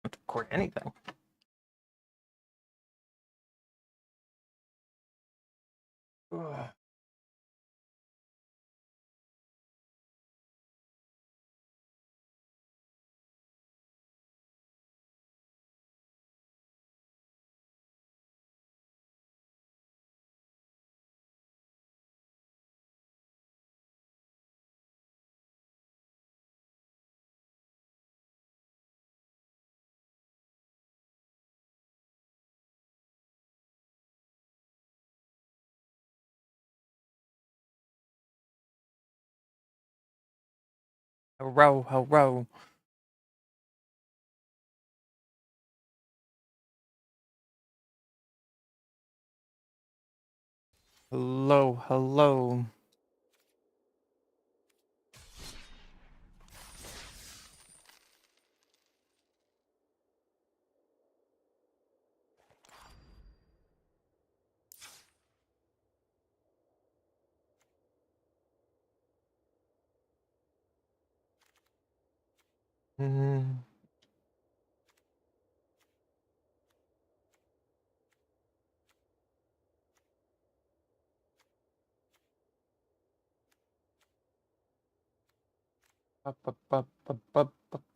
Don't record anything. Ugh. Hello, hello. Hello, hello. Mm.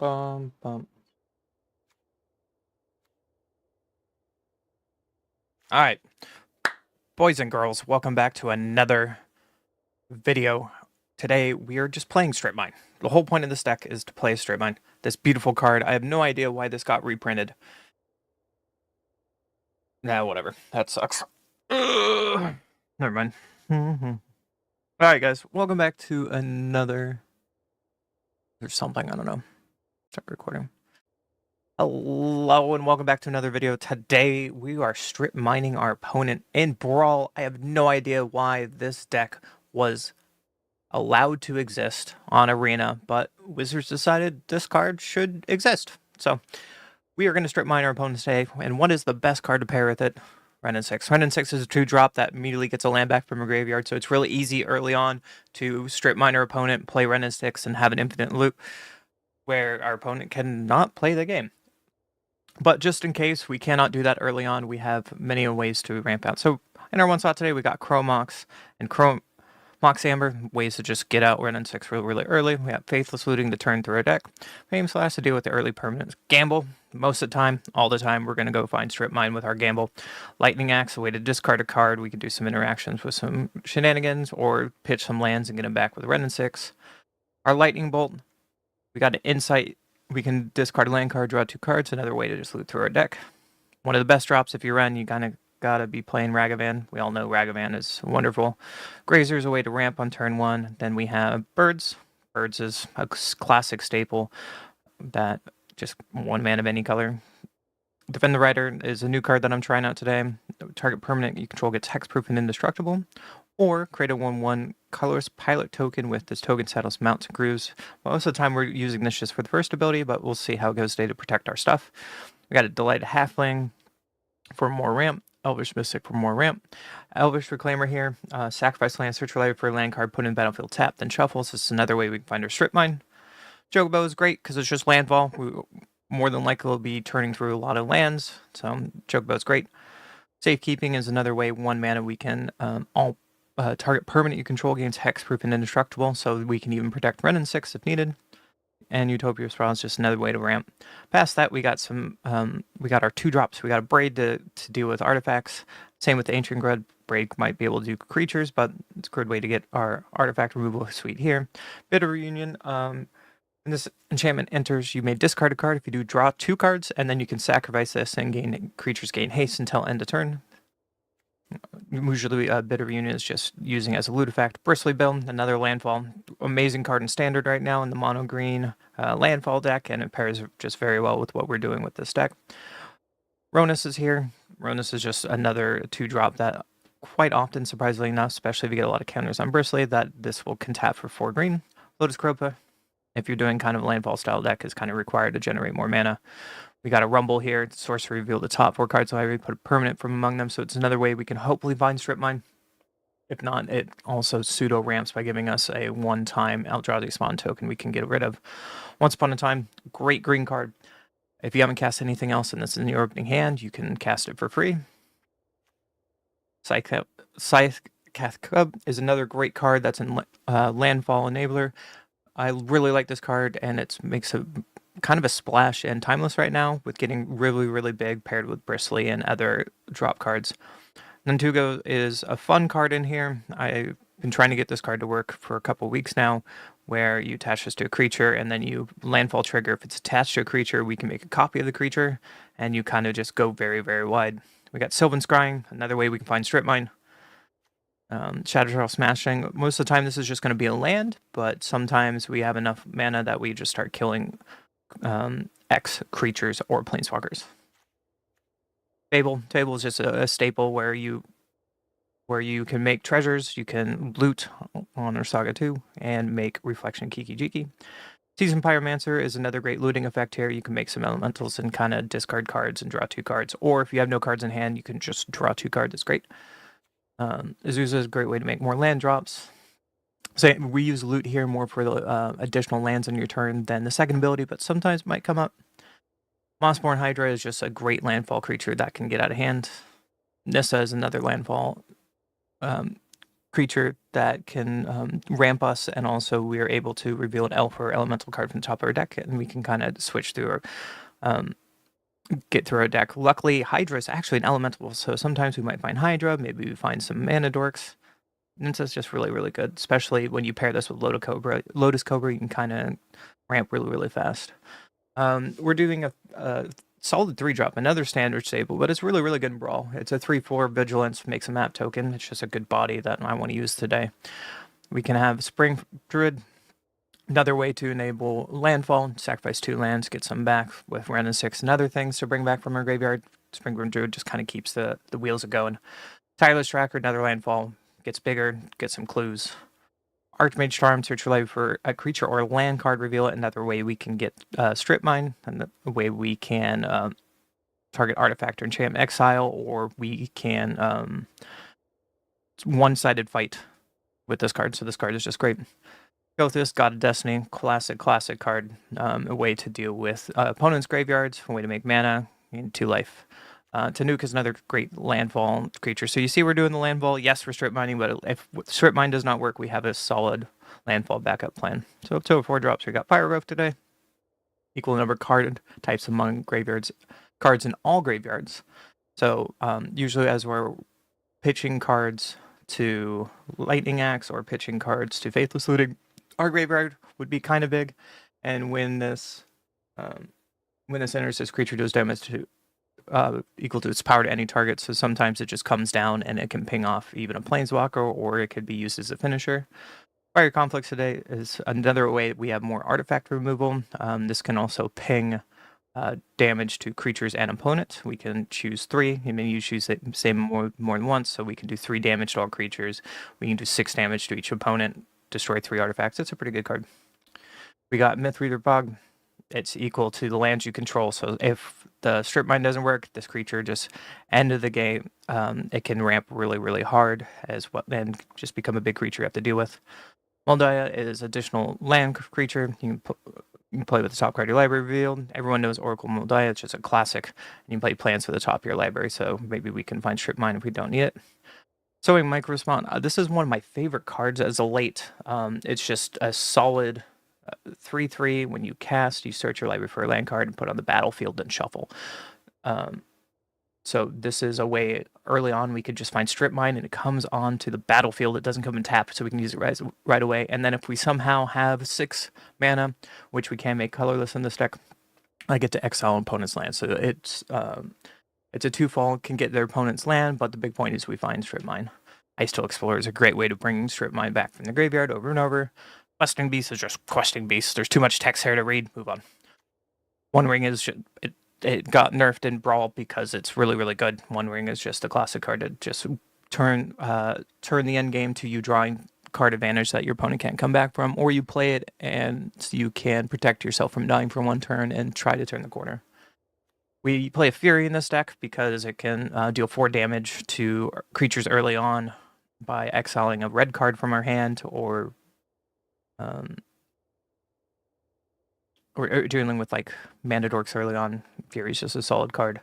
Bum. All right, boys and girls, welcome back to another video. Today we are just playing Stripmine. The whole point of this deck is to play Stripmine. This beautiful card. I have no idea why this got reprinted. Nah, whatever. That sucks. Ugh. Never mind. All right, guys, welcome back to another. There's something I don't know. Start recording. Hello and welcome back to another video. Today we are strip mining our opponent in Brawl. I have no idea why this deck was allowed to exist on Arena, but Wizards decided this card should exist. So we are going to strip mine our opponent today. And what is the best card to pair with it? Renin 6. Renin 6 is a 2-drop that immediately gets a land back from a graveyard, so it's really easy early on to strip mine our opponent, play Renin 6, and have an infinite loop where our opponent cannot play the game. But just in case we cannot do that early on, we have many ways to ramp out. So in our one slot today, we got Chromox and Mox Amber, ways to just get out Renin 6 really, really early. We have Faithless Looting to turn through our deck. Fame Slash to deal with the early permanents. Gamble, most of the time, all the time, we're going to go find Strip Mine with our Gamble. Lightning Axe, a way to discard a card. We can do some interactions with some shenanigans or pitch some lands and get them back with Renin 6. Our Lightning Bolt, we got an Insight. We can discard a land card, draw 2 cards. Another way to just loot through our deck. One of the best drops if you run, you kind of gotta be playing Ragavan. We all know Ragavan is wonderful. Grazer is a way to ramp on turn 1. Then we have Birds. Birds is a classic staple that just 1 mana of any color. Defend the Rider is a new card that I'm trying out today. Target permanent you control gets hexproof and indestructible. or create a 1/1 colorless pilot token with this token settles mounts and grooves. Most of the time we're using this just for the first ability, but we'll see how it goes today to protect our stuff. We got a Delighted Halfling for more ramp, Elvish Mystic for more ramp, Elvish Reclaimer here, sacrifice land, search related for a land card, put in battlefield tap, then shuffles. This is another way we can find our Stripmine. Chocobo is great because it's just landfall. We more than likely will be turning through a lot of lands, so Chocobo is great. Safekeeping is another way, 1 mana we can target permanent you control gains hexproof and indestructible, so we can even protect Ren and 6 if needed. And Utopia Sprawl is just another way to ramp. Past that, we got some. We got our 2-drops. We got a Braid to deal with artifacts. Same with the Ancient Grud. Braid might be able to do creatures, but it's a good way to get our artifact removal suite here. Bitter Reunion. When this enchantment enters, you may discard a card. If you do, draw 2 cards, and then you can sacrifice this and creatures gain haste until end of turn. Usually, Bitter Reunion is just using as a loot effect. Bristly Bill, another landfall. Amazing card in standard right now in the mono green landfall deck, and it pairs just very well with what we're doing with this deck. Ronus is here. Ronus is just another 2-drop that quite often, surprisingly enough, especially if you get a lot of counters on Bristly, that this will can tap for 4 green. Lotus Cropa, if you're doing kind of a landfall style deck, is kind of required to generate more mana. We got a Rumble here. Sorcery reveal the top 4 cards, so I already put a permanent from among them, so it's another way we can hopefully find Stripmine. If not, it also pseudo ramps by giving us a 1-time Eldrazi spawn token we can get rid of. Once Upon a Time, great green card. If you haven't cast anything else and this is in your opening hand, you can cast it for free. Scythe Cub is another great card that's in Landfall Enabler. I really like this card, and it makes a kind of a splash in Timeless right now with getting really, really big paired with Bristly and other drop cards. Nantugo is a fun card in here. I've been trying to get this card to work for a couple weeks now, where you attach this to a creature and then you landfall trigger. If it's attached to a creature, we can make a copy of the creature, and you kind of just go very, very wide. We got Sylvan Scrying, another way we can find Stripmine. Shattershell Smashing. Most of the time this is just going to be a land, but sometimes we have enough mana that we just start killing X creatures or planeswalkers. Table is just a staple where you can make treasures, you can loot on Ursaga 2, and make Reflection Kiki Jiki. Seasoned Pyromancer is another great looting effect here. You can make some elementals and kind of discard cards and draw 2 cards. Or if you have no cards in hand, you can just draw 2 cards. It's great. Azusa is a great way to make more land drops. So we use loot here more for the additional lands on your turn than the second ability, but sometimes it might come up. Mossborn Hydra is just a great landfall creature that can get out of hand. Nissa is another landfall creature that can ramp us, and also we are able to reveal an elf or elemental card from the top of our deck, and we can kind of switch through our get through our deck. Luckily, Hydra is actually an elemental, so sometimes we might find Hydra, maybe we find some mana dorks. Ninsa's just really, really good, especially when you pair this with Lotus Cobra, you can kind of ramp really, really fast. We're doing a solid 3-drop, another standard staple, but it's really, really good in Brawl. It's a 3/4 Vigilance, makes a map token. It's just a good body that I want to use today. We can have Spring Druid, another way to enable landfall, sacrifice 2 lands, get some back with Ren and 6 and other things to bring back from our graveyard. Spring Druid just kind of keeps the wheels going. Tireless Tracker, another landfall, gets bigger, get some clues. Archmage Charm, search relay for a creature or a land card, reveal it. Another way we can get Stripmine, and a way we can target artifact or enchantment exile, or we can one-sided fight with this card. So this card is just great. Gothis, God of Destiny, classic card. A way to deal with opponents' graveyards, a way to make mana, and 2 life. Tanuka is another great landfall creature. So you see we're doing the landfall. Yes, we're strip mining, but if strip mine does not work, we have a solid landfall backup plan. So up to 4 drops, we got Fire Growth today. Equal number of card types among graveyards, cards in all graveyards. So usually as we're pitching cards to Lightning Axe or pitching cards to Faithless Looting, our graveyard would be kind of big. And when this enters, this creature does damage to equal to its power to any target, so sometimes it just comes down and it can ping off even a planeswalker, or it could be used as a finisher. Fire Conflicts today is another way we have more artifact removal. This can also ping damage to creatures and opponents. We can choose 3. I mean, you choose the same more than once, so we can do 3 damage to all creatures. We can do 6 damage to each opponent, destroy 3 artifacts. It's a pretty good card. We got Myth Reader Bog. It's equal to the lands you control. So if the Stripmine doesn't work, this creature just end of the game. It can ramp really, really hard as well, and just become a big creature you have to deal with. Moldaya is additional land creature. You can play with the top card of your library revealed. Everyone knows Oracle Moldaya. It's just a classic. And you can play plants for the top of your library. So maybe we can find Stripmine if we don't need it. Sowing Microspawn. This is one of my favorite cards as a late. It's just a solid 3/3. When you cast, you search your library for a land card and put it on the battlefield and shuffle. So this is a way early on we could just find Stripmine and it comes onto the battlefield. It doesn't come in tap, so we can use it right away. And then if we somehow have 6 mana, which we can make colorless in this deck, I get to exile an opponent's land. So it's a 2-fall, can get their opponent's land, but the big point is we find Stripmine. Ice Explorer is a great way to bring Stripmine back from the graveyard over and over. Questing Beast is just Questing Beast. There's too much text here to read. Move on. One Ring is it got nerfed in Brawl because it's really, really good. One Ring is just a classic card to just turn the end game to you drawing card advantage that your opponent can't come back from, or you play it and you can protect yourself from dying for 1 turn and try to turn the corner. We play a Fury in this deck because it can deal 4 damage to creatures early on by exiling a red card from our hand, or dealing with like mana dorks early on. Fury's just a solid card.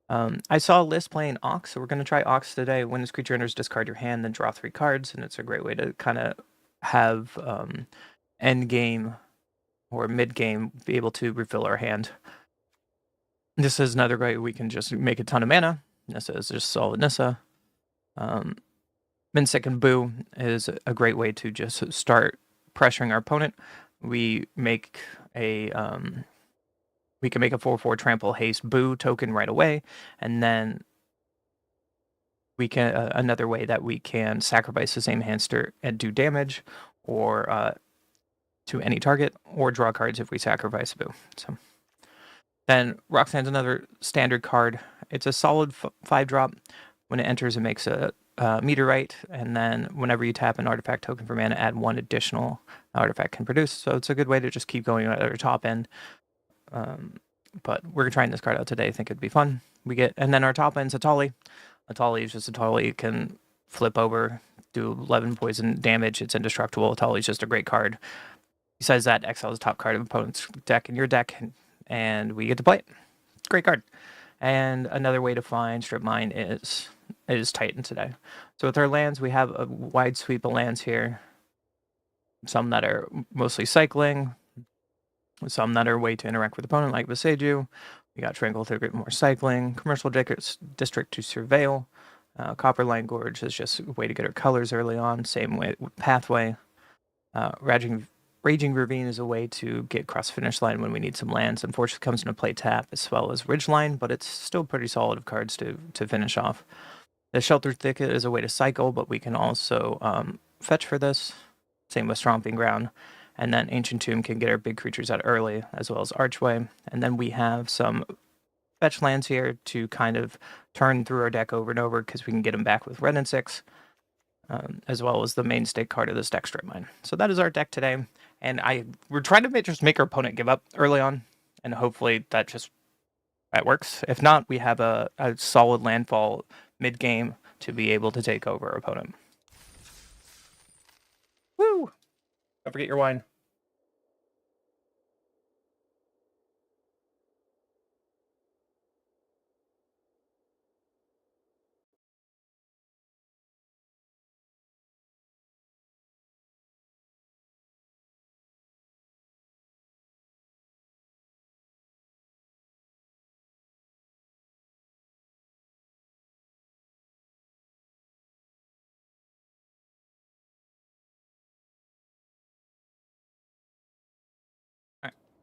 I saw a list playing Ox, so we're going to try Ox today. When this creature enters, discard your hand, then draw 3 cards, and it's a great way to kind of have end game or mid game be able to refill our hand. This is another way we can just make a ton of mana. Nissa is just solid Nissa. Minsec and Boo is a great way to just start pressuring our opponent. We make a we can make a 4/4 trample haste Boo token right away, and then we can another way that we can sacrifice the same hamster and do damage, or to any target, or draw cards if we sacrifice Boo. So then Roxanne's another standard card. It's a solid 5-drop. When it enters, it makes a meteorite, and then whenever you tap an artifact token for mana, add 1 additional artifact can produce. So it's a good way to just keep going at our top end. But we're trying this card out today. I think it'd be fun. And then our top end's Atali. Atali is just Atali, can flip over, do 11 poison damage. It's indestructible. Atali is just a great card. Besides that, exile is the top card of opponent's deck in your deck, and we get to play it. Great card. And another way to find Stripmine is Titan today. So with our lands, we have a wide sweep of lands here. Some that are mostly cycling, some that are a way to interact with the opponent, like Viseju. We got Tranquil to get more cycling. Commercial District to surveil. Copperline Gorge is just a way to get our colors early on. Same way with Pathway. Raging Ravine is a way to get across the finish line when we need some lands. Unfortunately, it comes into play tap as well as Ridgeline, but it's still pretty solid of cards to finish off. The Sheltered Thicket is a way to cycle, but we can also fetch for this. Same with Stomping Ground. And then Ancient Tomb can get our big creatures out early, as well as Archway. And then we have some fetch lands here to kind of turn through our deck over and over, because we can get them back with Red and 6, as well as the mainstay card of this deck, Stripmine. So that is our deck today. And we're trying to just make our opponent give up early on, and hopefully that works. If not, we have a solid landfall mid-game to be able to take over our opponent. Woo! Don't forget your wine.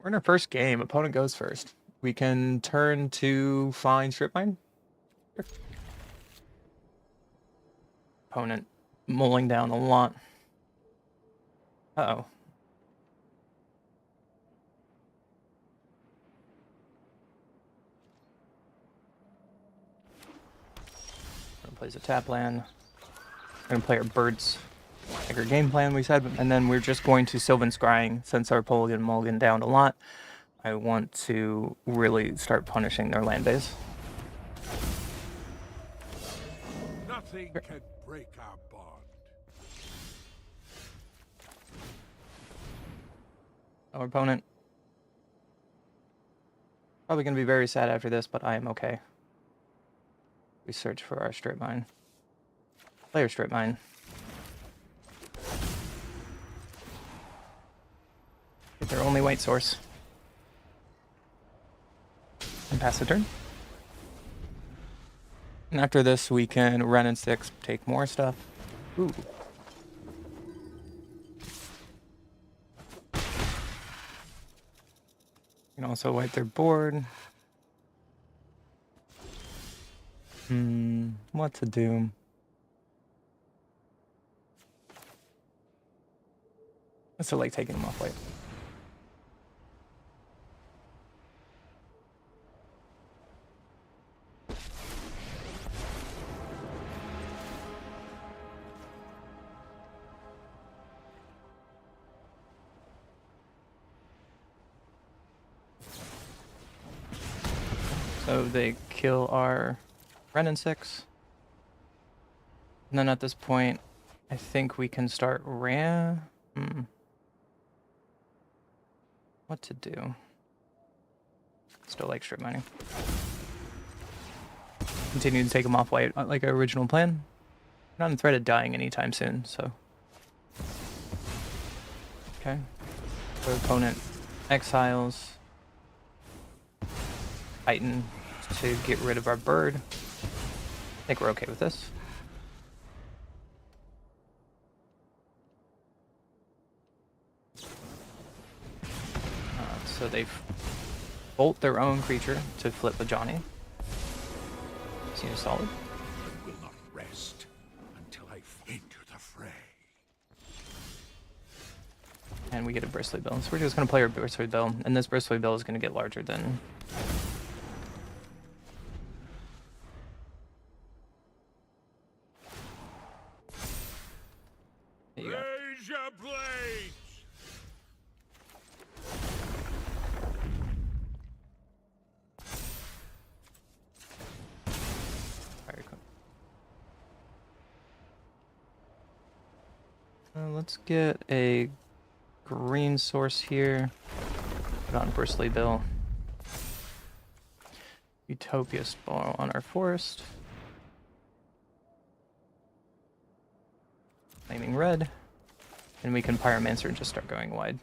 We're in our first game. Opponent goes first. We can turn to find Stripmine. Sure. Opponent mulling down a lot. Uh-oh. plays a tap land. We're gonna play our birds, like our game plan we said, and then we're just going to Sylvan Scrying. Since our Mulligan Mulligan down a lot, I want to really start punishing their land base. Nothing can break our bond. Our opponent probably gonna be very sad after this, but I am okay. We search for our Stripmine. Player Stripmine. Get their only white source. And pass the turn. And after this, we can run in 6, take more stuff. Ooh. You can also wipe their board. What to do? I still like taking them off white. So they kill our Ren 6. And then at this point, I think we can start What to do? Still like strip mining. Continue to take them off white like our original plan. Not in threat of dying anytime soon, so. Okay. So opponent exiles Titan to get rid of our bird. I think we're okay with this. So they bolt their own creature to flip a Johnny. Seems solid. I will not rest until I enter the fray. And we get a Bristly Bill. So we're just going to play our Bristly Bill. And this Bristly Bill is going to get larger than... There you go. Raise your blades! Very cool. Let's get a green source here. Put on Bristly Bill. Utopia Spell on our forest. Flaming red. And we can Pyromancer and just start going wide.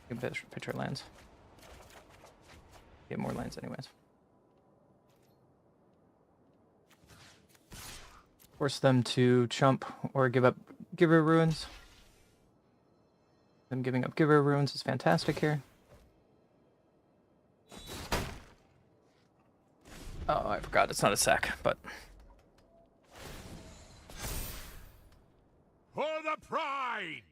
You can pitch our lands. Get more lands anyways. Force them to chump or give up Giver Ruins. Them giving up Giver Ruins is fantastic here. Oh, I forgot it's not a sack, but... For the pride!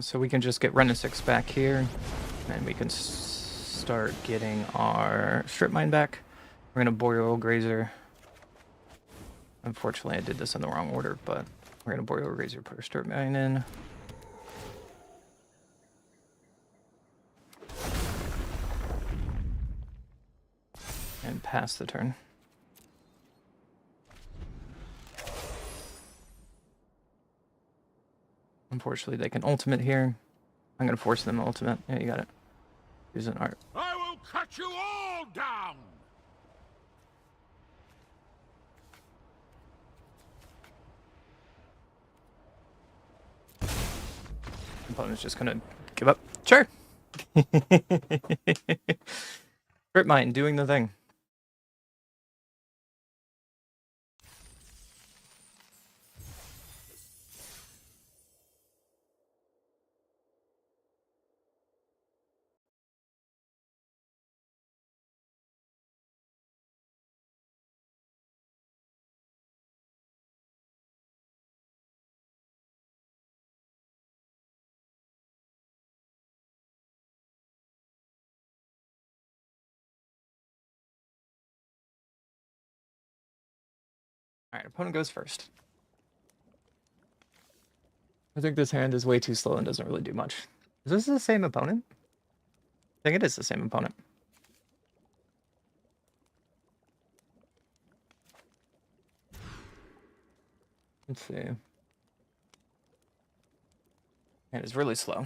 So we can just get Ren 6 back here, and we can start getting our Stripmine back. We're gonna Boreal Grazer. Unfortunately, I did this in the wrong order, but we're gonna Boreal Grazer, put our Stripmine in. And pass the turn. Unfortunately, they can ultimate here. I'm gonna force them to ultimate. Yeah, you got it. Use an art. I will cut you all down! Opponent's just gonna give up. Sure. Stripmine doing the thing. Alright, opponent goes first. I think this hand is way too slow and doesn't really do much. Is this the same opponent? I think it is the same opponent. Let's see. And it's really slow.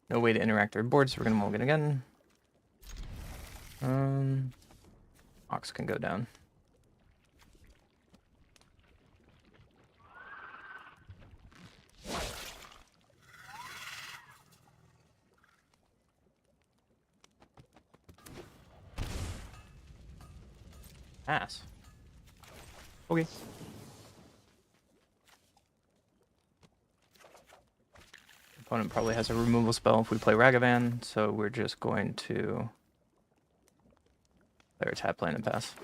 No way to interact with board, so we're gonna mulligan again. Ox can go down. Pass. Okay. Opponent probably has a removal spell if we play Ragavan, so we're just going to play our tap land and pass.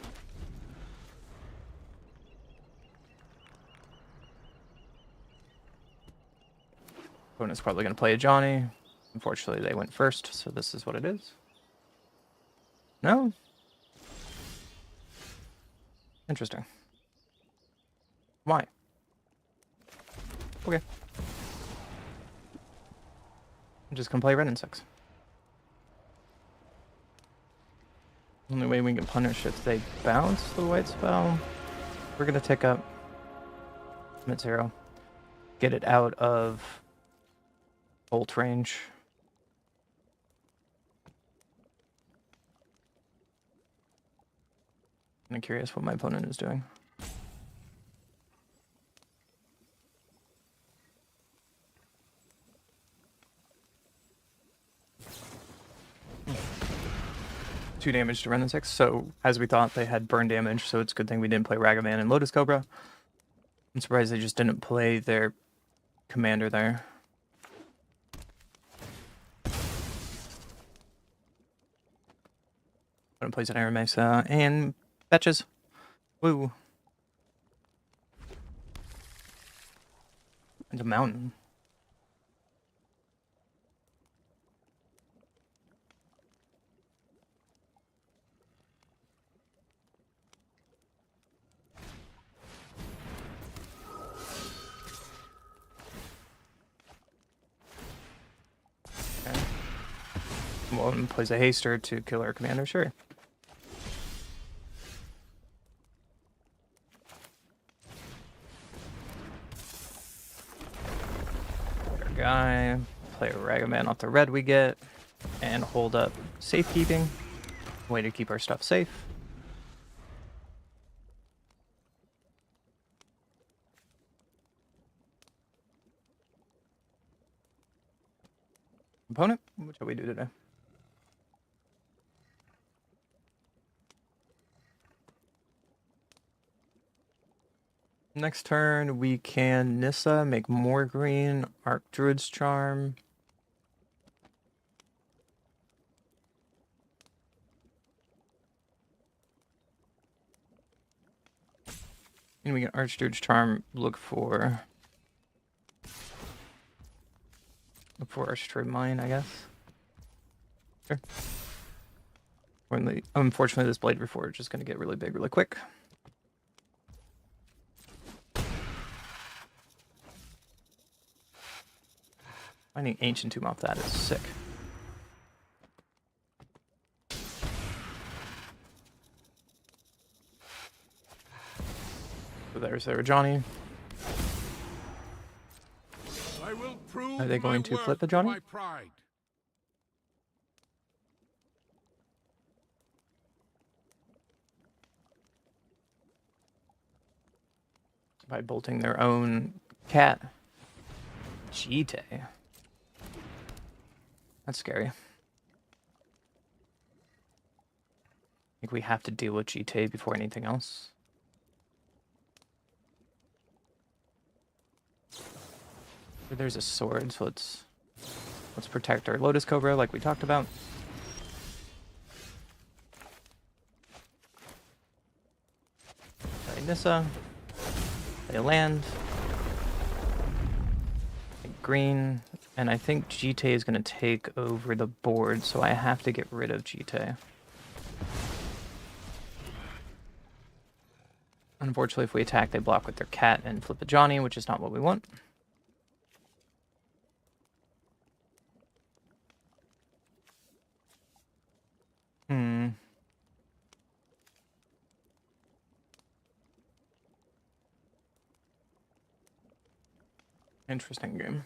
Opponent's probably going to play a Johnny. Unfortunately, they went first, so this is what it is. No? Interesting. Why? Okay. I'm just gonna play red and 6. Only way we can punish if they bounce the white spell. We're gonna tick up mid-0. Get it out of bolt range. I'm curious what my opponent is doing. Two damage to Ren 6, so as we thought, they had burn damage, so it's a good thing we didn't play Ragavan and Lotus Cobra. I'm surprised they just didn't play their commander there. Opponent plays an Iron Mesa and fetches. Woo. And a mountain. Okay. One plays a haster to kill our commander, sure. Guy, play a Ragavan off the red we get, and hold up safekeeping. Way to keep our stuff safe. Opponent, what shall we do today? Next turn, we can Nissa, make more green, Archdruid's Charm. And we can Archdruid's Charm, look for our Stripmine, I guess. Sure. Unfortunately, this Blade Reforge is just going to get really big really quick. Finding Ancient Tomb off that is sick. So there's their Johnny. I will prove Are they going to flip the my Johnny? pride. By bolting their own cat. Jite. That's scary. I think we have to deal with Jite before anything else. There's a sword, so let's protect our Lotus Cobra like we talked about. Play Nissa. Play land. Green. And I think Jite is going to take over the board, so I have to get rid of Jite. Unfortunately, if we attack, they block with their cat and flip a Johnny, which is not what we want. Interesting game.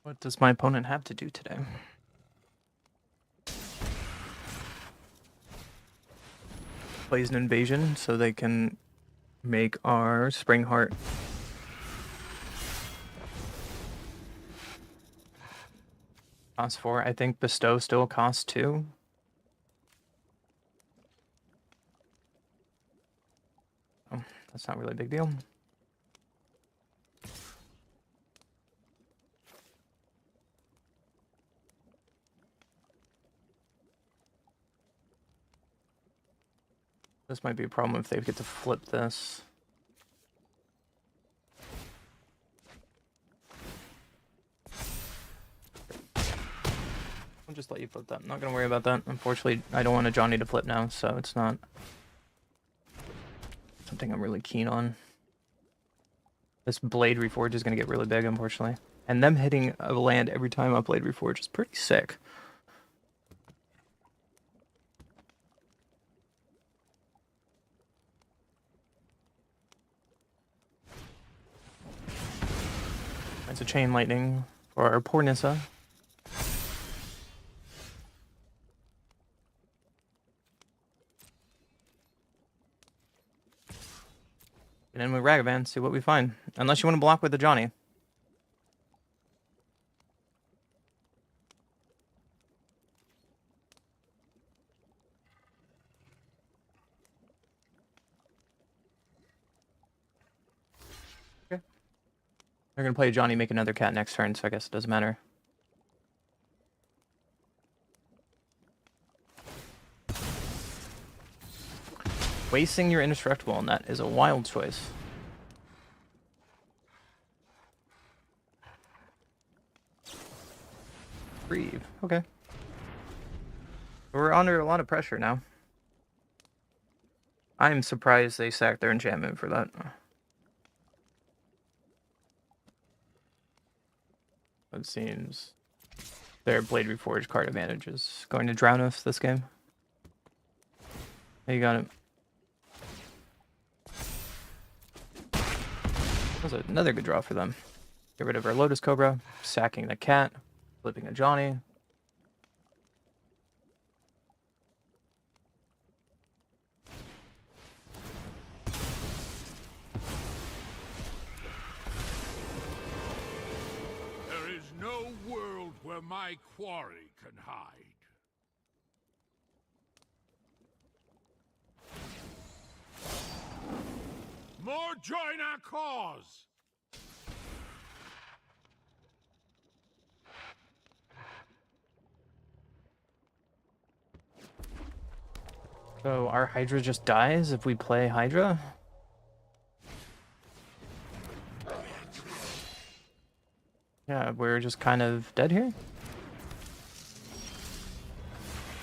What does my opponent have to do today? Plays an invasion so they can make our Spring Heart. Cost 4. I think Bestow still costs 2. Oh, that's not really a big deal. This might be a problem if they get to flip this. I'll just let you flip that. I'm not going to worry about that. Unfortunately, I don't want a Johnny to flip now, so it's not something I'm really keen on. This Blade Reforge is going to get really big, unfortunately. And them hitting a land every time I Blade Reforge is pretty sick. That's a Chain Lightning for our poor Nissa. And then with Ragavan, see what we find. Unless you want to block with the Johnny. Okay. They're going to play Johnny, make another cat next turn, so I guess it doesn't matter. Wasting your indestructible on that is a wild choice. Grieve. Okay. We're under a lot of pressure now. I'm surprised they sacked their enchantment for that. It seems their Blade Reforged card advantage is going to drown us this game. Hey, you got it. That was another good draw for them. Get rid of our Lotus Cobra, sacking the cat, flipping a Johnny. There is no world where my quarry can hide. More join our cause! So our Hydra just dies if we play Hydra? Yeah, we're just kind of dead here?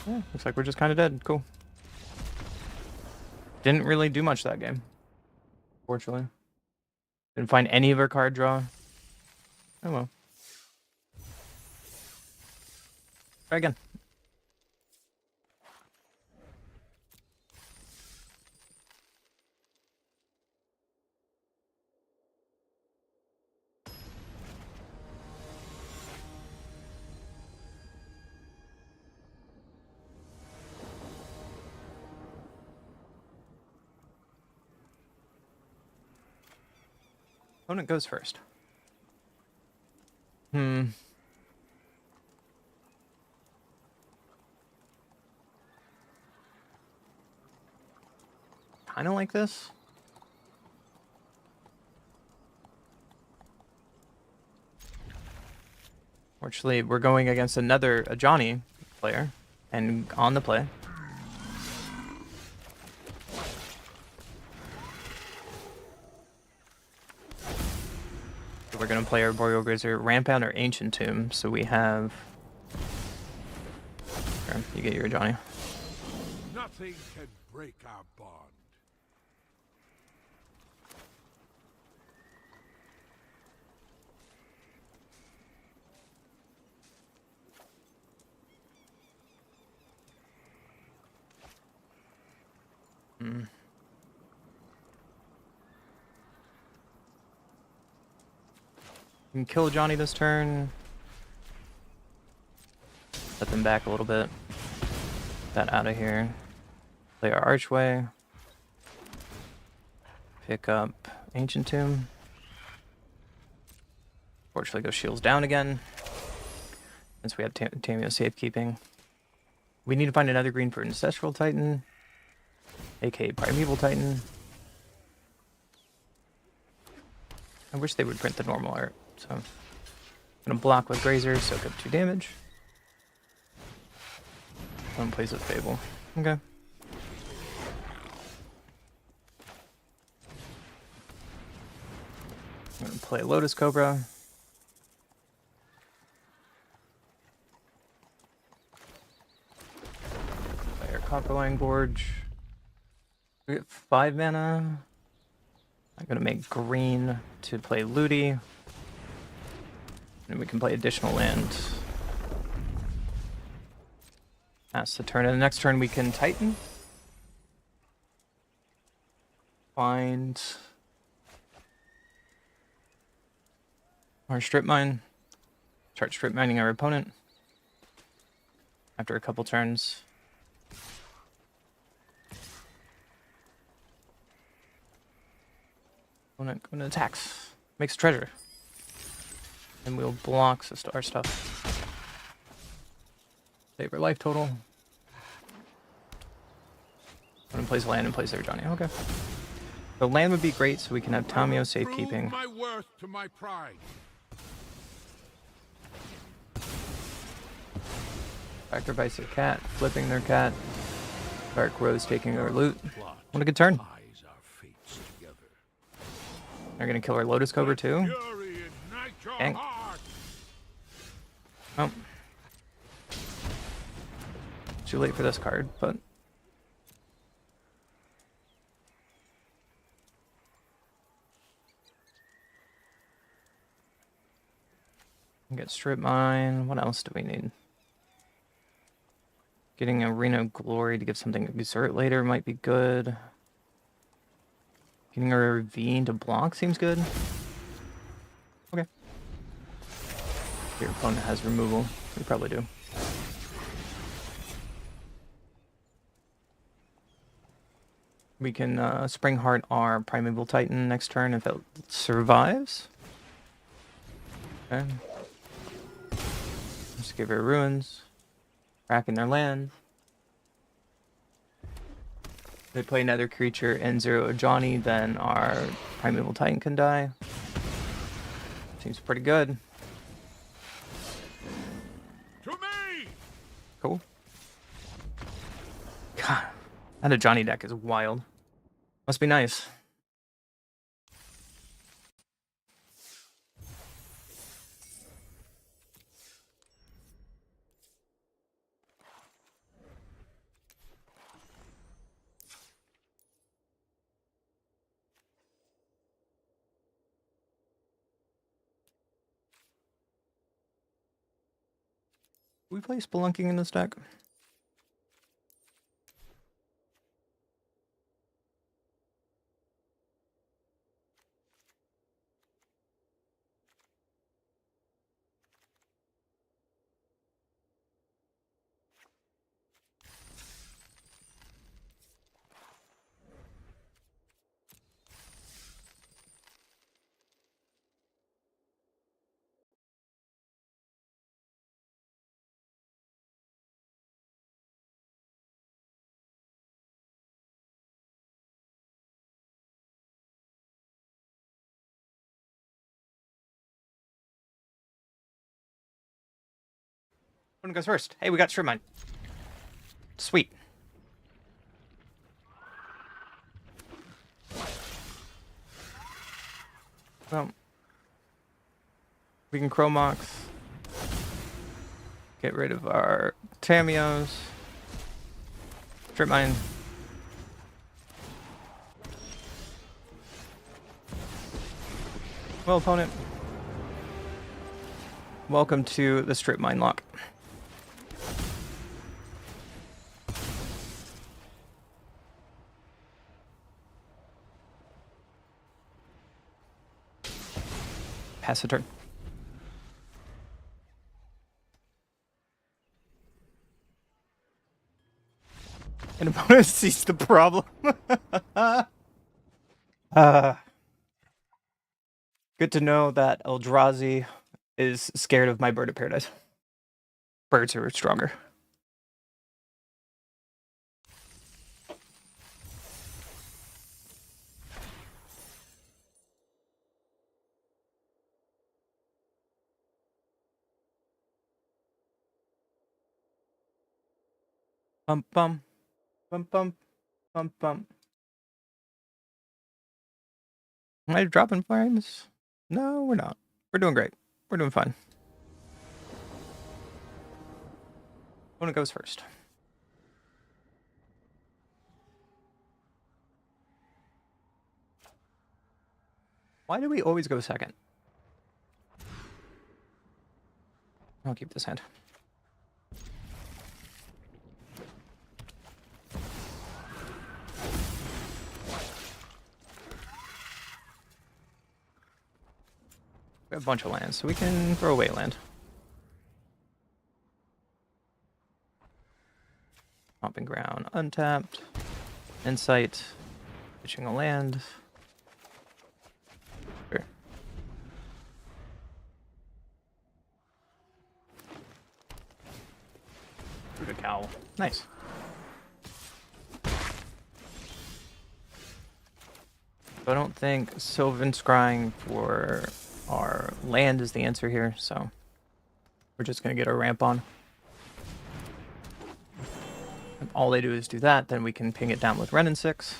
Yeah, looks like we're just kind of dead. Cool. Didn't really do much that game. Fortunately. Didn't find any of our card draw. Oh well. Try again. Opponent goes first. Kind of like this. Fortunately, we're going against a Johnny player, and on the play. We're gonna play our Boreal Grazer, Rampant, or Ancient Tomb. So we have. Here, you get your Johnny. Nothing can break our bond. We can kill Johnny this turn. Set them back a little bit. Get that out of here. Play our Archway. Pick up Ancient Tomb. Fortunately, go shields down again. Since we have Tamio safekeeping. We need to find another green for Ancestral Titan. aka Primeval Titan. I wish they would print the normal art. So I'm gonna block with Grazer, soak up 2 damage. Someone plays with Fable. Okay. I'm gonna play Lotus Cobra. Play our Copperline Gorge. We get 5 mana. I'm gonna make green to play Ludi. And we can play additional land. That's the turn. And the next turn we can Titan. Find our Stripmine. Start strip mining our opponent. After a couple turns. Opponent going to attacks. Makes a treasure. And we'll block our stuff. Save our life total. Opponent plays land and plays their Johnny. Okay. The land would be great so we can have Tamio safekeeping. My worth to my pride. Sacrifice a cat, flipping their cat. Dark Rose taking our loot. What a good turn. They're gonna kill our Lotus Cobra too. Dang. Oh. Too late for this card, but get Stripmine. What else do we need? Getting Arena of Glory to give something to exert later might be good. Getting a Ravine to block seems good. Okay. Your opponent has removal. We probably do. We can Spring Heart our Primeval Titan next turn if it survives. Okay. Just give her Ruins. Cracking their land. They play another creature and 0 Johnny, then our Primeval Titan can die. Seems pretty good. To me! Cool. God, that a Johnny deck is wild. Must be nice. We play Spelunking in this deck. One goes first. Hey, we got Stripmine. Sweet. Well, We can Chromox. Get rid of our Tamios. Stripmine. Well, opponent. Welcome to the Stripmine lock. Pass the turn. An opponent sees the problem. Good to know that Eldrazi is scared of my Bird of Paradise. Birds are stronger. Bum bum. Bum bum. Bum bum. Am I dropping flames? No, we're not. We're doing great. We're doing fine. Opponent goes first. Why do we always go second? I'll keep this hand. We have a bunch of lands, so we can throw away land. Stomping Ground, untapped. Insight, pitching a land. Sure. Root a cowl. Nice. I don't think Sylvan Scrying for our land is the answer here, so we're just gonna get our ramp on. If all they do is do that, then we can ping it down with Ren and 6.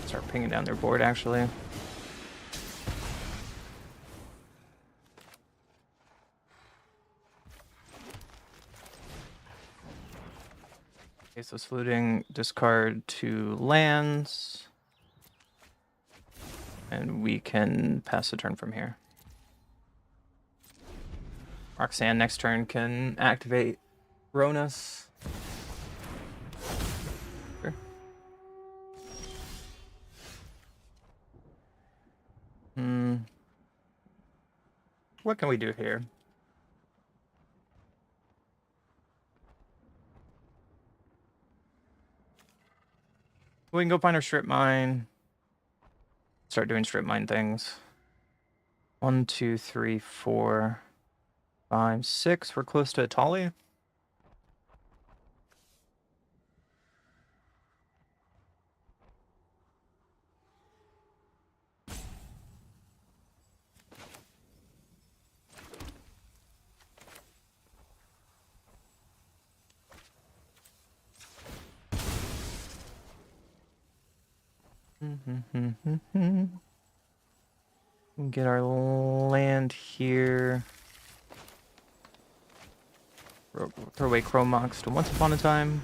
Start pinging down their board, actually. Okay, so fluting, discard 2 lands. And we can pass the turn from here. Roxanne next turn can activate Ronus. Sure. What can we do here? We can go find our Stripmine. Start doing Stripmine things. 1, 2, 3, 4, 5, 6. We're close to Atali. Get our land here. Throw away Chromox to Once Upon a Time.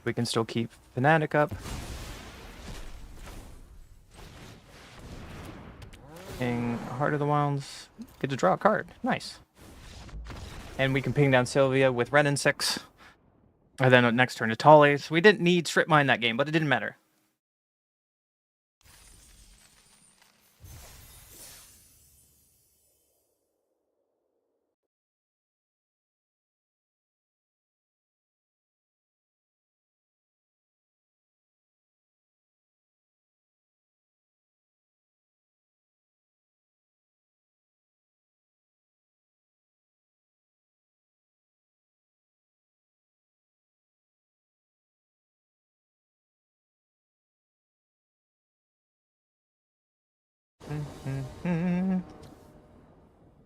We can still keep Fnatic up. Ping Heart of the Wilds. Get to draw a card. Nice. And we can ping down Sylvia with Ren and 6. And then next turn to Tali. So we didn't need Stripmine that game, but it didn't matter.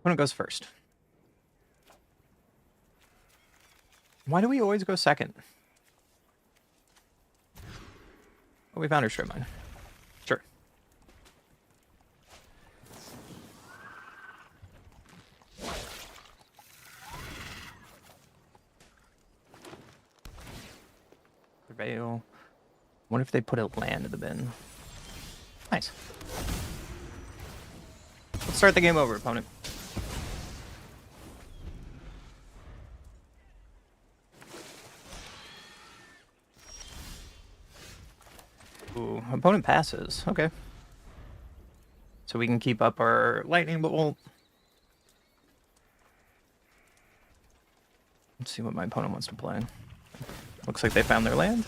Opponent goes first. Why do we always go second? Oh, we found our Stripmine. Sure. What if they put a land in the bin? Nice. Let's start the game over, opponent. Ooh, opponent passes. Okay. So we can keep up our lightning bolt. Let's see what my opponent wants to play. Looks like they found their land.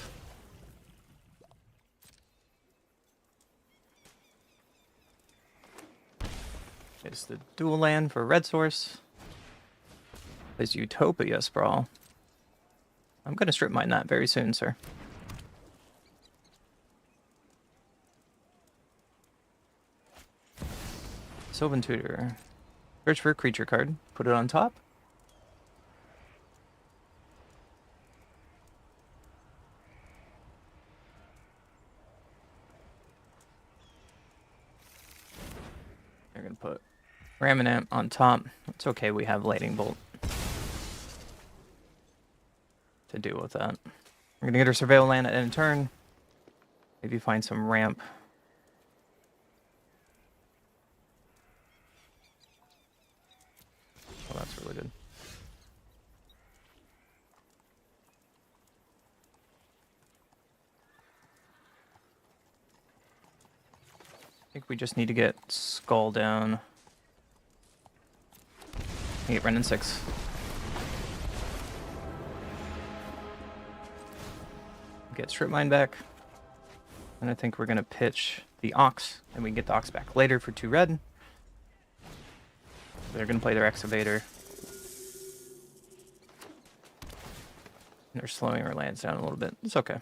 It's the dual land for red source. Plays Utopia Sprawl. I'm gonna strip mine that very soon, sir. Sylvan Tutor. Search for a creature card. Put it on top. You're gonna put Raminant on top. It's okay, we have Lightning Bolt to deal with that. We're gonna get our Surveil land at end turn. Maybe find some ramp. Oh, that's really good. I think we just need to get Skull down. Get Renin 6. Get Stripmine back. And I think we're going to pitch the Ox, and we can get the Ox back later for 2 red. They're going to play their Excavator. And they're slowing our lands down a little bit. It's okay.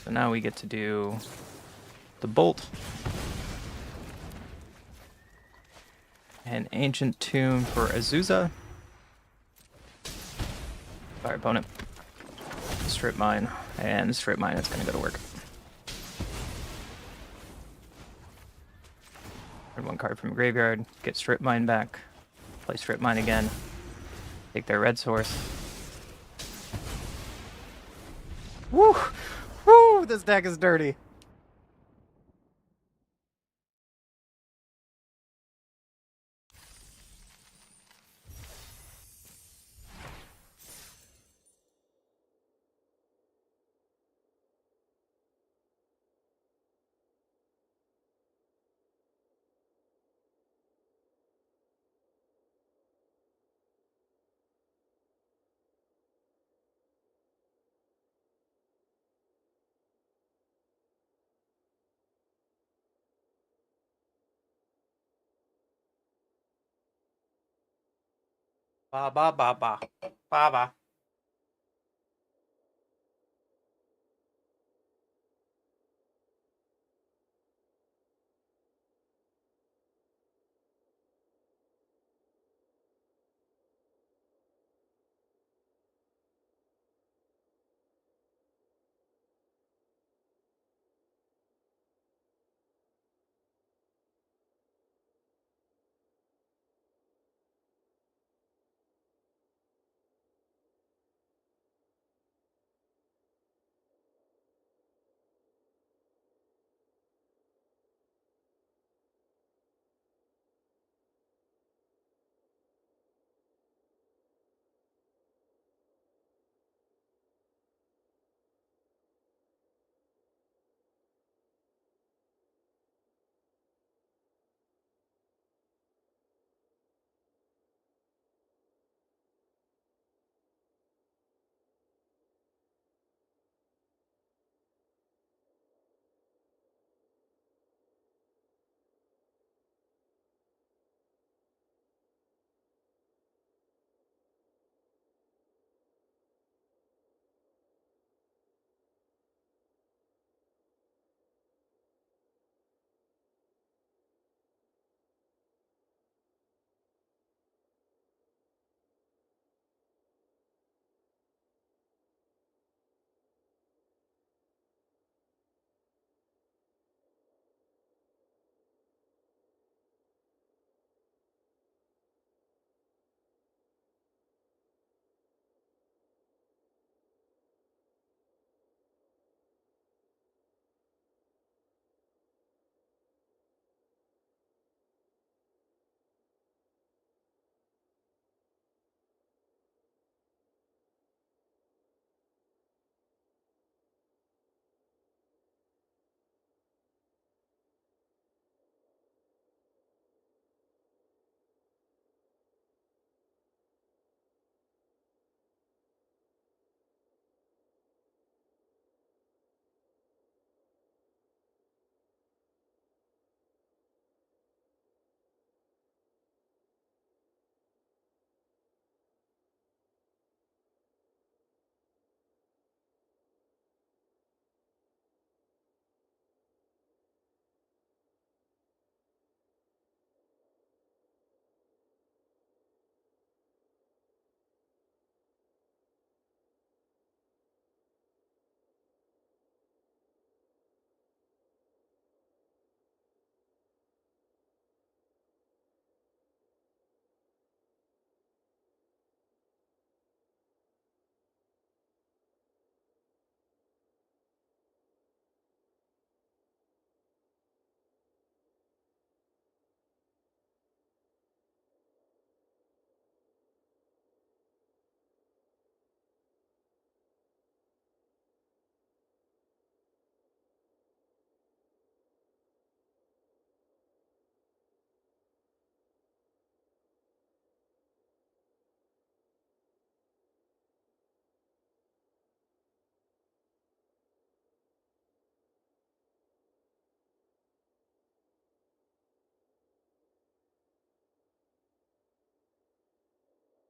So now we get to do the Bolt. An Ancient Tomb for Azusa. Sorry, opponent. Stripmine. And Stripmine, it's going to go to work. Turn 1 card from graveyard. Get Stripmine back. Play Stripmine again. Take their red source. Woo! Woo! This deck is dirty. Ba ba ba ba. Ba ba.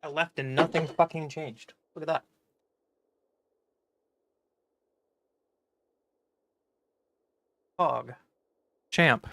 I left and nothing fucking changed. Look at that. Hog. Champ.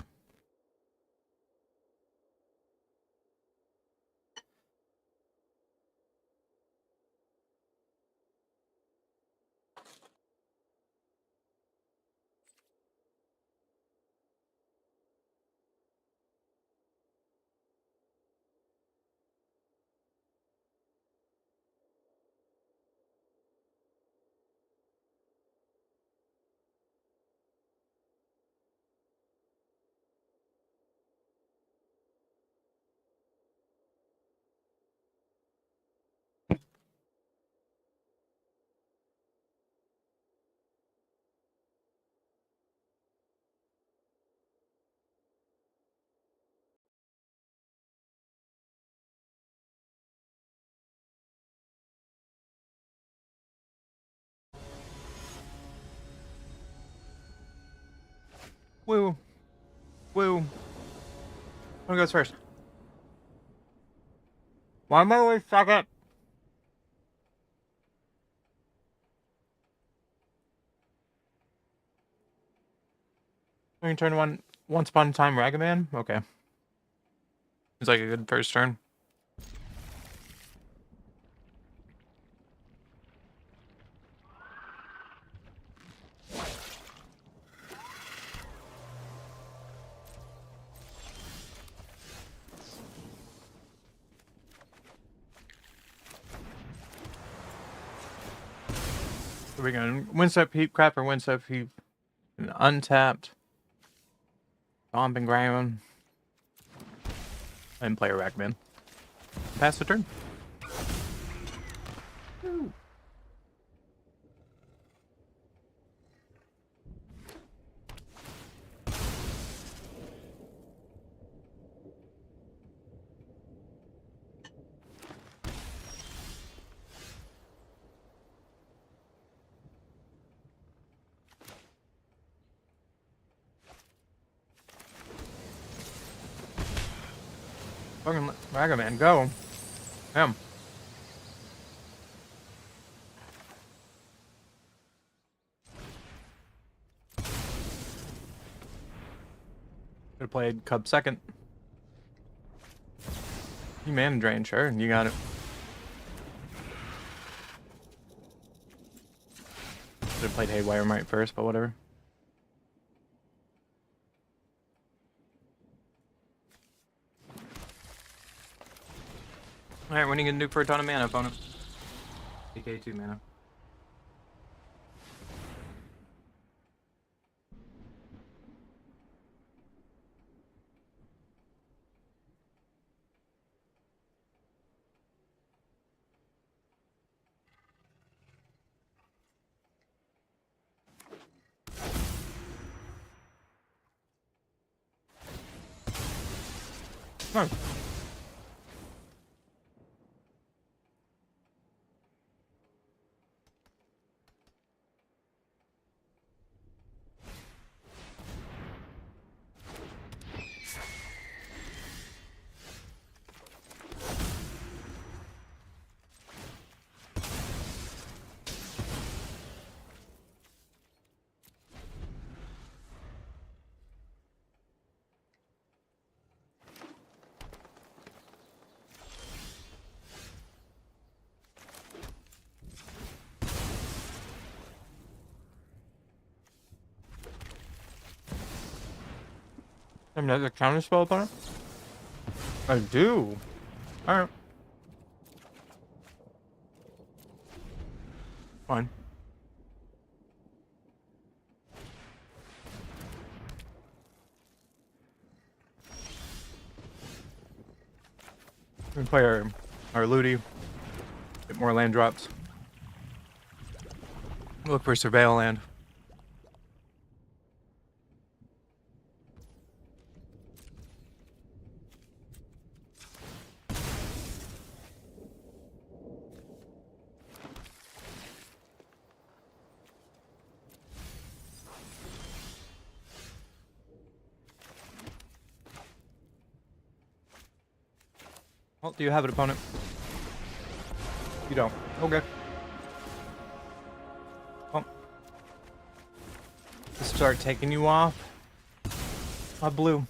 Woo. Woo. Who goes first? Why am I always second? We can turn one Once Upon a Time Ragaman? Okay. Seems like a good first turn. Are we going Windstep Heap Crap or Windstep Heap? Untapped. Stomping Ground. And play a Ragaman. Pass the turn. Fucking Ragaman, go. Him. Could have played Cub second. You mana drain, sure. You got it. Could have played Haywire Might first, but whatever. Alright, what are you gonna do for a ton of mana, opponent? DK 2 mana. No. Another counter spell opponent? I do. Alright. Fine. We can play our Looty. Get more land drops. Look for Surveil land. Well, do you have it, opponent? You don't. Okay. Well, let's start taking you off. Blue.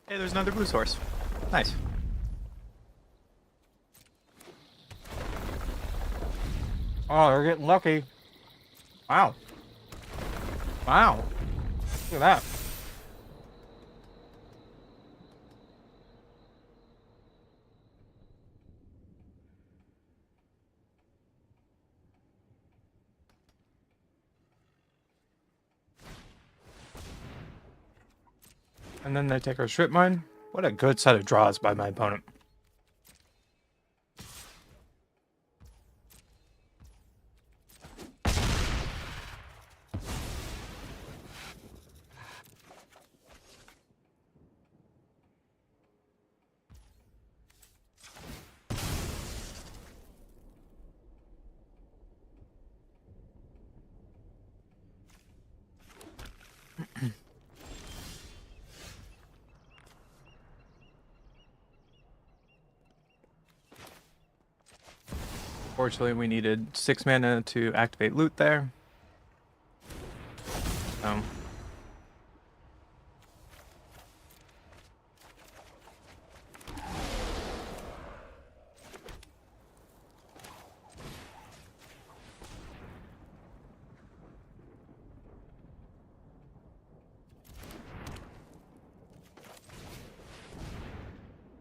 Hey, there's another blue source. Nice. Oh, they're getting lucky. Wow. Wow. Look at that. And then they take our Stripmine. What a good set of draws by my opponent. Fortunately, we needed 6 mana to activate loot there.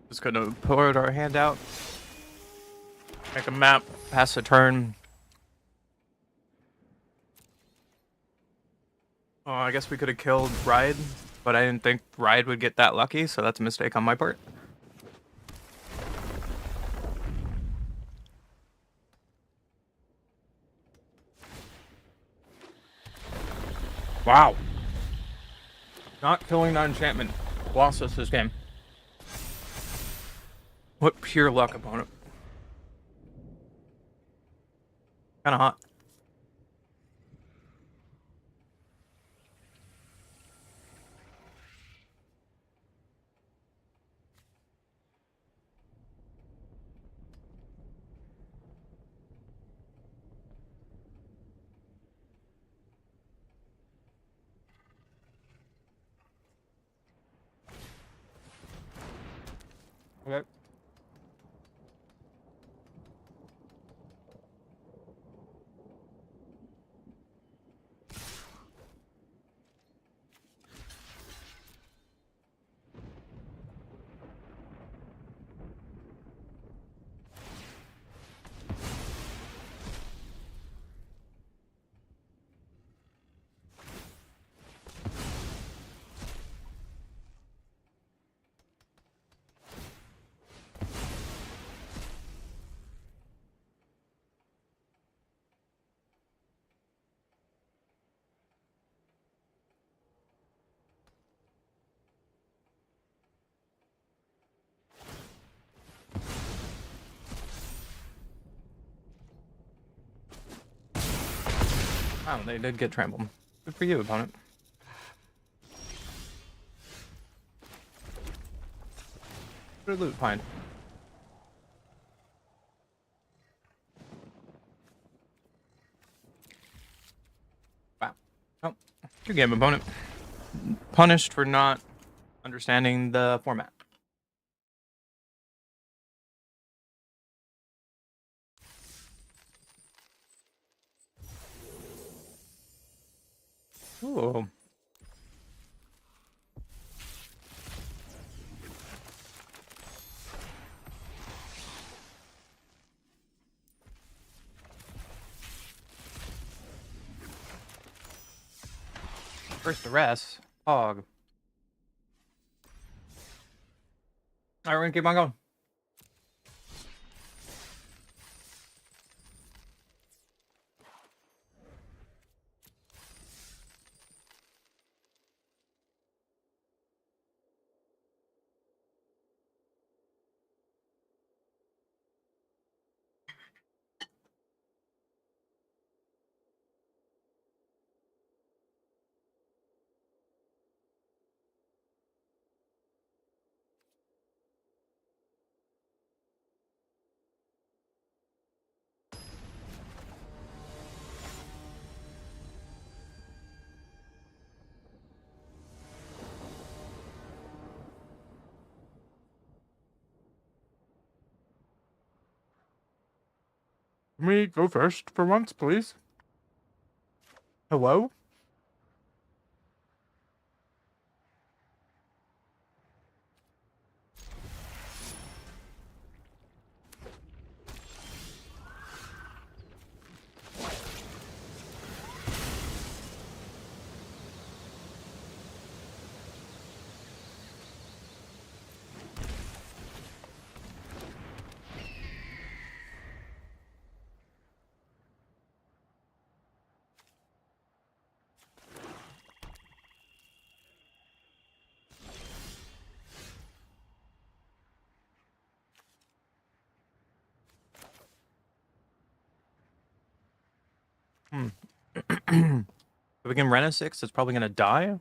Just gonna put our hand out, make a map, pass a turn. Oh, I guess we could have killed Ride, but I didn't think Ride would get that lucky, so that's a mistake on my part. Wow. Not killing that enchantment lost us this game. What pure luck, opponent. Kinda hot. Okay. Oh, they did get trampled. Good for you, opponent. What did loot find? Wow. Oh, good game, opponent. Punished for not understanding the format. Ooh. First arrest. Hog. Alright, we're gonna keep on going. Let me go first for once, please. Hello? If we can rent a 6, it's probably gonna die. I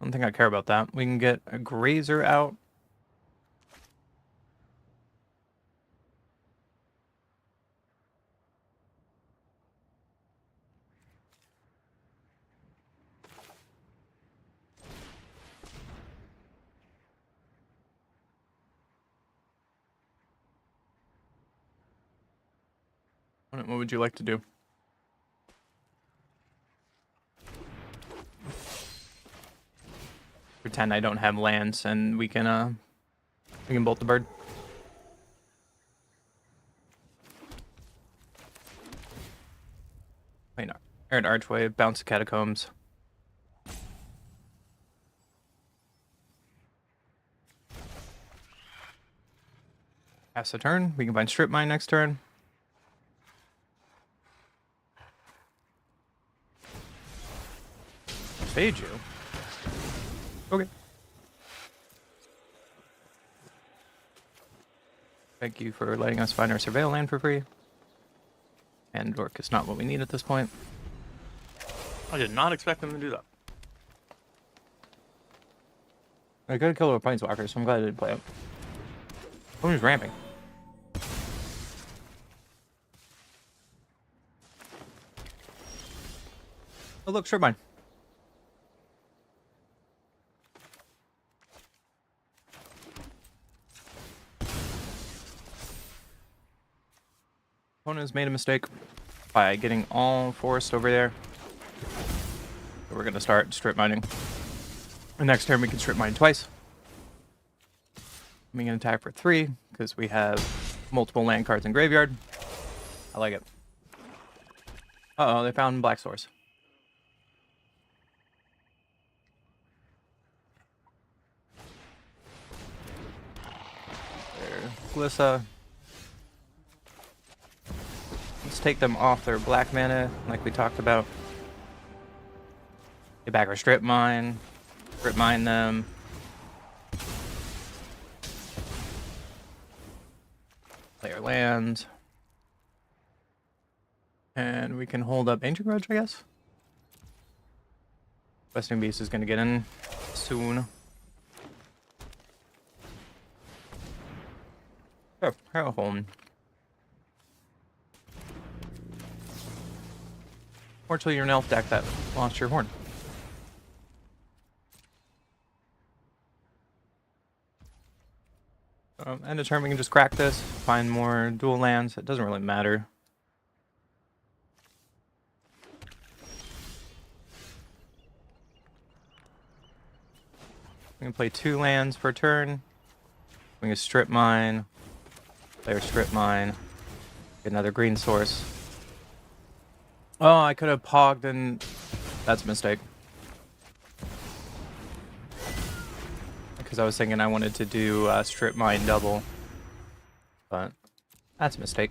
don't think I care about that. We can get a grazer out. What would you like to do? Pretend I don't have lands and we can bolt the bird. Wait, no. Iron Archway, bounce the catacombs. Pass the turn. We can find Stripmine next turn. Fade you. Okay. Thank you for letting us find our surveil land for free. And Dork is not what we need at this point. I did not expect them to do that. I could kill a planeswalker, so I'm glad I didn't play it. Who's ramping? Oh look, Stripmine. Opponent has made a mistake by getting all forest over there. So we're gonna start strip mining. The next turn we can strip mine twice. We can attack for 3 because we have multiple land cards in graveyard. I like it. Uh-oh, they found black source. There, Glissa. Let's take them off their black mana, like we talked about. Get back our strip mine them. Play our lands. And we can hold up Ancient Grudge, I guess. Western Beast is going to get in soon. Oh, Harrow Home. Fortunately, your elf deck that lost your horn. End of turn, we can just crack this, find more dual lands. It doesn't really matter. We can play 2 lands per turn. We can strip mine, play our strip mine, get another green source. Oh, I could have pogged and that's a mistake. Because I was thinking I wanted to do strip mine double. But that's a mistake.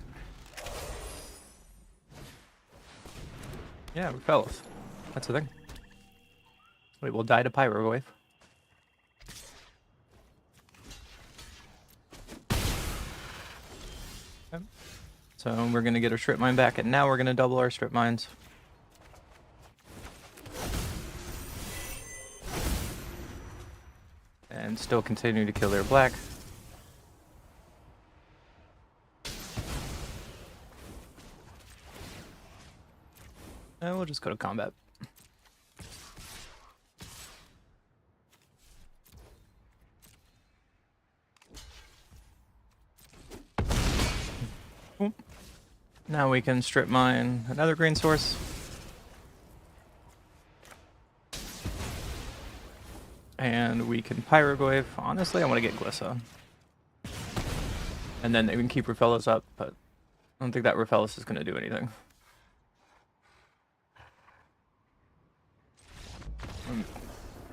Yeah, we fell off. That's the thing. Wait, we'll die to Pyro Wave. Okay. So we're going to get our strip mine back, and now we're going to double our strip mines. And still continue to kill their black. And we'll just go to combat. Now we can strip mine another green source. And we can Pyroglaive. Honestly, I want to get Glissa. And then they can keep Raphellis up, but I don't think that Raphellis is going to do anything.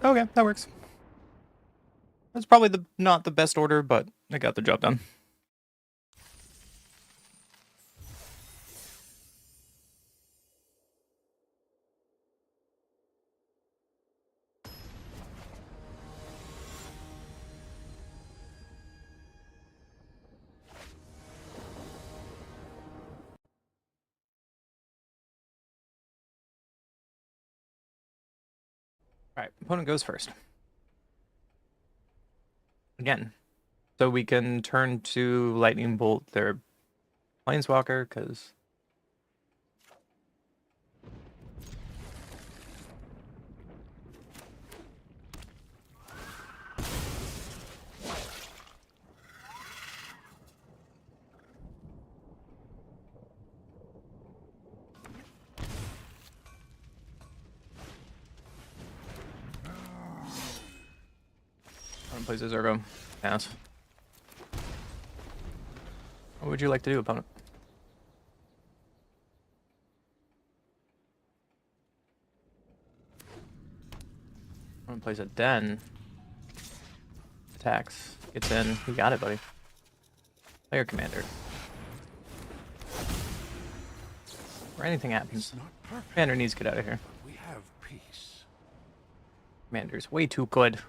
Okay, that works. That's probably not the best order, but I got the job done. Alright, opponent goes first. Again. So we can turn to Lightning Bolt their Planeswalker, because... plays a Zergo. Yes. What would you like to do, opponent? Opponent plays a Den. Attacks. Gets in. You got it, buddy. Player commander. Or anything happens. Commander needs to get out of here. We have peace. Commander's way too good.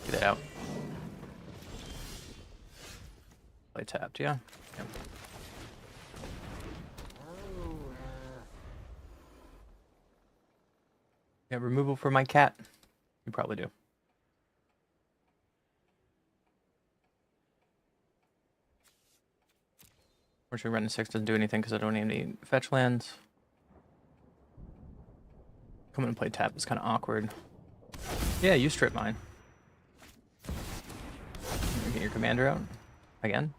Get it out. Play tapped, yeah. Yep. Yeah, removal for my cat. You probably do. Fortunately, Run to 6 doesn't do anything because I don't need any fetch lands. Coming and play tap is kind of awkward. Yeah, you strip mine. Get your commander out again.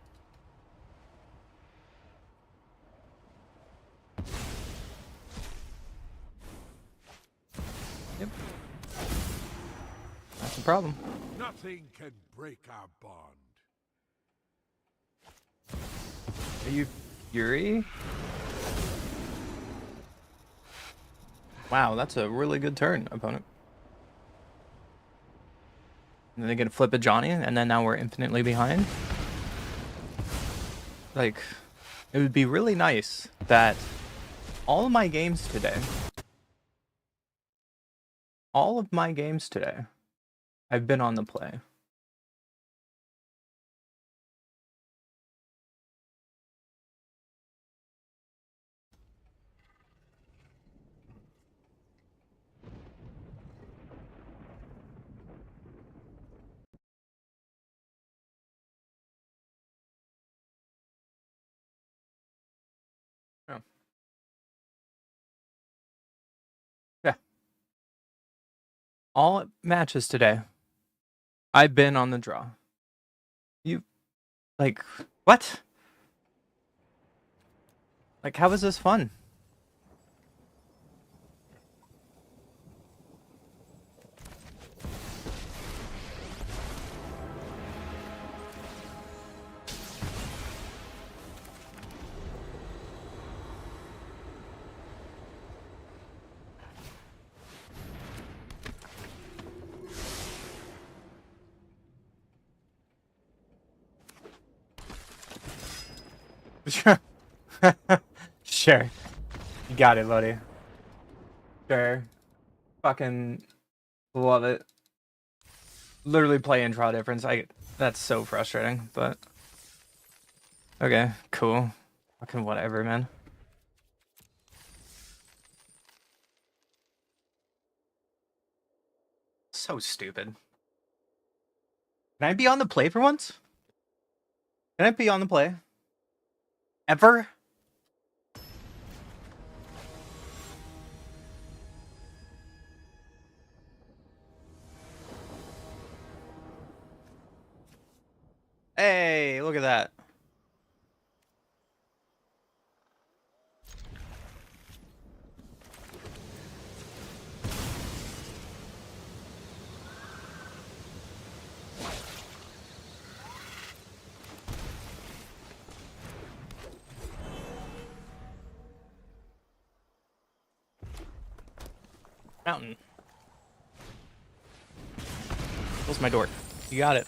Yep. That's the problem. Nothing can break our bond. Are you Fury? Wow, that's a really good turn, opponent. And then they get to flip a Johnny, and then now we're infinitely behind. Like, it would be really nice that all of my games today, I've been on the play. Oh. Yeah. All matches today, I've been on the draw. You, like, what? Like, how is this fun? Sure. You got it, buddy. Sure. Fucking love it. Literally playing draw difference. That's so frustrating, but okay, cool. Fucking whatever, man. So stupid. Can I be on the play for once? Can I be on the play? Ever? Hey, look at that. Mountain. Close my door. You got it.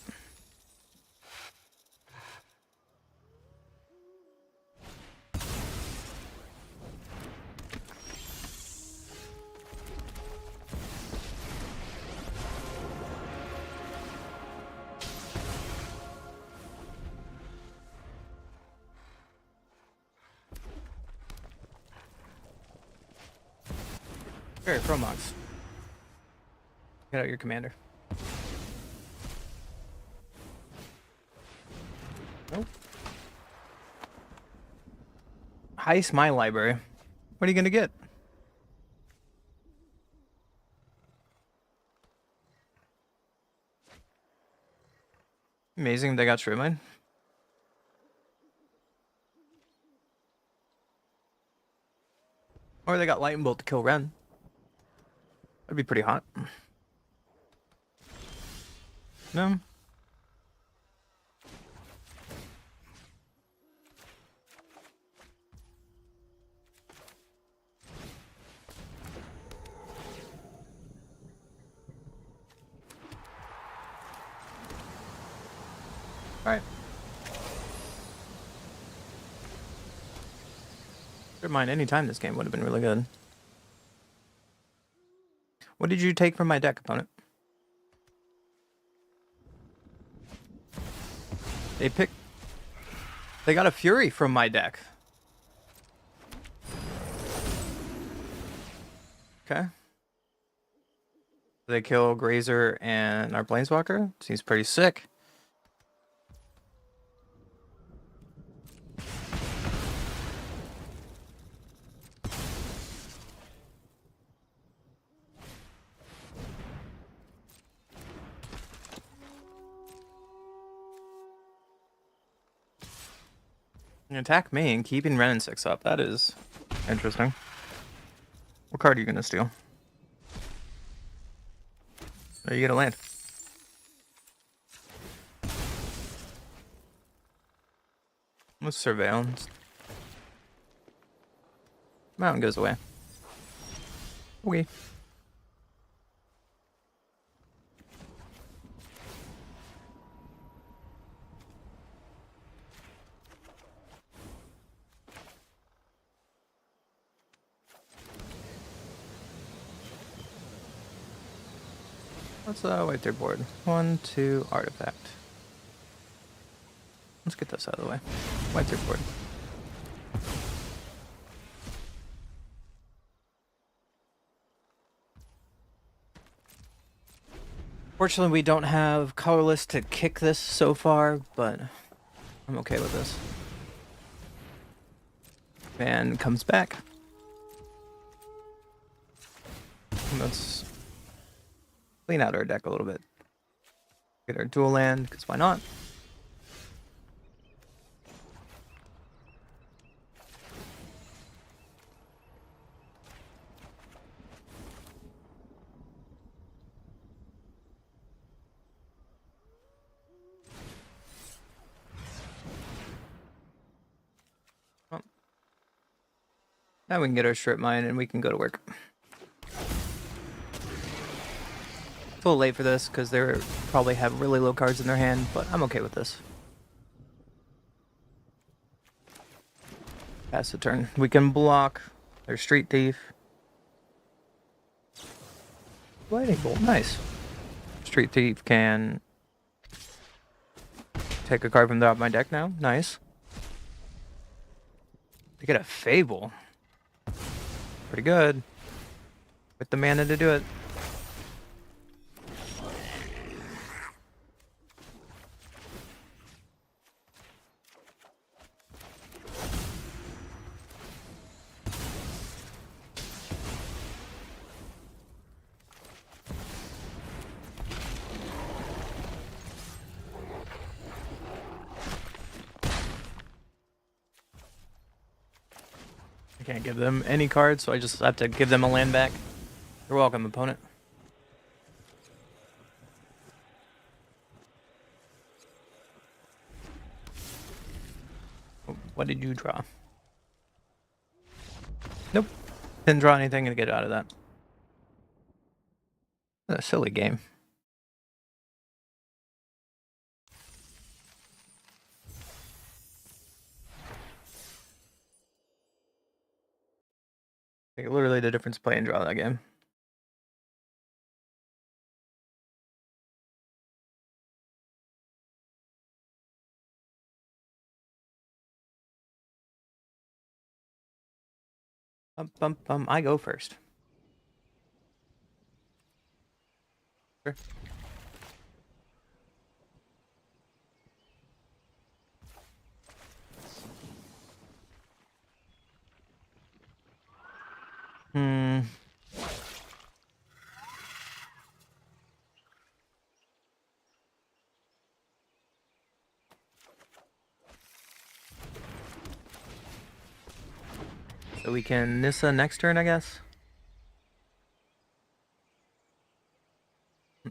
Sure, Chromox. Get out your commander. Nope. Heist my library. What are you gonna get? Amazing they got Stripmine. Or they got Lightning Bolt to kill Ren. That'd be pretty hot. No? Alright. Stripmine any time this game would have been really good. What did you take from my deck, opponent? They got a Fury from my deck. Okay. They kill Grazer and our Planeswalker. Seems pretty sick. Attack me and keeping Ren and 6 up. That is interesting. What card are you going to steal? Are you going to land? What's Surveillance? Mountain goes away. Okay. Let's wipe their board. 1, 2, artifact. Let's get this out of the way. Wipe their board. Fortunately, we don't have colorless to kick this so far, but I'm okay with this. And comes back. Let's clean out our deck a little bit. Get our dual land, because why not? Well, now we can get our Stripmine and we can go to work. It's a little late for this because they probably have really low cards in their hand, but I'm okay with this. Pass the turn. We can block their Street Thief. Lightning Bolt, nice. Street Thief can take a card from the top of my deck now, nice. They get a Fable. Pretty good. With the mana to do it. Can't give them any cards, so I just have to give them a land back. You're welcome, opponent. What did you draw? Nope. Didn't draw anything to get out of that. a silly game. Like, literally the difference play and draw that game. I go first. Sure. Hmm. So we can Nissa next turn, I guess.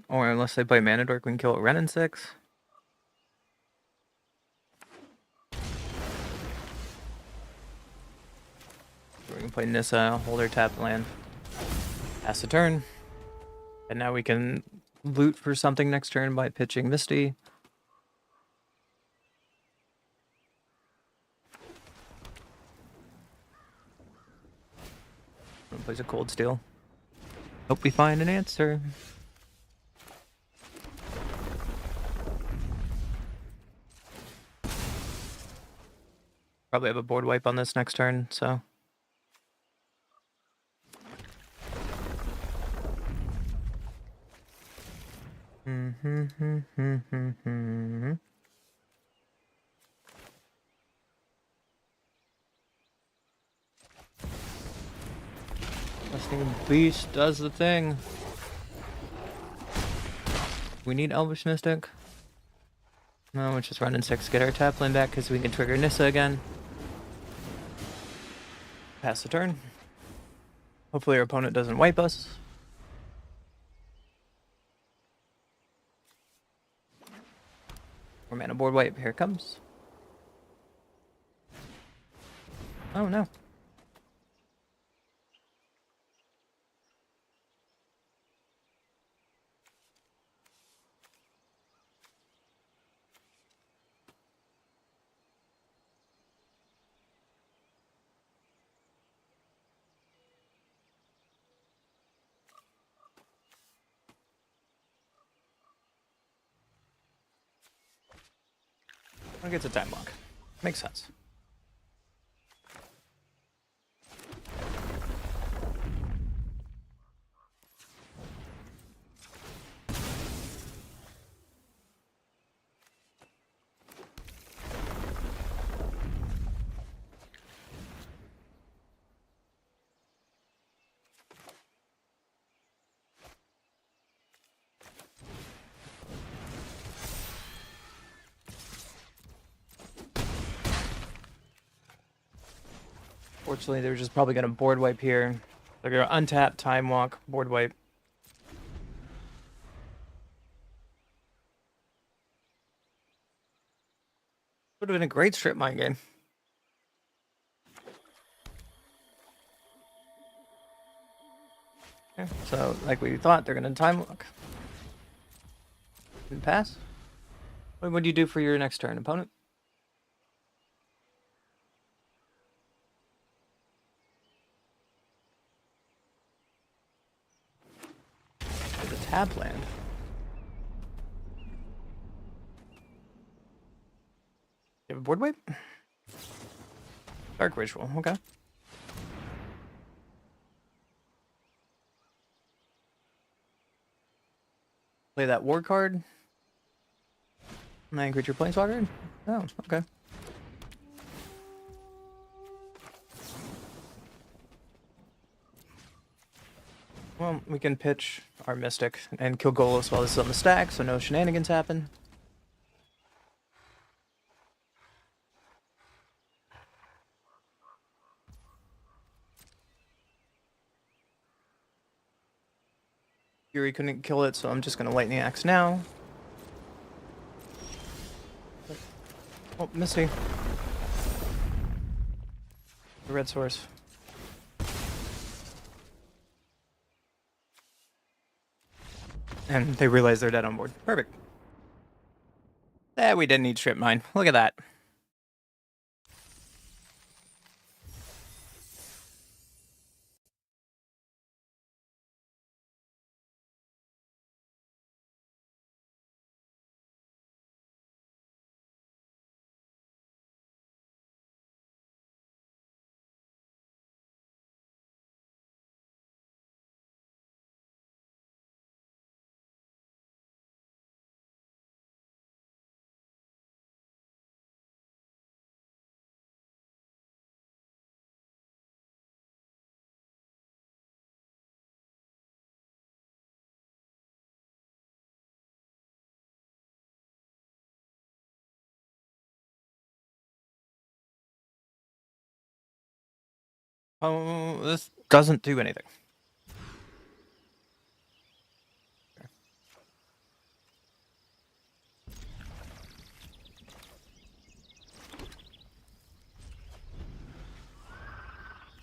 Or unless they play Mana Dork, we can kill Ren in 6. We can play Nissa, hold our tap land. Pass the turn. And now we can loot for something next turn by pitching Misty. Plays a Cold Steel. Hope we find an answer. Probably have a board wipe on this next turn, so. Lusting Beast does the thing. We need Elvish Mystic. No, we're just running 6, get our tap land back because we can trigger Nissa again. Pass the turn. Hopefully our opponent doesn't wipe us. Or mana board wipe, here it comes. Oh no. I get a time block. Makes sense. Fortunately, they're just probably going to board wipe here. They're going to untap, time walk, board wipe. Would have been a great Stripmine game. Okay, so, like we thought, they're going to time walk. And pass. What do you do for your next turn, opponent? There's a tap land. You have a board wipe? Dark Ritual, okay. Play that war card. Nine creature planeswalker? Oh, okay. Well, we can pitch our Mystic and kill Golos while this is on the stack, so no shenanigans happen. Fury couldn't kill it, so I'm just gonna Lightning Axe now. Oh, Misty. The red source. And they realize they're dead on board. Perfect. We didn't need Stripmine. Look at that. Oh, this doesn't do anything.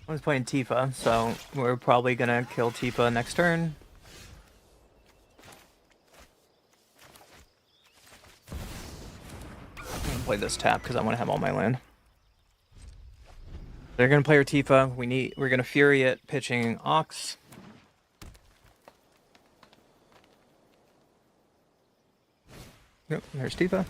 I was playing Tifa, so we're probably gonna kill Tifa next turn. I'm gonna play this tap because I want to have all my land. They're gonna play her Tifa. We're gonna Fury it, pitching Ox. Yep, there's Tifa.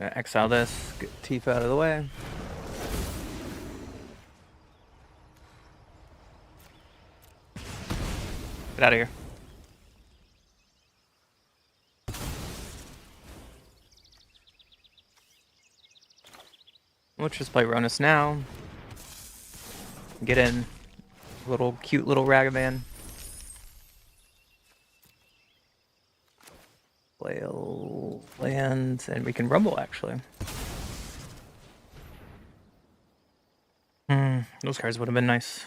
Gonna exile this, get Tifa out of the way. Get out of here. Let's just play Ronus now. Get in. Cute little Ragavan. Play a land, and we can Rumble, actually. Those cards would have been nice.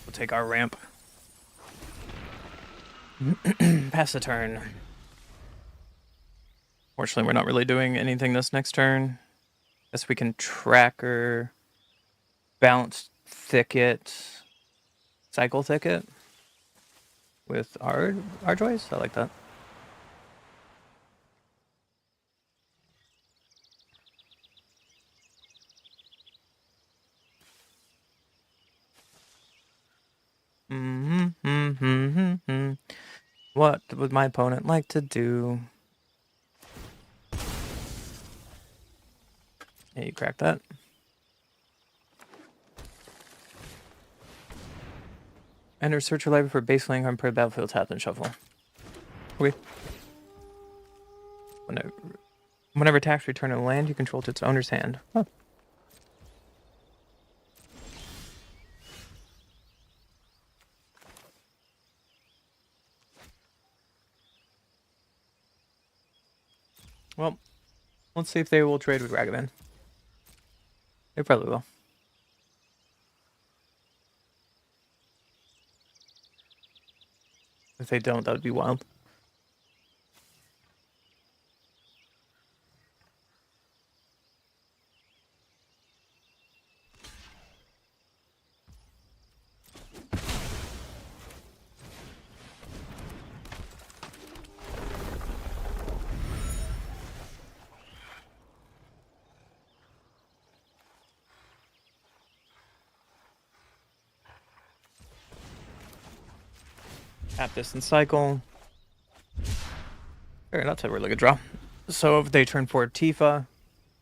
We'll take our ramp. Pass the turn. Fortunately, we're not really doing anything this next turn. Guess we can Tracker, Bounce Thicket, Cycle Thicket with our choice. I like that. What would my opponent like to do? Yeah, you cracked that. Enter search your library for base land on per battlefield, tap and shuffle. Okay. Whenever attacks return a land you control to its owner's hand. Huh. Well, let's see if they will trade with Ragavan. They probably will. If they don't, that would be wild. Tap this and cycle. Fair, that's a really good draw. So if they turn forward Tifa,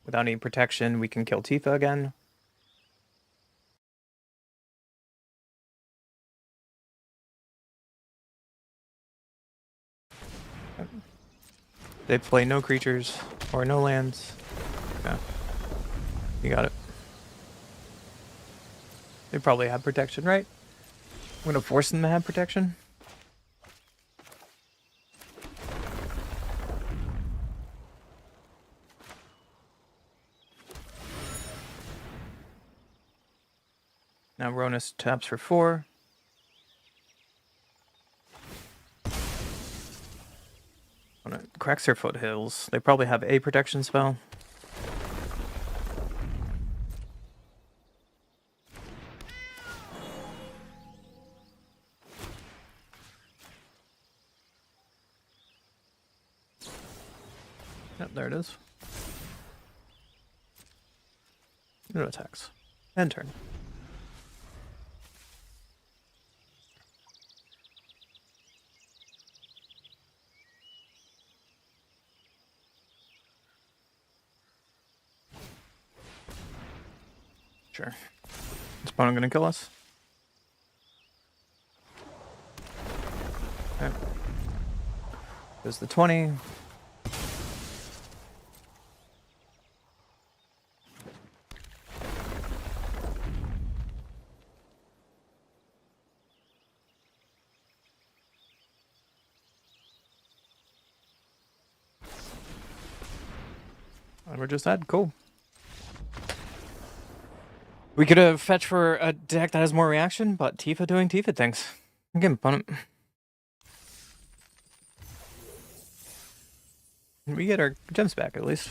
without any protection, we can kill Tifa again. They play no creatures or no lands. Yeah, you got it. They probably have protection, right? I'm gonna force them to have protection. Now Ronus taps for 4. Crexer Foothills. They probably have a protection spell. Yep, there it is. No attacks. End turn. Sure. Is opponent gonna kill us? Okay. There's the 20. And we're just dead. Cool. We could have fetched for a deck that has more reaction, but Tifa doing Tifa things. Again, opponent. We get our gems back at least.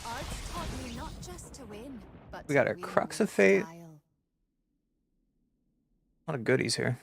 Odds taught me not just to win, but We got to our win Crux with of Fate. style. A lot of goodies here.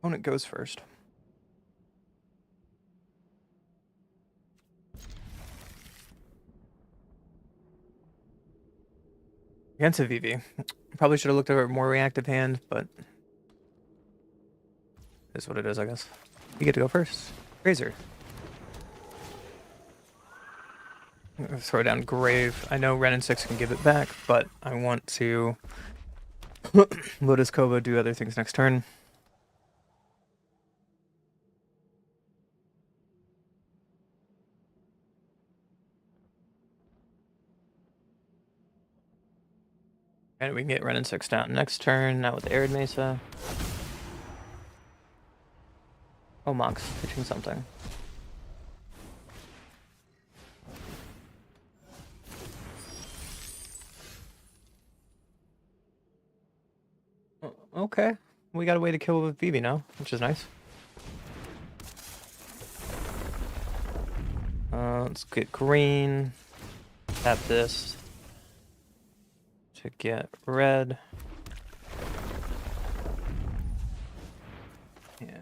Opponent goes first. Against a VV. Probably should have looked at a more reactive hand, but is what it is, I guess. You get to go first. Razor. Throw down Grave. I know Ren and 6 can give it back, but I want to Lotus Kova do other things next turn. And we can get Ren and 6 down next turn, now with Arid Mesa. Oh, Mox pitching something. Okay. We got a way to kill with Vivi now, which is nice. Let's get green. Tap this to get red. Yeah,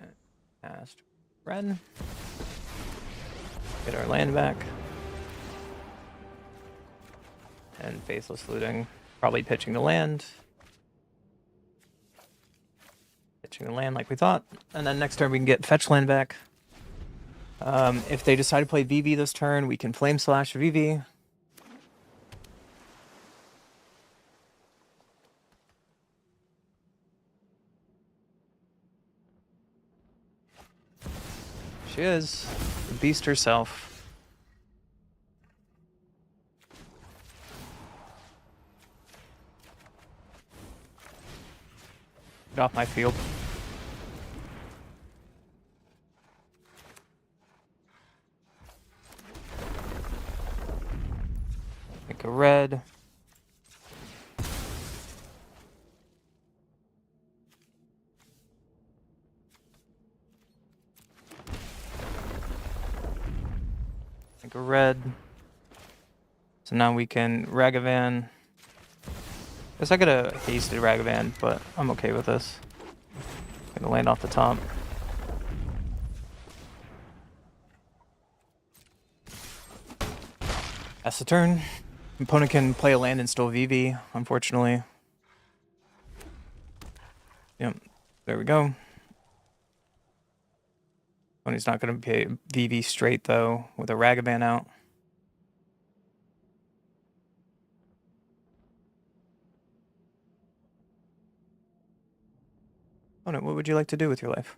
cast red. Get our land back. And Faithless Looting. Probably pitching the land. Pitching the land like we thought. And then next turn we can get fetch land back. If they decide to play VV this turn, we can Flame Slash VV. She is the beast herself. Get off my field. Make a red. Make a red. So now we can Ragavan. Guess I could have hasted Ragavan, but I'm okay with this. Gonna land off the top. That's the turn. Opponent can play a land and still VV, unfortunately. Yep, there we go. Opponent's not going to play VV straight, though, with a Ragavan out. Opponent, what would you like to do with your life?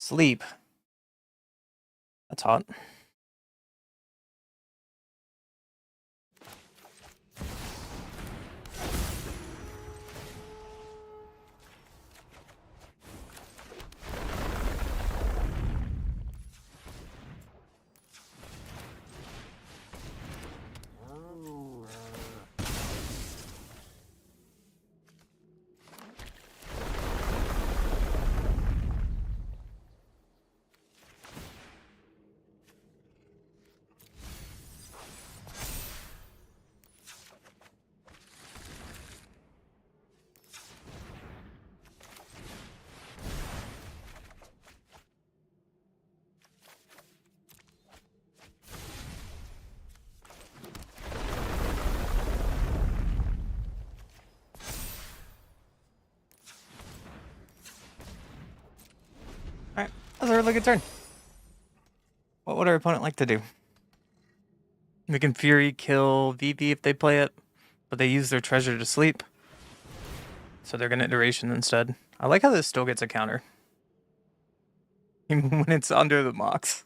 Sleep. That's hot. Alright, that's a really good turn. What would our opponent like to do? We can Fury kill VV if they play it, but they use their treasure to sleep. So they're gonna Iteration instead. I like how this still gets a counter. Even when it's under the Mox.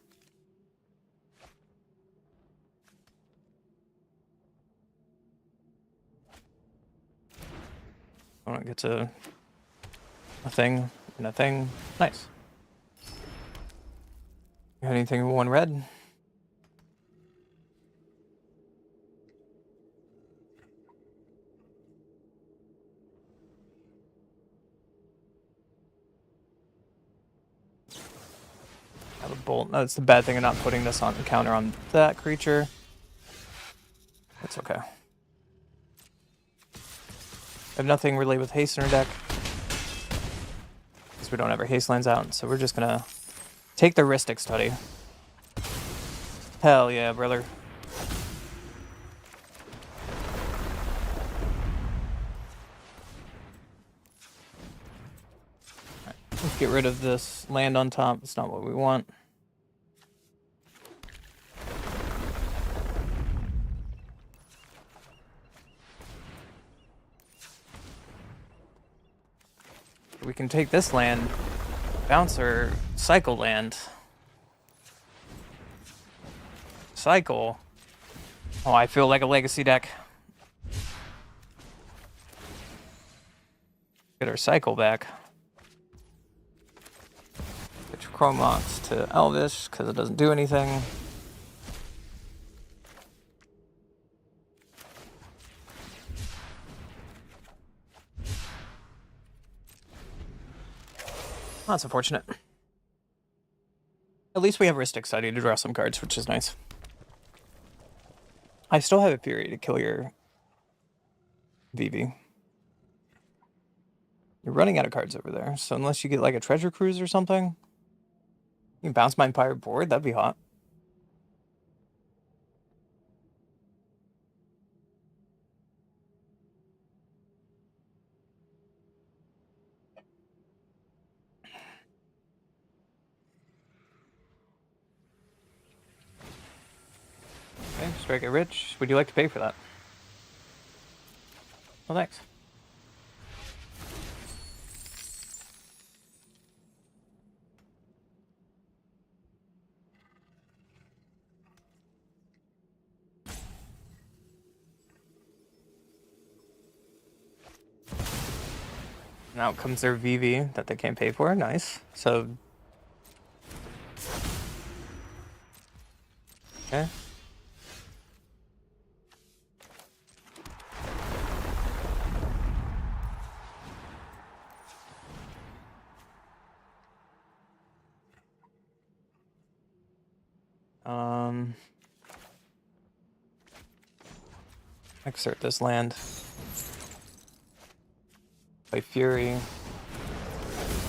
Opponent gets a thing and a thing. Nice. You have anything with one red? Have a bolt. That's the bad thing of not putting this on the counter on that creature. It's okay. I have nothing really with haste in our deck. Because we don't have our haste lands out, so we're just gonna take the Ristic Study. Hell yeah, brother. Alright, let's get rid of this land on top. It's not what we want. We can take this land, bounce our cycle land. Cycle. Oh, I feel like a legacy deck. Get our cycle back. Switch Chromox to Elvish because it doesn't do anything. That's unfortunate. At least we have Ristic Study to draw some cards, which is nice. I still have a Fury to kill your VV. You're running out of cards over there, so unless you get like a Treasure Cruise or something, you can bounce my Pirate board, that'd be hot. Okay, strike it rich. Would you like to pay for that? Well, thanks. And out comes their VV that they can't pay for. Nice. So. Okay. Exert this land. Play Fury.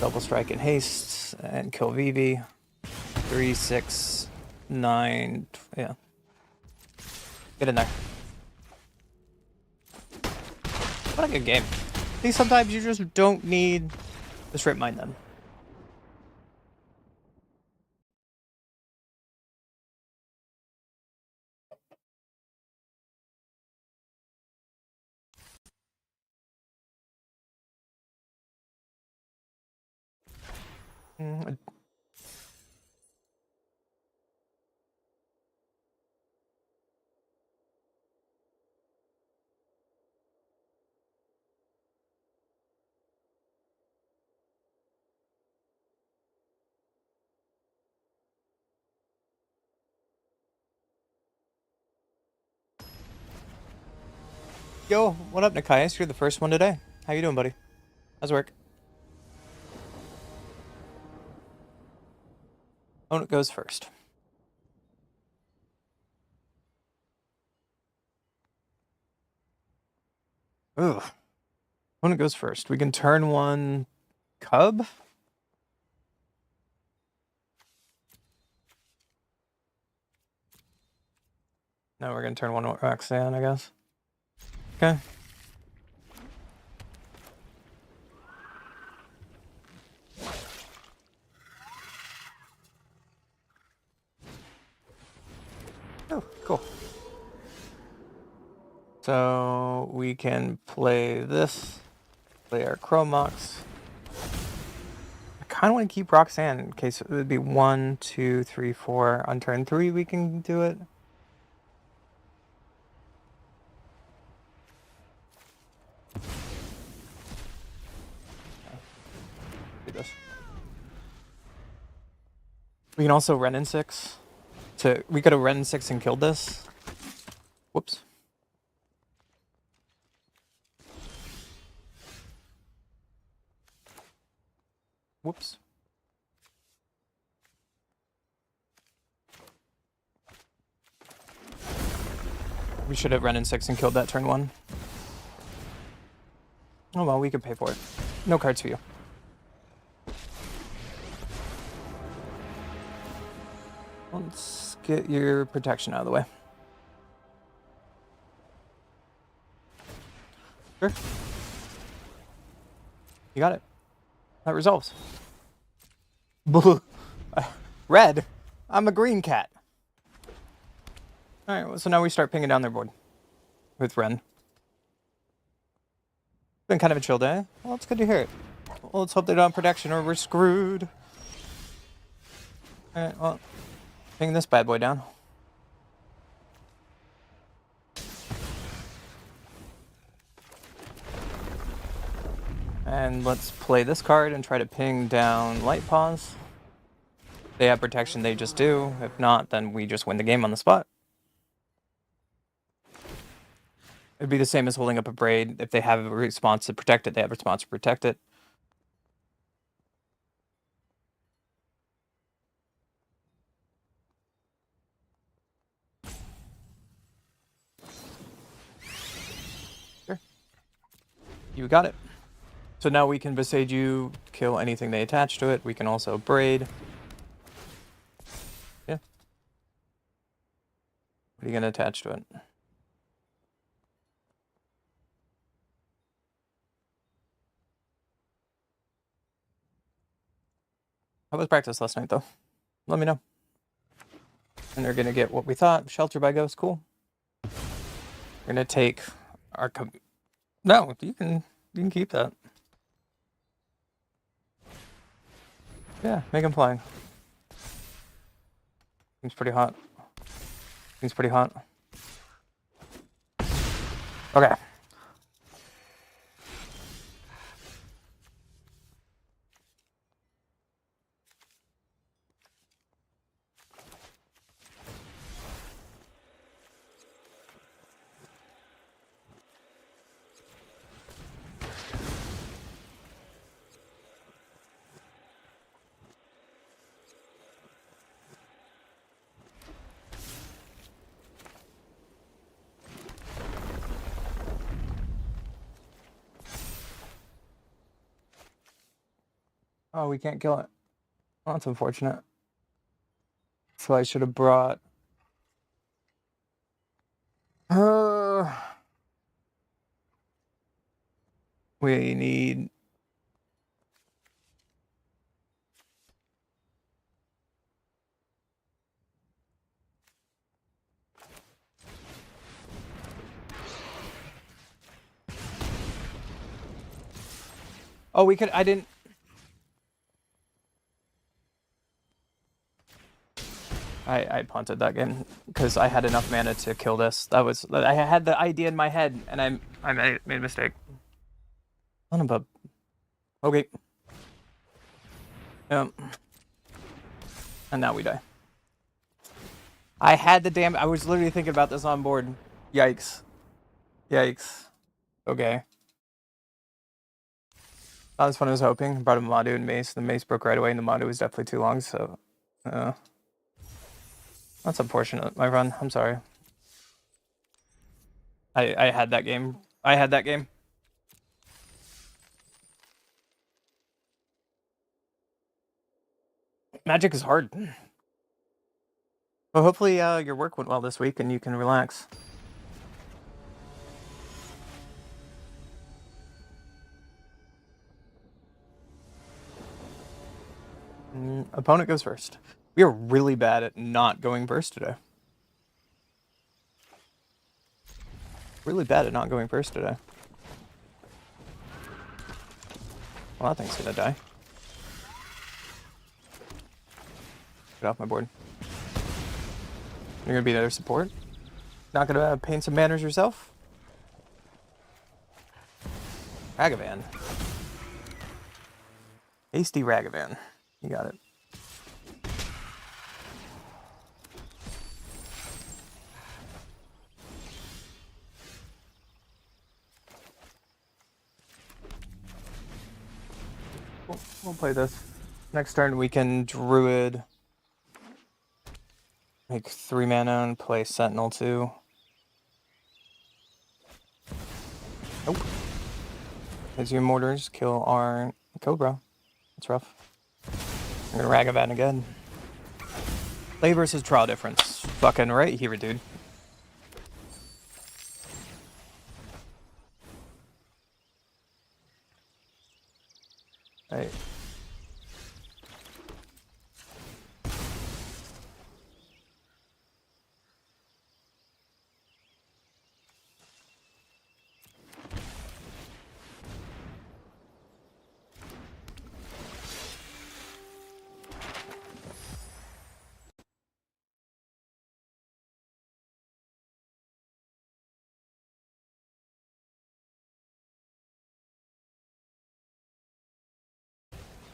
Double strike and haste and kill VV. 3, 6, 9. Yeah. Get in there. What a good game. I think sometimes you just don't need the Stripmine then. Yo, what up, Nikias? You're the first one today. How you doing, buddy? How's work? Opponent goes first. Ugh. Opponent goes first. We can turn one Cub. No, we're gonna turn one Roxanne, I guess. Okay. Oh, cool. So we can play this, play our Chromox. I kind of want to keep Roxanne in case it would be 1, 2, 3, 4. On turn 3, we can do it. Do this. We can also Ren in 6. We could have Ren in 6 and killed this. Whoops. Whoops. We should have Ren in 6 and killed that turn 1. Oh well, we could pay for it. No cards for you. Let's get your protection out of the way. Sure. You got it. That resolves. Red. I'm a green cat. Alright, well, so now we start pinging down their board. With Ren. Been kind of a chill day. Well, it's good to hear it. Well, let's hope they don't have protection or we're screwed. Alright, well. Ping this bad boy down. And let's play this card and try to ping down Light Paws. If they have protection, they just do. If not, then we just win the game on the spot. It'd be the same as holding up a Braid. If they have a response to protect it, they have a response to protect it. Sure. You got it. So now we can Visage you, kill anything they attach to it. We can also Braid. Yeah. What are you going to attach to it? How was practice last night, though? Let me know. And they're going to get what we thought. Shelter by Ghost, cool. We're going to take our... No, you can keep that. Yeah, make him flying. Seems pretty hot. Seems pretty hot. Okay. Oh, we can't kill it. Well, that's unfortunate. So I should have brought... We need... Oh, we could... I didn't... I punted that game because I had enough mana to kill this. That was... I had the idea in my head and I made a mistake. Son of a... Okay. And now we die. I had the damn... I was literally thinking about this on board. Yikes. Yikes. Okay. Not as fun as hoping. Brought a Madu and Mace. The Mace broke right away, and the Madu was definitely too long, so... that's unfortunate, my friend. I'm sorry. I had that game. I had that game. Magic is hard. Well, hopefully your work went well this week and you can relax. Opponent goes first. We are really bad at not going first today. Really bad at not going first today. Well, that thing's gonna die. Get off my board. You're gonna be their support? Not gonna paint some manners yourself? Ragavan. Hasty Ragavan. You got it. We'll play this. Next turn we can Druid. Make 3 mana and play Sentinel 2. Nope. As your mortars kill our Cobra. That's rough. I'm gonna Ragavan again. Play versus draw difference. Fucking right here, dude. Hey.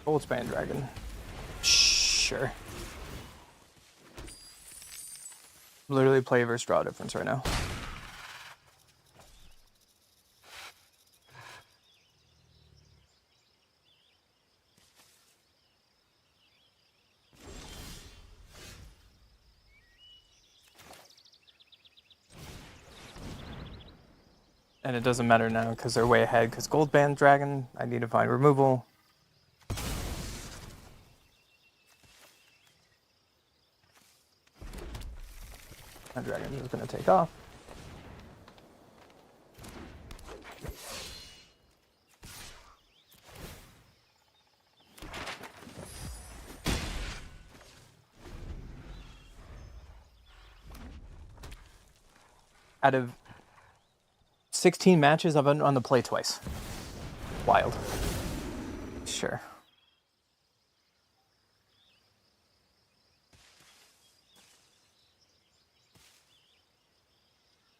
Goldspan Dragon. Sure. Literally play versus draw difference right now. And it doesn't matter now because they're way ahead because Goldband Dragon, I need to find removal. That dragon is going to take off. Out of 16 matches, I've been on the play twice. Wild. Sure.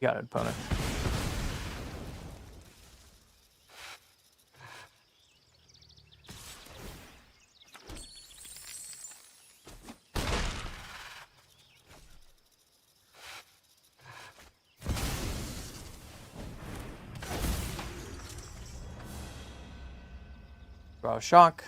You got it, opponent. Draw a shock.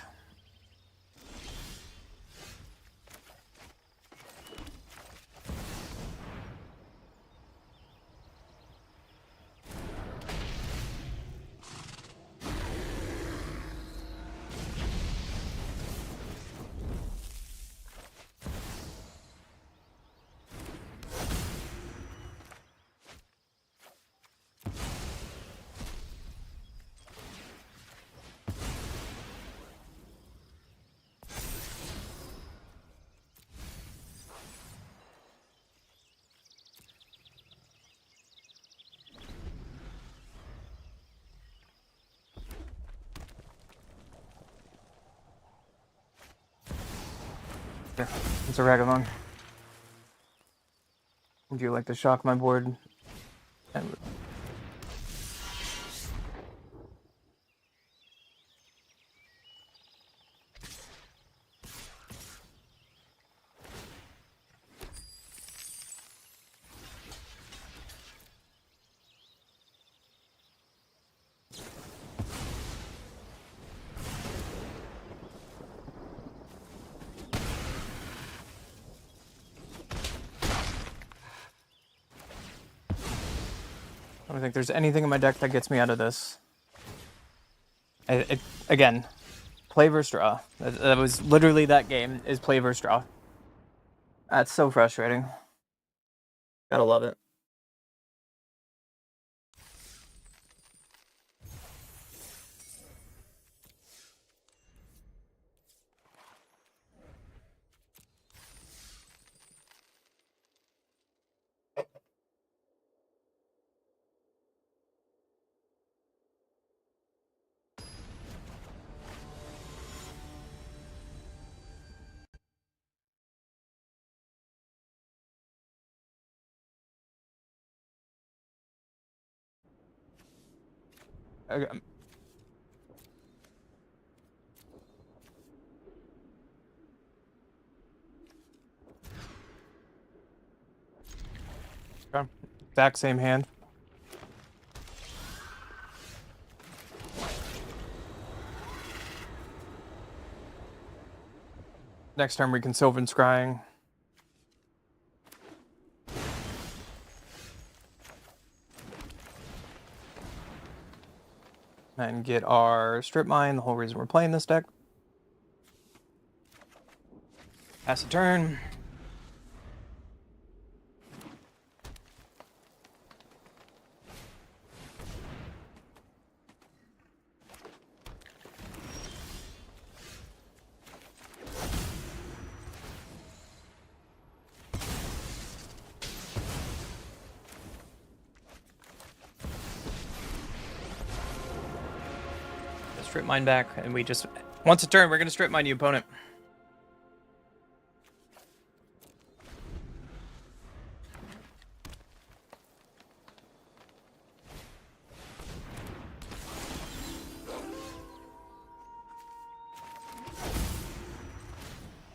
Here, it's a Ragavan. Would you like to shock my board? And I don't think there's anything in my deck that gets me out of this. Again, play versus draw. That was literally that game, is play versus draw. That's so frustrating. Gotta love it. Okay. Exact same hand. Next turn we can Sylvan Scrying. And get our Stripmine, the whole reason we're playing this deck. Pass a turn. Strip mine back, and we just once a turn we're gonna strip mine the opponent.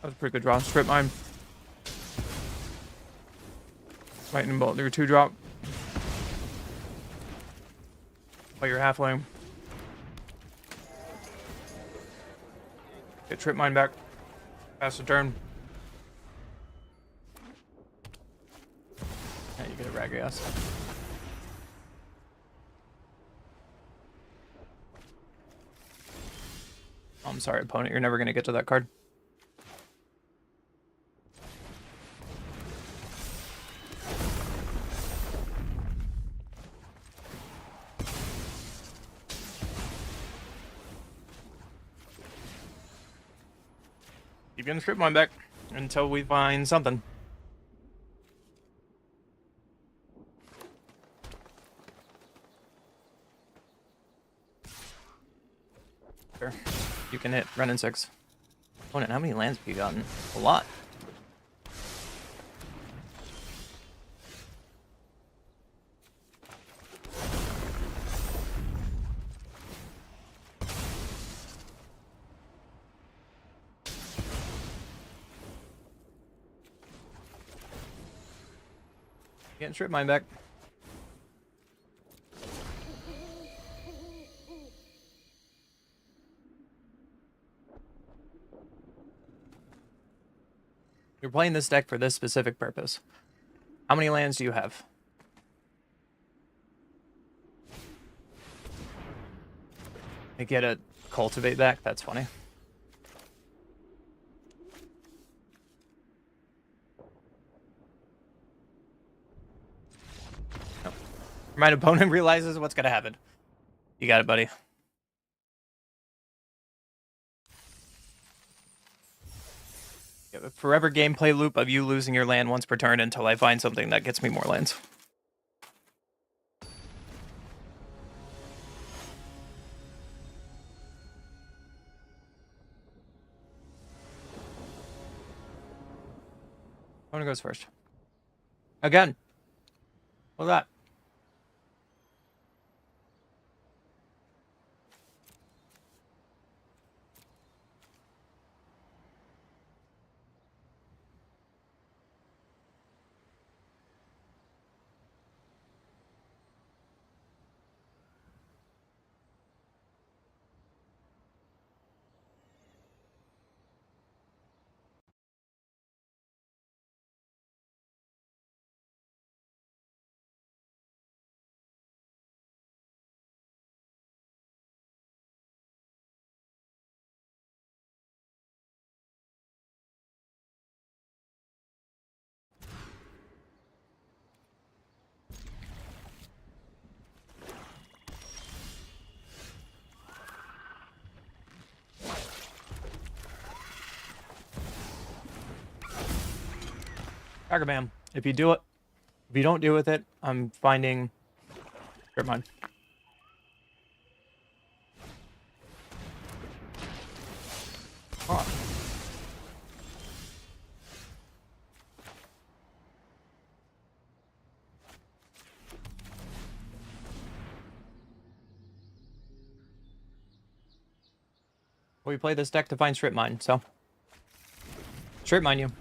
That was a pretty good draw. Strip mine. Lightning bolt, your 2-drop. Play your halfling. Get trip mine back. Pass the turn. Yeah, you get a rag ass. Oh, I'm sorry, opponent. You're never gonna get to that card. Keep getting strip mine back until we find something. Sure. You can hit run in 6. Opponent, how many lands have you gotten? A lot. Getting strip mine back. You're playing this deck for this specific purpose. How many lands do you have? I get a cultivate back. That's funny. Nope. My opponent realizes what's gonna happen. You got it, buddy. A forever gameplay loop of you losing your land once per turn until I find something that gets me more lands. Opponent goes first. Again. What's that? Bam. If you do it, if you don't deal with it, I'm finding Stripmine. Oh. We play this deck to find Stripmine, so Stripmine you.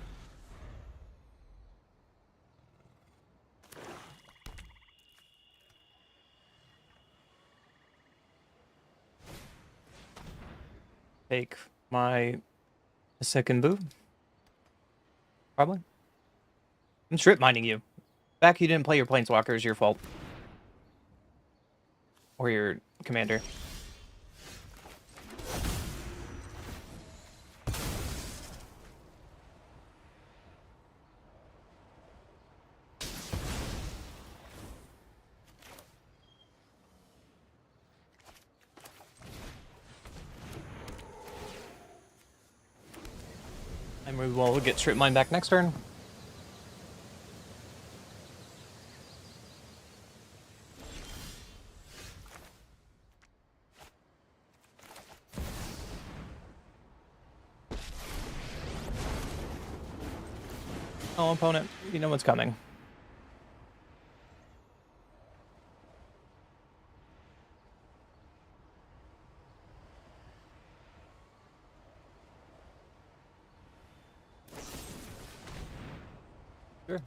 Take my second boo. Probably. I'm strip mining you. Back you didn't play your planeswalker is your fault. Or your commander. And we will get strip mine back next turn. Oh, opponent, you know what's coming. Sure.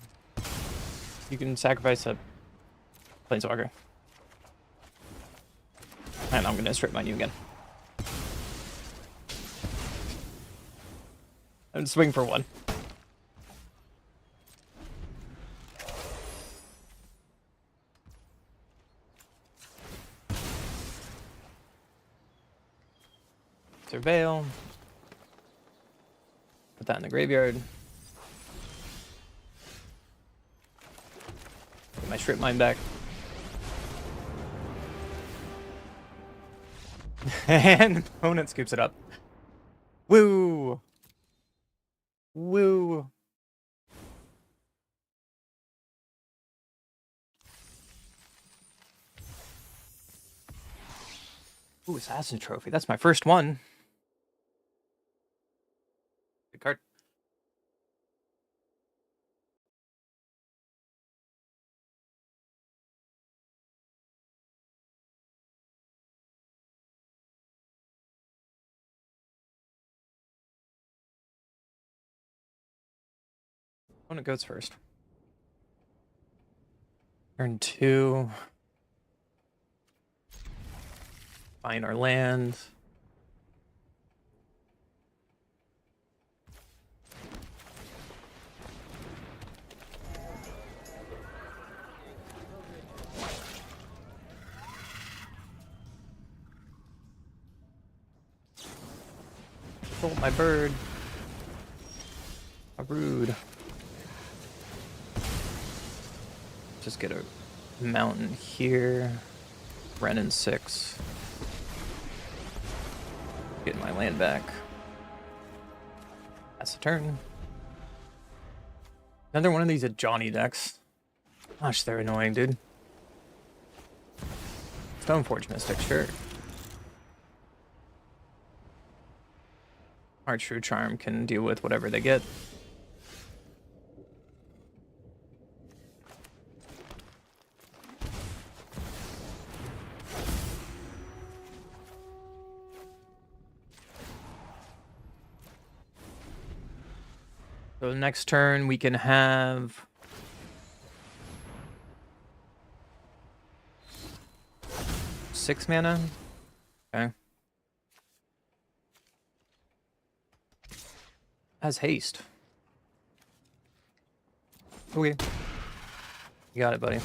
You can sacrifice a planeswalker. And I'm gonna strip mine you again. And swing for one. Surveil. Put that in the graveyard. Get my strip mine back. And opponent scoops it up. Woo! Woo! Ooh, Assassin Trophy. That's my first one. Good card. Opponent goes first. Turn 2. Find our land. Stole my bird. How rude. Just get a mountain here. Renin 6. Get my land back. That's the turn. Another one of these Johnny decks. Gosh, they're annoying, dude. Stoneforge Mystic, sure. Our True Charm can deal with whatever they get. So next turn we can have six mana. Okay. Has haste. Okay. You got it, buddy.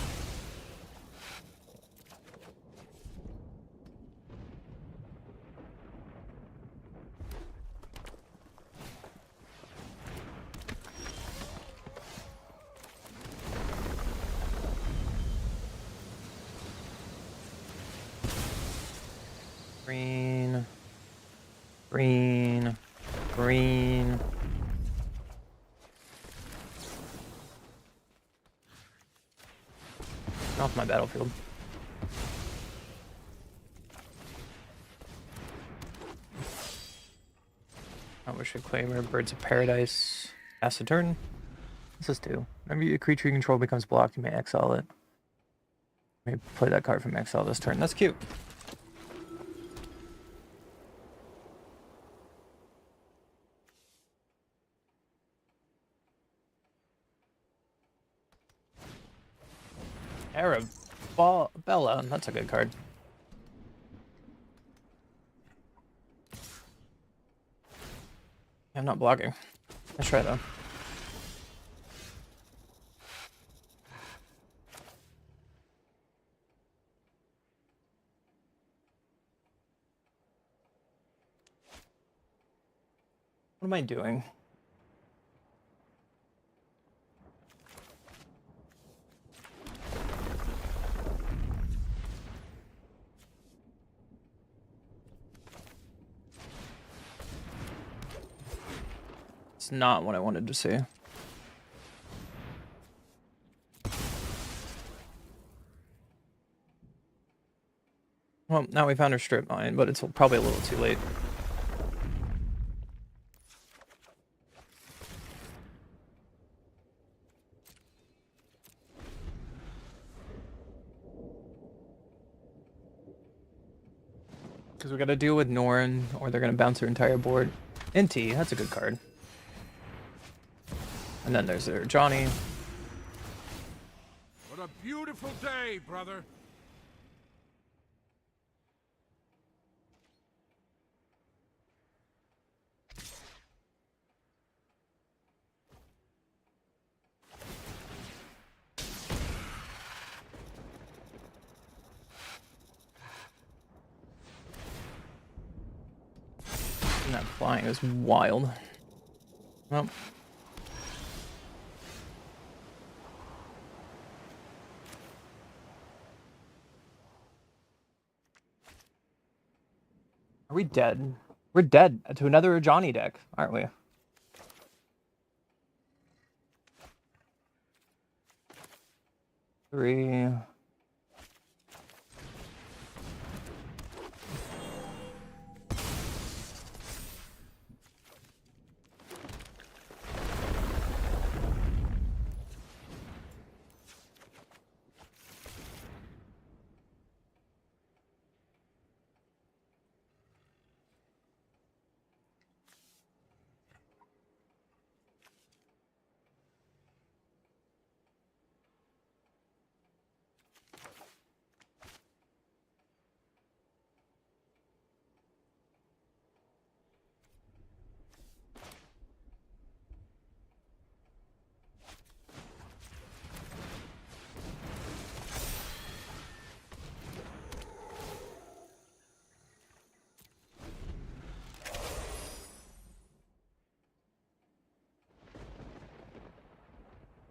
Green. Green. Green. off my battlefield. I wish I claim Birds of Paradise. Pass the turn. This is 2. Whenever a creature you control becomes blocked, you may exile it. Maybe play that card from exile this turn. That's cute. Arabella. That's a good card. I'm not blocking. Let's try though. What am I doing? It's not what I wanted to see. Well, now we found our Stripmine, but it's probably a little too late. Because we got to deal with Norn, or they're going to bounce their entire board. NT, that's a good card. And then there's their Johnny. What a beautiful day, brother. And that flying is wild. Well. Are we dead? We're dead to another Johnny deck, aren't we? Three.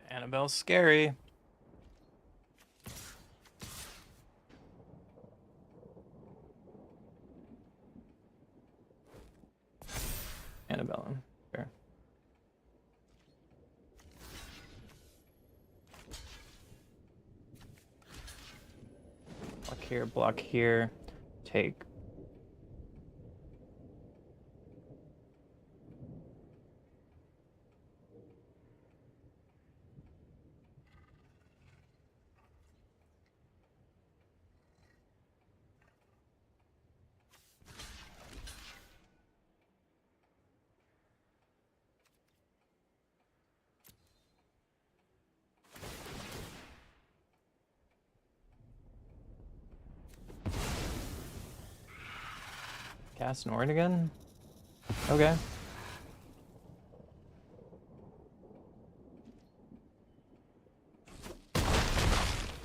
Annabelle's scary. Annabelle. Sure. Block here. Take. Cast Nord again? Okay.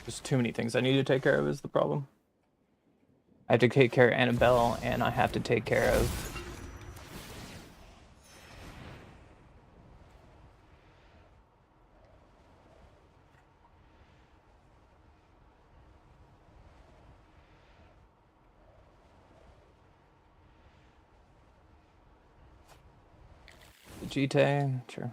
There's too many things I need to take care of is the problem. I have to take care of Annabelle, and I have to take care of... Vegeta, sure.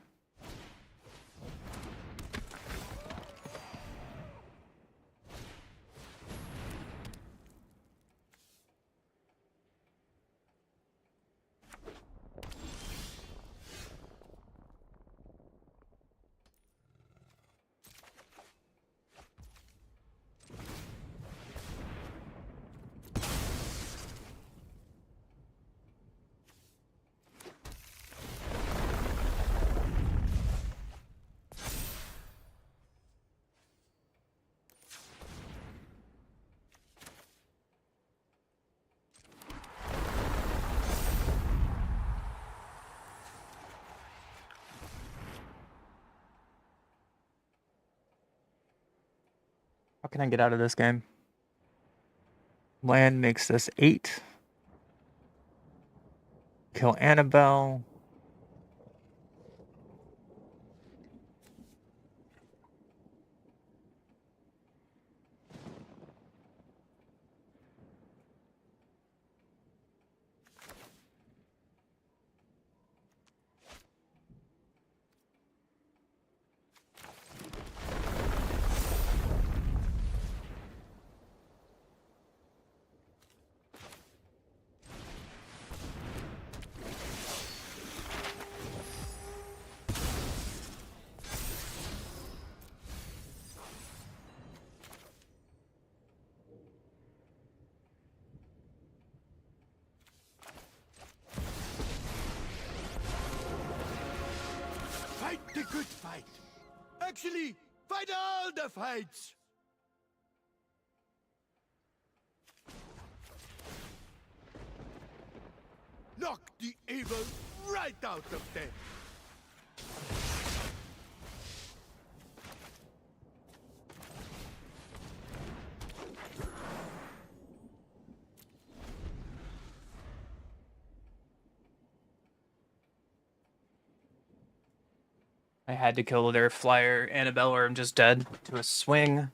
How can I get out of this game? Land makes this 8. Kill Annabelle. Fight the good fight. Actually, fight all the fights. Knock the evil right out of them. I had to kill their flyer Annabelle or I'm just dead to a swing.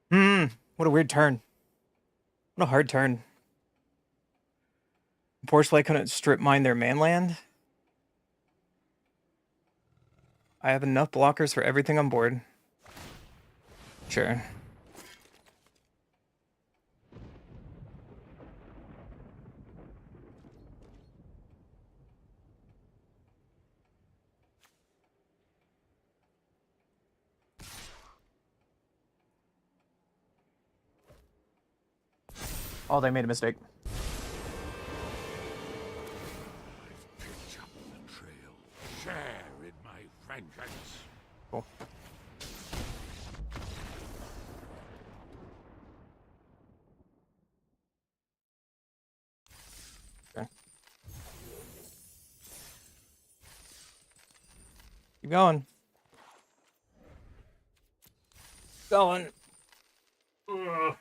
What a weird turn. What a hard turn. Unfortunately, I couldn't strip mine their manland. I have enough blockers for everything on board. Sure. Oh, they made a mistake. Picked up the trail. Share in my vengeance. Cool. Okay. Keep going. Going. Ugh.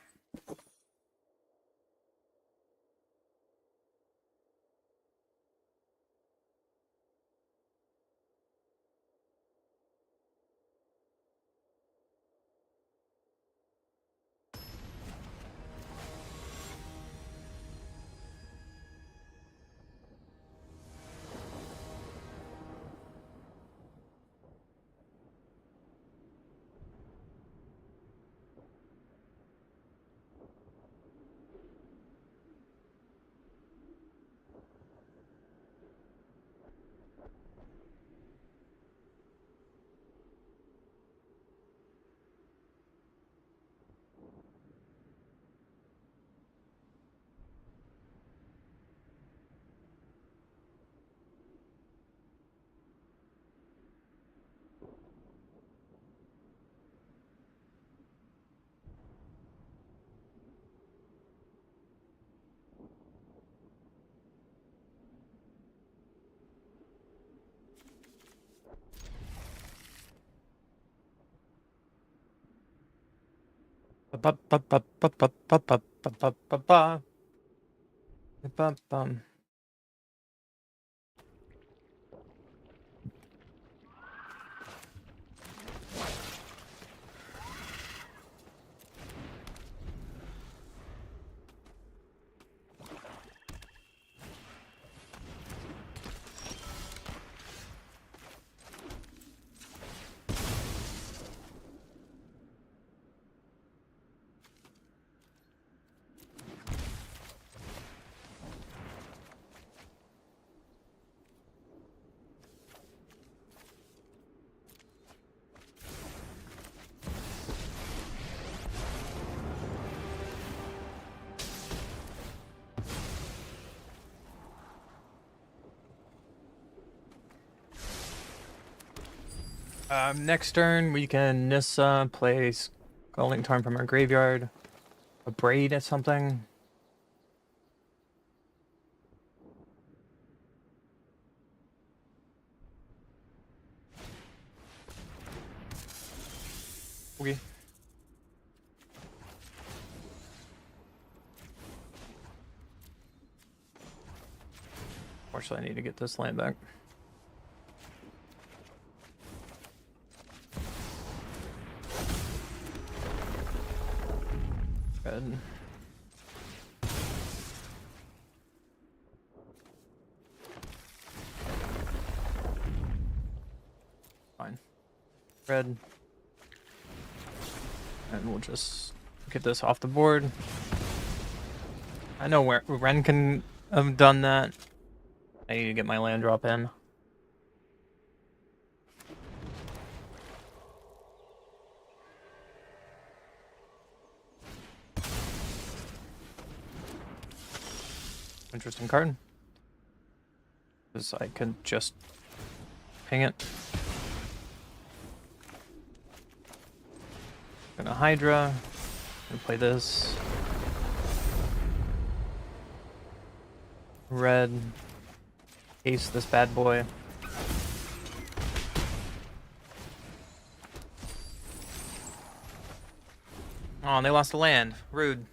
Ba ba ba ba ba ba ba ba ba ba ba. Ba bum. Next turn, we can Nissa place Golden Tarn from our graveyard. A braid or something. Okay. Actually, I need to get this land back. Good. Fine. Red. And we'll just get this off the board. I know where Ren can have done that. I need to get my land drop in. Interesting card. Because I can just ping it. Gonna Hydra. Gonna play this. Red. Ace this bad boy. Oh, and they lost a land. Rude.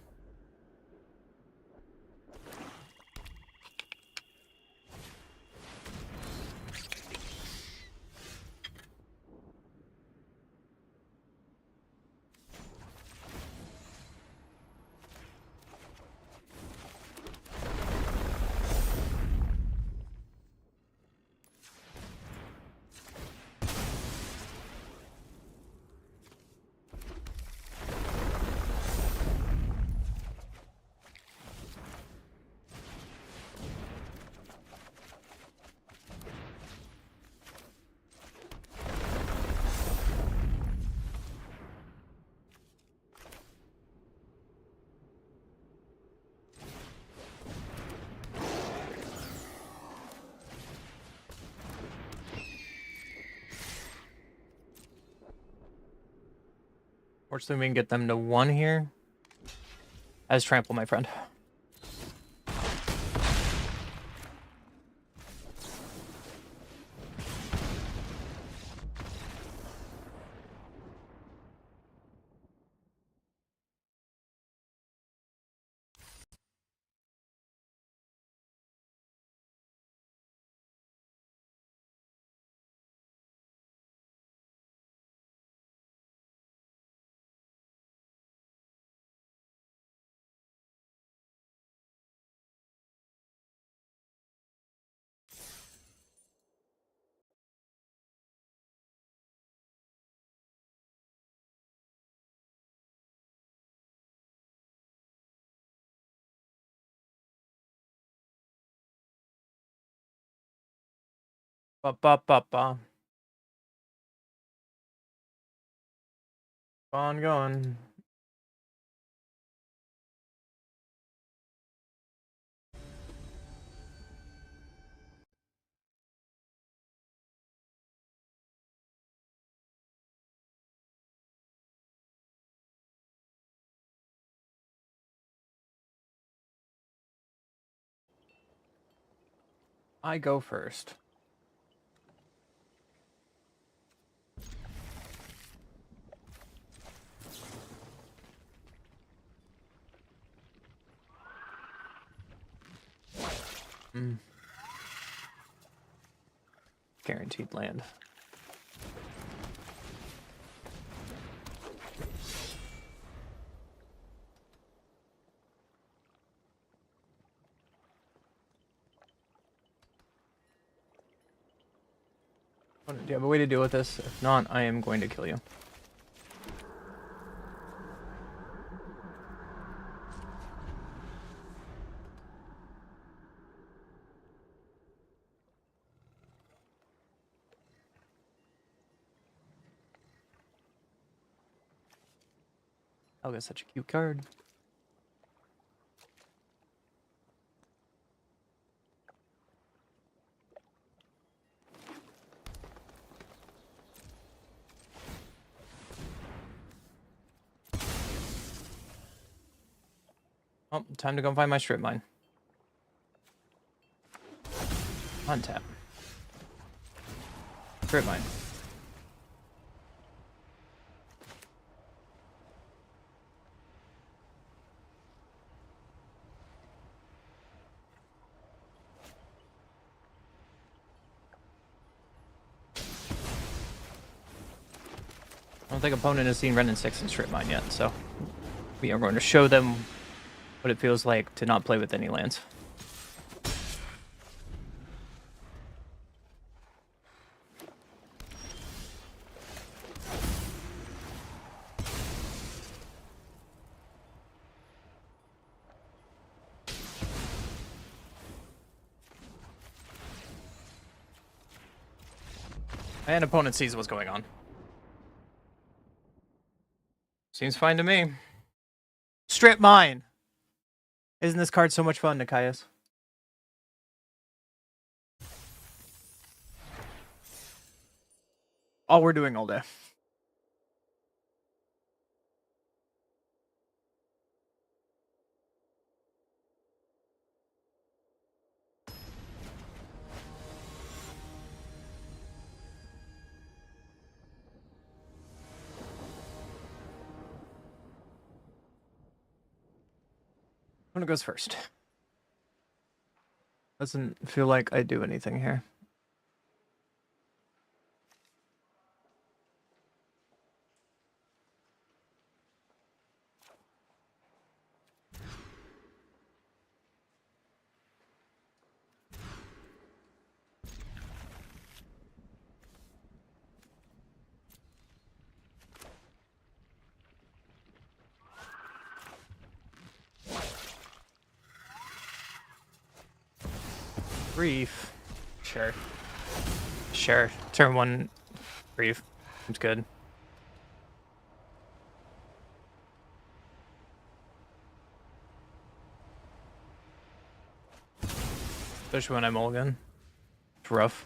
Fortunately, we can get them to 1 here. As trample, my friend. Ba ba ba ba. On going. I go first. Guaranteed land. Do you have a way to deal with this? If not, I am going to kill you. Helga's such a cute card. Oh, time to go find my Stripmine. Untap. Stripmine. don't think opponent has seen Ren 6 and Stripmine yet, so we are going to show them what it feels like to not play with any lands. And opponent sees what's going on. Seems fine to me. Stripmine! Isn't this card so much fun, Nikias? All we're doing all day. Opponent goes first. Doesn't feel like I do anything here. Brief. Sure. Sure. Turn 1 brief. Seems good. Especially when I mulligan. It's rough.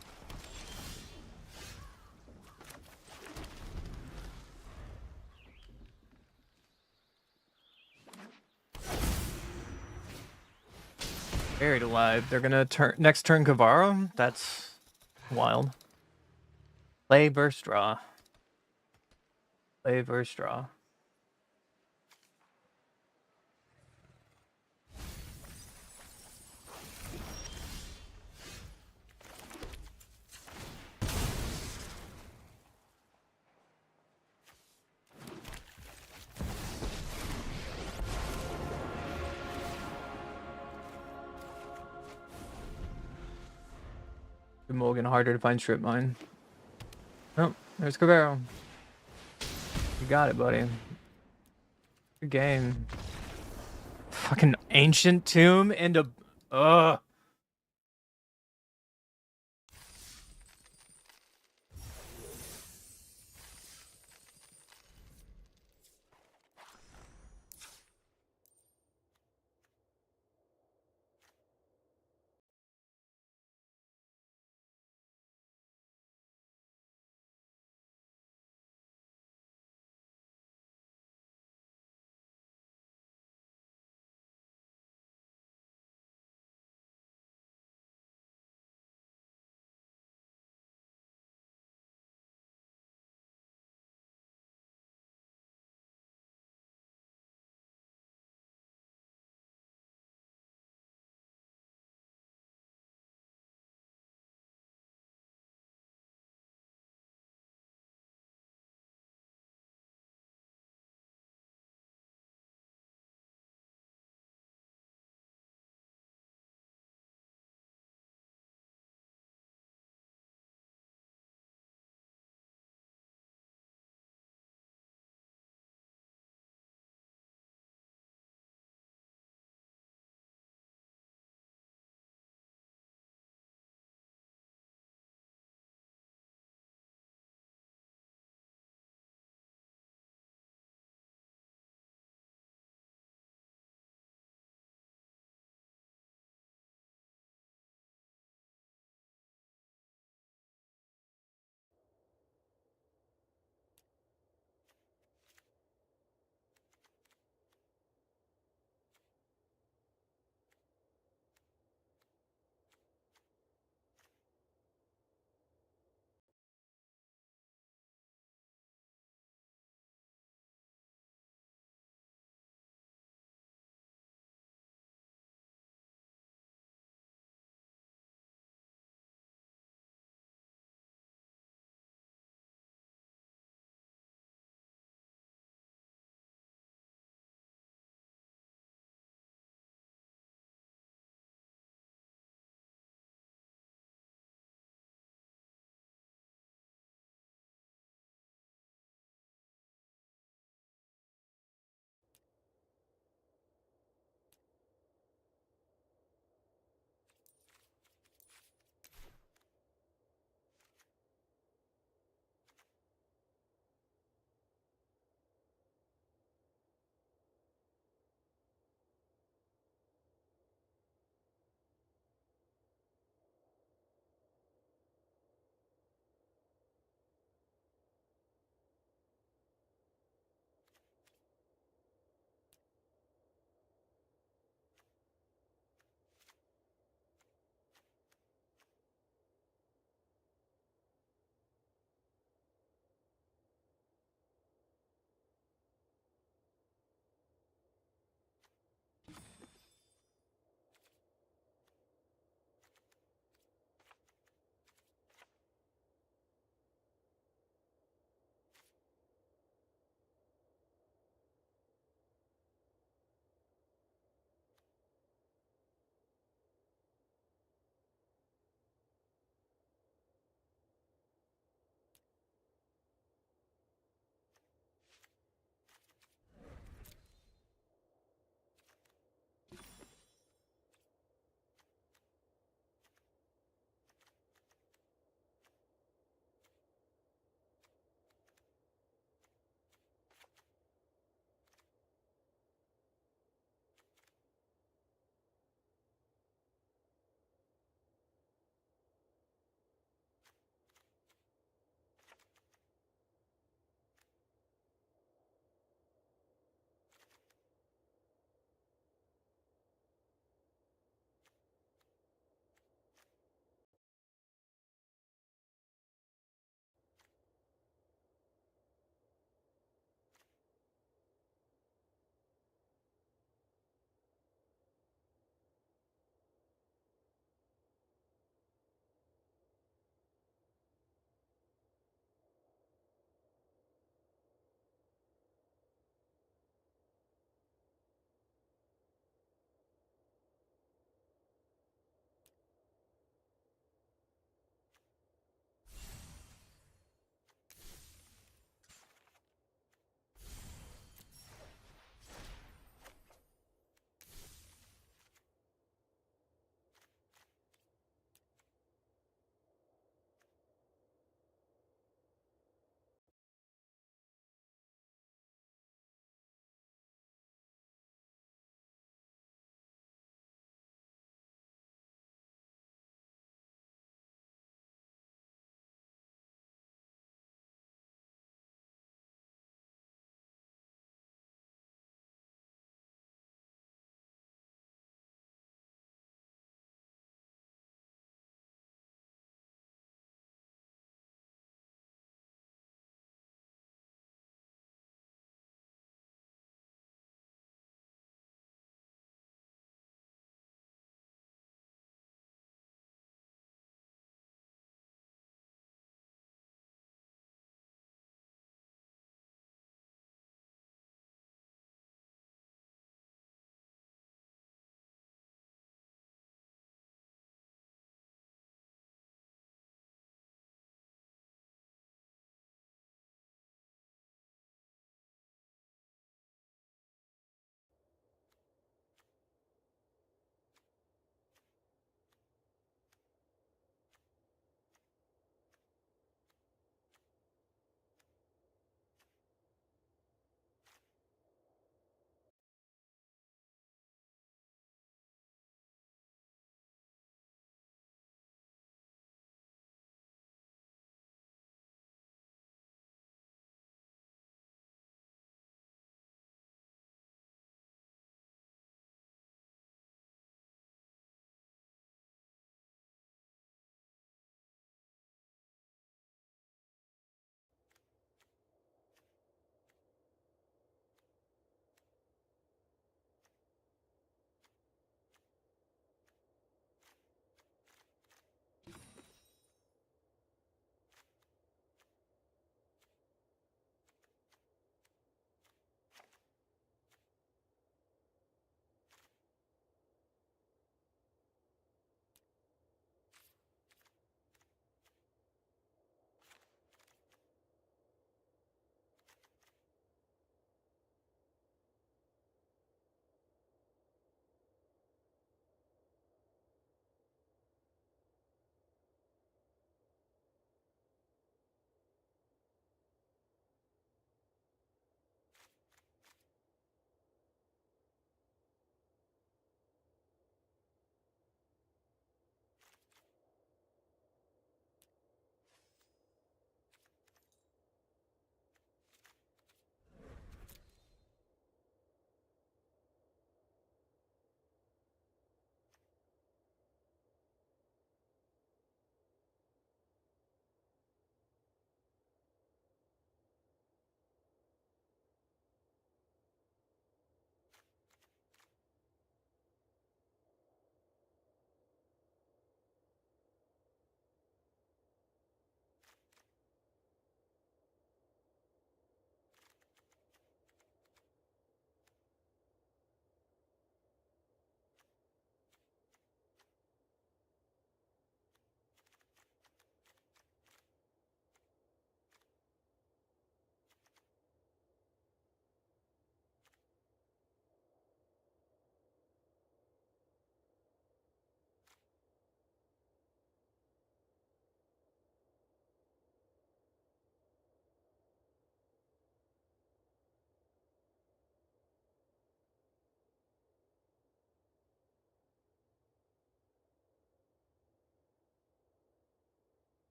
Buried alive. They're gonna turn next turn Kavaro? That's wild. Play versus draw. Play versus draw. The mulligan harder to find Stripmine. Oh, there's Kavaro. You got it, buddy. Good game. Fucking ancient tomb into ugh.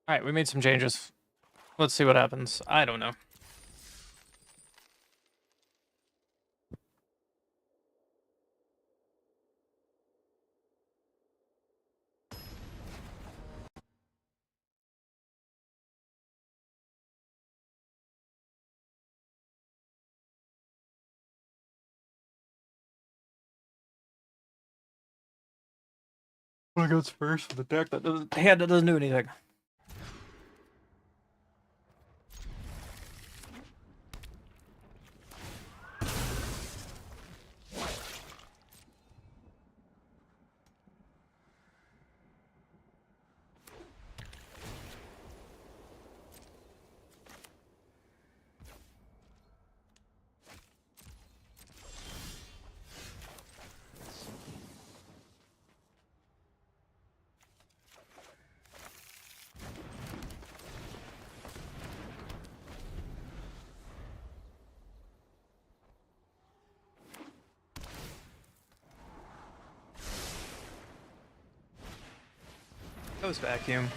Alright, we made some changes. Let's see what happens. I don't know. What goes first with the deck that doesn't hand that doesn't do anything. Ghost vacuum.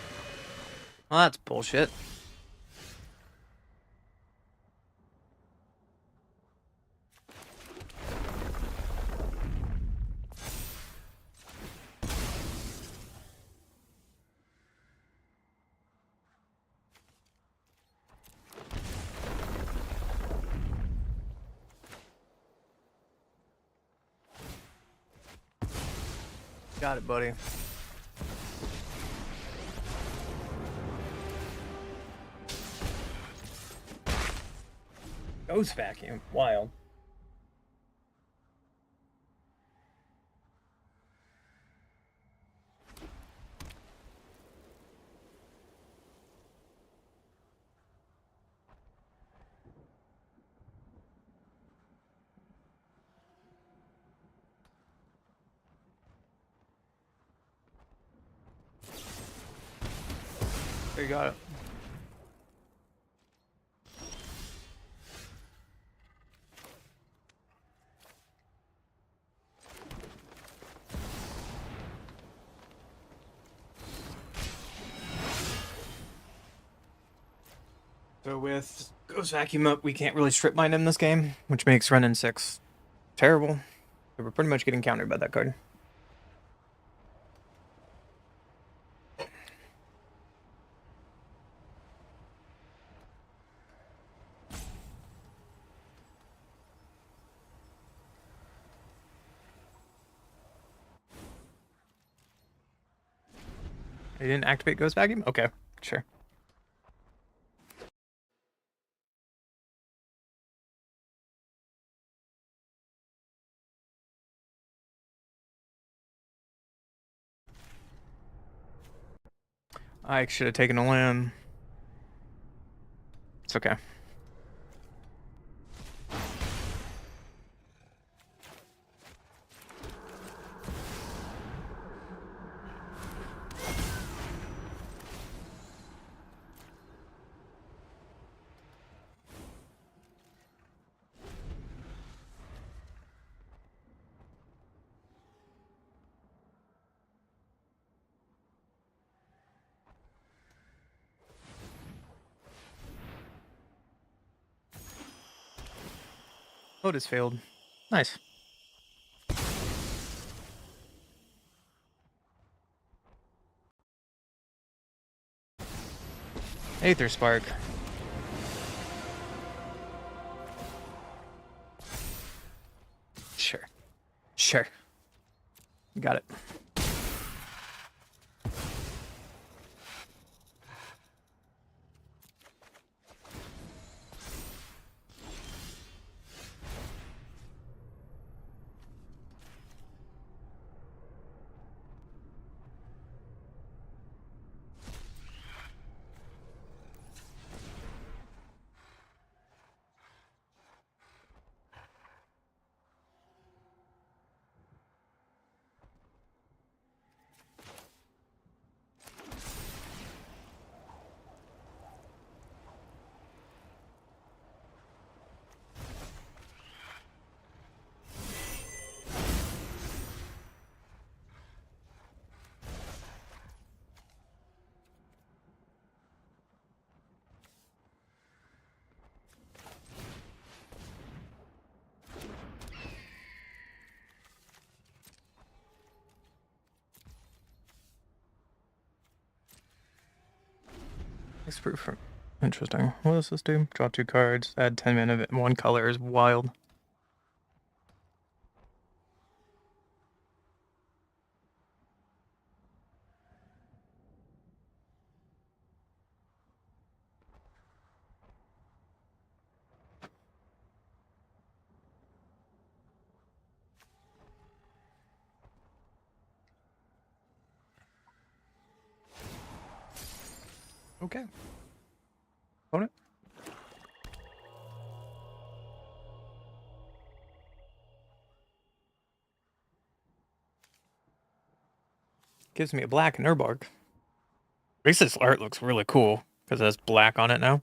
Well, that's bullshit. Got it, buddy. Ghost vacuum. Wild. There you got it. So with Ghost Vacuum up, we can't really strip mine in this game, which makes running 6 terrible. So we're pretty much getting countered by that card. You didn't activate Ghost Vacuum? Okay, sure. I should have taken a limb. It's okay. Lotus failed. Nice. Aether Spark. Sure. Sure. Got it. Proof. Interesting. What does this do? Draw 2 cards. Add 10 mana. One color is wild. Okay. Opponent. Gives me a black Nurbark. At least this art looks really cool because it has black on it now.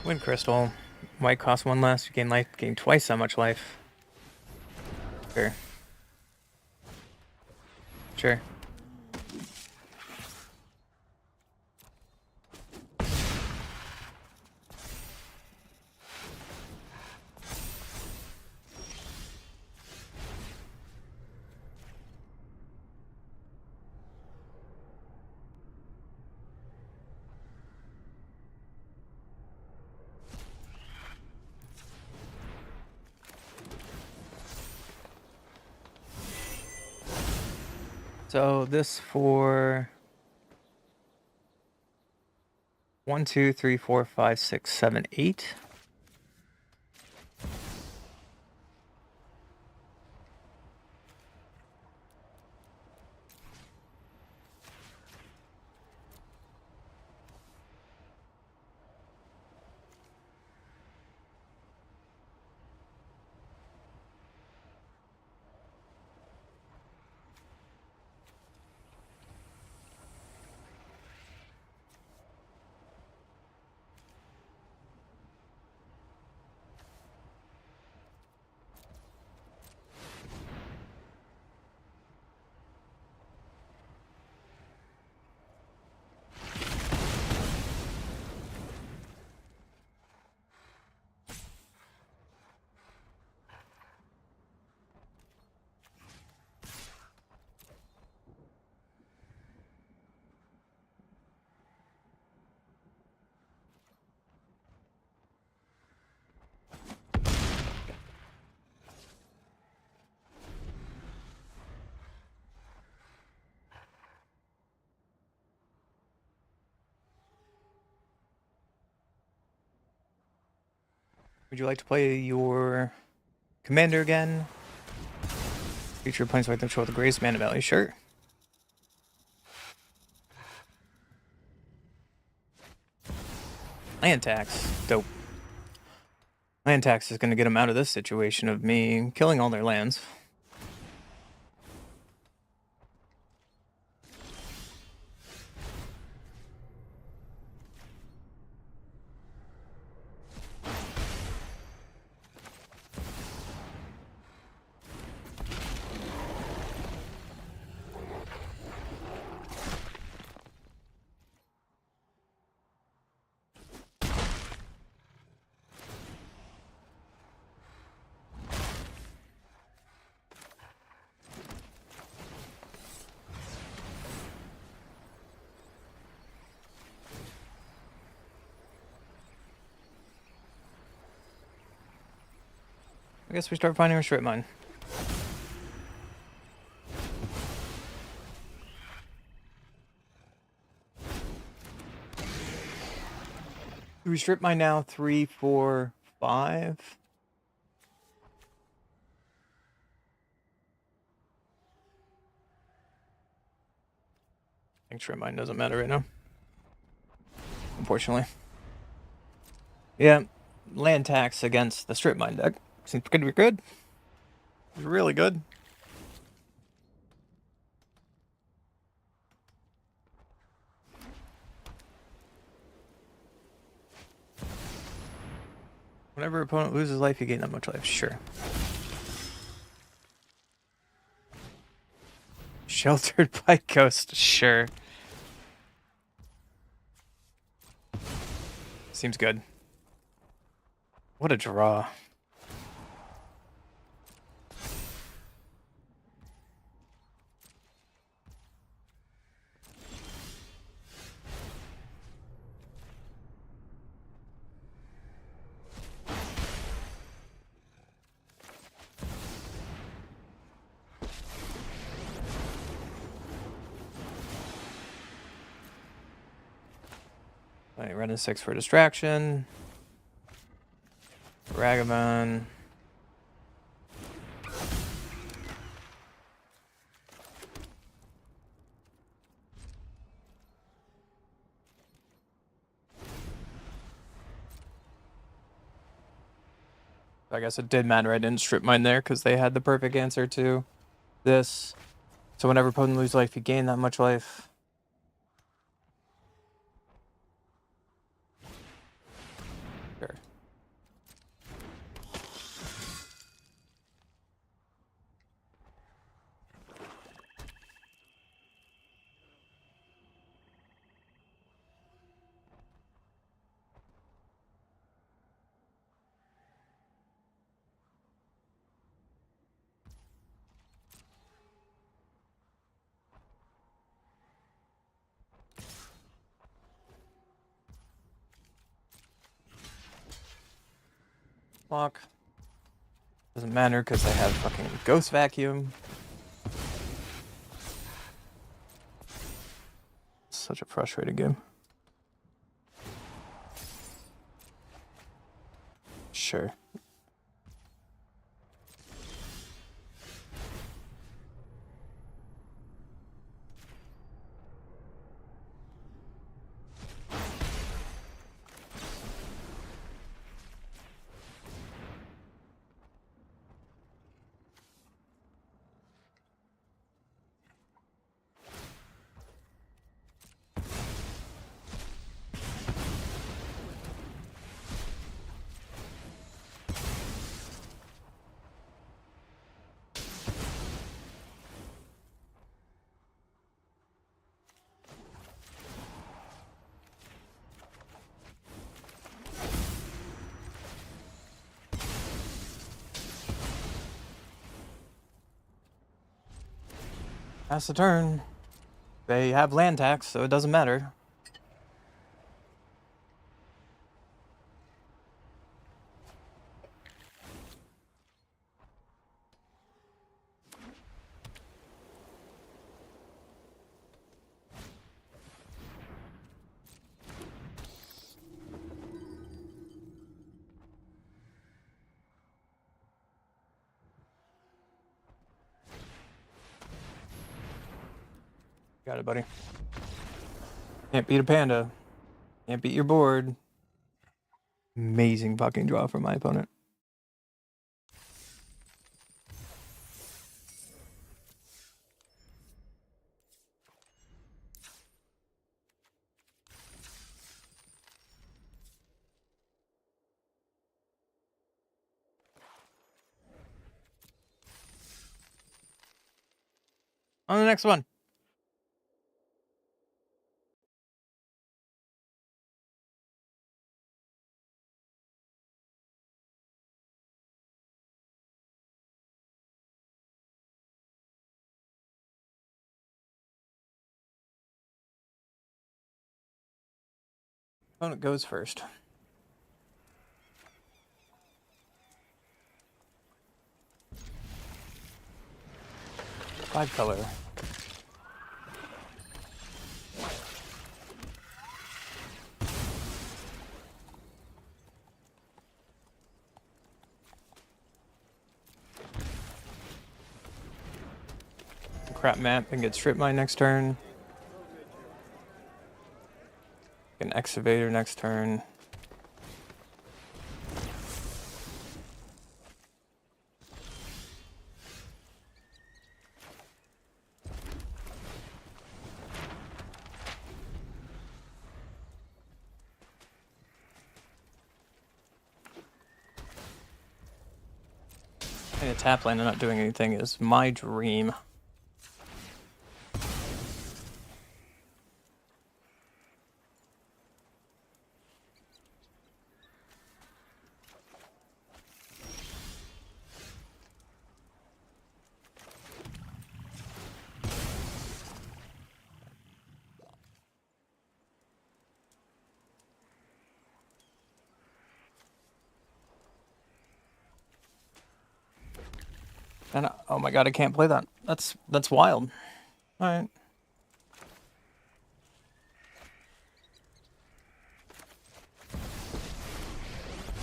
Wind Crystal. White costs 1 less. You gain life. Gain twice that much life. Sure. Sure. So this for 1, 2, 3, 4, 5, 6, 7, 8. Would you like to play your commander again? Feature planes like control the greatest mana value. Sure. Land tax. Dope. Land tax is going to get them out of this situation of me killing all their lands. I guess we start finding our Stripmine. Do we Stripmine now? 3, 4, 5. I think Stripmine doesn't matter right now. Unfortunately. Yeah, land tax against the Stripmine deck. Seems gonna be good. It's really good. Whenever opponent loses life, you gain that much life. Sure. Sheltered by Ghost. Sure. Seems good. What a draw. Alright, running 6 for distraction. Ragavan. I guess it did matter I didn't Stripmine there because they had the perfect answer to this. So whenever opponent lose life, you gain that much life. Sure. Block. Doesn't matter because I have fucking Ghost Vacuum. Such a frustrating game. Sure. Pass the turn. They have land tax, so it doesn't matter. Got it, buddy. Can't beat a panda. Can't beat your board. Amazing fucking draw from my opponent. On the next one. Opponent goes first. Five color. Crap map and get Stripmine next turn. An Excavator next turn. And a tap land and not doing anything is my dream. And oh my god, I can't play that. That's wild. All right.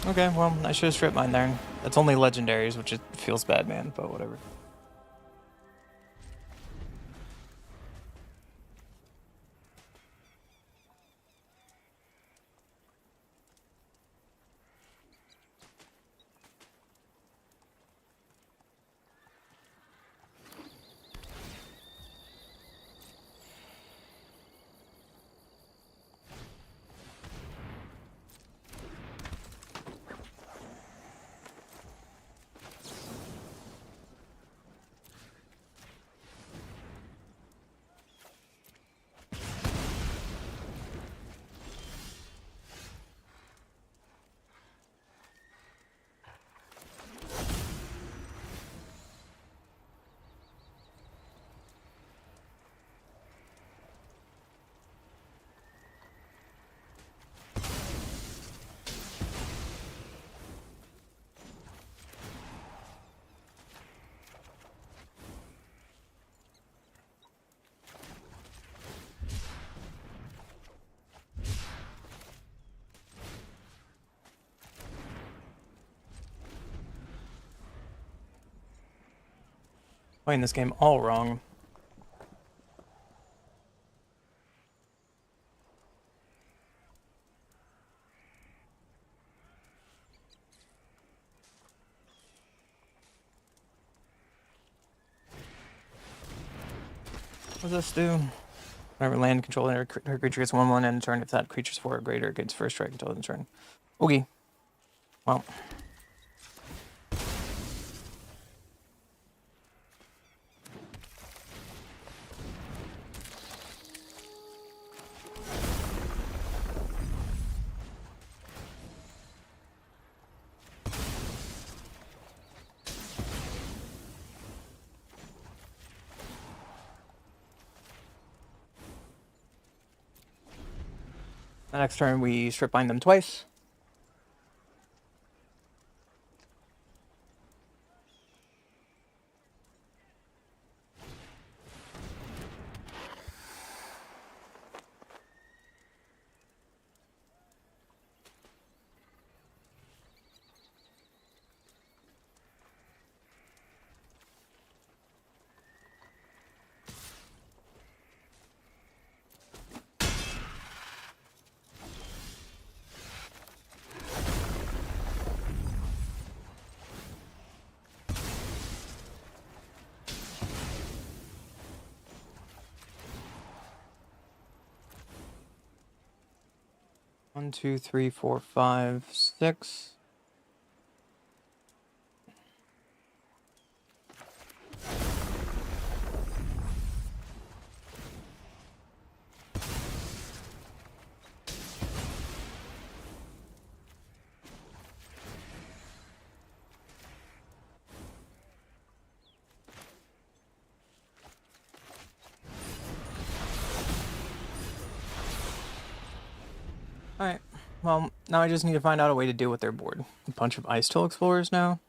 Okay, well, I should have stripped mine there. That's only legendaries, which it feels bad, man, but whatever. Playing this game all wrong. What does this do? Whenever land control her creature gets 1/1 end of turn, if that creature's 4 or greater, it gets first strike until end of turn. Okay. Well. The next turn we strip bind them twice. One, two, three, four, five, six. Alright, well, now I just need to find out a way to deal with their board. A bunch of Ice Tool Explorers now.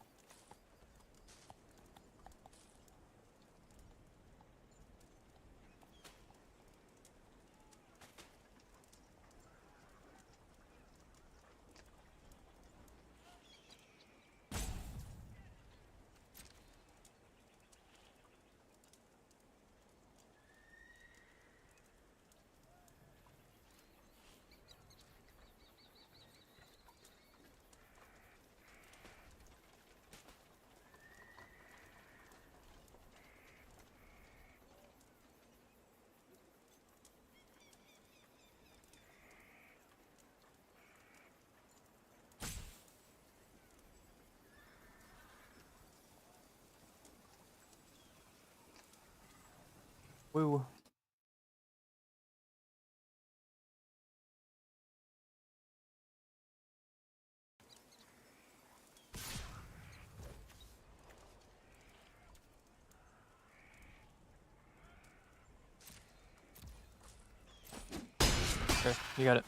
Woo. Okay, you got it.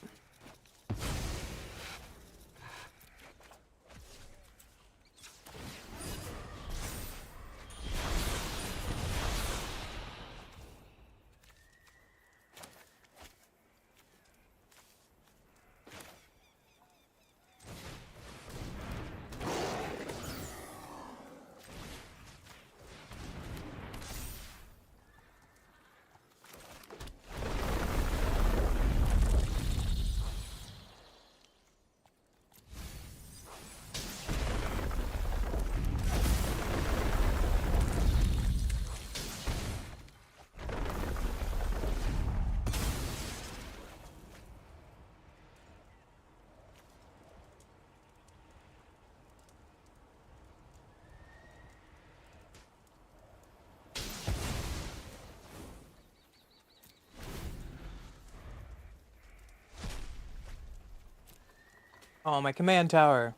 Oh, my command tower.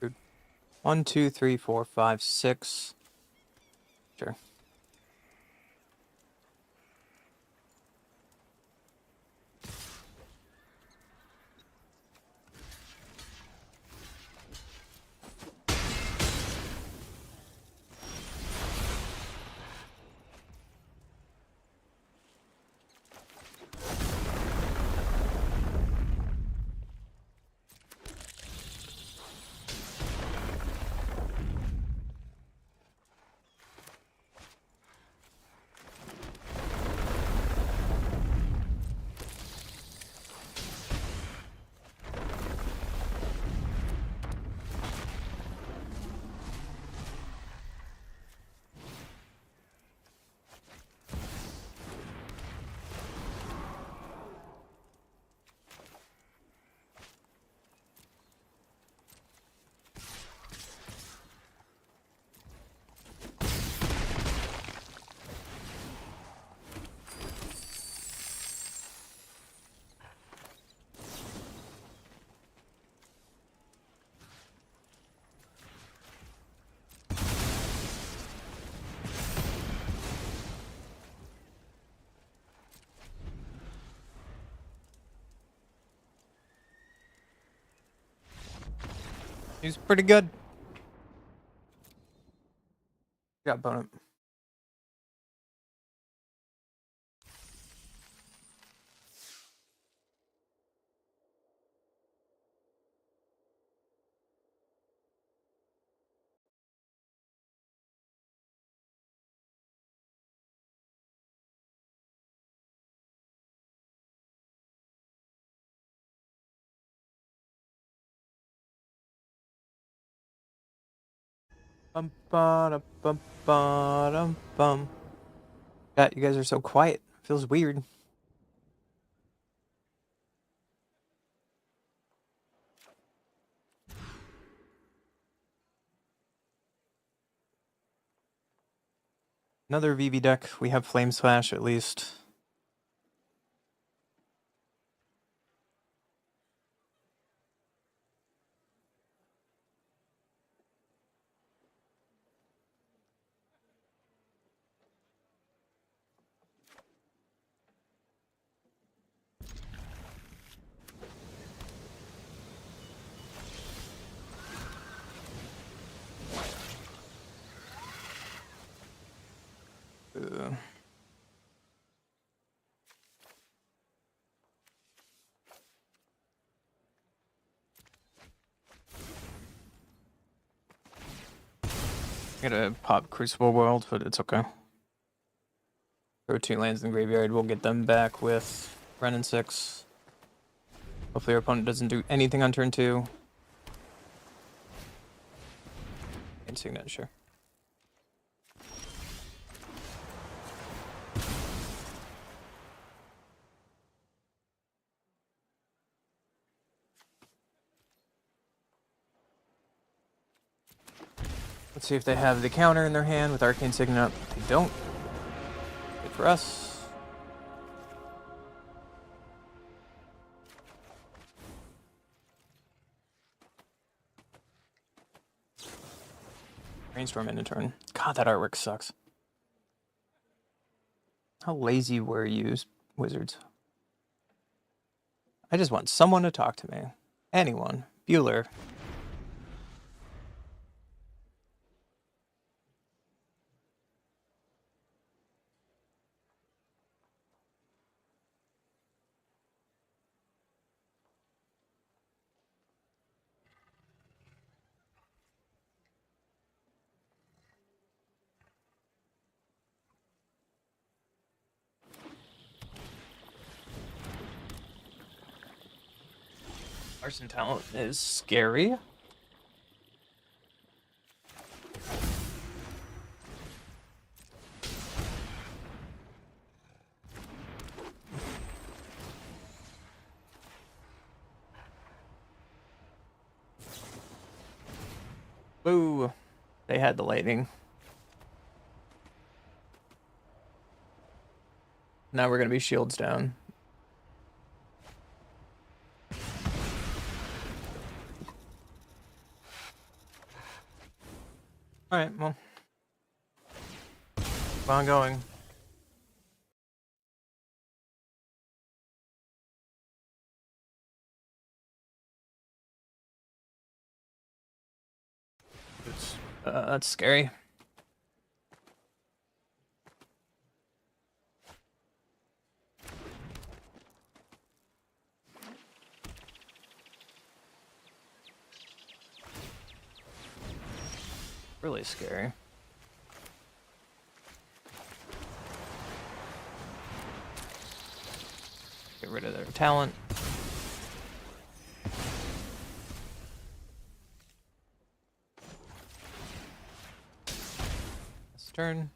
Dude. 1, 2, 3, 4, 5, 6. Sure. He's pretty good. Good job, opponent. Bum ba da bum ba dum bum. God, you guys are so quiet. Feels weird. Another VV deck. We have Flame Slash at least. Uh, Gotta pop Crucible World, but it's okay. Throw 2 lands in the graveyard. We'll get them back with Ren and 6. Hopefully our opponent doesn't do anything on turn 2. And signature. Let's see if they have the counter in their hand with Arcane Signet. They don't. Good for us. Brainstorm in a turn. God, that artwork sucks. How lazy were you, wizards? I just want someone to talk to me. Anyone. Bueller. Arson talent is scary. Boo. They had the lightning. Now we're gonna be shields down. Alright, well. Keep on going. That's scary. Really scary. Get rid of their talent. This turn.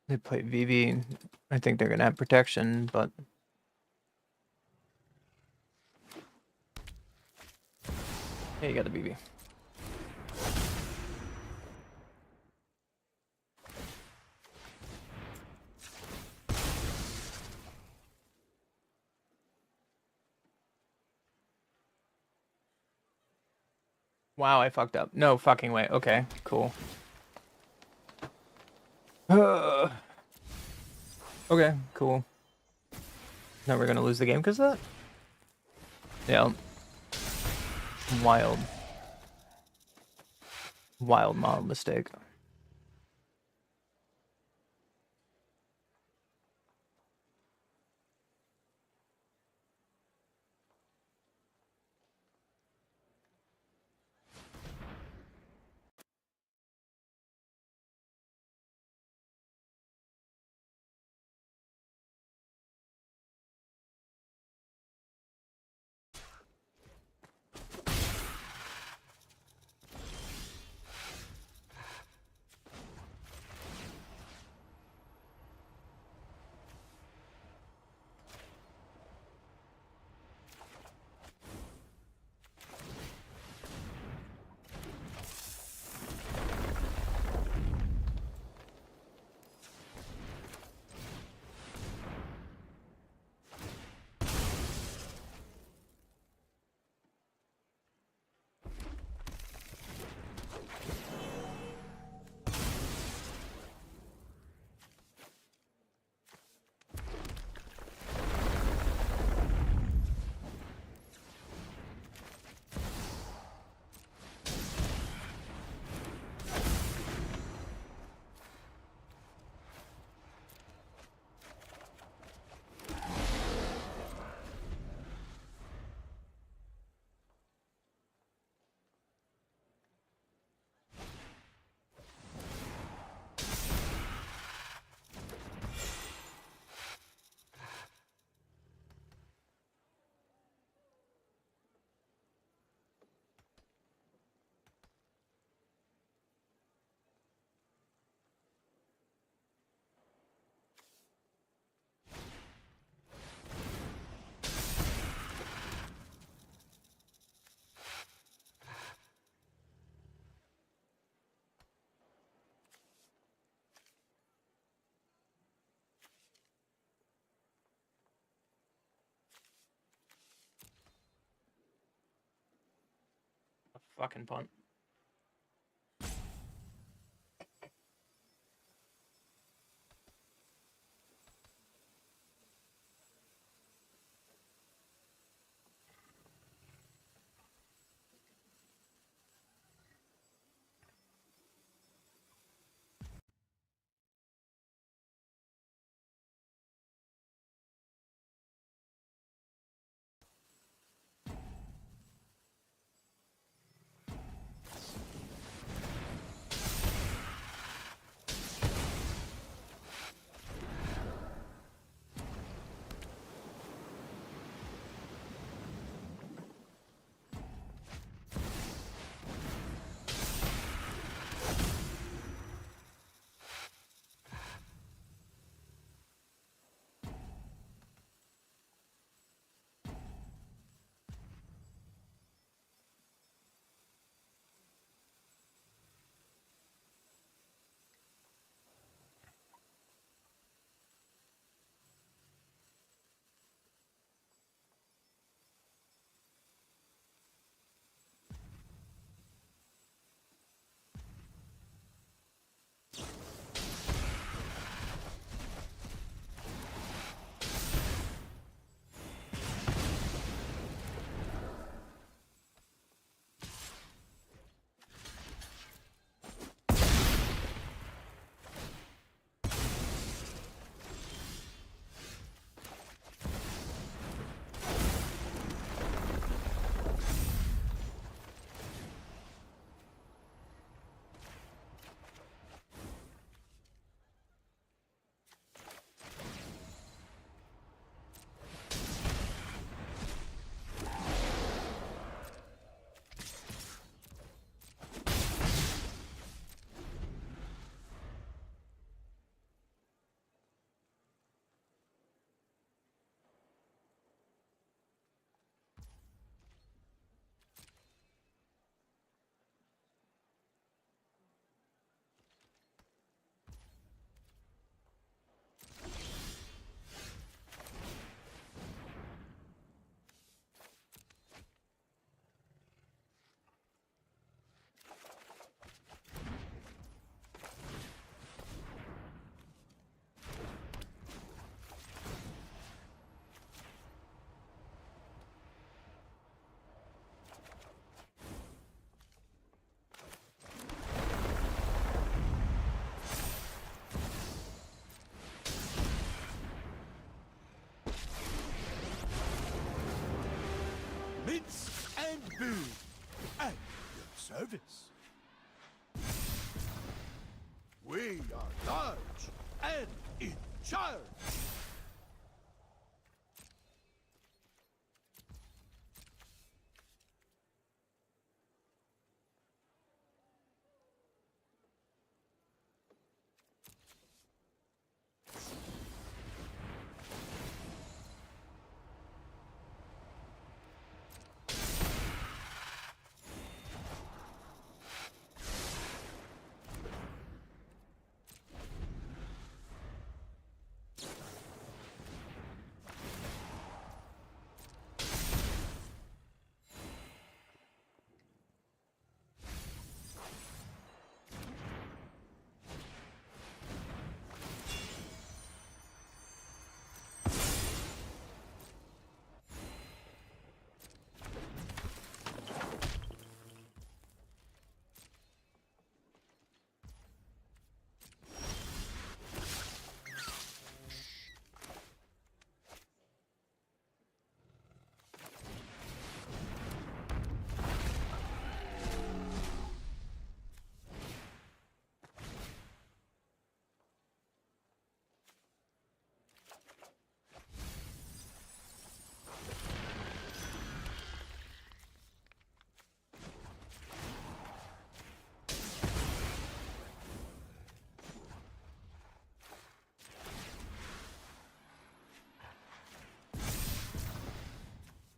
They play VV. I think they're gonna have protection, but hey, you got the BB. Wow, I fucked up. No fucking way. Okay, cool. Okay, cool. Now we're gonna lose the game because of that? Yeah. Wild. Wild model mistake. A fucking punt. service. We are large and in charge.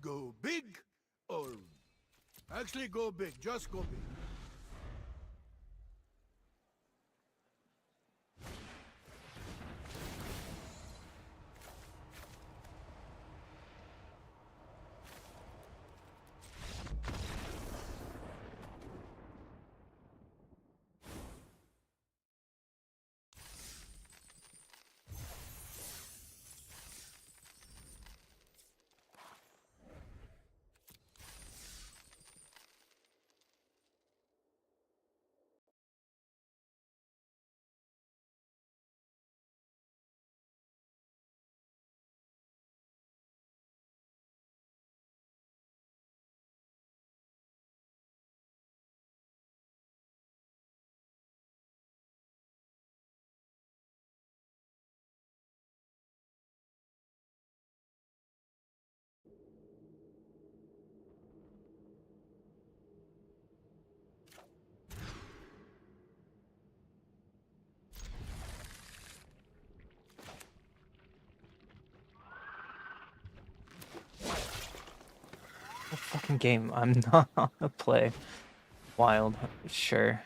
Go big, or actually go big, just go big. Fucking game. I'm not on the play. Wild. Sure.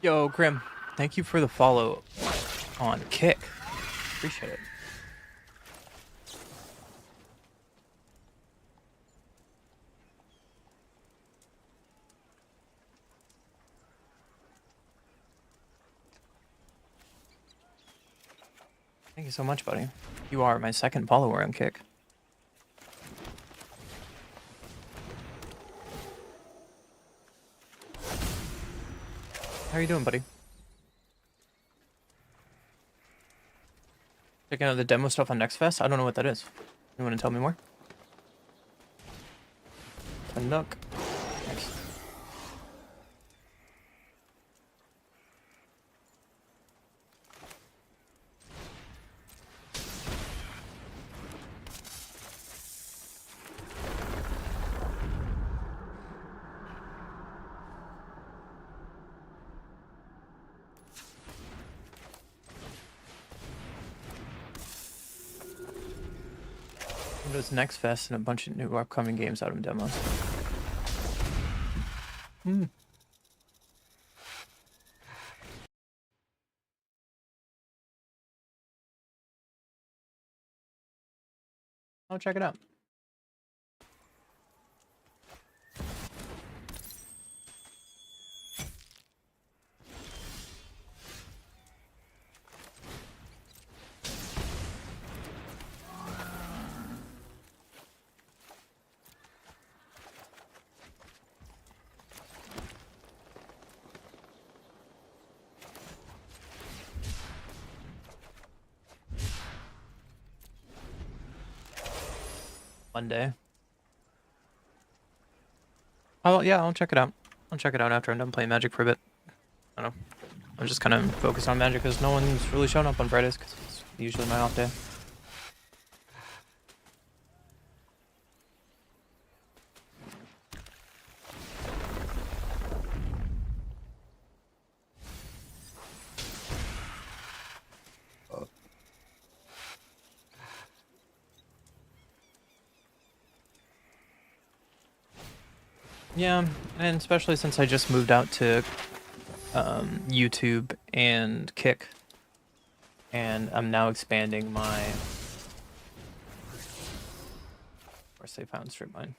Yo, Grim, thank you for the follow on Kick. Appreciate it. Thank you so much, buddy. You are my second follower on Kick. How are you doing, buddy? Checking out the demo stuff on Next Fest? I don't know what that is. You want to tell me more? A nook. Nice. Windows Next Fest and a bunch of new upcoming games out of demos. I'll check it out. Monday. Oh yeah, I'll check it out. I'll check it out after I'm done playing Magic for a bit. I don't know. I'm just kind of focused on Magic because no one's really shown up on Fridays because it's usually my off day. Yeah, and especially since I just moved out to YouTube and Kick, and I'm now expanding my. Of course, they found Stripmine.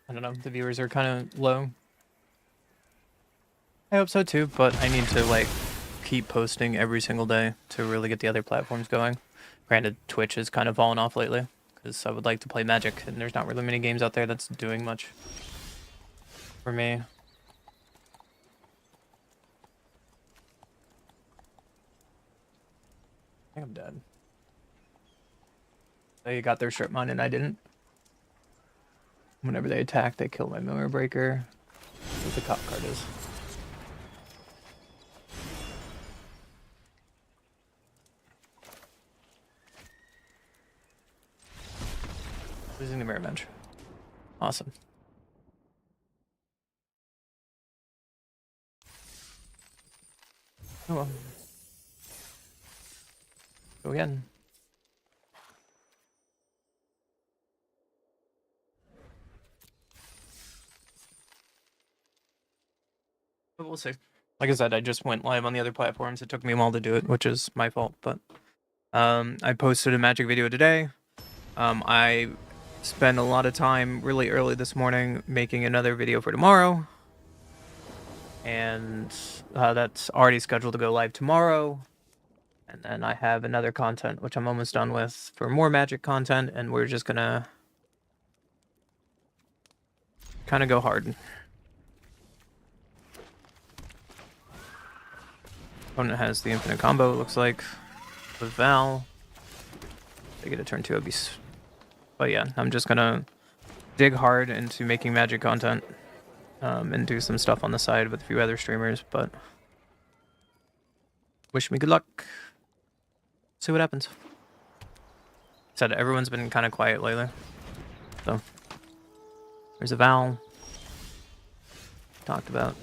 I don't know, the viewers are kind of low. I hope so too, but I need to like keep posting every single day to really get the other platforms going. Granted, Twitch has kind of fallen off lately because I would like to play Magic, and there's not really many games out there that's doing much for me. I think I'm dead. They got their Stripmine and I didn't. Whenever they attack, they kill my Mirror Breaker. What the cop card is. Losing the Mirror Bench. Awesome. Oh well. Go again. But we'll see. Like I said, I just went live on the other platforms. It took me a while to do it, which is my fault. But I posted a Magic video today. I spent a lot of time really early this morning making another video for tomorrow. And that's already scheduled to go live tomorrow. And then I have another content, which I'm almost done with, for more Magic content. And we're just gonna kind of go hard. Opponent has the infinite combo, it looks like, with Val. They get a turn 2, it'd be... But yeah, I'm just gonna dig hard into making Magic content and do some stuff on the side with a few other streamers, but wish me good luck. See what happens. Said everyone's been kind of quiet lately. So there's a Val. Talked about.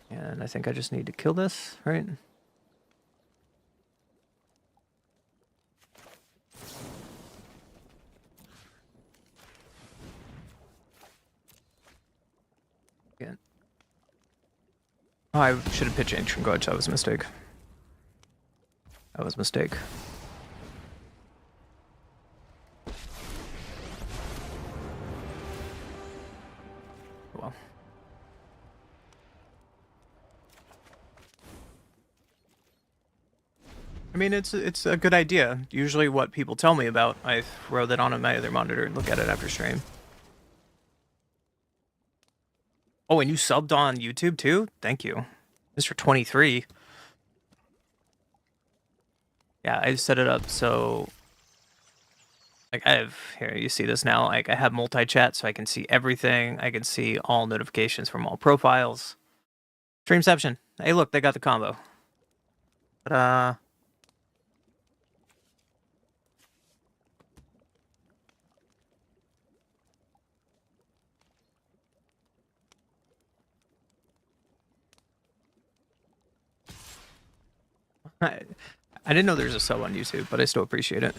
And I think I just need to kill this, right? Yeah. Oh, I should have pitched Ancient Grudge. That was a mistake. That was a mistake. Well. I mean, it's a good idea. Usually what people tell me about, I throw that on my other monitor and look at it after stream. Oh, and you subbed on YouTube too? Thank you. Mr. 23. Yeah, I set it up so... Like, I have... Here, you see this now. Like, I have multi-chat so I can see everything. I can see all notifications from all profiles. Streamception. Hey, look, they got the combo. But, I didn't know there's a sub on YouTube, but I still appreciate it.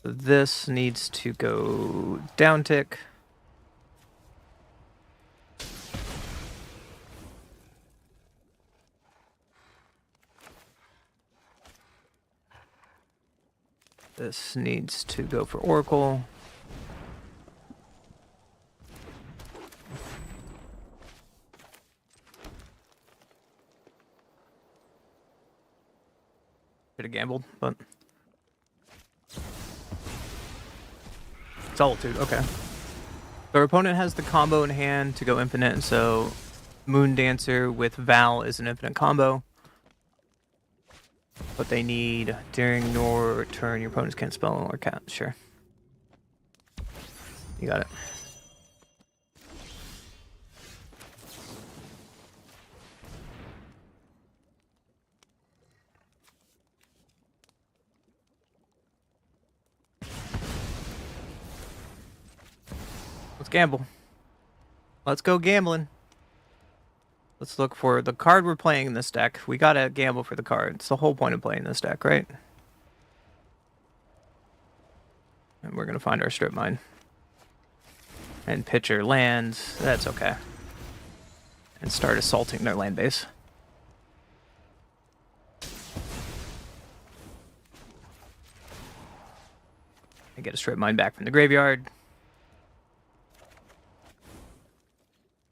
So this needs to go down tick. This needs to go for Oracle. Should have gambled, but... Solitude, okay. Our opponent has the combo in hand to go infinite, so Moon Dancer with Val is an infinite combo. But they need during your turn, your opponents can't spell or cast. Sure. You got it. Let's gamble. Let's go gambling. Let's look for the card we're playing in this deck. We gotta gamble for the card. It's the whole point of playing this deck, right? And we're gonna find our Stripmine. And pitcher lands. That's okay. And start assaulting their land base. I get a Stripmine back from the graveyard.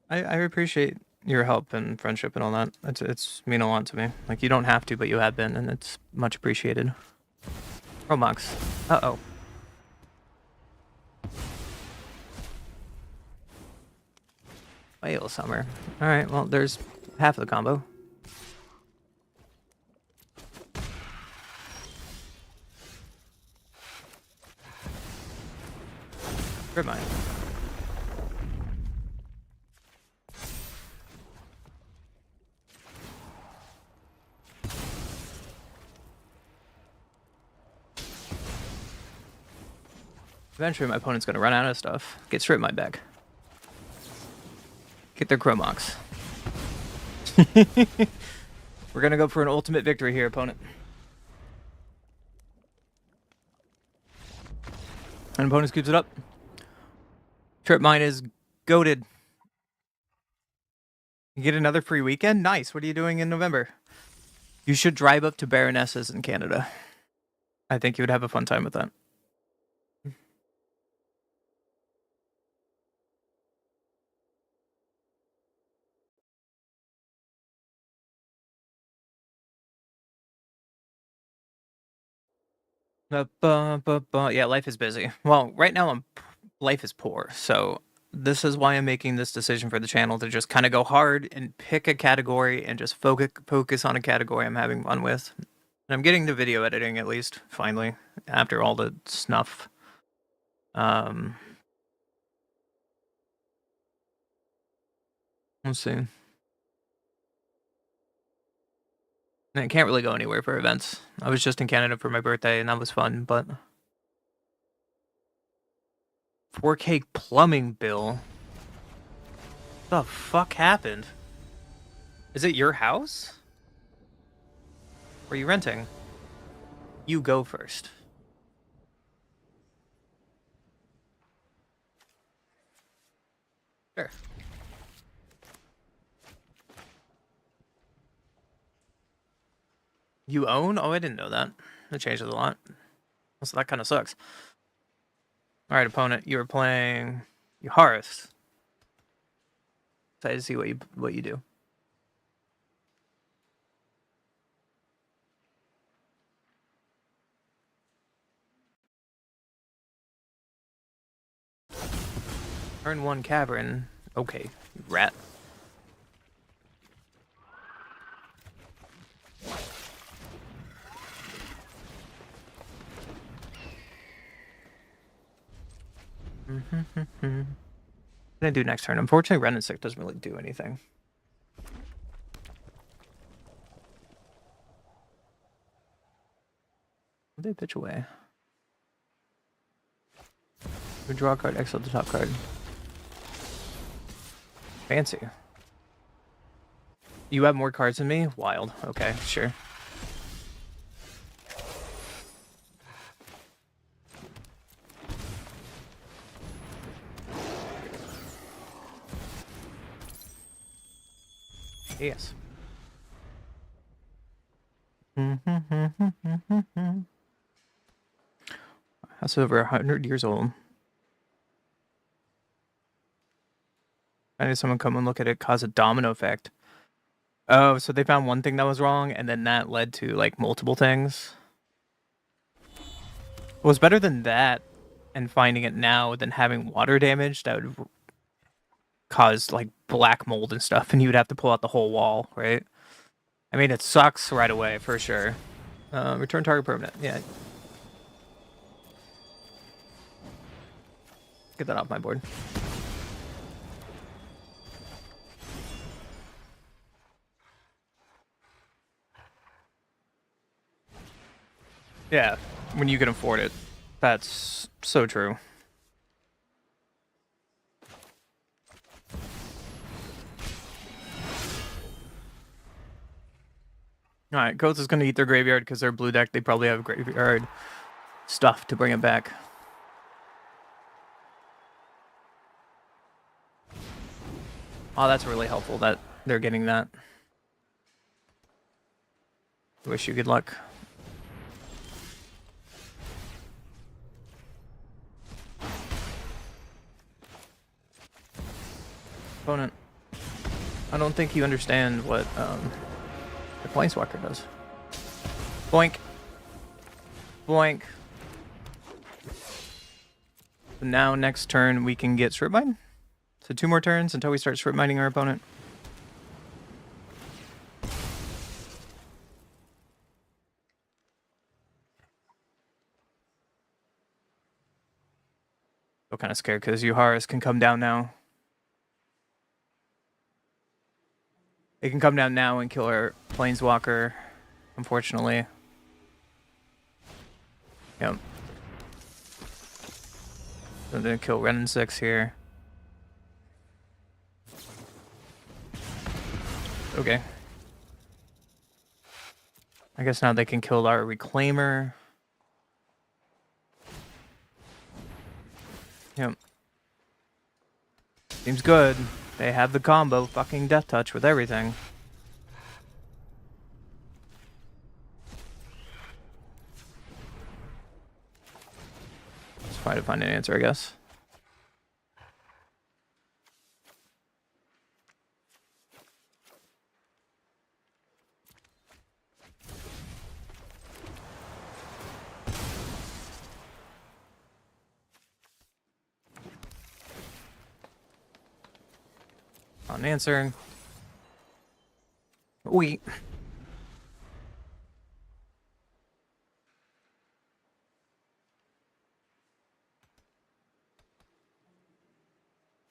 I appreciate your help and friendship and all that. It's mean a lot to me. Like, you don't have to, but you have been, and it's much appreciated. Romox. Uh-oh. Whale Summer. Alright, well, there's half of the combo. Stripmine. Eventually, my opponent's gonna run out of stuff. Get Stripmine back. Get their Chromox. We're gonna go for an ultimate victory here, opponent. And opponent scoops it up. Stripmine is goated. You get another free weekend? Nice. What are you doing in November? You should drive up to Baroness's in Canada. I think you would have a fun time with that. Yeah, life is busy. Well, right now life is poor, so this is why I'm making this decision for the channel to just kind of go hard and pick a category and just focus on a category I'm having fun with. And I'm getting to video editing at least, finally, after all the snuff. We'll see. And I can't really go anywhere for events. I was just in Canada for my birthday, and that was fun, but 4K plumbing bill? What the fuck happened? Is it your house? Or are you renting? You go first. Sure. You own? Oh, I didn't know that. That changes a lot. So that kind of sucks. All right, opponent. You were playing Yaharis. Excited to see what you do. Turn 1 cavern. Okay, you rat. What can I do next turn? Unfortunately, Ren and Sick doesn't really do anything. What did they pitch away? We draw a card, exile the top card. Fancy. You have more cards than me? Wild. Okay, sure. Yes. House over 100 years old. I need someone come and look at it, cause a domino effect. Oh, so they found one thing that was wrong, and then that led to like multiple things. It was better than that, and finding it now than having water damage that would cause like black mold and stuff, and you would have to pull out the whole wall, right? I mean, it sucks right away for sure. Return target permanent. Yeah. Get that off my board. Yeah, when you can afford it. That's so true. Alright, Coates is going to eat their graveyard because they're blue deck. They probably have graveyard stuff to bring it back. Oh, that's really helpful that they're getting that. Wish you good luck. Opponent, I don't think you understand what the Planeswalker does. Boink. Boink. So now next turn we can get Stripmine. So 2 more turns until we start Stripmining our opponent. Still kind of scared because Yuharis can come down now. They can come down now and kill our Planeswalker, unfortunately. Yep. So they're gonna kill Ren and 6 here. Okay. I guess now they can kill our Reclaimer. Yep. Seems good. They have the combo fucking Death Touch with everything. Let's try to find an answer, I guess. On answering. Wait.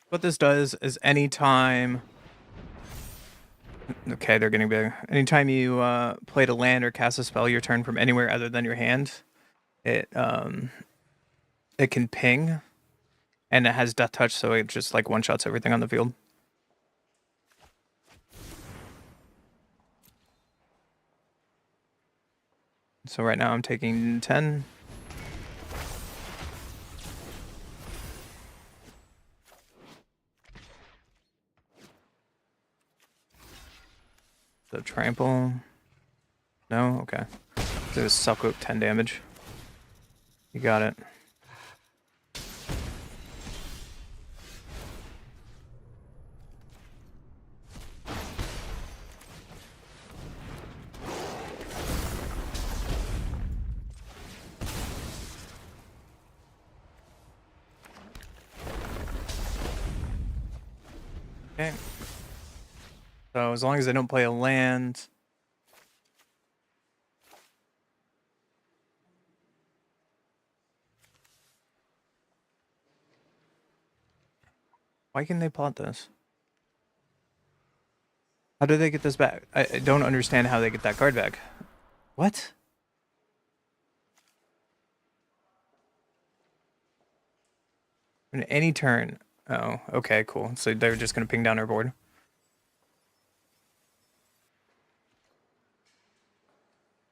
What this does is anytime Okay, they're getting big. Anytime you play to land or cast a spell your turn from anywhere other than your hand, it can ping, and it has death touch, so it just like one shots everything on the field. So right now I'm taking 10. So trample. No? Okay. So this suck up 10 damage. You got it. Okay. So as long as they don't play a land. Why can they plot this? How do they get this back? I don't understand how they get that card back. What? In any turn. Oh, okay, cool. So they're just gonna ping down our board.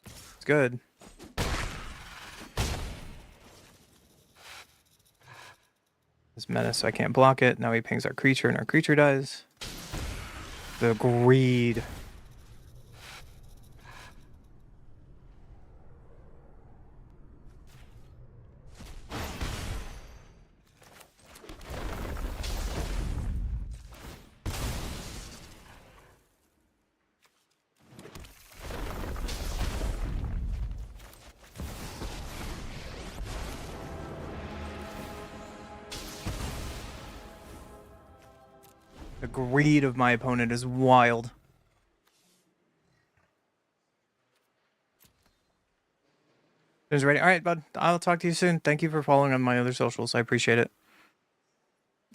It's good. This menace, so I can't block it. Now he pings our creature, and our creature dies. The greed. The greed of my opponent is wild. Is ready. All right, bud. I'll talk to you soon. Thank you for following on my other socials. I appreciate it.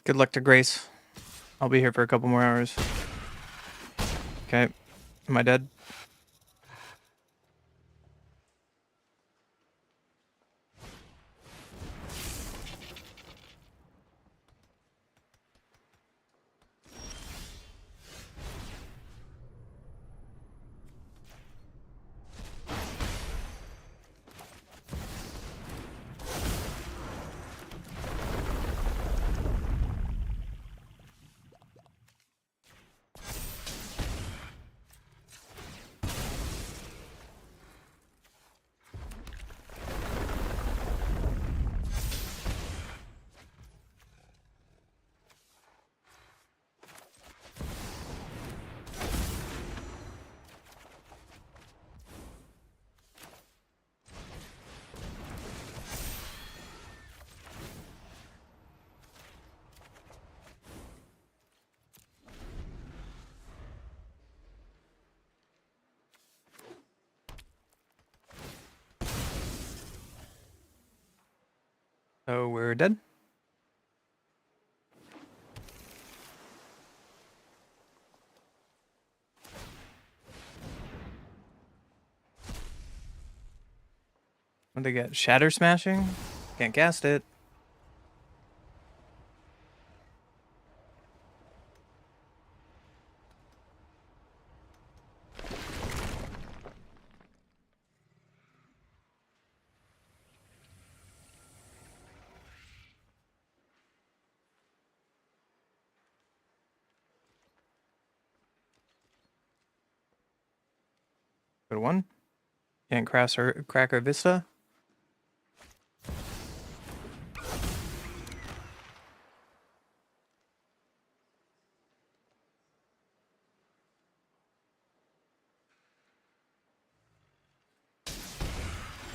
Good luck to Grace. I'll be here for a couple more hours. Okay. Am I dead? So we're dead. What'd they get? Shatter smashing? Can't cast it. Go to 1. Can't crack our Vista.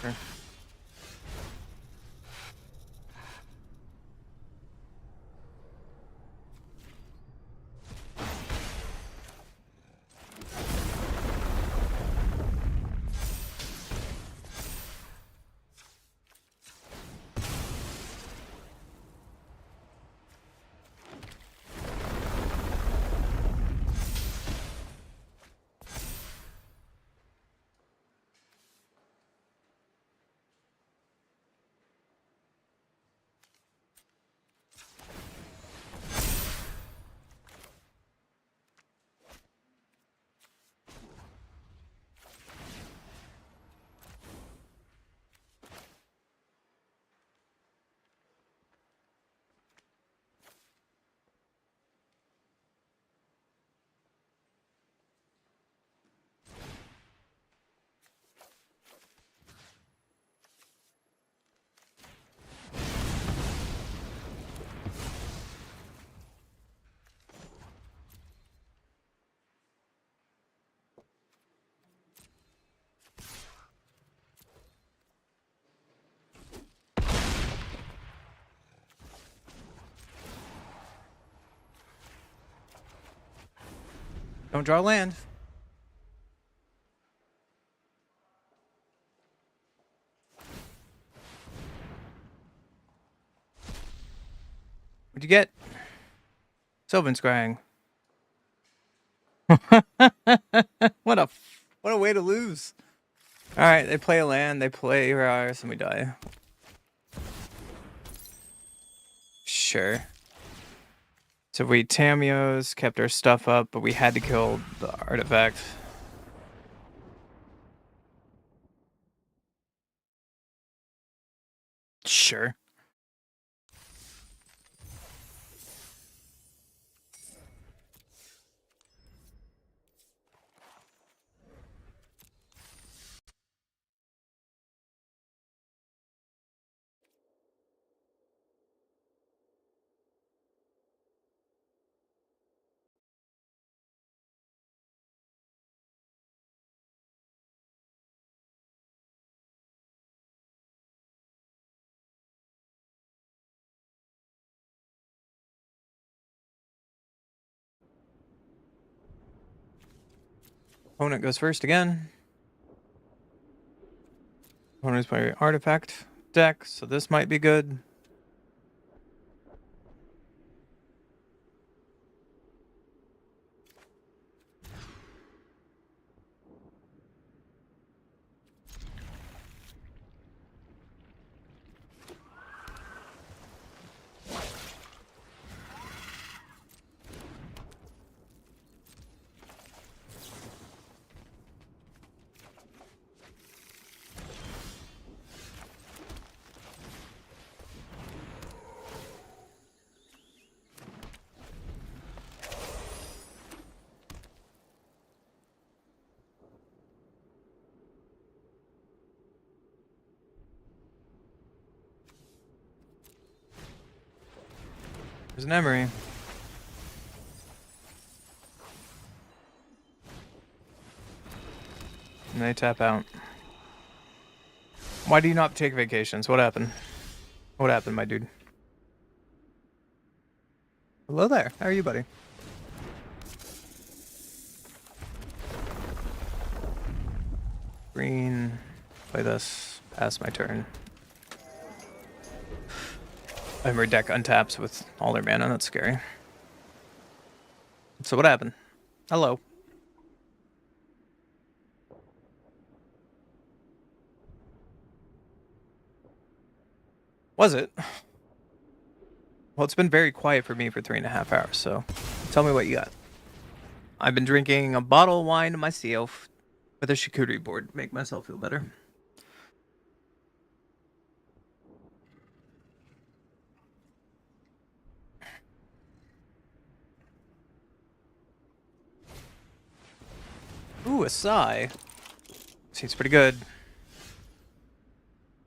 Sure. Don't draw land. What'd you get? Sylvan Scrying. What a way to lose. Alright, they play a land, they play ours, and we die. Sure. So we Tamios, kept our stuff up, but we had to kill the artifact. Sure. Opponent goes first again. Opponent's playing artifact deck, so this might be good. There's an Emery. And they tap out. Why do you not take vacations? What happened? What happened, my dude? Hello there. How are you, buddy? Green. Play this. Pass my turn. Emery deck untaps with all their mana. That's scary. So what happened? Hello. Was it? Well, it's been very quiet for me for 3.5 hours, so tell me what you got. I've been drinking a bottle of wine to myself with a charcuterie board to make myself feel better. Ooh, a sigh. Seems pretty good.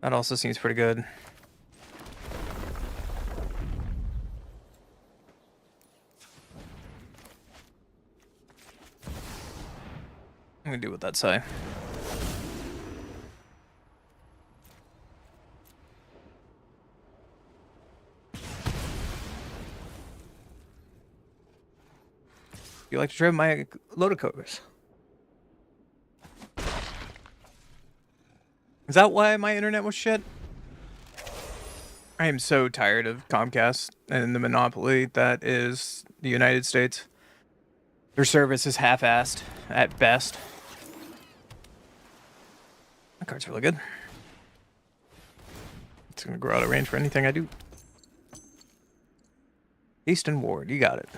That also seems pretty good. I'm gonna do with that sigh. You like to trim my Lodicocus? Is that why my internet was shit? I am so tired of Comcast and the monopoly that is the United States. Their service is half-assed at best. That card's really good. It's gonna grow out of range for anything I do. Easton Ward, you got it.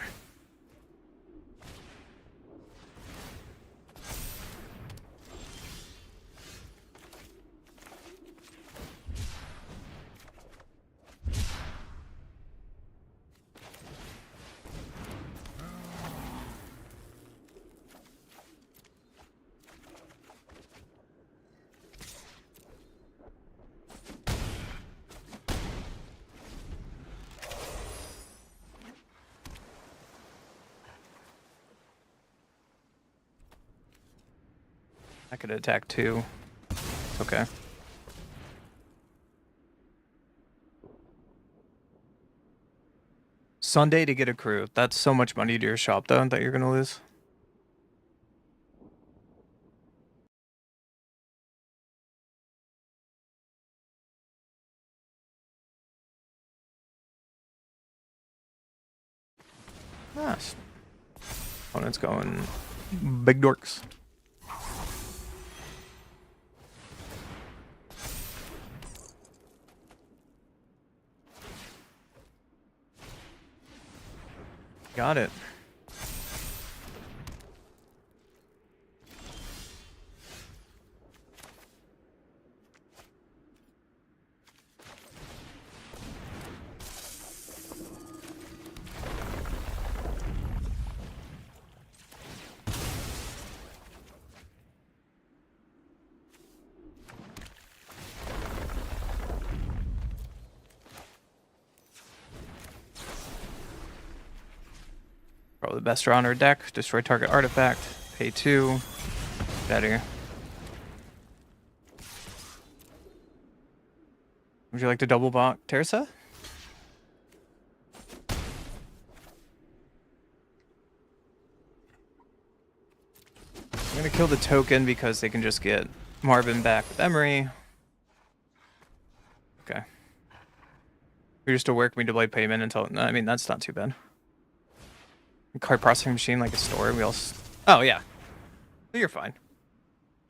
I could attack too. Okay. Sunday to get a crew. That's so much money to your shop, though, that you're gonna lose. Nice. Opponent's going big dorks. Got it. Probably the best draw on our deck. Destroy target artifact. Pay 2. Get out of here. Would you like to double block Teresa? I'm gonna kill the token because they can just get Marvin back with Emery. Okay. You're just to work me to delay payment until. No, I mean, that's not too bad. Card processing machine like a store. We also. Oh, yeah. You're fine.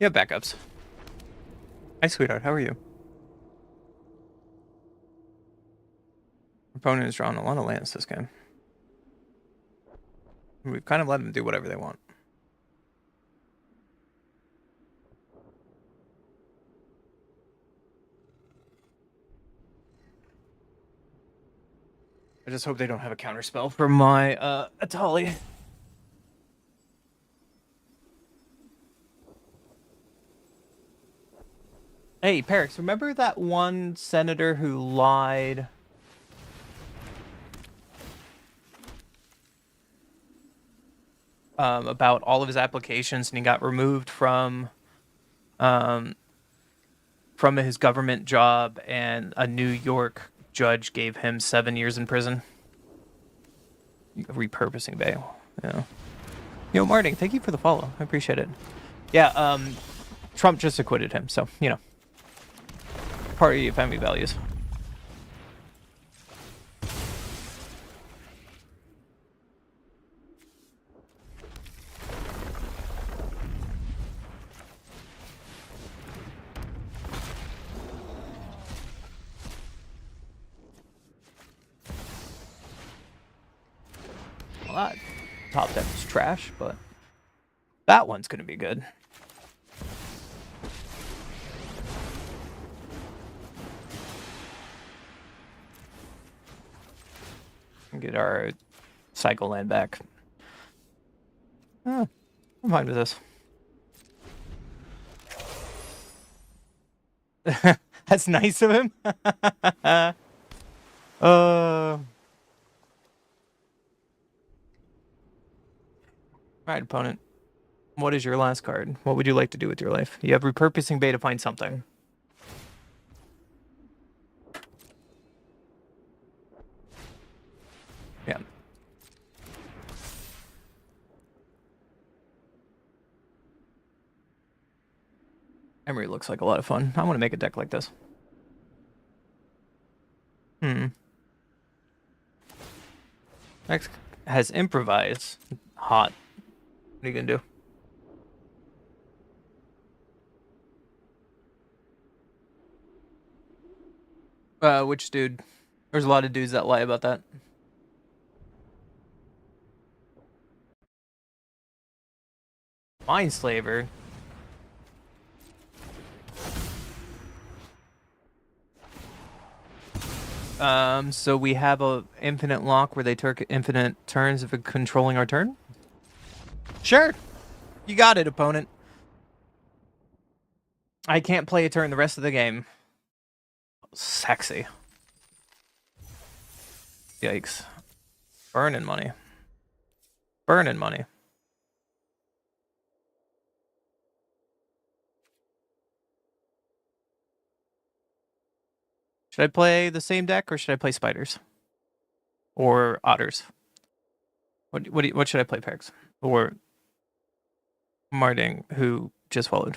You have backups. Hi, sweetheart. How are you? Opponent has drawn a lot of lands this game. We've kind of let them do whatever they want. I just hope they don't have a counterspell for my Atali. Hey, Perix, remember that one senator who lied about all of his applications and he got removed from his government job and a New York judge gave him 7 years in prison? Repurposing Bay. Yeah. Yo, Martin, thank you for the follow. I appreciate it. Yeah, Trump just acquitted him, so, you know. Party of family values. Well, that top deck is trash, but that one's gonna be good. Get our cycle land back. I'm fine with this. That's nice of him. Alright, opponent. What is your last card? What would you like to do with your life? You have repurposing Bay to find something. Yeah. Emery looks like a lot of fun. I want to make a deck like this. Next has improvise. Hot. What are you gonna do? Which dude? There's a lot of dudes that lie about that. Mindslaver. So we have a infinite lock where they took infinite turns of controlling our turn? Sure. You got it, opponent. I can't play a turn the rest of the game. Sexy. Yikes. Burning money. Burning money. Should I play the same deck or should I play spiders? Or otters? What should I play, Pegs? Or Marting, who just followed?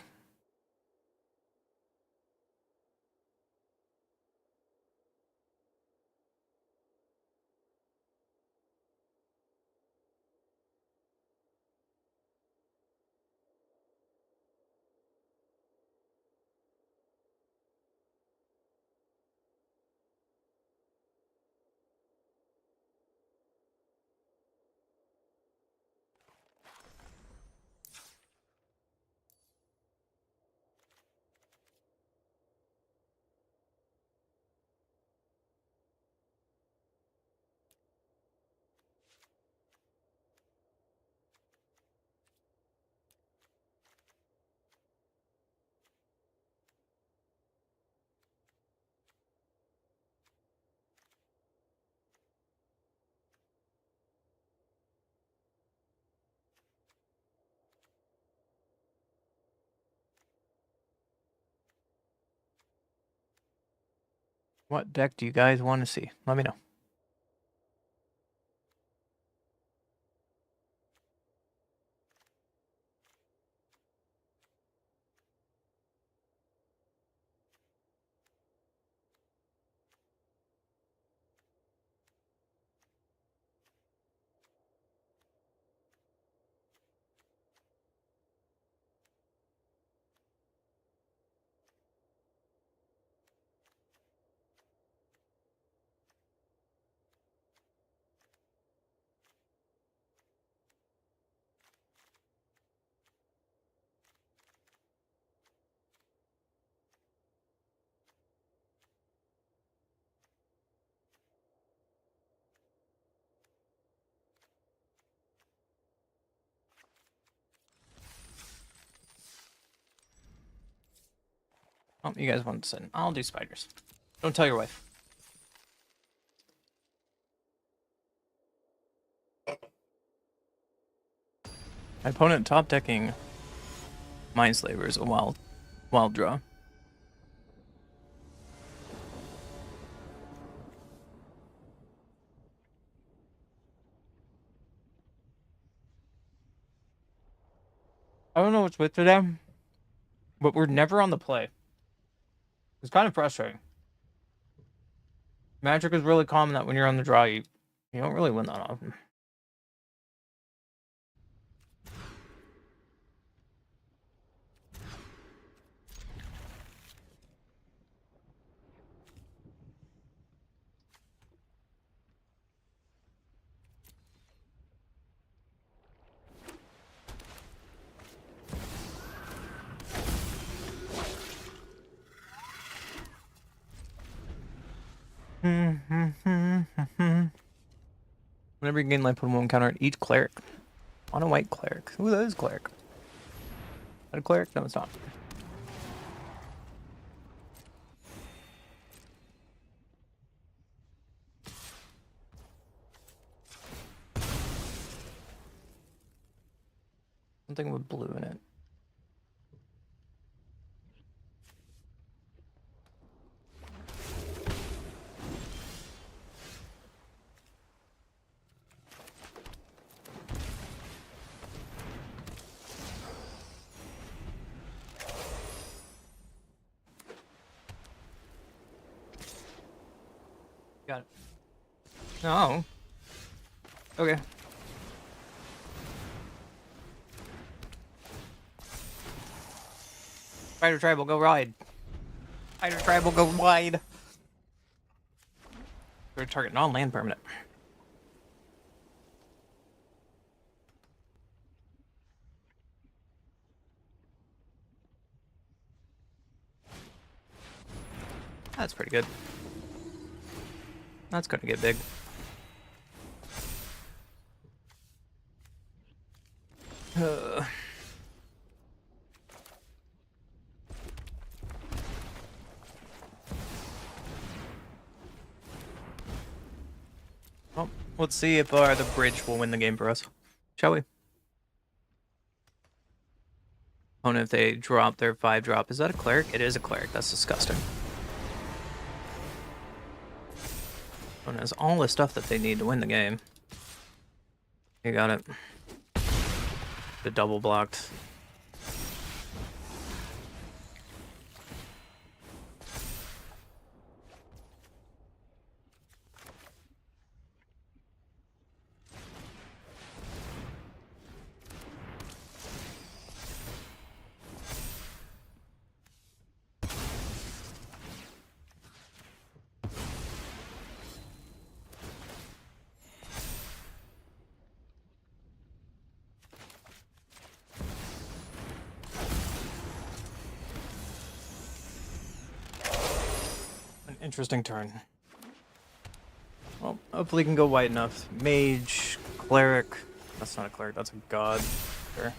What deck do you guys want to see? Let me know. Oh, you guys want to send? I'll do spiders. Don't tell your wife. My opponent top decking Mindslaver is a wild draw. I don't know what's with today, but we're never on the play. It's kind of frustrating. Magic is really common that when you're on the draw, you don't really win that often. Whenever you gain life, put one counter at each cleric. On a white cleric. Ooh, that is cleric. Is that a cleric? No, it's not. Something with blue in it. Got it. No. Okay. Spider tribal, go wide. Spider tribal, go wide. Go to target non-land permanent. That's pretty good. That's gonna get big. Well, let's see if the bridge will win the game for us. Shall we? Oh, and if they drop their 5-drop, is that a cleric? It is a cleric. That's disgusting. And has all the stuff that they need to win the game. You got it. The double blocked. Interesting turn. Well, hopefully he can go wide enough. Mage, cleric. That's not a cleric, that's a god. Sure.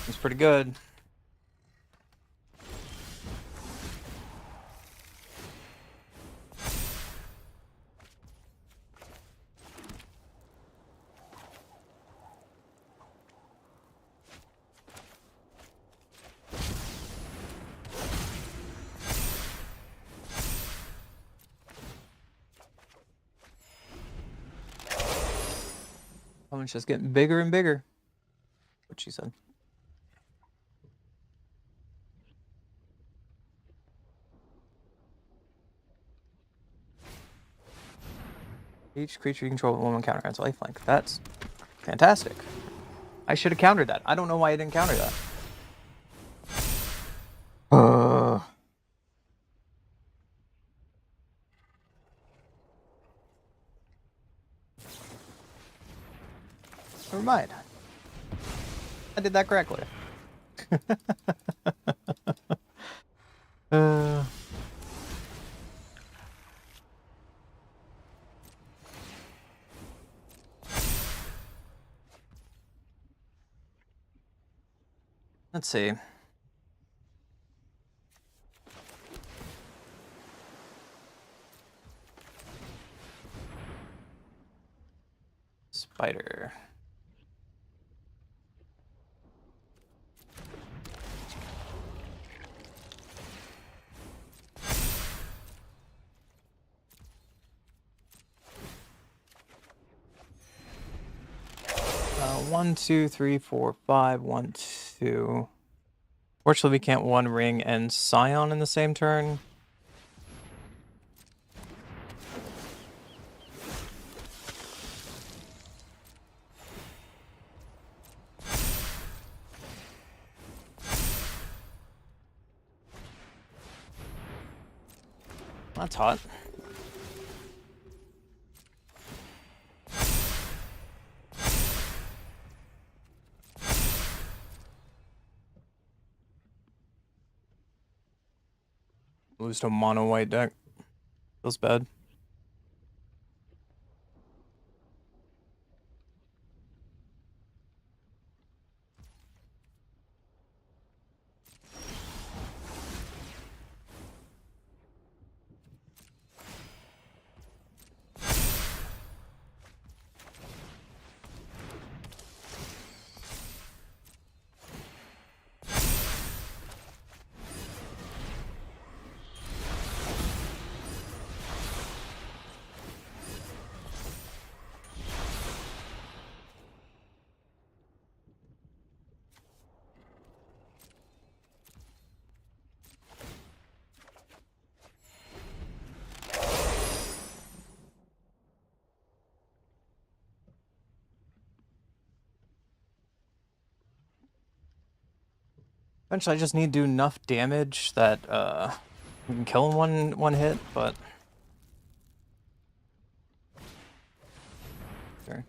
It's pretty good. Opponent's just getting bigger and bigger. What she said. Each creature you control with 1/1 counter grants lifelink. That's fantastic. I should have countered that. I don't know why I didn't counter that. Never mind. I did that correctly. Let's see. Spider. One, two, three, four, five. 1, 2. Fortunately, we can't One Ring and Scion in the same turn. That's hot. Lose to a mono white deck. Feels bad. Eventually, I just need to do enough damage that we can kill him one hit, but sure.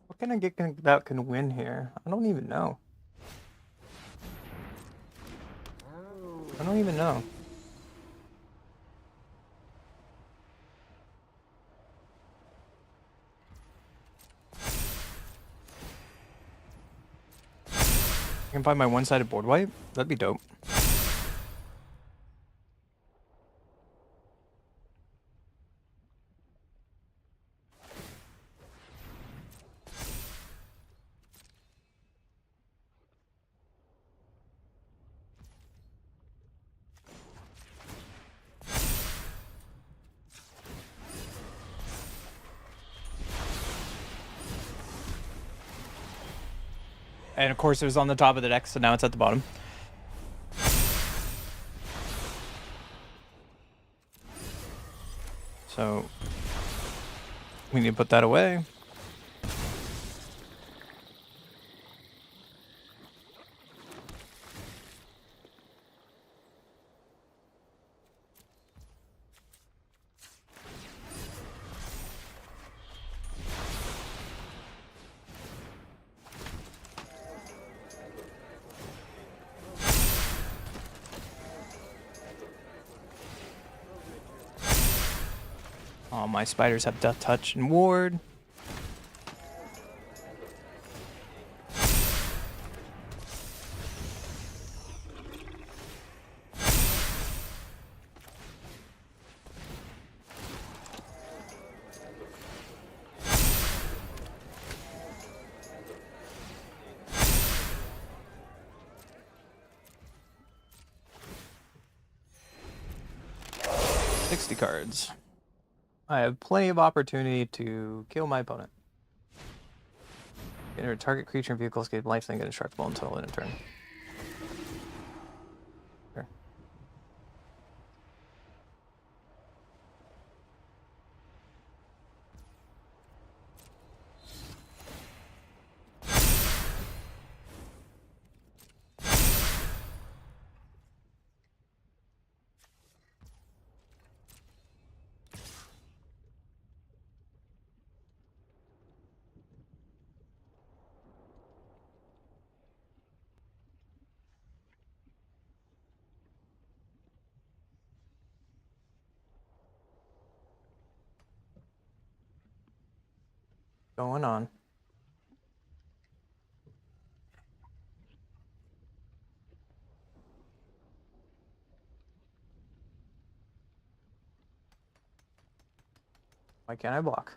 What can I get that can win here? I don't even know. I don't even know. I can buy my one-sided board wipe? That'd be dope. And of course it was on the top of the deck, so now it's at the bottom. So we need to put that away. Oh, my spiders have Death Touch and Ward. Cards. I have plenty of opportunity to kill my opponent. Enter a target creature and vehicle escape life, then get indestructible until end of turn. Sure. Going on. Why can't I block?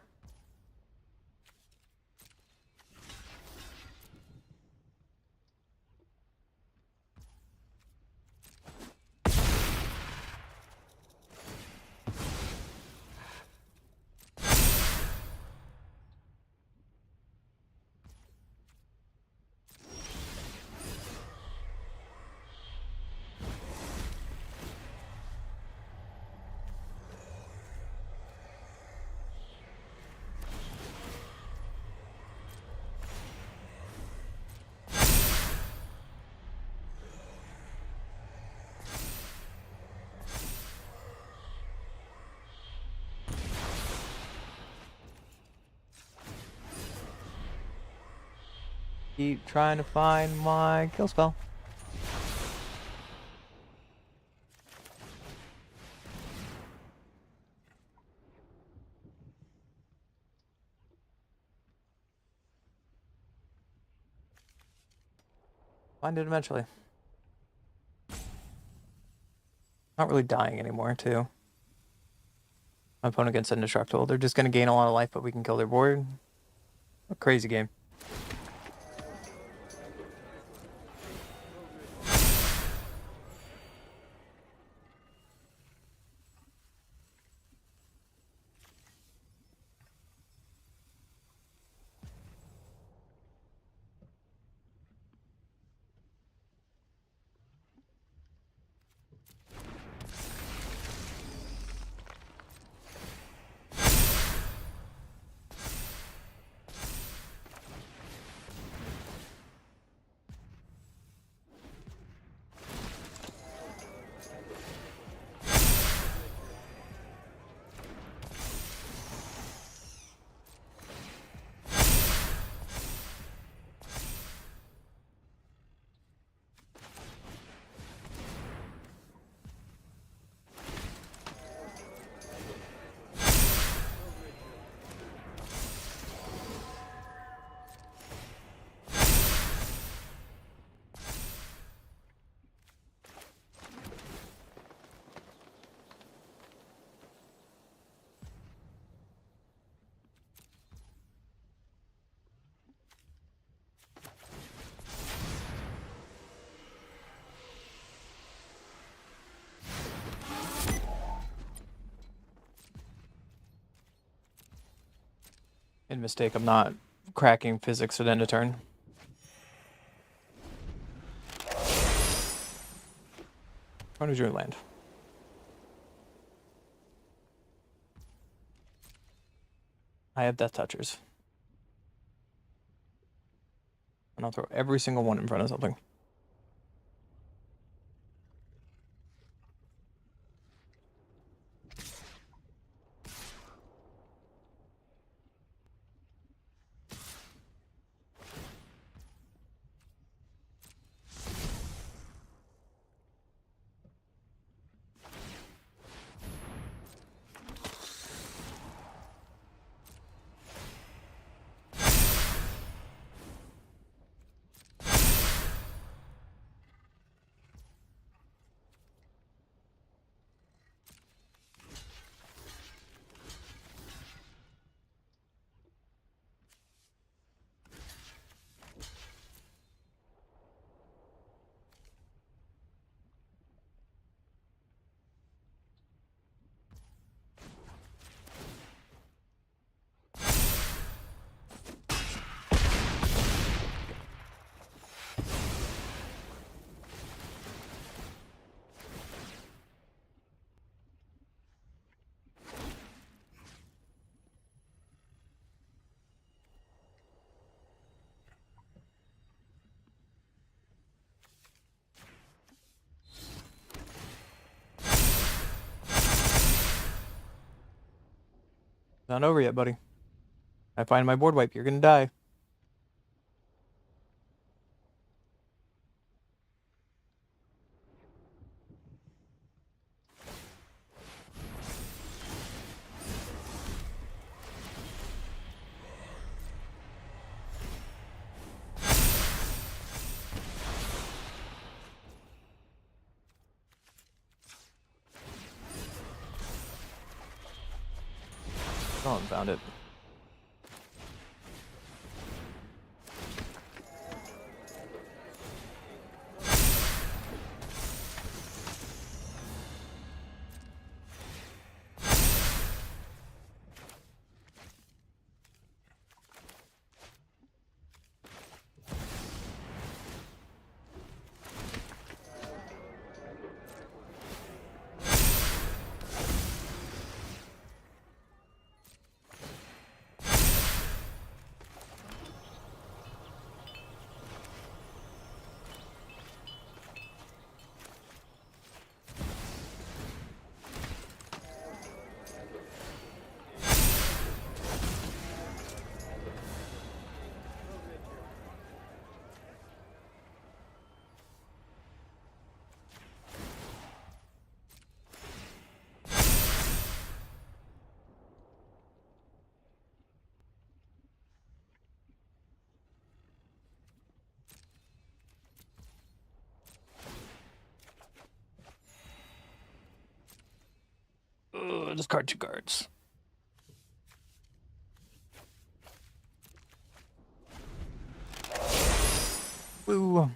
Keep trying to find my kill spell. Find it eventually. Not really dying anymore, too. My opponent gets indestructible. They're just going to gain a lot of life, but we can kill their board. A crazy game. Mistake, I'm not cracking physics at end of turn. What is your land? I have Death Touchers. And I'll throw every single one in front of something. Not over yet, buddy. I find my board wipe, you're gonna die. Oh, I found it. Discard 2 cards. Woo.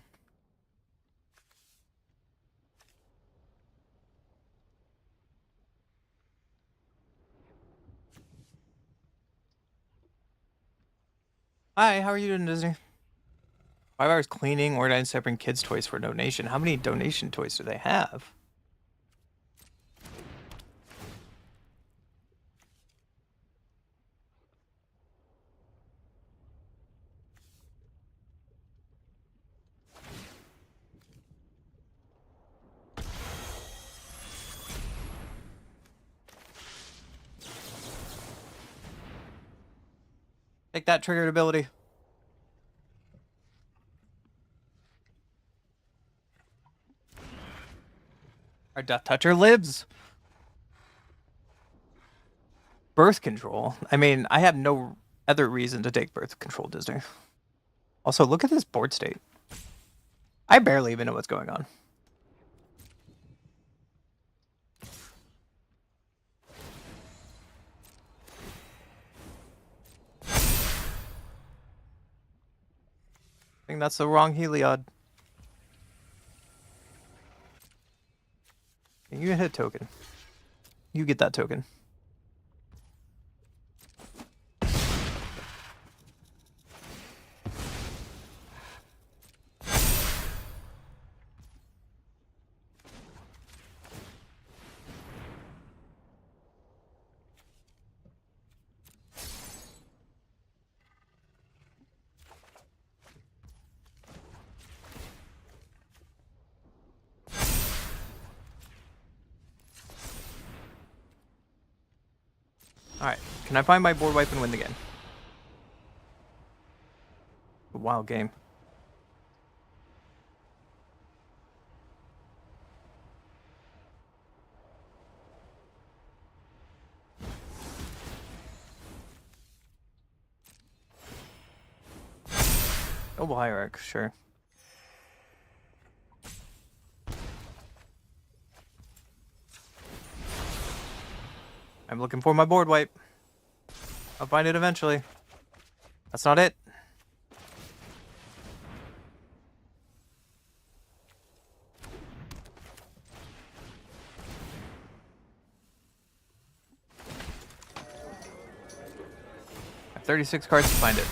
Hi, how are you doing, Disney? 5 hours cleaning, organizing, separating kids' toys for donation. How many donation toys do they have? Take that triggered ability. Our Death Toucher lives. Birth control. I mean, I have no other reason to take birth control, Disney. Also, look at this board state. I barely even know what's going on. I think that's the wrong Heliod. You hit a token. You get that token. Alright, can I find my board wipe and win the game? A wild game. Noble Hierarch, sure. I'm looking for my board wipe. I'll find it eventually. That's not it. I have 36 cards to find it.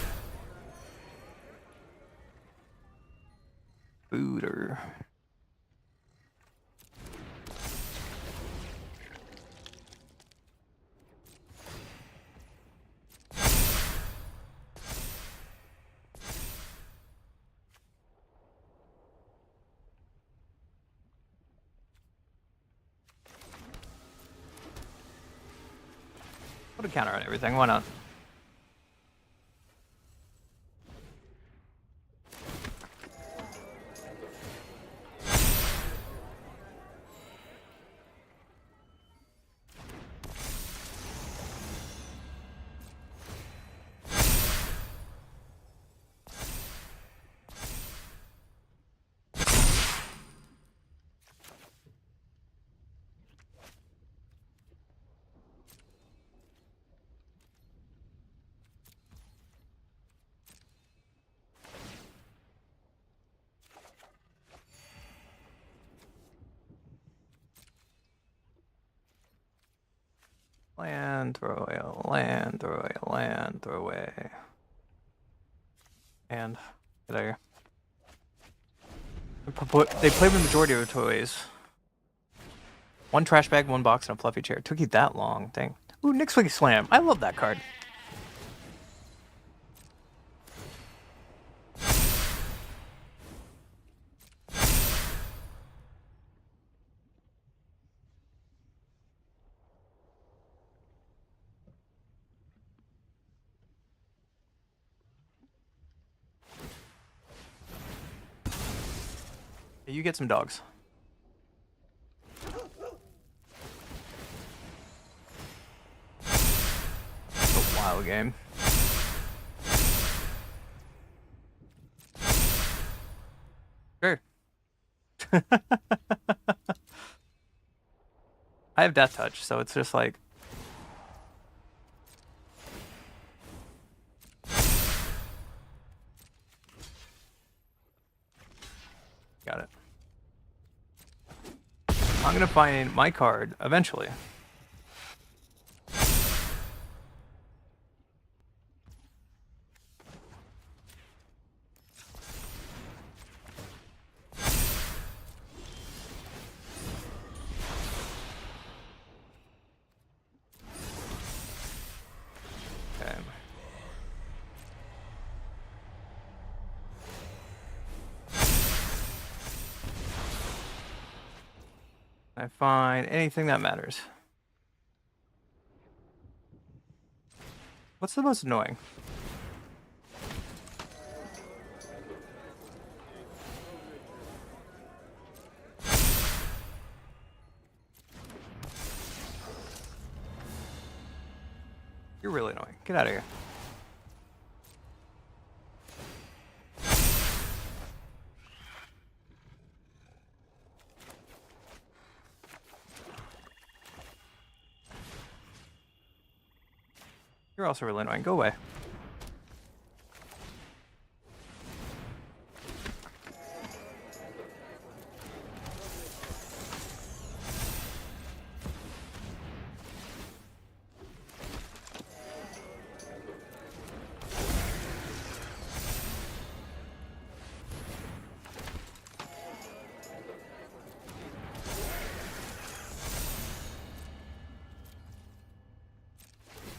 Booter. Put a counter on everything, why not? Land, throw away a land, throw away a land, throw away. And get out of here. They played the majority of the toys. One trash bag, one box, and a fluffy chair. It took you that long, dang. Ooh, Nick's Wiggy Slam. I love that card. You get some dogs. It's a wild game. Sure. I have Death Touch, so it's just like... Got it. I'm gonna find my card eventually. Okay. I find anything that matters. What's the most annoying? You're really annoying. Get out of here. You're also really annoying. Go away.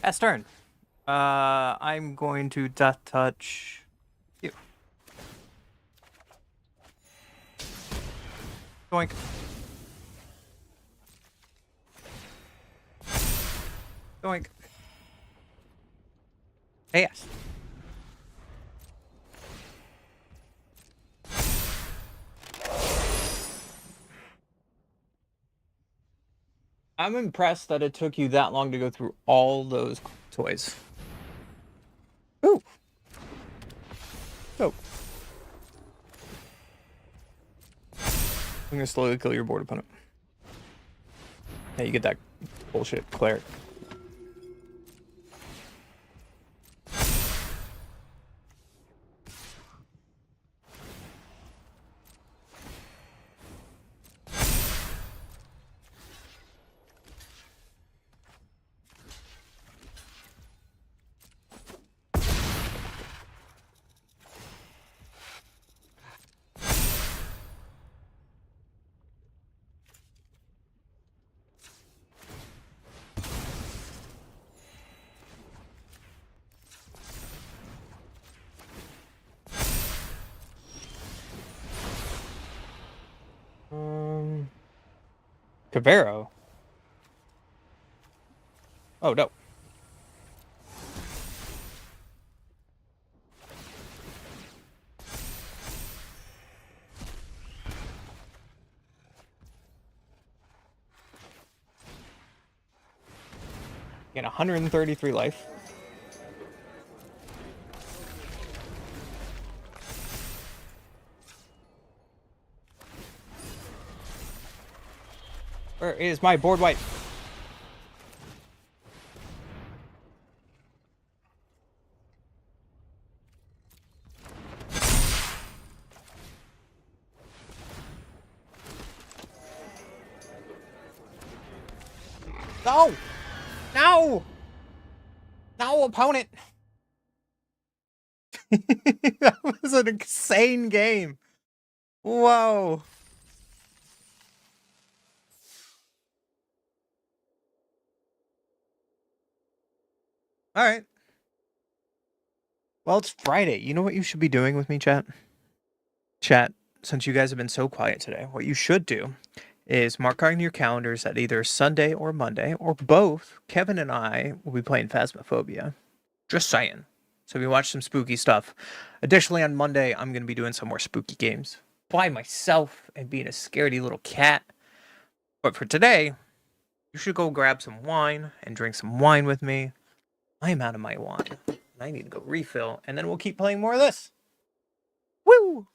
Pass turn. I'm going to Death Touch you. Doink. Doink. Yes. I'm impressed that it took you that long to go through all those toys. Ooh. Oh. I'm gonna slowly kill your board opponent. Hey, you get that bullshit cleric. Cabrero. Oh no. Get 133 life. Where is my board wipe? No! No! No, opponent! That was an insane game. Whoa. All right. Well, it's Friday. You know what you should be doing with me, chat? Chat, since you guys have been so quiet today, what you should do is mark on your calendars that either Sunday or Monday, or both, Kevin and I will be playing Phasmophobia. Just saying. So we watch some spooky stuff. Additionally, on Monday, I'm going to be doing some more spooky games by myself and being a scaredy little cat. But for today, you should go grab some wine and drink some wine with me. I am out of my wine. I need to go refill, and then we'll keep playing more of this. Woo!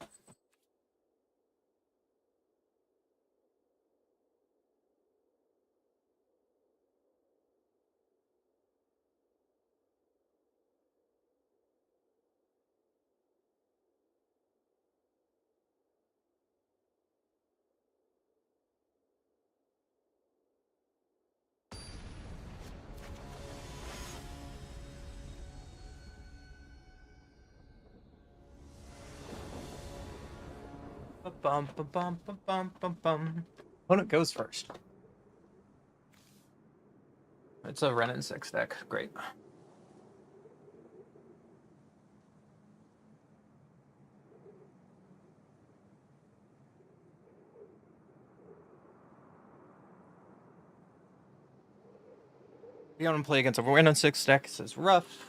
Bum bum bum bum bum bum bum. Opponent goes first. It's a Renin 6 deck. Great. You want to play against a Renin 6 deck? It says rough.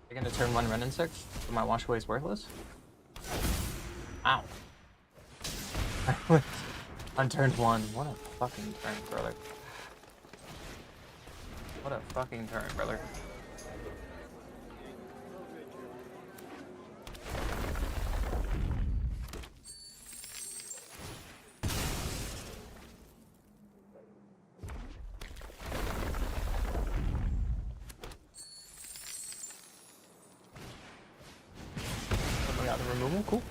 You're gonna turn one Renin 6? So my wash away is worthless? Ow. On turn 1. What a fucking turn, brother. What a fucking turn, brother. We got the removal, cool.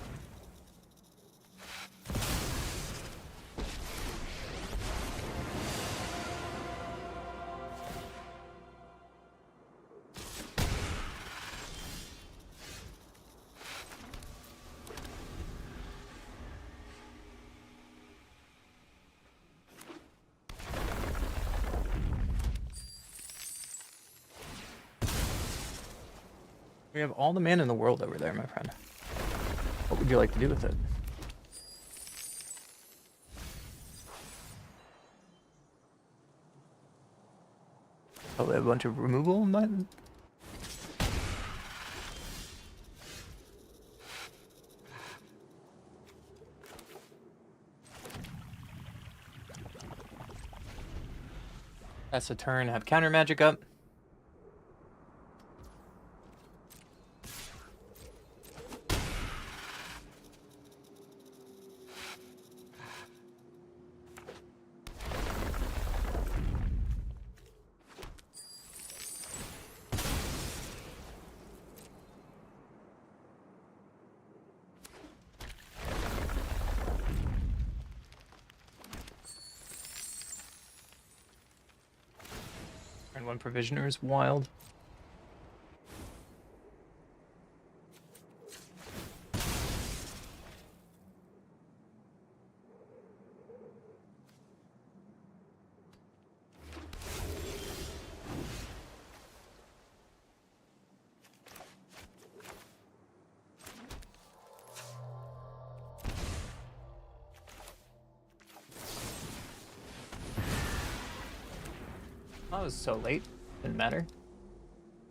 We have all the mana in the world over there, my friend. What would you like to do with it? Oh, they have a bunch of removal in that? That's a turn, have counter magic up. And one provisioner is wild. Oh, it was so late. Didn't matter.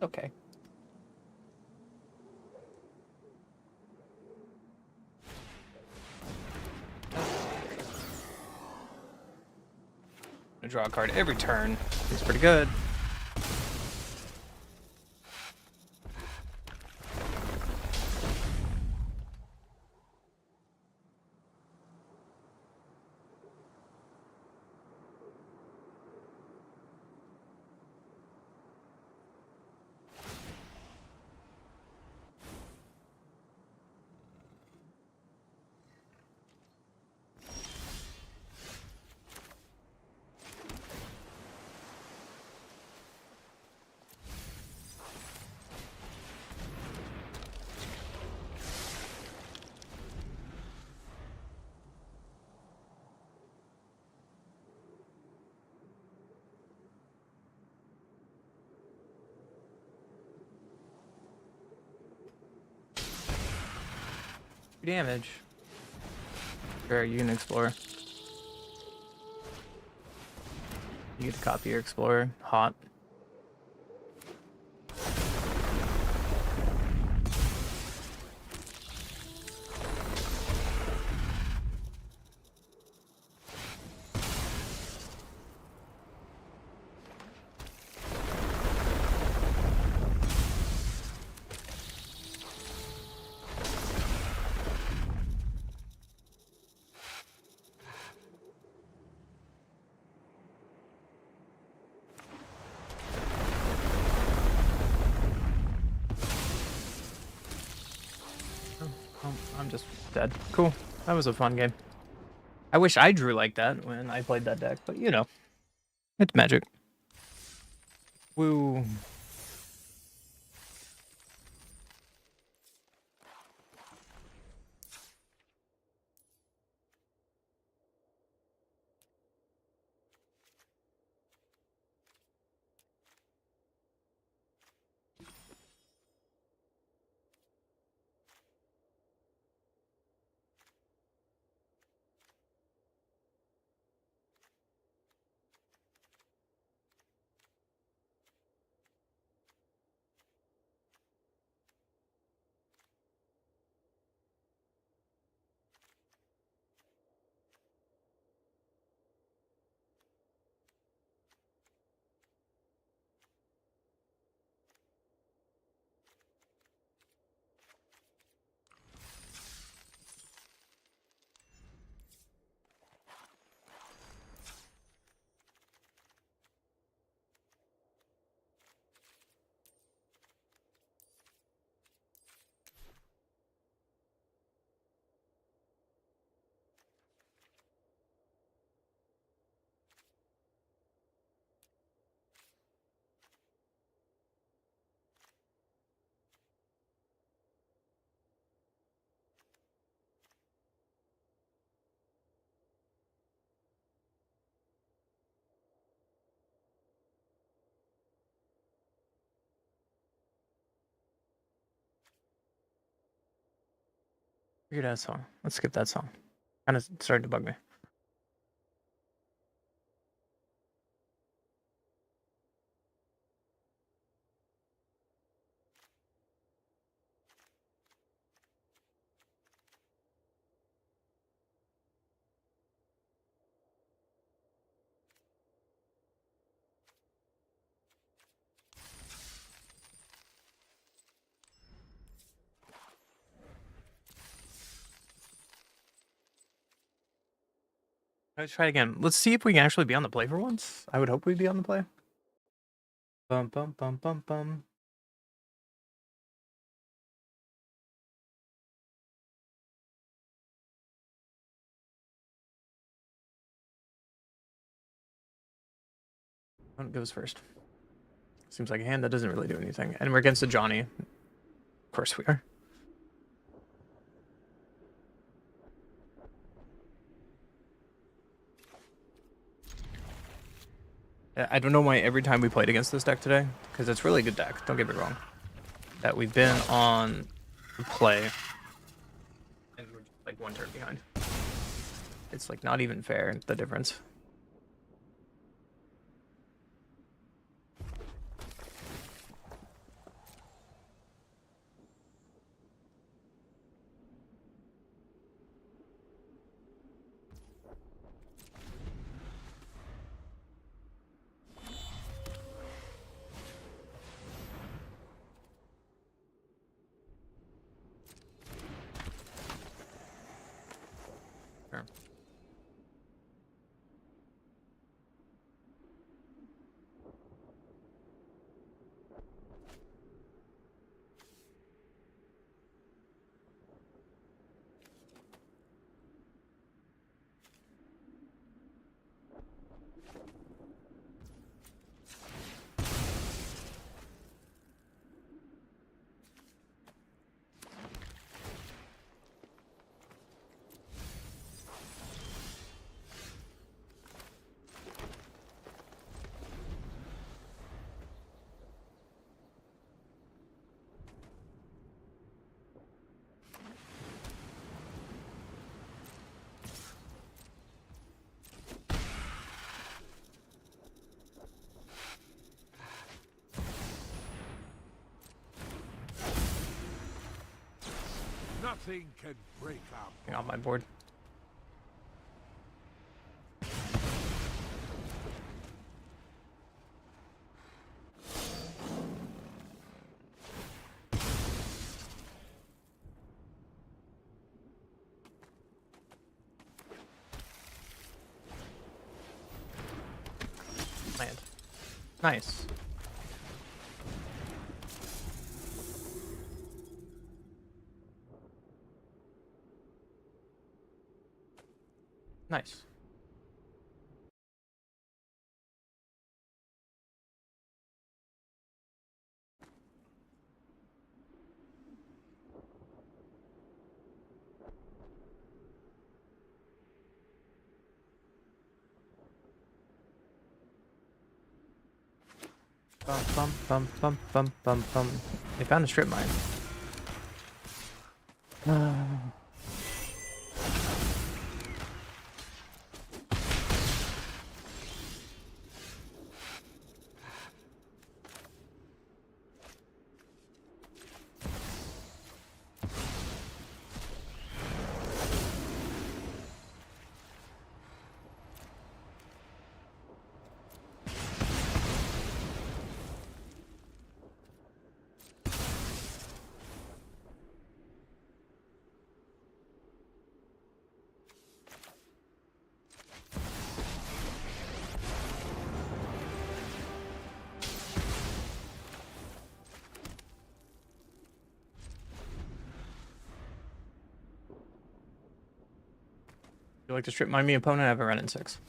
Okay. I draw a card every turn. It's pretty good. Damage. Sure, you can explore. You get to copy your explorer. Hot. Oh, I'm just dead. Cool. That was a fun game. I wish I drew like that when I played that deck, but you know, it's Magic. Woo. Weird ass song. Let's skip that song. Kind of started to bug me. Let's try it again. Let's see if we can actually be on the play for once. I would hope we'd be on the play. Bum bum bum bum bum. One goes first. Seems like a hand that doesn't really do anything. And we're against a Johnny. Of course we are. I don't know why every time we played against this deck today, because it's really a good deck, don't get me wrong, that we've been on the play and we're just like one turn behind. It's like not even fair, the difference. Sure. Nothing can break our On my board. Land. Nice. Nice. Bum bum bum bum bum bum bum. They found a strip mine. You like to strip mine me opponent? I have a run in 6.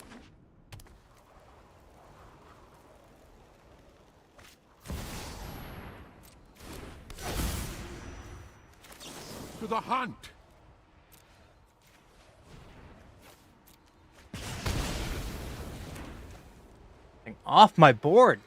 to the hunt. Off my board.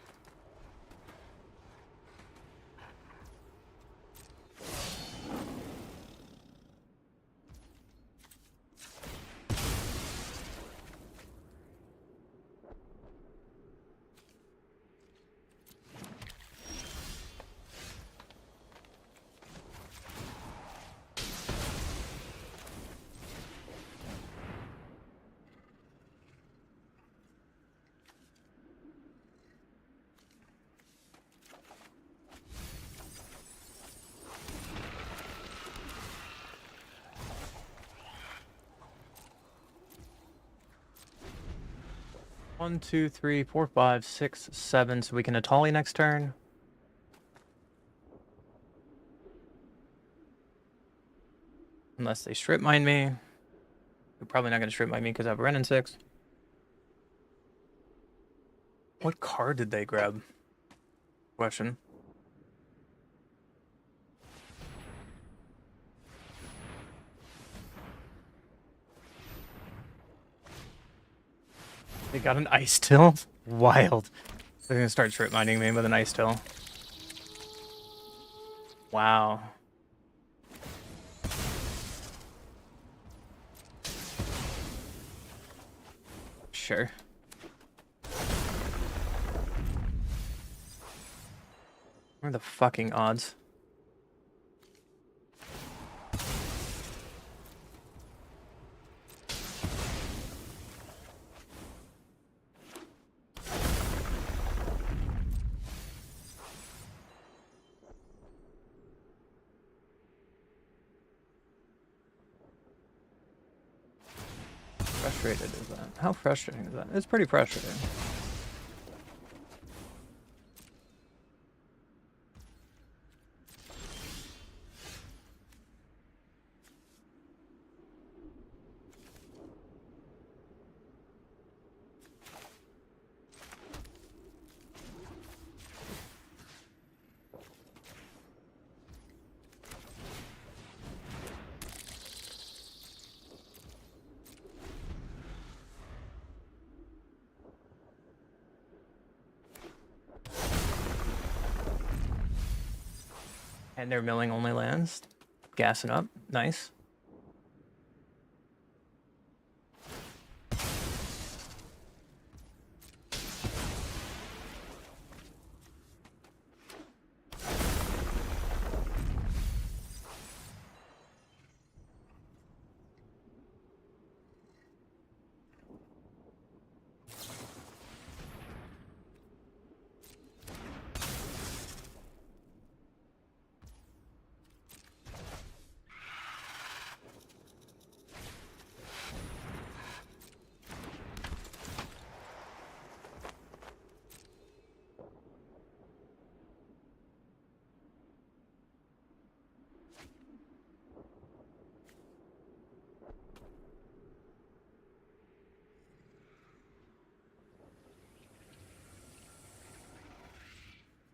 1, 2, 3, 4, 5, 6, 7. So we can Atali next turn. Unless they strip mine me. They're probably not going to strip mine me because I have a Ren in 6. What card did they grab? Question. They got an Ice Till? Wild. They're going to start strip mining me with an Ice Till. Wow. Sure. What are the fucking odds? Frustrated is that? How frustrating is that? It's pretty frustrating. And their milling only lands. Gassing up. Nice.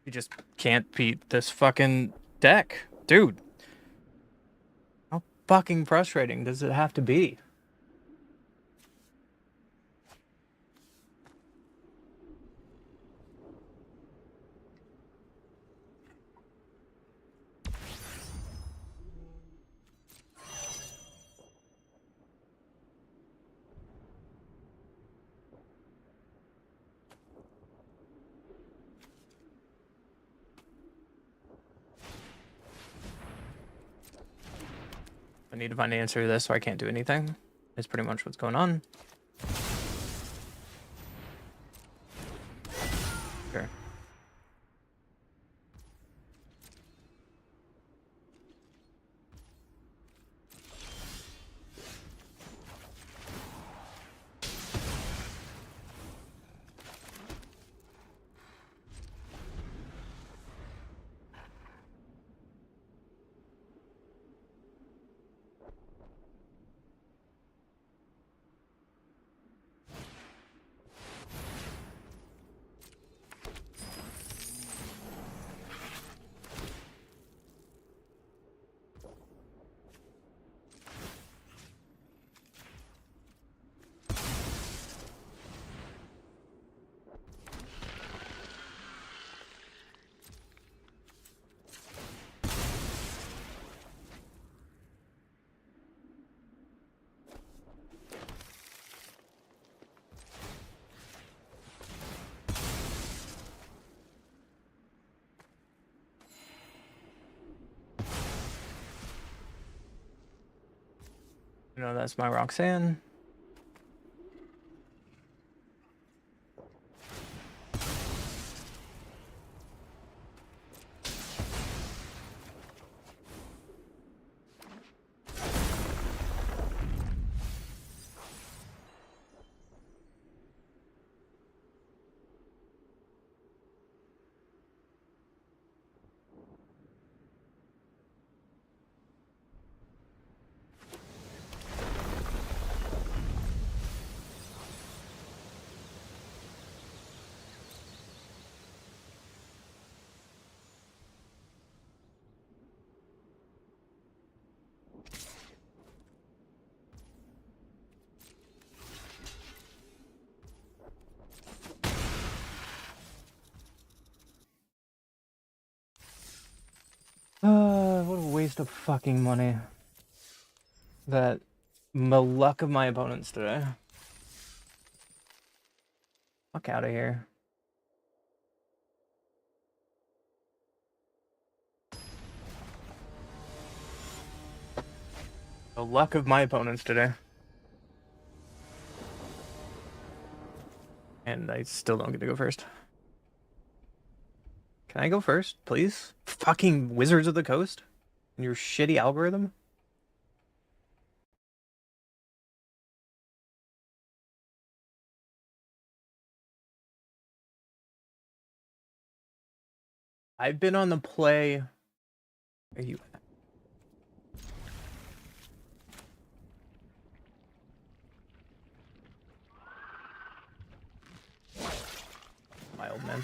You just can't beat this fucking deck. Dude. How fucking frustrating does it have to be? I need to find an answer to this, so I can't do anything. That's pretty much what's going on. Sure. You know, that's my Roxanne. waste of fucking money. The luck of my opponents today. Fuck out of here. The luck of my opponents today. And I still don't get to go first. Can I go first, please? Fucking Wizards of the Coast? And your shitty algorithm? I've been on the play. Are you? Wild man.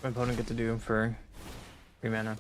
My opponent get to do for 3 mana.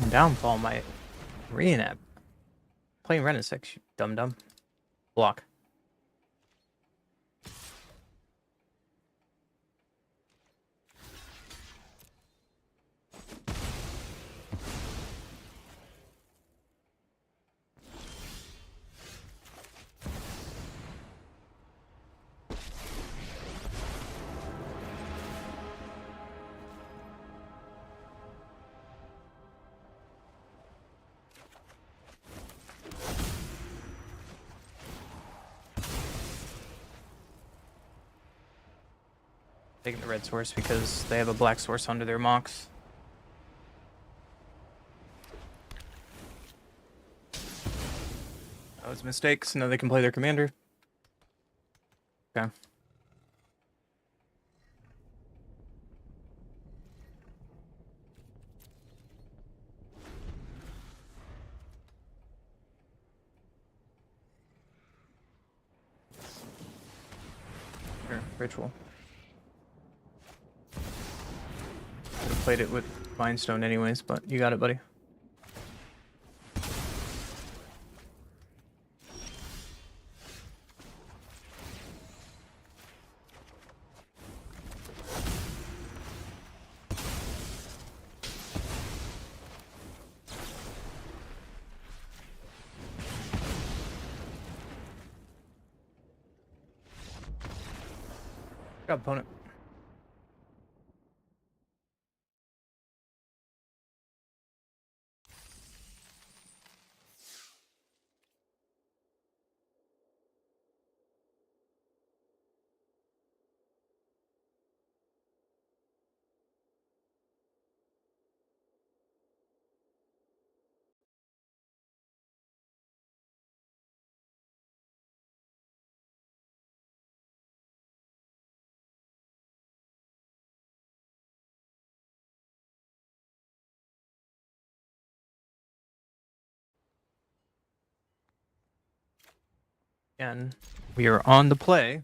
Downfall my reenact. Playing Ren is 6, you dum-dum. Block. Taking the red source because they have a black source under their mocks. That was a mistake, so now they can play their commander. Okay. Sure, ritual. Could have played it with Mindstone anyways, but you got it, buddy. Got opponent. Again, we are on the play.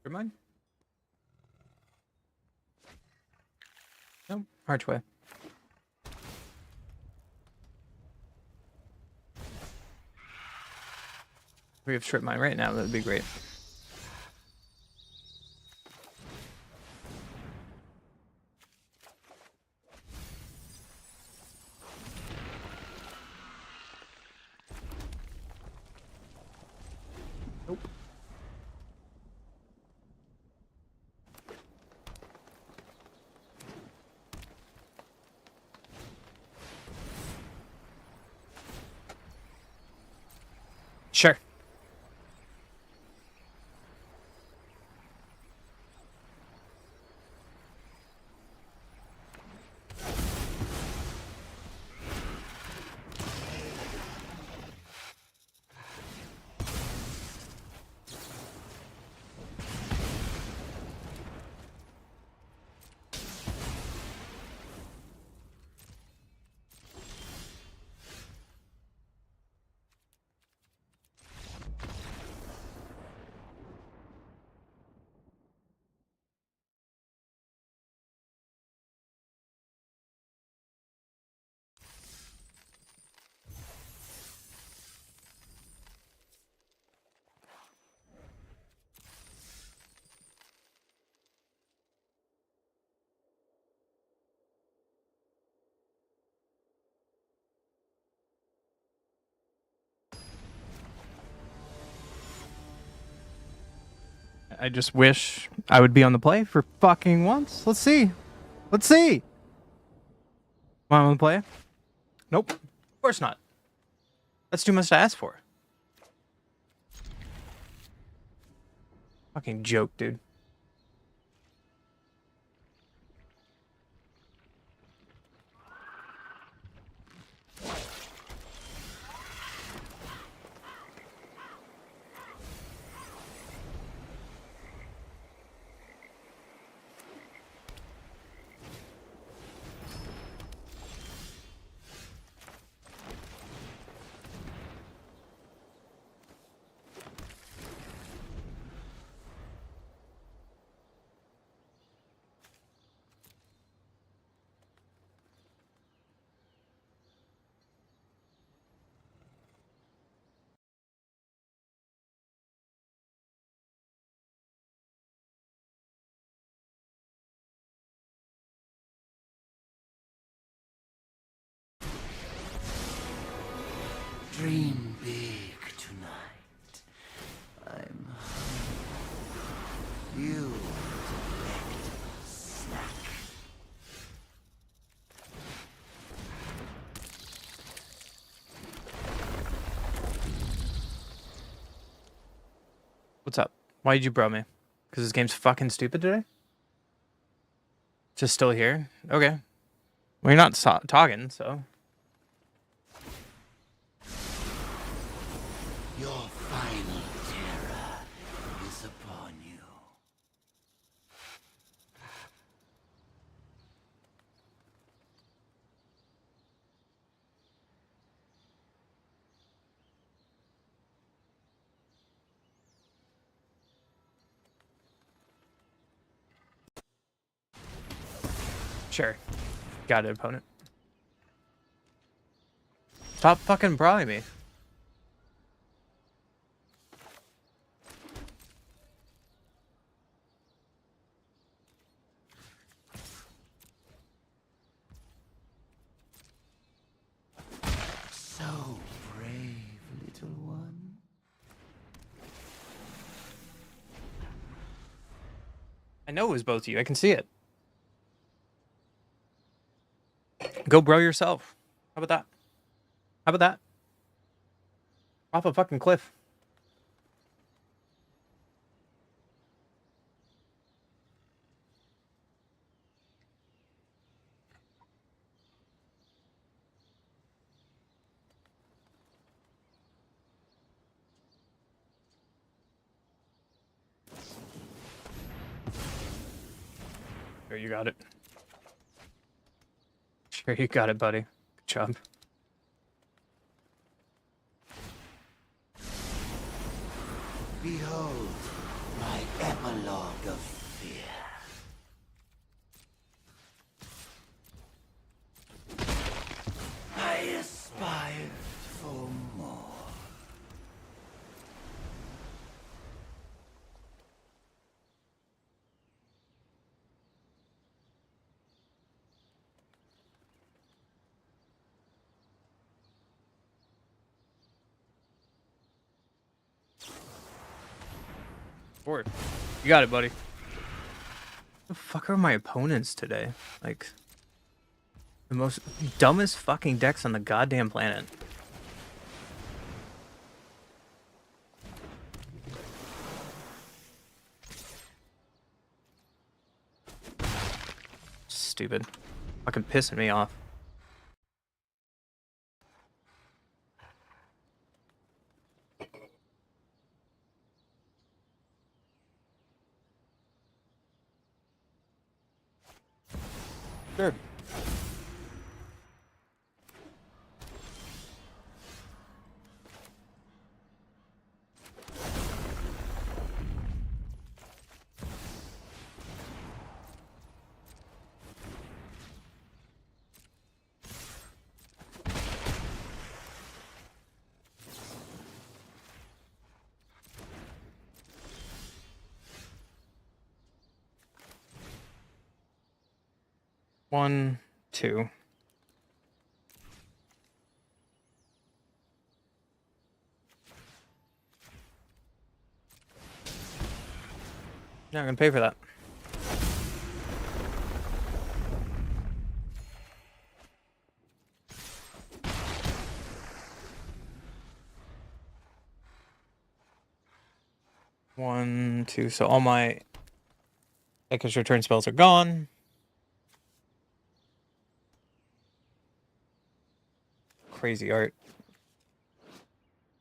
Stripmine? No, archway. We have Stripmine right now, that would be great. Nope. Sure. I just wish I would be on the play for fucking once. Let's see. Let's see. Am I on the play? Nope. Of course not. That's too much to ask for. Fucking joke, dude. Dream big tonight. I'm hungry. You delectable snack. What's up? Why did you bro me? Because this game's fucking stupid today? Just still here? Okay. Well, you're not talking, so. Your final terror is upon you. Sure. Got it, opponent. Stop fucking brawling me. So brave, little one. I know it was both of you. I can see it. Go bro yourself. How about that? How about that? Off a fucking cliff. Sure, you got it. Sure, you got it, buddy. Good job. Behold my epilogue of fear. I aspired for more. Forward. You got it, buddy. The fuck are my opponents today? Like, the most dumbest fucking decks on the goddamn planet. Stupid. Fucking pissing me off. Sure. One, two. Not gonna pay for that. One, two. So all my Echo's return spells are gone. Crazy art.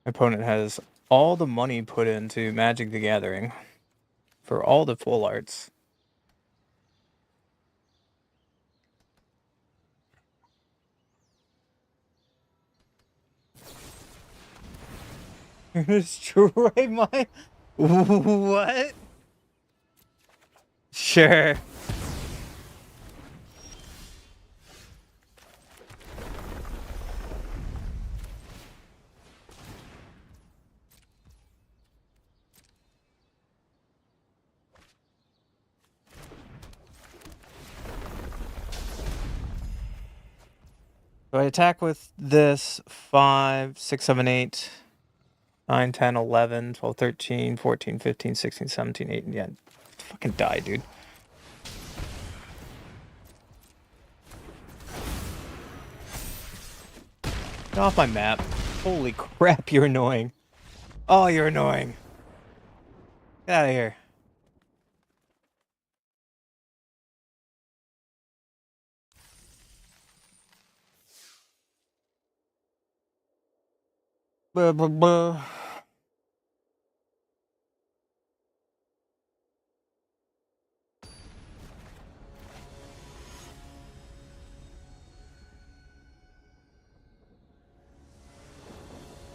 My opponent has all the money put into Magic the Gathering for all the full arts. Destroy my... What? Sure. I attack with this 5, 6, 7, 8, 9, 10, 11, 12, 13, 14, 15, 16, 17, 18. Yeah, fucking die, dude. Get off my map. Holy crap, you're annoying. Oh, you're annoying. Get out of here. Blah, blah, blah.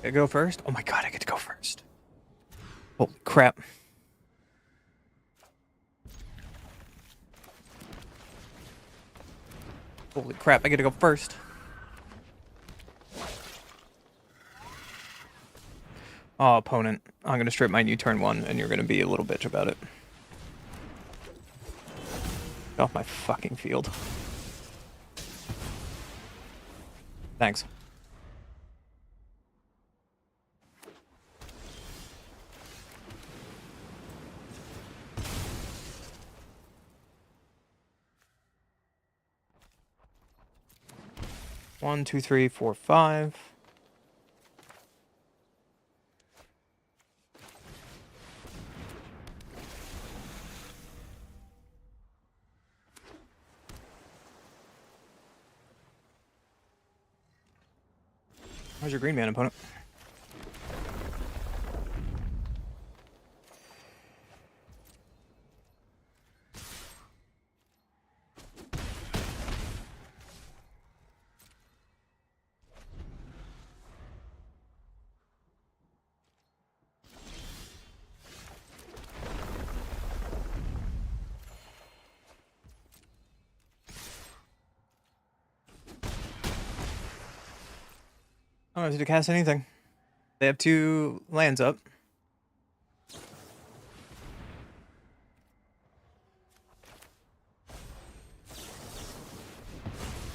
I go first? Oh my god, I get to go first. Holy crap. Holy crap, I get to go first. Oh, opponent. I'm gonna strip mine you turn 1, and you're gonna be a little bitch about it. Get off my fucking field. Thanks. One, two, three, four, five. How's your green man, opponent? I don't have to cast anything. They have 2 lands up.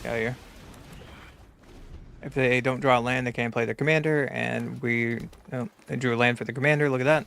Get out of here. If they don't draw a land, they can't play their commander, and they drew a land for the commander. Look at that.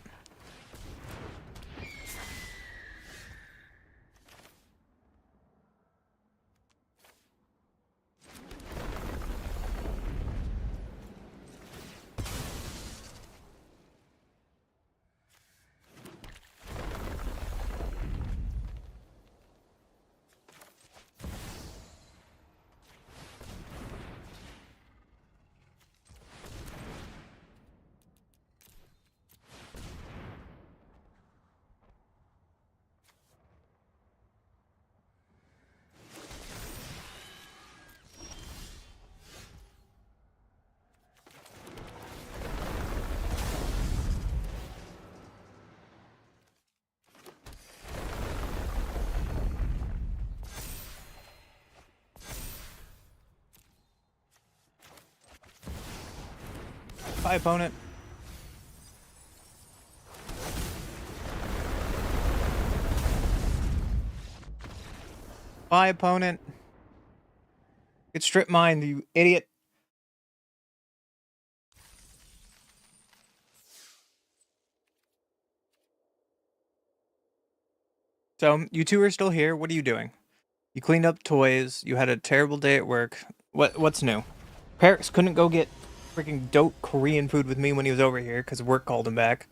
Bye, opponent. Bye, opponent. Get Stripmine, you idiot. So, you two are still here. What are you doing? You cleaned up toys. You had a terrible day at work. What's new? Paris couldn't go get freaking dope Korean food with me when he was over here because work called him back.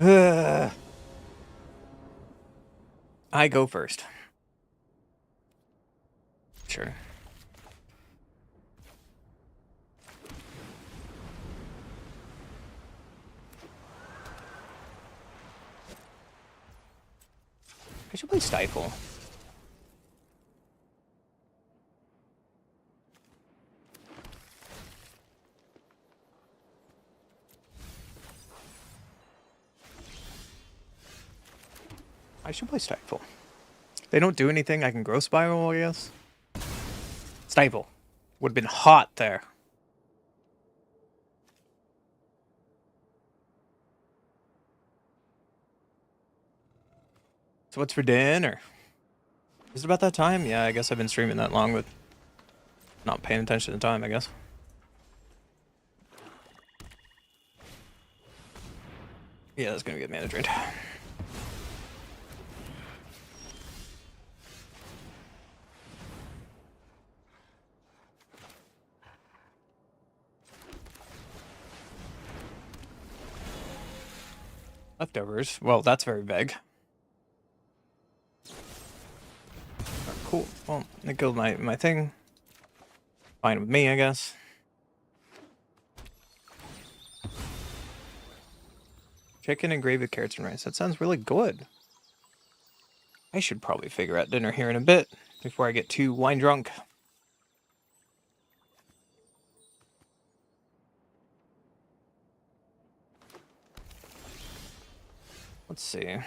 I go first. Sure. I should play Stifle. I should play Stifle. They don't do anything. I can Growth Spiral, I guess. Stifle. Would have been hot there. So what's for dinner? Is it about that time? Yeah, I guess I've been streaming that long, but Not paying attention to time, I guess. Yeah, that's gonna get mana drained. Leftovers. Well, that's very vague. Cool. Well, they killed my thing. Fine with me, I guess. Chicken and gravy, carrots and rice. That sounds really good. I should probably figure out dinner here in a bit before I get too wine drunk. Let's see.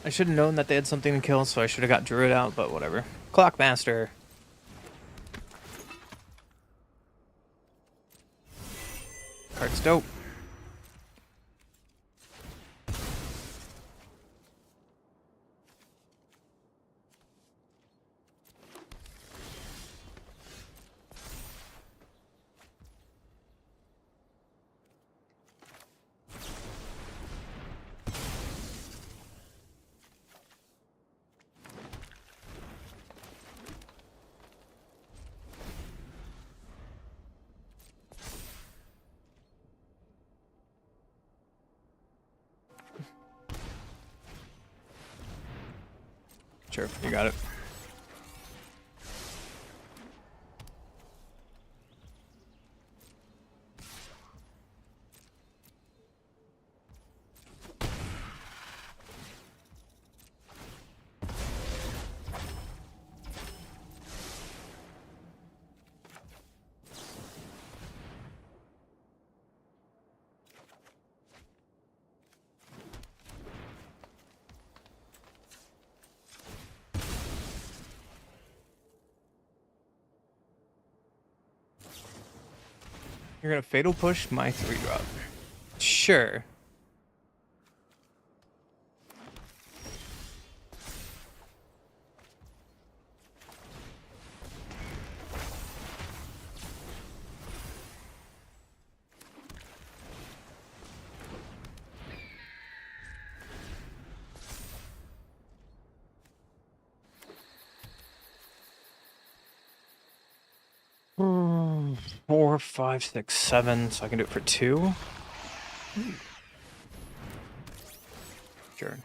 I should have known that they had something to kill, so I should have got Druid out, but whatever. Clockmaster. Card's dope. Sure, you got it. You're gonna fatal push my 3-drop. Sure. Hmm, 4, 5, 6, 7, so I can do it for 2. Sure.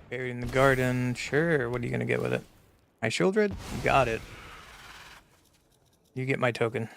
Buried in the garden. Sure. What are you gonna get with it? My Shieldred? You got it. You get my token.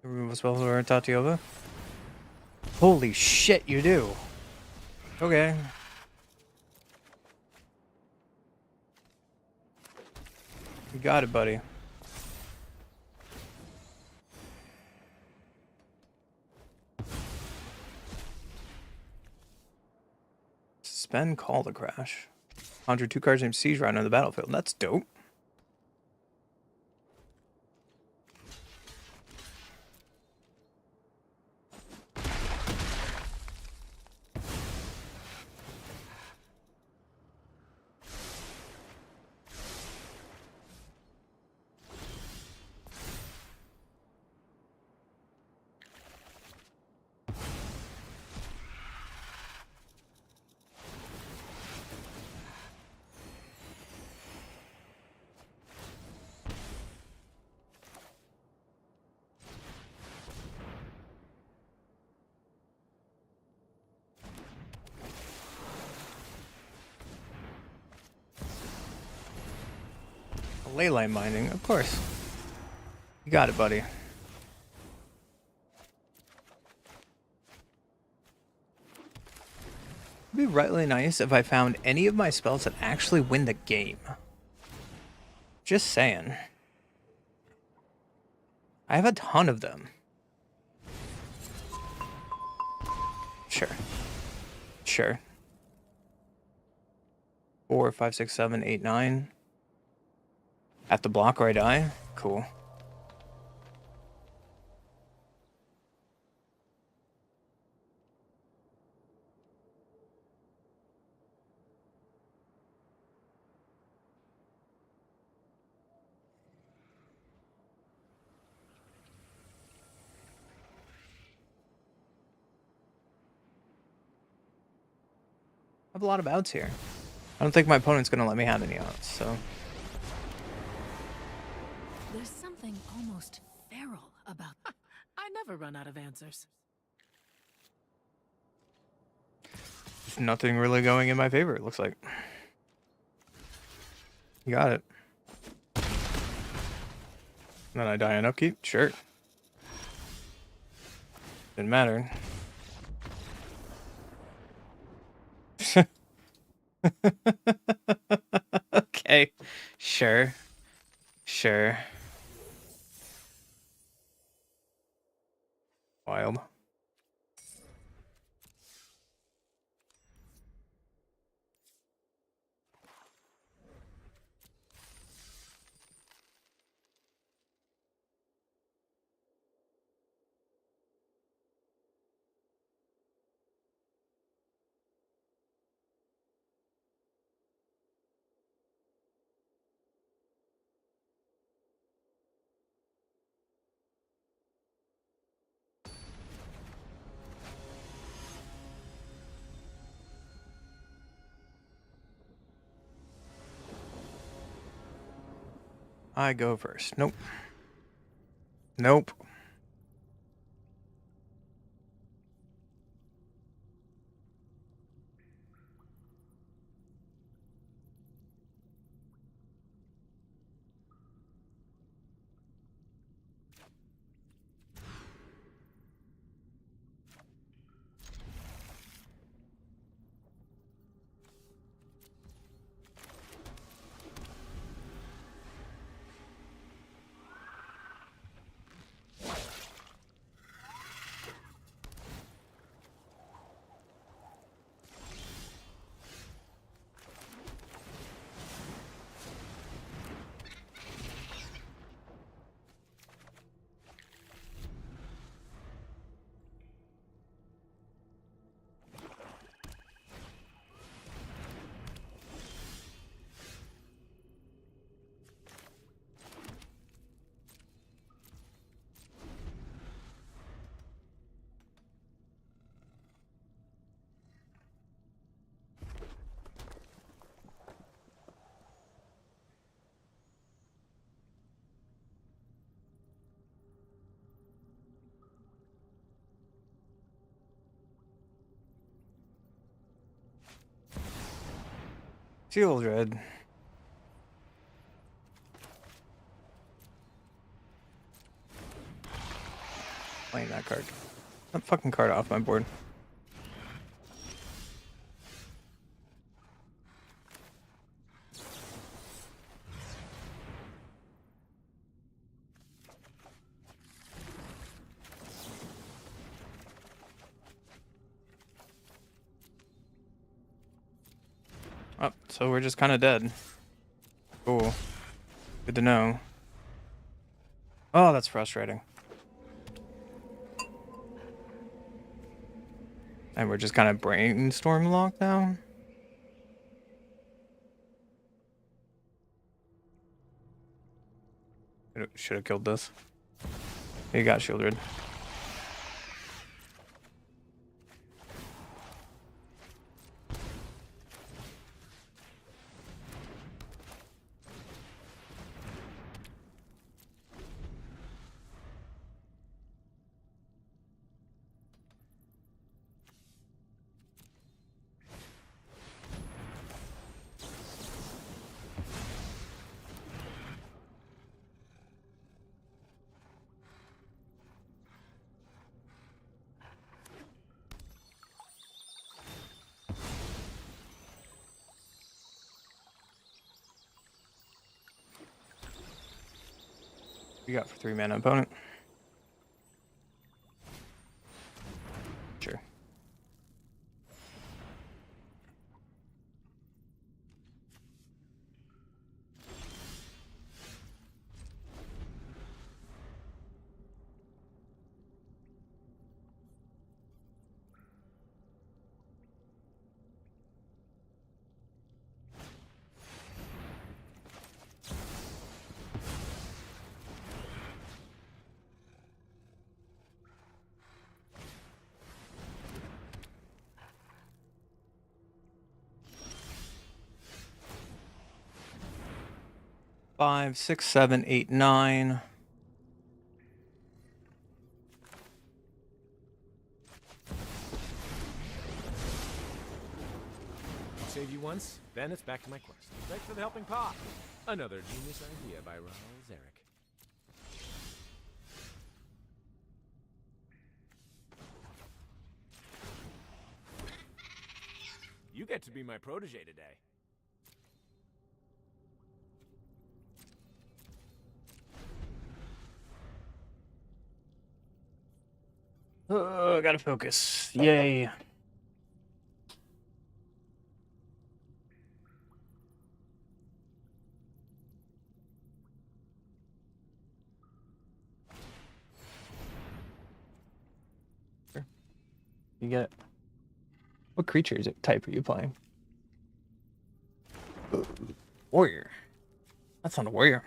Remove a spell or Tatiova? Holy shit, you do. Okay. You got it, buddy. Spend call to crash. Conjure 2 cards named Siege right on the battlefield. That's dope. Ley line mining, of course. You got it, buddy. It'd be really nice if I found any of my spells that actually win the game. Just saying. I have a ton of them. Sure. Sure. 4, 5, 6, 7, 8, 9. At the block or I die? Cool. I have a lot of outs here. I don't think my opponent's gonna let me have any outs, so. There's something almost feral about. I never run out of answers. There's nothing really going in my favor, it looks like. You got it. Then I die on upkeep? Sure. Didn't matter. Okay. Sure. Sure. Wild. I go first. Nope. Nope. Shield Red. Playing that card. That fucking card off my board. Oh, so we're just kind of dead. Cool. Good to know. Oh, that's frustrating. And we're just kind of brainstorm locked now. Should have killed this. He got shielded. We got for 3-mana opponent. Sure. Five, 6, 7, 8, 9. Save you once, then it's back to my quest. Thanks for the helping paw. Another genius idea by Raul Zarek. You get to be my protege today. Gotta focus. Yay. Sure. You get it. What creatures type are you playing? Warrior. That's not a warrior.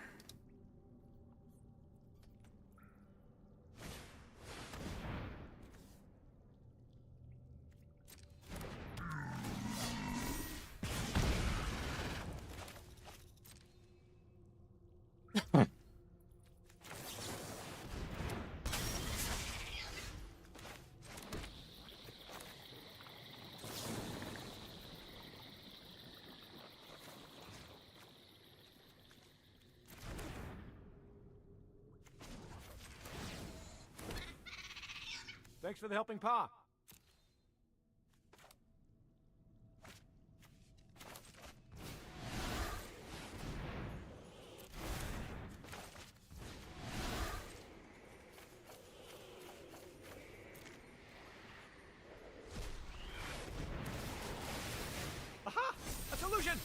Thanks for the helping paw. Aha! A solution!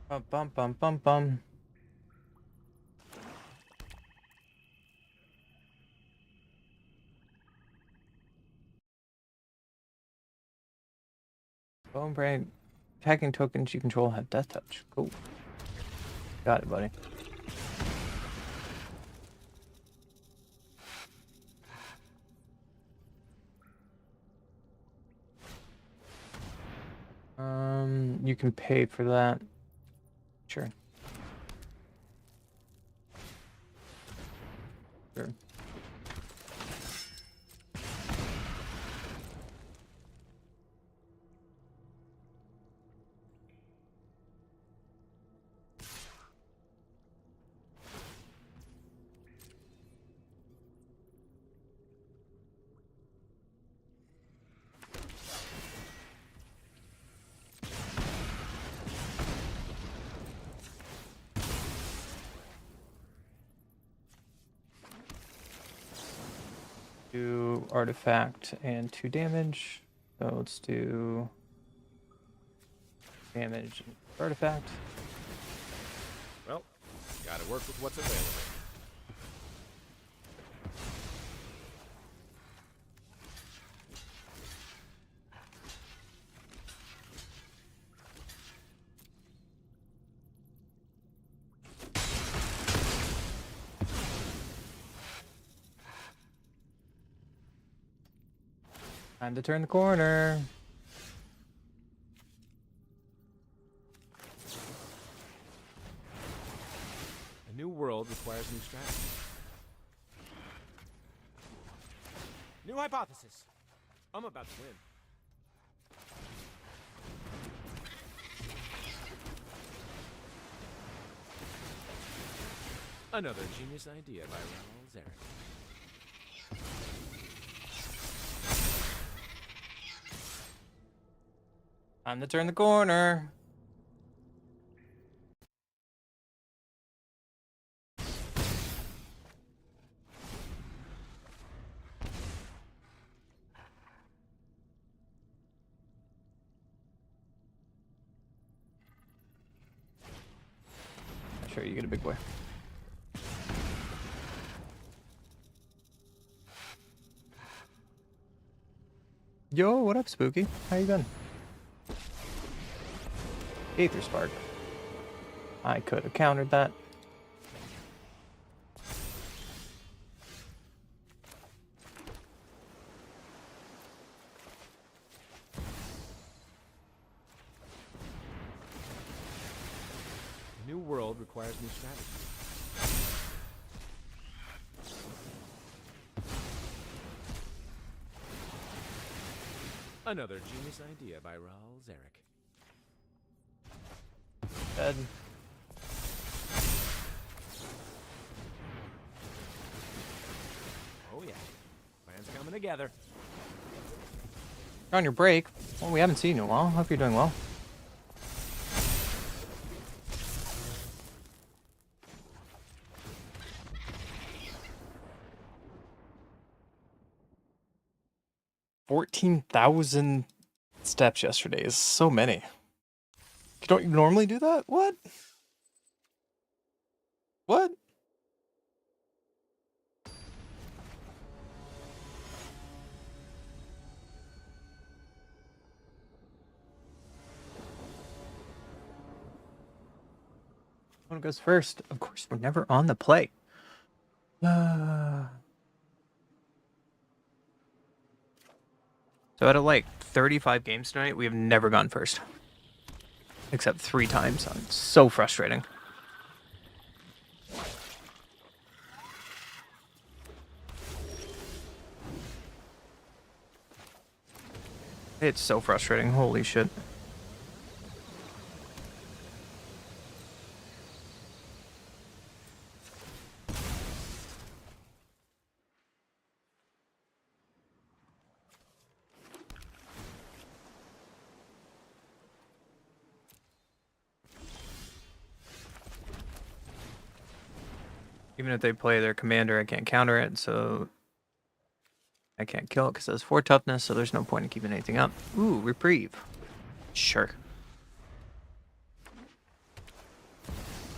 Bum bum bum bum bum. Bone brain. Attacking tokens you control have death touch. Cool. Got it, buddy. You can pay for that. Sure. Sure. Do artifact and 2 damage. So let's do damage and artifact. Well, gotta work with what's available. Time to turn the corner. A new world requires new strategy. New hypothesis. I'm about to win. Another genius idea by Raoul Zarek. Time to turn the corner. Sure, you get a big boy. Yo, what up, Spooky? How you been? Aether Spark. I could have countered that. A new world requires new strategy. Another genius idea by Raoul Zarek. Dead. Oh yeah, plans coming together. You're on your break. Well, we haven't seen you in a while. Hope you're doing well. $14,000 steps yesterday is so many. Don't you normally do that? What? What? One goes first. Of course, we're never on the play. So out of like 35 games tonight, we have never gone first. Except 3 times. It's so frustrating. It's so frustrating. Holy shit. Even if they play their commander, I can't counter it, so I can't kill it because it has 4 toughness, so there's no point in keeping anything up. Ooh, reprieve. Sure.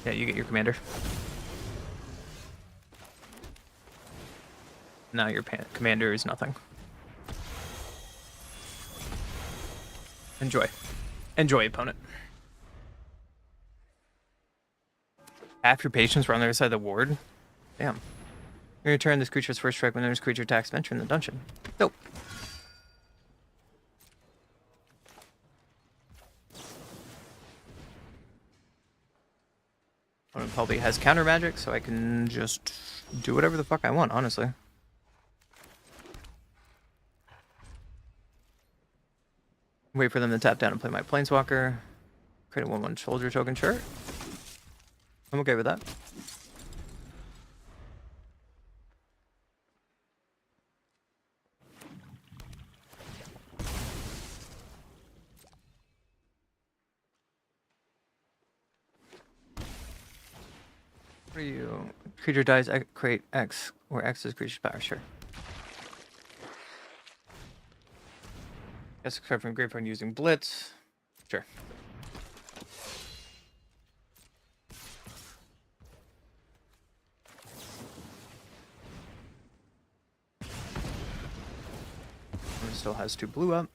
Yeah, you get your commander. Now your commander is nothing. Enjoy. Enjoy, opponent. Half your patients were on the other side of the ward? Damn. You return this creature's first strike when this creature attacks venture in the dungeon. Nope. One probably has counter magic, so I can just do whatever the fuck I want, honestly. Wait for them to tap down and play my Planeswalker. Create a 1/1 soldier token, sure. I'm okay with that. What are you? Creature dies, create X, or X is creature's power, sure. Guess except from Grapevine using Blitz. Sure. And still has 2 blue up.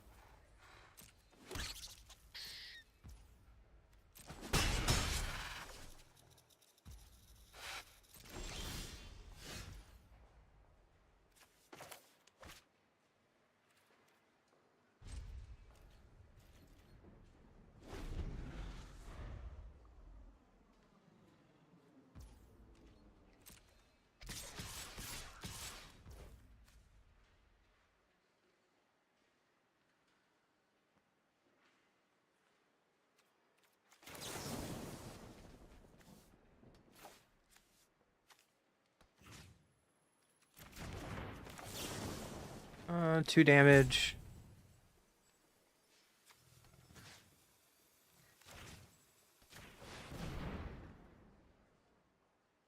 Two damage.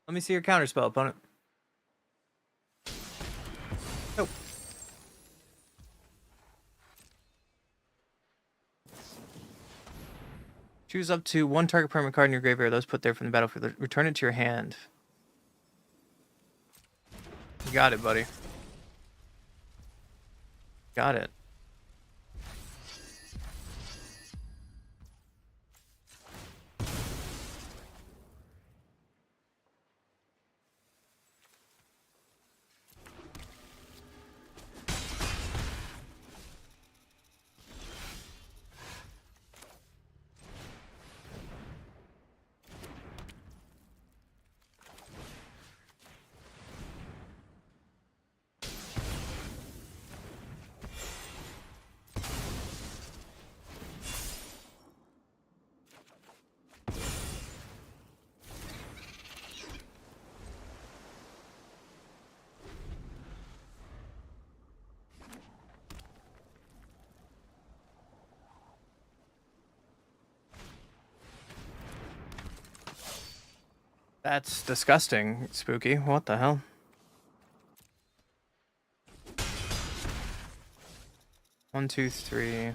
Let me see your counterspell, opponent. Nope. Choose up to 1 target permanent card in your graveyard. Those put there from the battlefield. Return it to your hand. You got it, buddy. Got it. That's disgusting, Spooky. What the hell? One, two, three.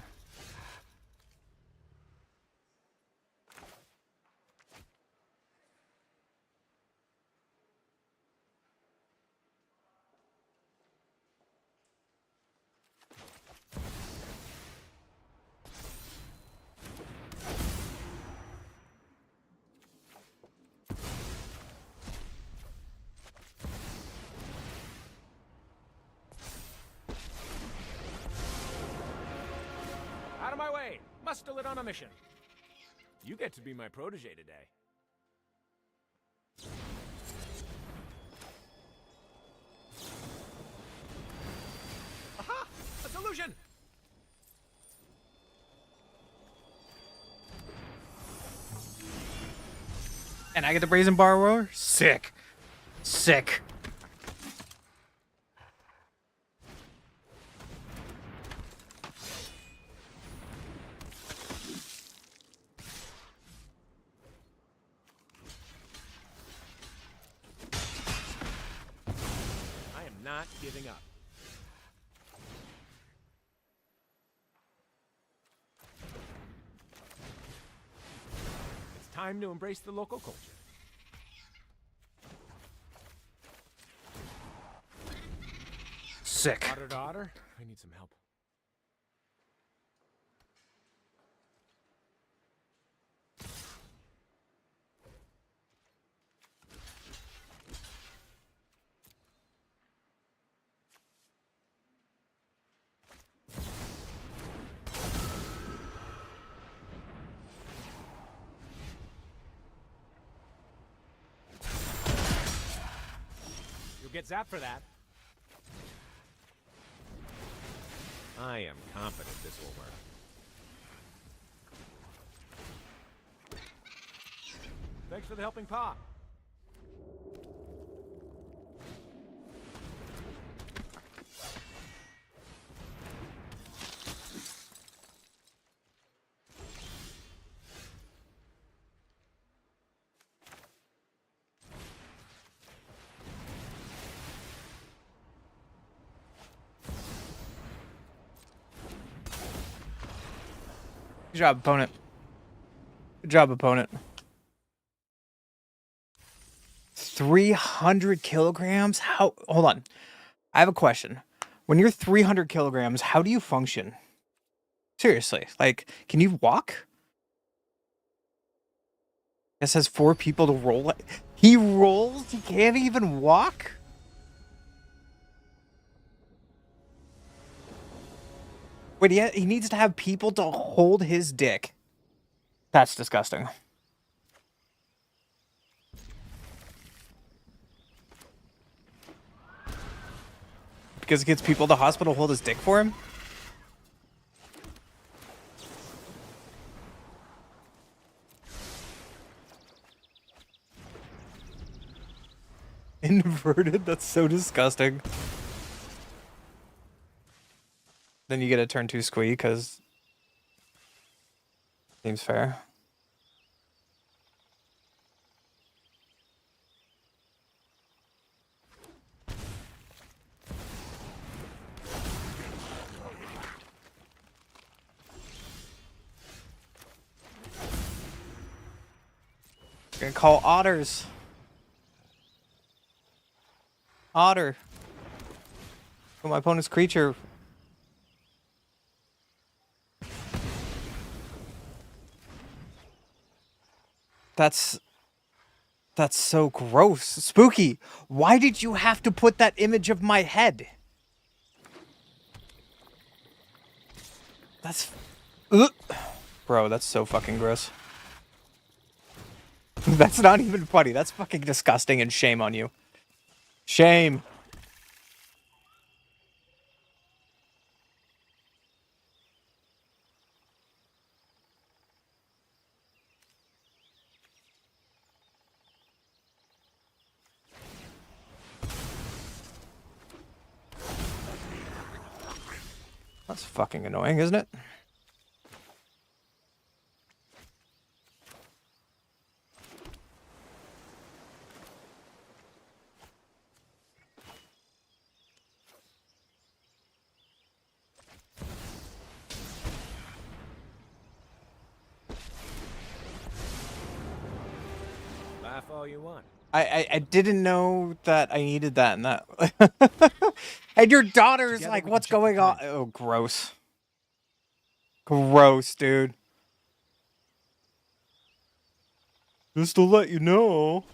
Out of my way! Muscle it on a mission. You get to be my protege today. Aha! A solution! And I get the Brazen Borrower? Sick. Sick. I am not giving up. It's time to embrace the local culture. Sick. Daughter, I need some help. You'll get zapped for that. I am confident this will work. Thanks for the helping paw. Good job, opponent. Good job, opponent. 300 kilograms? How? Hold on. I have a question. When you're 300 kilograms, how do you function? Seriously, like, can you walk? It says 4 people to roll it. He rolls? He can't even walk? Wait, he needs to have people to hold his dick. That's disgusting. Because it gets people to the hospital to hold his dick for him? Inverted? That's so disgusting. Then you get a turn 2 squee, because... Seems fair. Gonna call otters. Otter. Oh, my opponent's creature. That's so gross. Spooky, why did you have to put that image of my head? That's... Ugh. Bro, that's so fucking gross. That's not even funny. That's fucking disgusting, and shame on you. Shame. That's fucking annoying, isn't it? Laugh all you want. I didn't know that I needed that and that. And your daughter's Together like, we can what's check the going on? time. Oh, gross. Gross, dude. Just to let you know.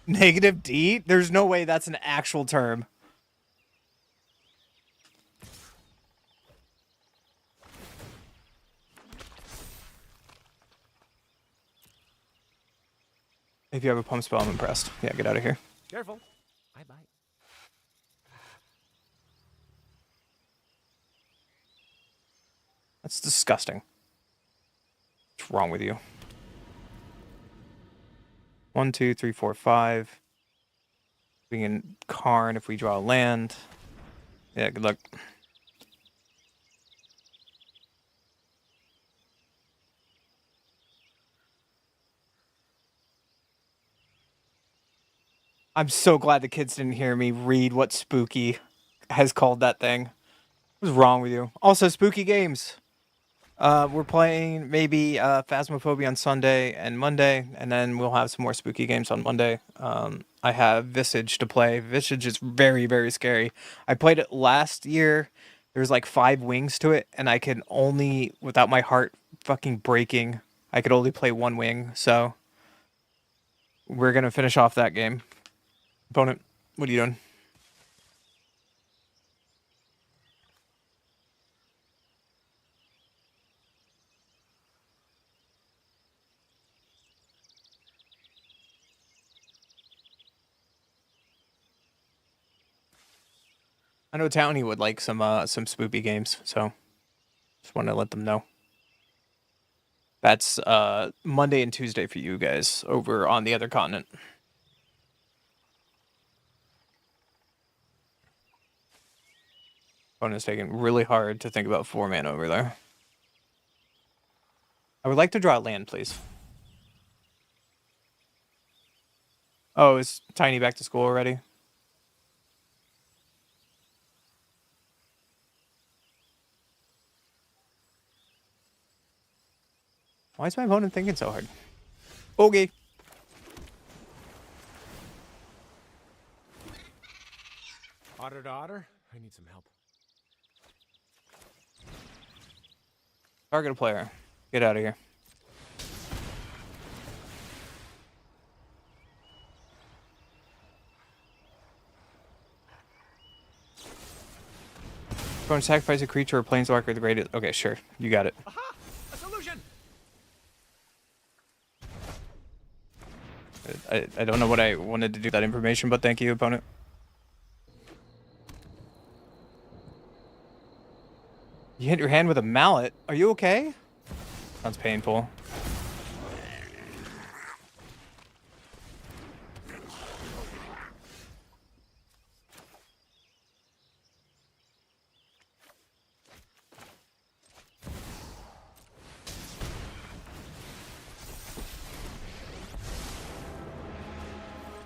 Negative D? There's no way that's an actual term. If you have a pump spell, I'm impressed. Yeah, get out of here. Careful. I bite. That's disgusting. What's wrong with you? 1, 2, 3, 4, 5. We can Karn if we draw land. Yeah, good luck. I'm so glad the kids didn't hear me read what Spooky has called that thing. What's wrong with you? Also, Spooky Games. We're playing maybe Phasmophobia on Sunday and Monday, and then we'll have some more Spooky Games on Monday. I have Visage to play. Visage is very, very scary. I played it last year. There's like 5 wings to it, and I can only, without my heart fucking breaking, I could only play 1 wing. So we're gonna finish off that game. Opponent, what are you doing? I know Townie would like some spoopy games, so just want to let them know. That's Monday and Tuesday for you guys over on the other continent. Opponent's taking really hard to think about 4-man over there. I would like to draw land, please. Oh, is Tiny back to school already? Why is my opponent thinking so hard? Okay. Otter to otter? I need some help. Target a player. Get out of here. Going to sacrifice a creature or planeswalker the greatest. Okay, sure. You got it. Aha! A solution! I don't know what I wanted to do with that information, but thank you, opponent. You hit your hand with a mallet. Are you okay? Sounds painful.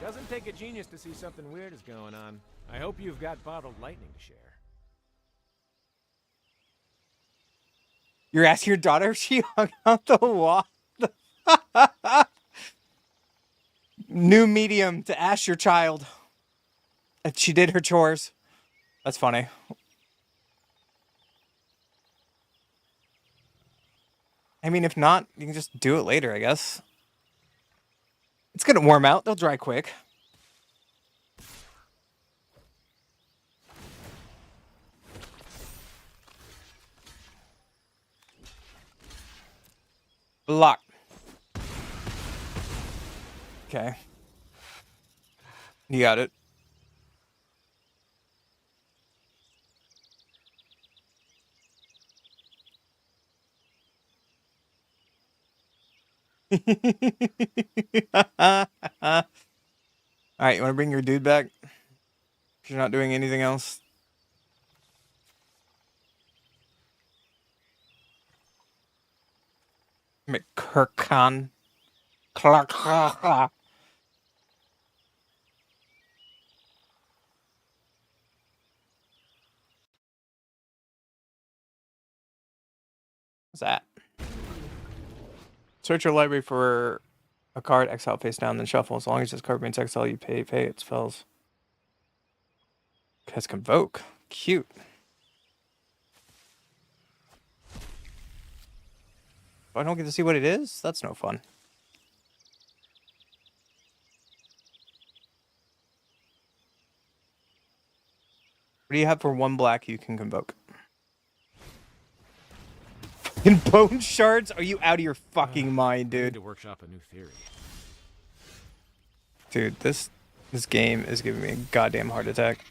Doesn't take a genius to see something weird is going on. I hope you've got bottled lightning to share. You're asking your daughter if she hung out the wall? New medium to ask your child if she did her chores. That's funny. I mean, if not, you can just do it later, I guess. It's gonna warm out. They'll dry quick. Block. Okay. You got it. Alright, you want to bring your dude back? If you're not doing anything else. McKirkon. Clark. What's that? Search your library for a card, exile face down, then shuffle. As long as this card remains exile, you pay its spells. Cast Convoke. Cute. I don't get to see what it is? That's no fun. What do you have for 1 black you can convoke? In bone shards? Are you out of your fucking mind, I need dude? to workshop a new theory. Dude, this game is giving me a goddamn heart attack.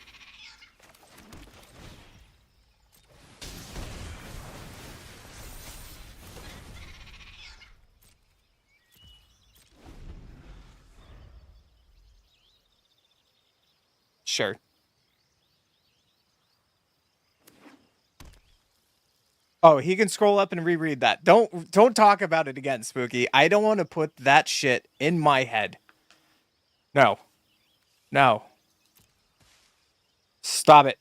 Sure. Oh, he can scroll up and reread that. Don't talk about it again, Spooky. I don't want to put that shit in my head. No. No. Stop it.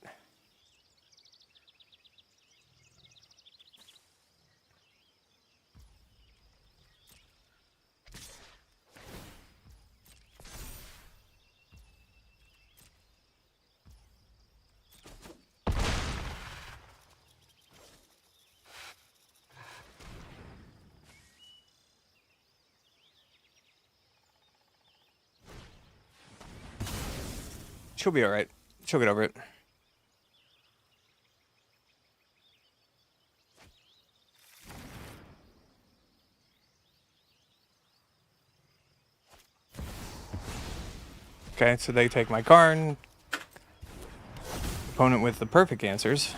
She'll be alright. She'll get over it. Okay, so they take my Karn. Opponent with the perfect answers.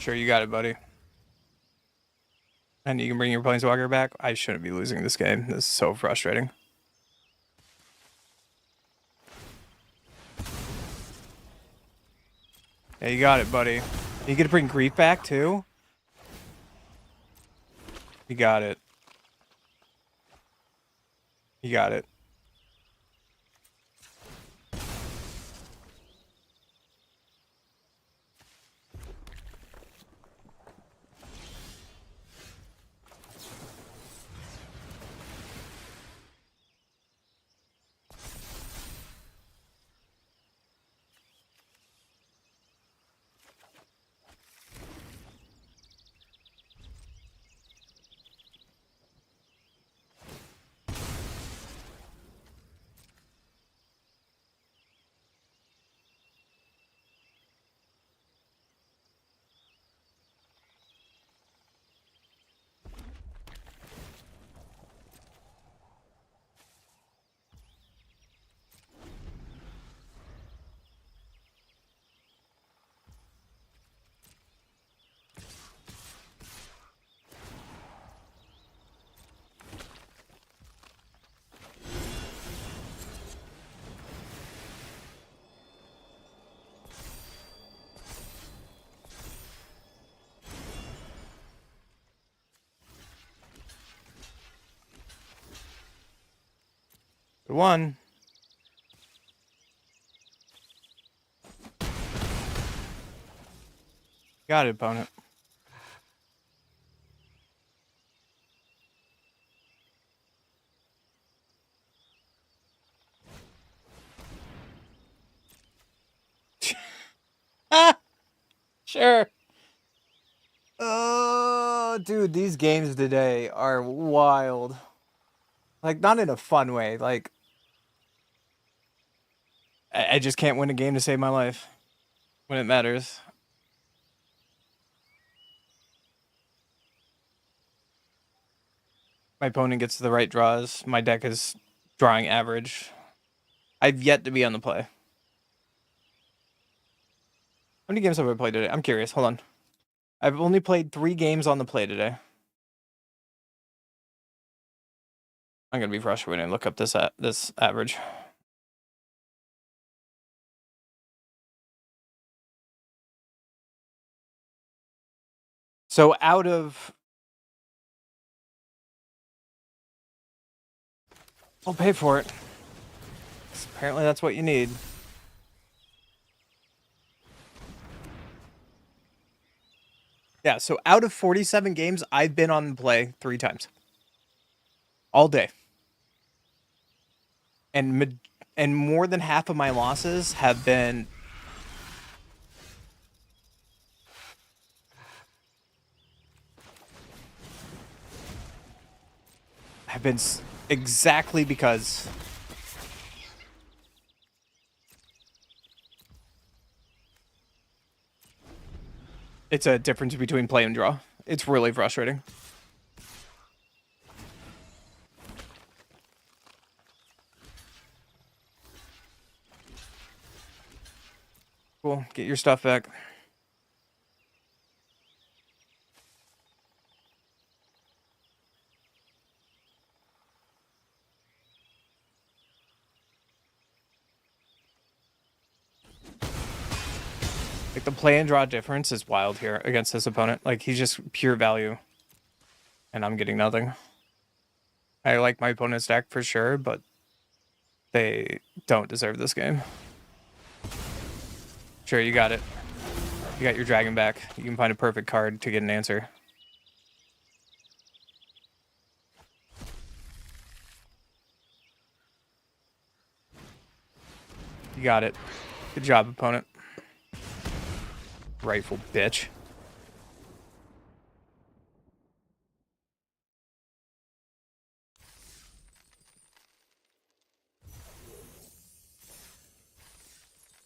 Sure, you got it, buddy. And you can bring your Planeswalker back. I shouldn't be losing this game. This is so frustrating. Yeah, you got it, buddy. You get to bring Grief back, too? You got it. You got it. Good one. Got it, opponent. Sure. Oh, dude, these games today are wild. Like, not in a fun way. Like, I just can't win a game to save my life when it matters. My opponent gets the right draws. My deck is drawing average. I've yet to be on the play. How many games have I played today? I'm curious. Hold on. I've only played 3 games on the play today. I'm gonna be frustrated and look up this average. So out of, I'll pay for it. 'Cause apparently that's what you need. Yeah, so out of 47 games, I've been on the play 3 times. All day. And more than half of my losses have been exactly because it's a difference between play and draw. It's really frustrating. Cool, get your stuff back. Like, the play and draw difference is wild here against this opponent. Like, he's just pure value. And I'm getting nothing. I like my opponent's deck for sure, but they don't deserve this game. Sure, you got it. You got your dragon back. You can find a perfect card to get an answer. You got it. Good job, opponent. Rightful bitch.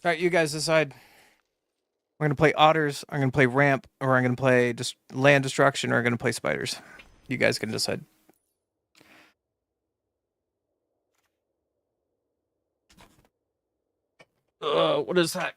All right, you guys decide. I'm gonna play otters, I'm gonna play ramp, or I'm gonna play just land destruction, or I'm gonna play spiders. You guys can decide. What is that?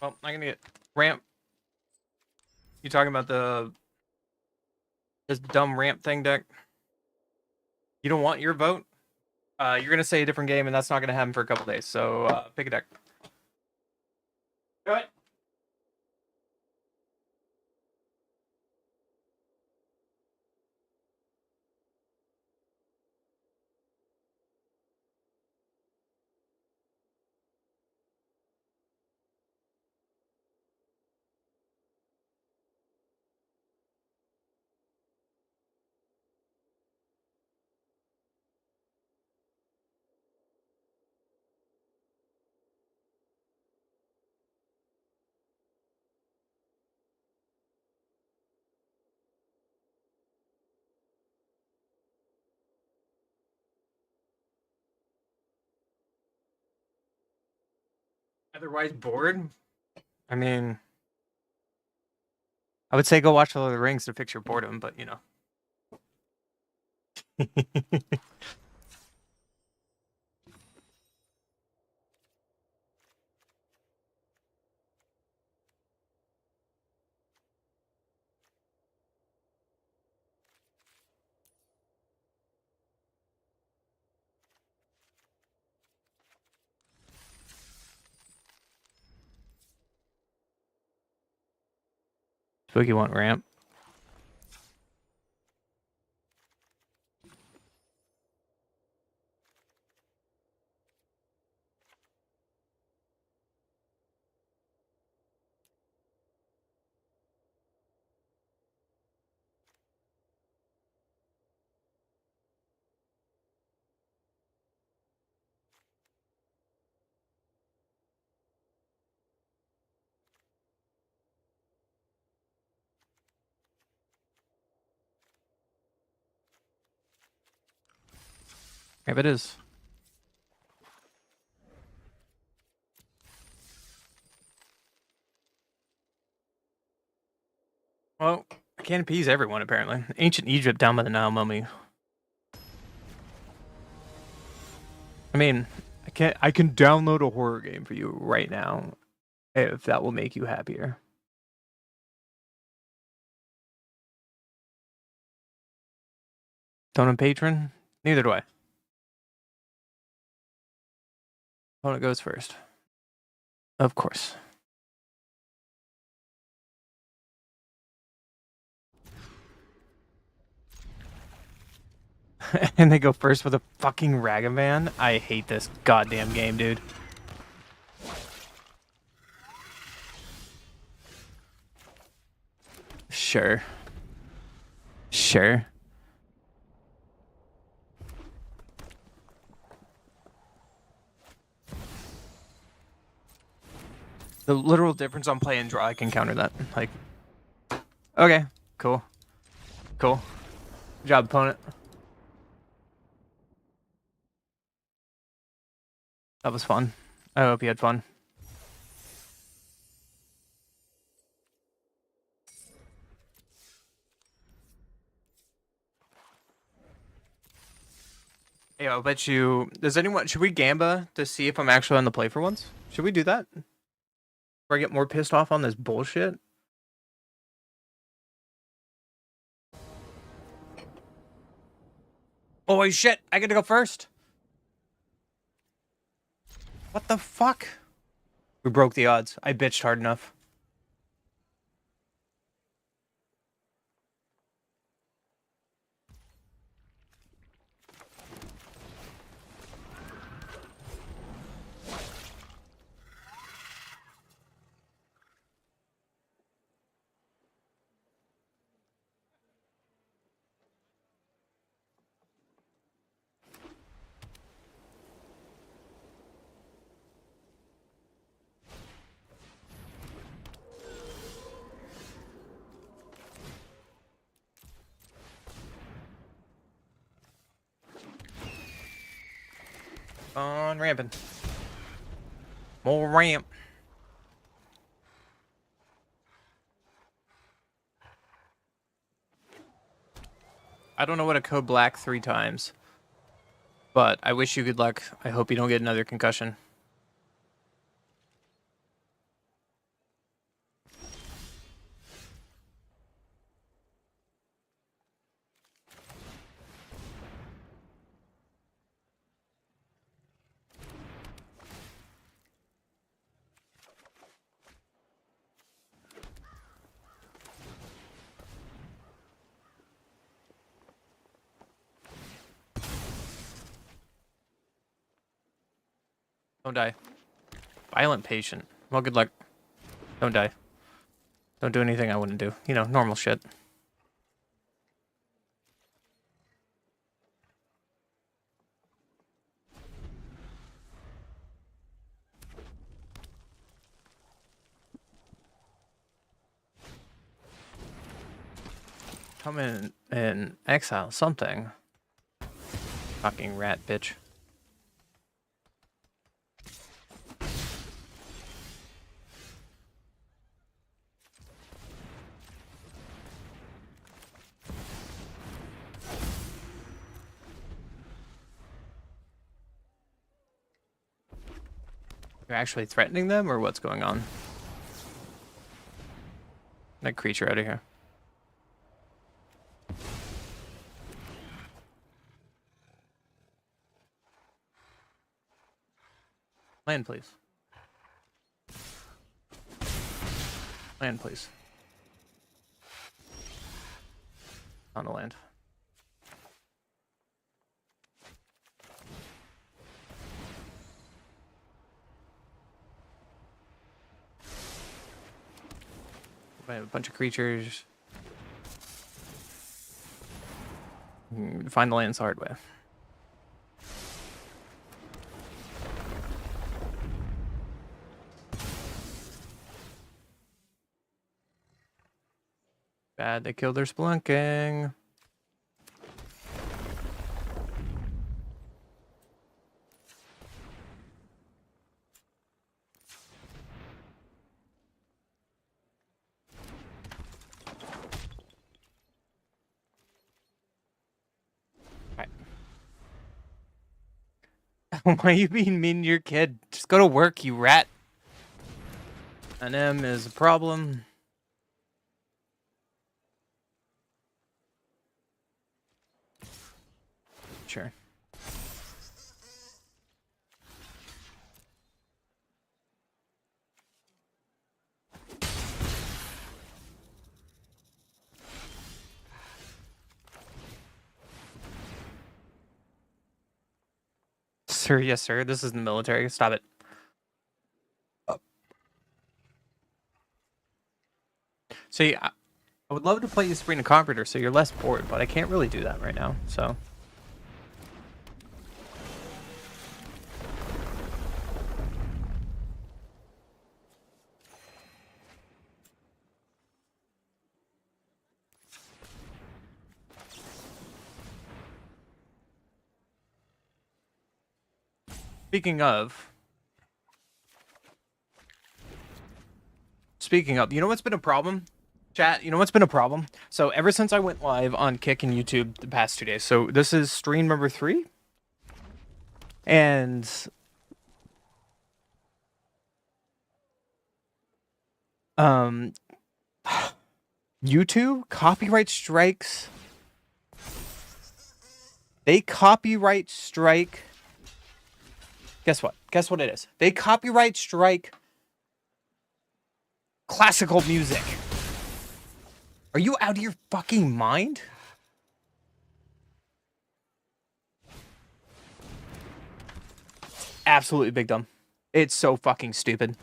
Well, I'm gonna get ramp. You talking about this dumb ramp thing, deck? You don't want your vote? You're gonna say a different game, and that's not gonna happen for a couple days. So pick a deck. Go ahead. Otherwise bored. I mean, I would say go watch Lord of the Rings to fix your boredom, but you know. Spooky want ramp. If it is. Well, I can't appease everyone apparently. Ancient Egypt down by the Nile mummy. I mean, I can download a horror game for you right now if that will make you happier. Don't have patron? Neither do I. Opponent goes first. Of course. And they go first with a fucking Ragavan? I hate this goddamn game, dude. Sure. Sure. The literal difference on play and draw, I can counter that. Like, okay, cool. Cool. Good job, opponent. That was fun. I hope you had fun. Hey, I'll bet you... Does anyone... Should we Gamba to see if I'm actually on the play for once? Should we do that? Before I get more pissed off on this bullshit? Holy shit! I get to go first? What the fuck? We broke the odds. I bitched hard enough. On ramping. More ramp. I don't know what a code black 3 times. But I wish you good luck. I hope you don't get another concussion. Don't die. Violent patient. Well, good luck. Don't die. Don't do anything I wouldn't do. You know, normal shit. Come in and exile something. Fucking rat bitch. You're actually threatening them, or what's going on? That creature out of here. Land, please. Land, please. On the land. I have a bunch of creatures. Find the lands the hard way. Bad, they killed their spelunking. Why are you being mean to your kid? Just go to work, you rat. An M is a problem. Sure. Sir, yes, sir. This is the military. Stop it. See, I would love to play you Sabrina Carpenter so you're less bored, but I can't really do that right now, so. Speaking of, you know what's been a problem? Chat, you know what's been a problem? So ever since I went live on Kick and YouTube the past 2 days, so this is stream number 3. And YouTube copyright strikes. They copyright strike. Guess what? Guess what it is? They copyright strike classical music. Are you out of your fucking mind? Absolutely big dumb. It's so fucking stupid.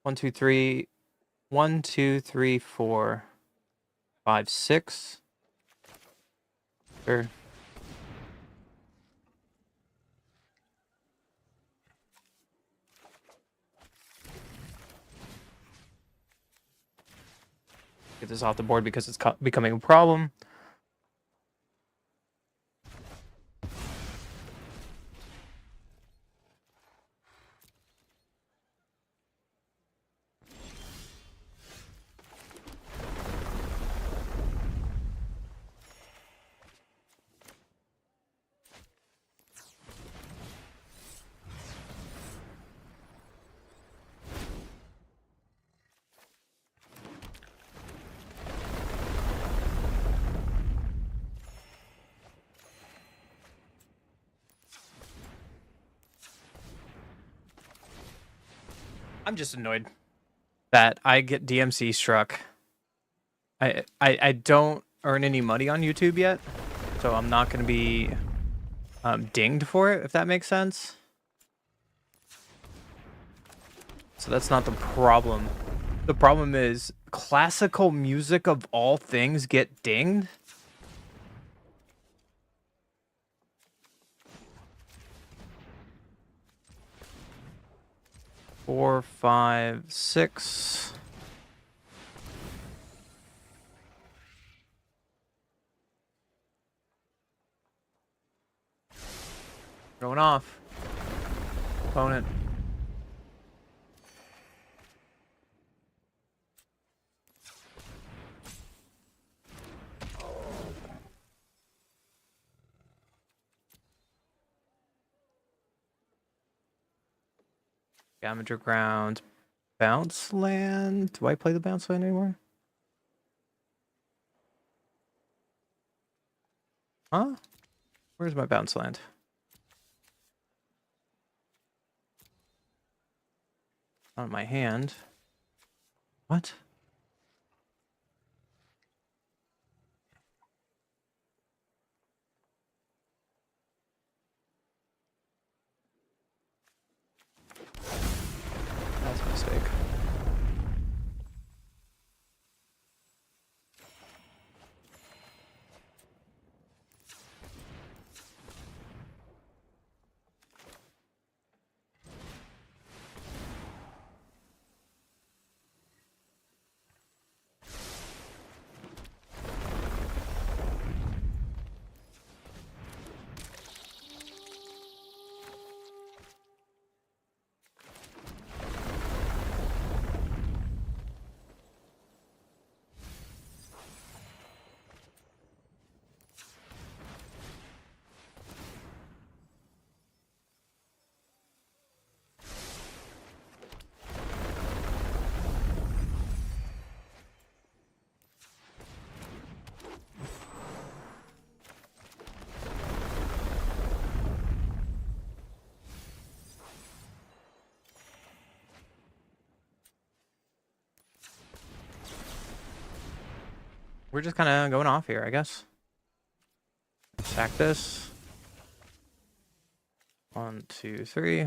One, two, three. 1, 2, 3, 4, 5, 6. Sure. Get this off the board because it's becoming a problem. I'm just annoyed that I get DMC struck. I don't earn any money on YouTube yet, so I'm not going to be dinged for it, if that makes sense. So that's not the problem. The problem is classical music of all things get dinged. Four, five, six. Going off. Opponent. Scavenger ground. Bounce land. Do I play the bounce land anymore? Huh? Where's my bounce land? On my hand. What? That's a mistake. We're just kind of going off here, I guess. Sack this. 1, 2, 3.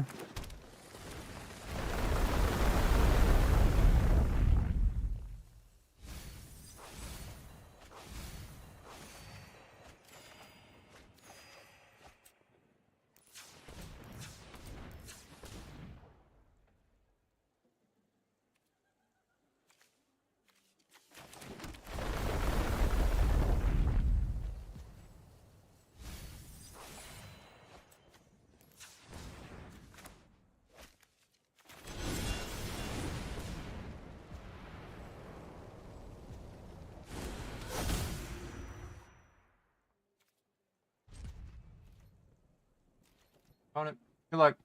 Opponent, good luck.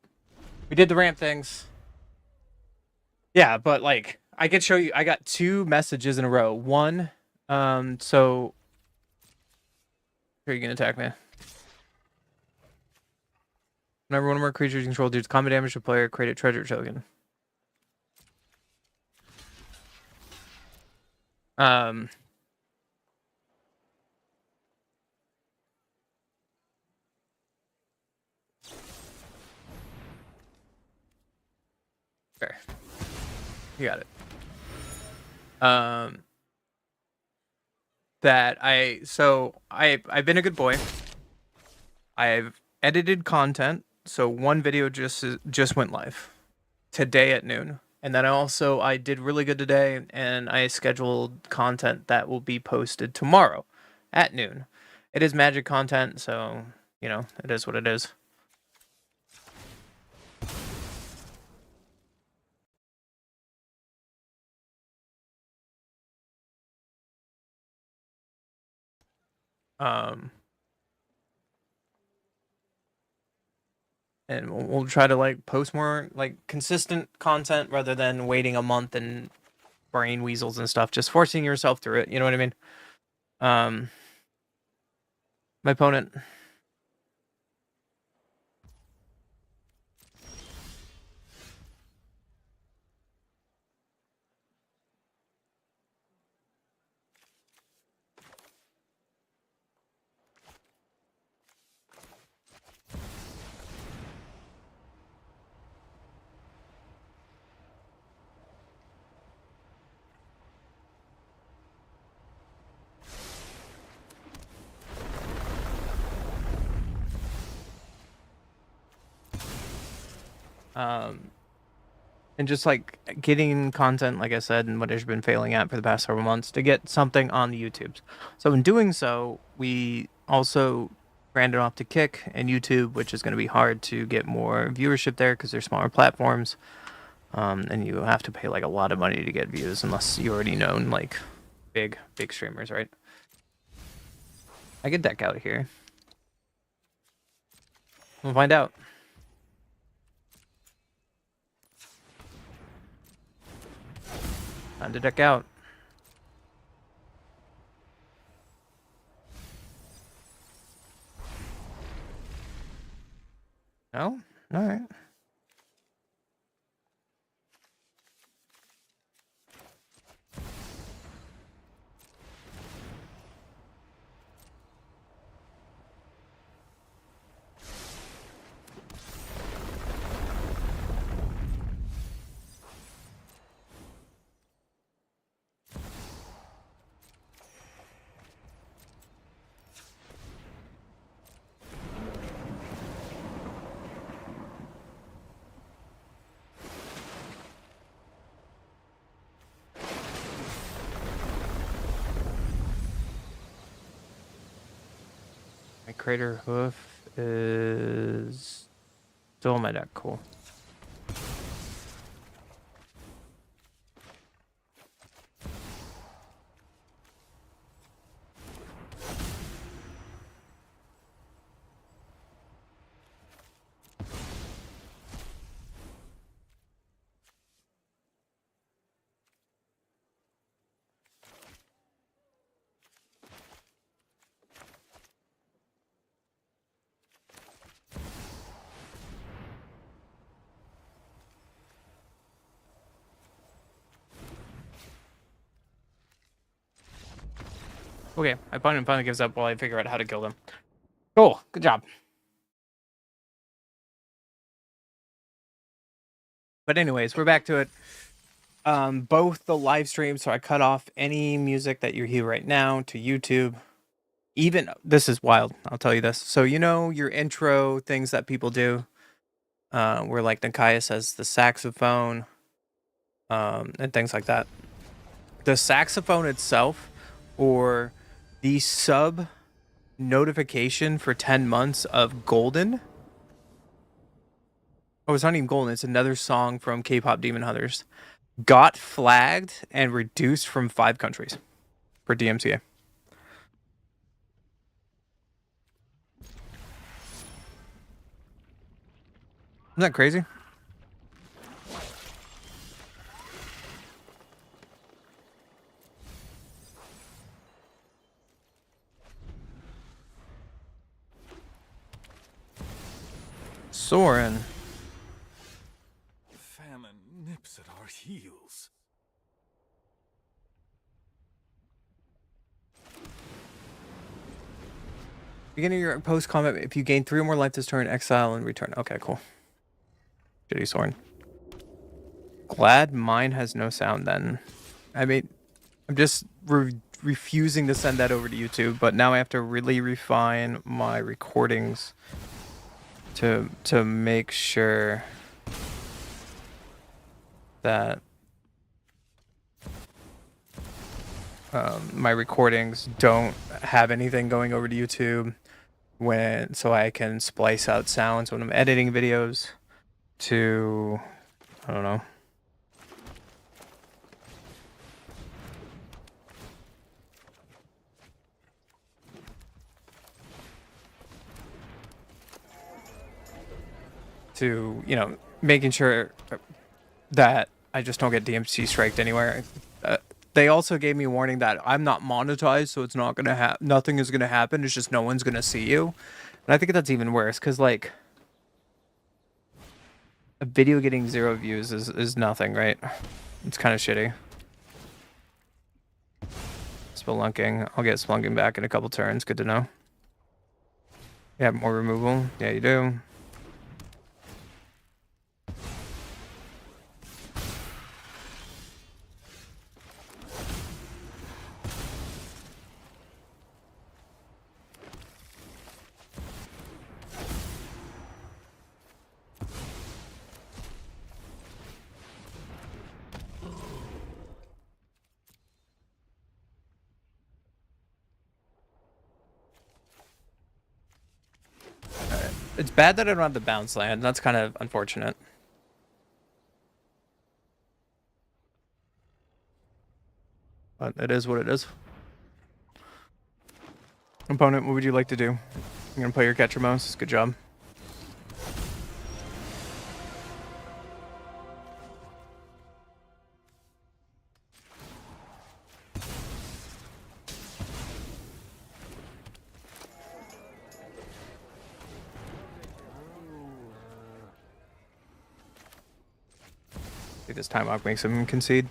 We did the ramp things. Yeah, but like I could show you. I got 2 messages in a row. One, so here you can attack me. Whenever one of our creatures you control deals combat damage to a player, create a treasure token. Fair. You got it. I've been a good boy. I've edited content, so one video just went live today at noon. And then I did really good today, and I scheduled content that will be posted tomorrow at noon. It is magic content, so, you know, it is what it is. And we'll try to like post more like consistent content rather than waiting a month and brain weasels and stuff, just forcing yourself through it, you know what I mean? My opponent. And just like getting content, like I said, and what I've been failing at for the past several months, to get something on the YouTubes. So in doing so, we also branded off to Kick and YouTube, which is going to be hard to get more viewership there because they're smaller platforms. And you have to pay like a lot of money to get views unless you already known like big streamers, right? I get deck out of here. We'll find out. Time to deck out. No? Alright. My Crater Hoof is still in my deck. Cool. Okay, my opponent finally gives up while I figure out how to kill them. Cool, good job. But anyways, we're back to it. Both the live streams, so I cut off any music that you hear right now to YouTube. Even, this is wild, I'll tell you this. So you know your intro things that people do, where like Nakaya says the saxophone, and things like that. The saxophone itself, or the sub notification for 10 months of Golden. Oh, it's not even Golden, it's another song from K-pop Demon Hunters. Got flagged and reduced from 5 countries for DMCA. Isn't that crazy? Soren. Famine nips at our heels. Beginning of your post comment, if you gain 3 or more life this turn, exile and return. Okay, cool. Shitty Soren. Glad mine has no sound then. I mean, I'm just refusing to send that over to YouTube, but now I have to really refine my recordings to make sure that my recordings don't have anything going over to YouTube so I can splice out sounds when I'm editing videos to, I don't know. To, you know, making sure that I just don't get DMC striked anywhere. They also gave me a warning that I'm not monetized, so it's not gonna nothing is gonna happen. It's just no one's gonna see you, and I think that's even worse because like a video getting 0 views is nothing, right? It's kind of shitty. Spelunking. I'll get Spelunking back in a couple turns. Good to know. You have more removal. Yeah, you do. It's bad that I don't have the bounce land. That's kind of unfortunate. But it is what it is. Opponent, what would you like to do? You're gonna play your catcher mouse. Good job. See, this time out makes him concede.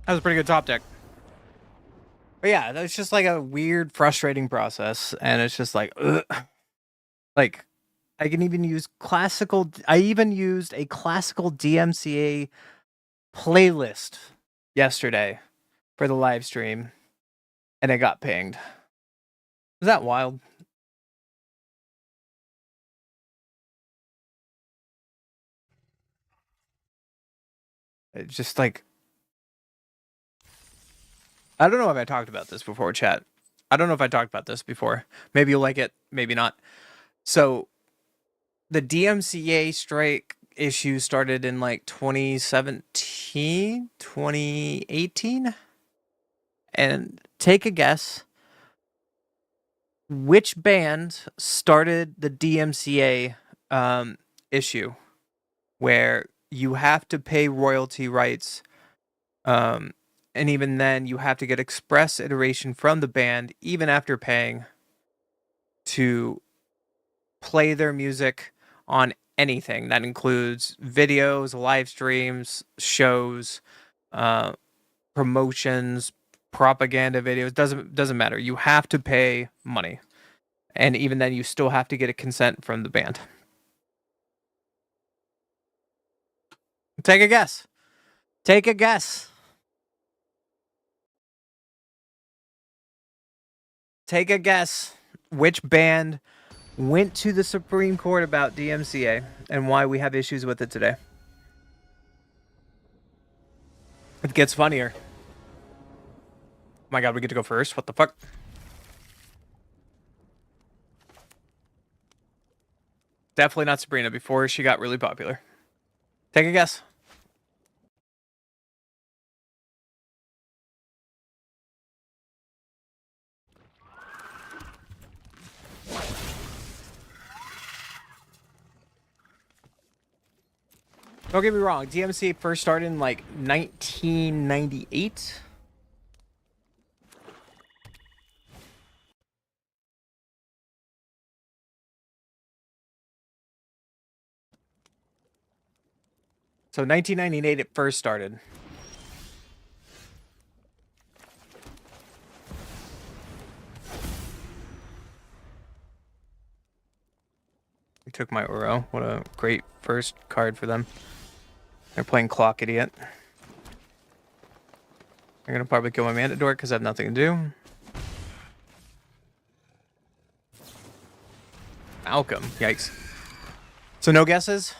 That was a pretty good top deck. But yeah, that's just like a weird, frustrating process, and it's just like, ugh. Like, I can even use classical. I even used a classical DMCA playlist yesterday for the live stream, and it got pinged. Was that wild? It's just like, I don't know if I talked about this before, chat. I don't know if I talked about this before. Maybe you'll like it, maybe not. So, the DMCA strike issue started in like 2017, 2018. And take a guess which band started the DMCA issue where you have to pay royalty rights. And even then, you have to get express iteration from the band, even after paying, to play their music on anything. That includes videos, live streams, shows, promotions, propaganda videos. Doesn't matter. You have to pay money, and even then, you still have to get a consent from the band. Take a guess. Take a guess. Take a guess. Which band went to the Supreme Court about DMCA and why we have issues with it today? It gets funnier. Oh my god, we get to go first? What the fuck? Definitely not Sabrina before she got really popular. Take a guess. Don't get me wrong, DMCA first started in like 1998. So 1998 it first started. We took my Oro. What a great first card for them. They're playing Clock Idiot. I'm gonna probably kill my Mandador because I have nothing to do. Malcolm. Yikes. So no guesses?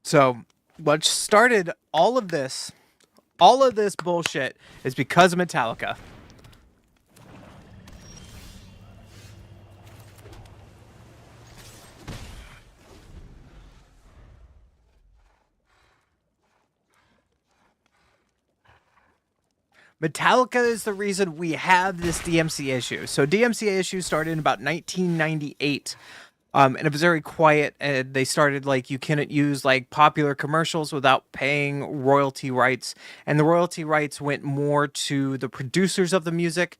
So what started all of this bullshit is because of Metallica. Metallica is the reason we have this DMCA issue. So DMCA issue started in about 1998. And it was very quiet. And they started like you couldn't use like popular commercials without paying royalty rights. And the royalty rights went more to the producers of the music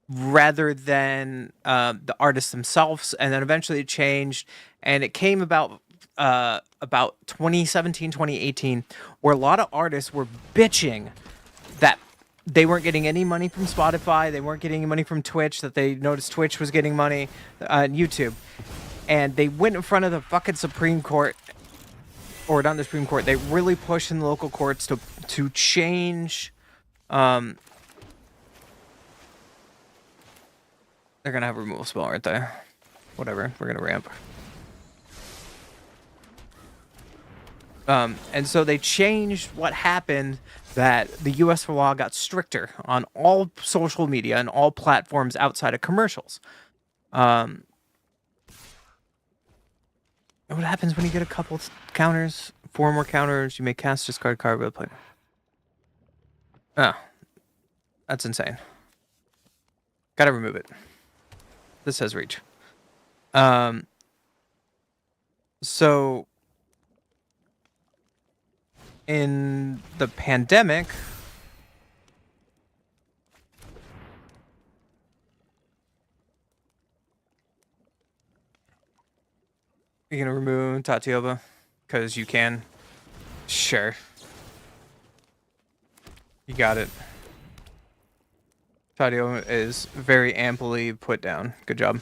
rather than the artists themselves. And then eventually it changed. And it came about 2017, 2018, where a lot of artists were bitching that they weren't getting any money from Spotify, they weren't getting any money from Twitch, that they noticed Twitch was getting money, YouTube. And they went in front of the fucking Supreme Court, or not the Supreme Court, they really pushed in the local courts to change, they're gonna have a removal spell right there. Whatever, we're gonna ramp. And so they changed what happened, that the U.S. law got stricter on all social media and all platforms outside of commercials. What happens when you get a couple counters? 4 more counters, you may cast discard card with a player. Oh, that's insane. Gotta remove it. This says reach. So in the pandemic, you're gonna remove Tatiova because you can. Sure. You got it. Tatiova is very amply put down. Good job.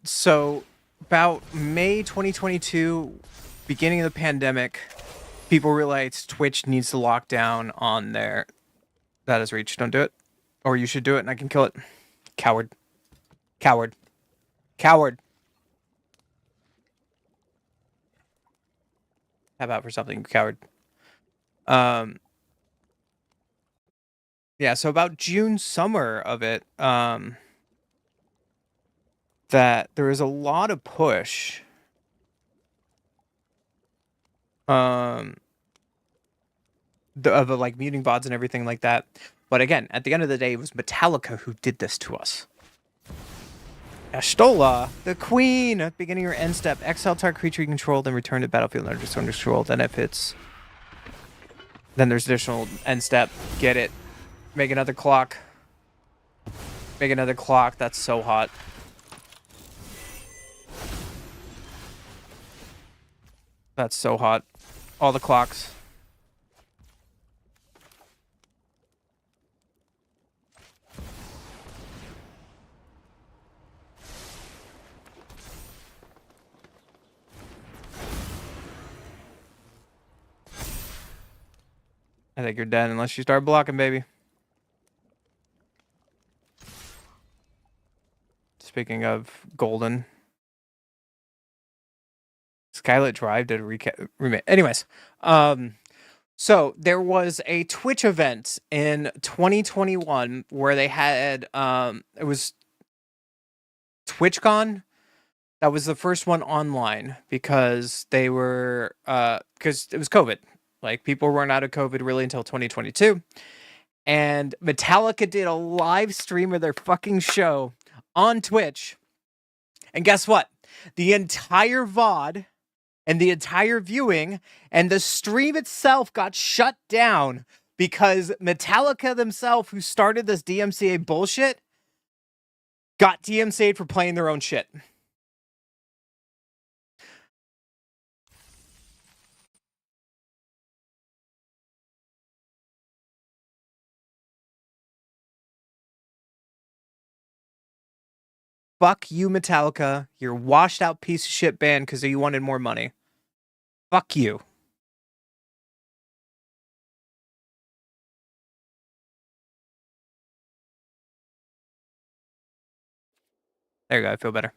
So about May 2022, beginning of the pandemic, people realized Twitch needs to lock down on their... That is reach. Don't do it. Or you should do it and I can kill it. Coward. Coward. Coward. Have out for something, coward. Yeah, so about June, summer of it, that there is a lot of push of like muting bots and everything like that. But again, at the end of the day, it was Metallica who did this to us. Ashtola, the queen, at beginning or end step, exile target creature you control, then return to battlefield under control. Then if it's... Then there's additional end step. Get it. Make another clock. Make another clock. That's so hot. That's so hot. All the clocks. I think you're dead unless you start blocking, baby. Speaking of golden. Skylit Drive did a remake. Anyways, so there was a Twitch event in 2021 where they had it was TwitchCon. That was the first one online because they were because it was COVID. Like people weren't out of COVID really until 2022. And Metallica did a live stream of their fucking show on Twitch. And guess what? The entire VOD and the entire viewing and the stream itself got shut down because Metallica themselves, who started this DMCA bullshit, got DMCA'd for playing their own shit. Fuck you, Metallica. You're a washed out piece of shit band because you wanted more money. Fuck you. There you go. I feel better.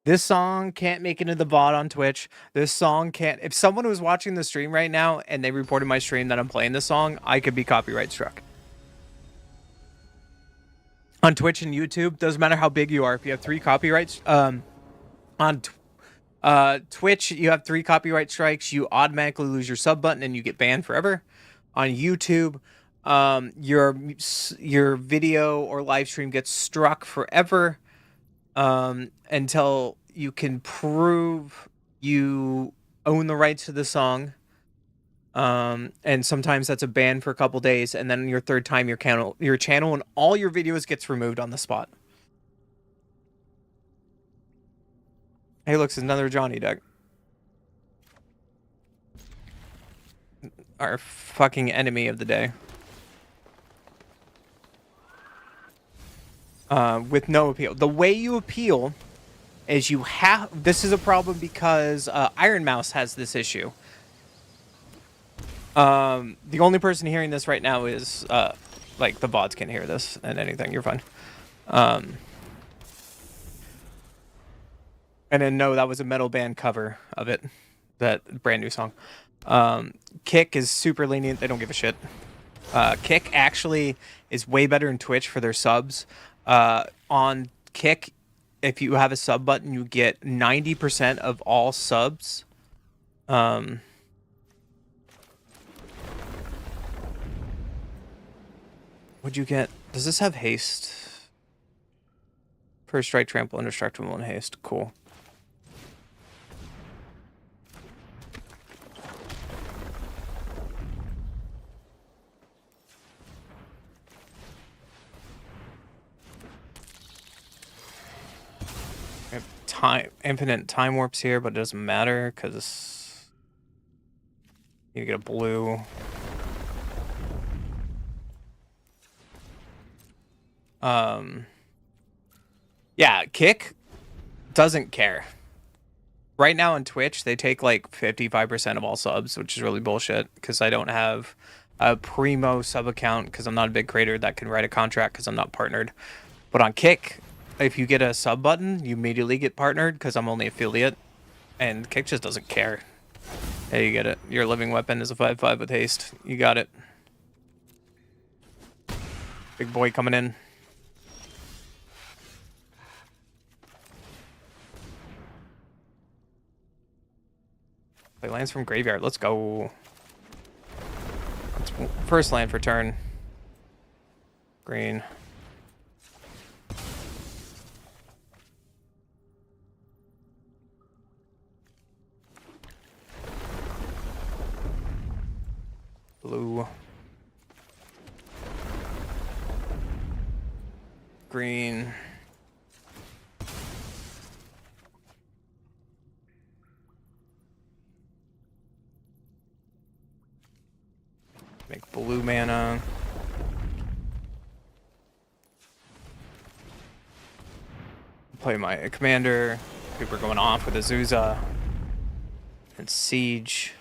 This song can't make it into the VOD on Twitch. This song can't. If someone was watching the stream right now and they reported my stream that I'm playing this song, I could be copyright struck. On Twitch and YouTube, doesn't matter how big you are. If you have 3 copyrights, on Twitch, you have 3 copyright strikes, you automatically lose your sub button and you get banned forever. On YouTube, your video or live stream gets struck forever. Until you can prove you own the rights to the song. And sometimes that's a ban for a couple days, and then your third time your channel and all your videos gets removed on the spot. Hey, looks, another Johnny Duck. Our fucking enemy of the day. With no appeal. The way you appeal is you have... This is a problem because Iron Mouse has this issue. The only person hearing this right now is... like, the VODs can hear this and anything. You're fine. And then, no, that was a metal band cover of it. That brand new song. Kick is super lenient. They don't give a shit. Kick actually is way better in Twitch for their subs. On Kick, if you have a sub button, you get 90% of all subs. What'd you get? Does this have haste? First strike, trample, indestructible, and haste. Cool. Infinite time warps here, but it doesn't matter because you get a blue. Yeah, Kick doesn't care. Right now on Twitch, they take like 55% of all subs, which is really bullshit because I don't have a Primo sub account because I'm not a big creator that can write a contract because I'm not partnered. But on Kick, if you get a sub button, you immediately get partnered because I'm only affiliate. And Kick just doesn't care. Hey, you get it. Your living weapon is a 5/5 with haste. You got it. Big boy coming in. Play lands from graveyard. Let's go. First land for turn. Green. Blue. Green. Make blue mana. Play my commander. People are going off with Azusa. And Siege.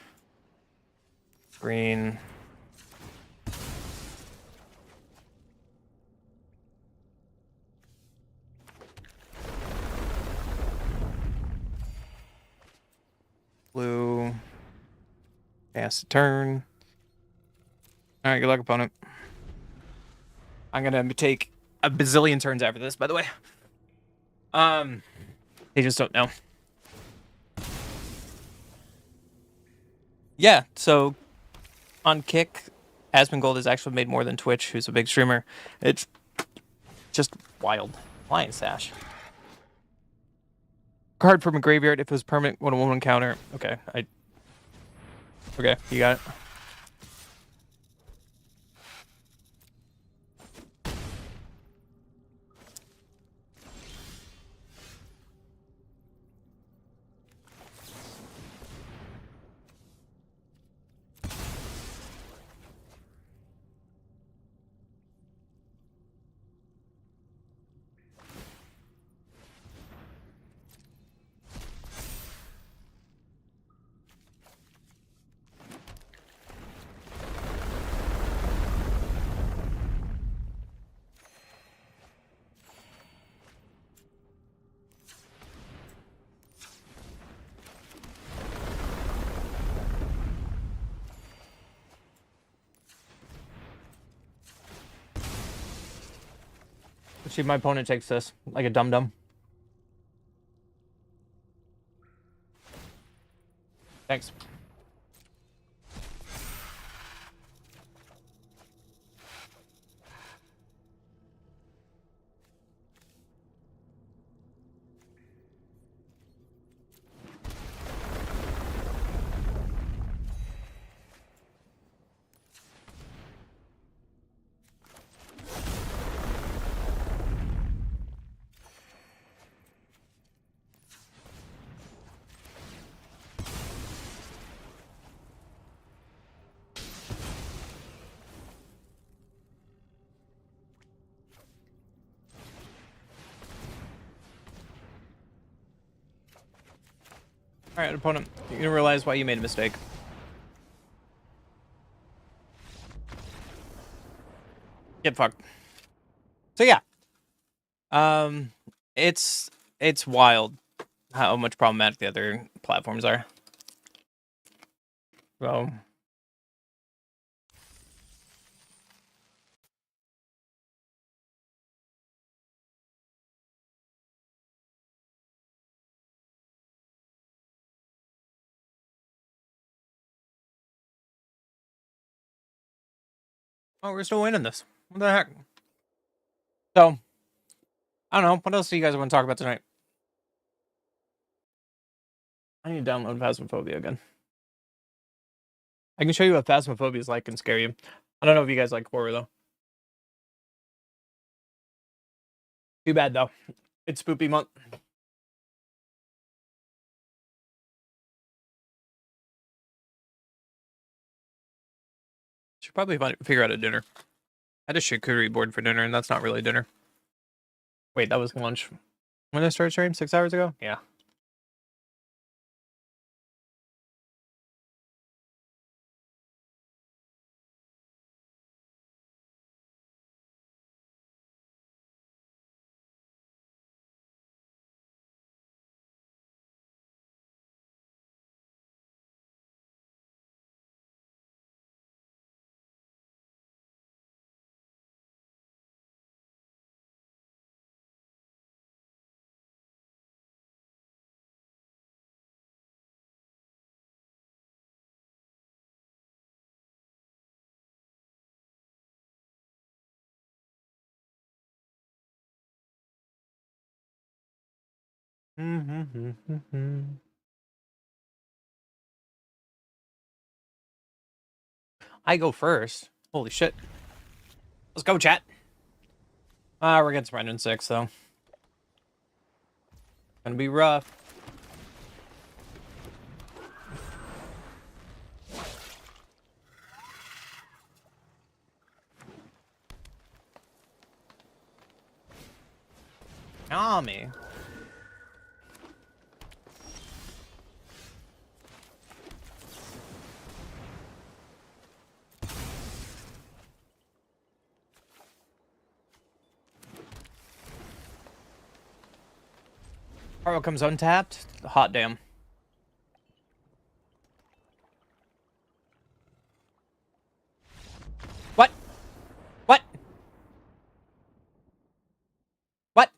Green. Blue. Pass the turn. Alright, good luck, opponent. I'm gonna take a bazillion turns after this, by the way. They just don't know. Yeah, so on Kick, Asmongold has actually made more than Twitch, who's a big streamer. It's just wild. Lion Sash. Card from a graveyard if it was permanent 1/1 counter. Okay, okay, you got it. See, my opponent takes this like a dum-dum. Thanks. All right, opponent, you're gonna realize why you made a mistake. Get fucked. So yeah, it's wild how much problematic the other platforms are. So. Oh, we're still winning this. What the heck? So, I don't know. What else do you guys want to talk about tonight? I need to download Phasmophobia again. I can show you what Phasmophobia is like and scare you. I don't know if you guys like horror, though. Too bad, though. It's spoopy month. Should probably figure out a dinner. I had a charcuterie board for dinner, and that's not really dinner. Wait, that was lunch. When did I start stream? 6 hours ago? Yeah. I go first. Holy shit. Let's go, chat. We're getting surrounded in 6, though. Gonna be rough. Me. Carl comes untapped. Hot damn. What? What? What?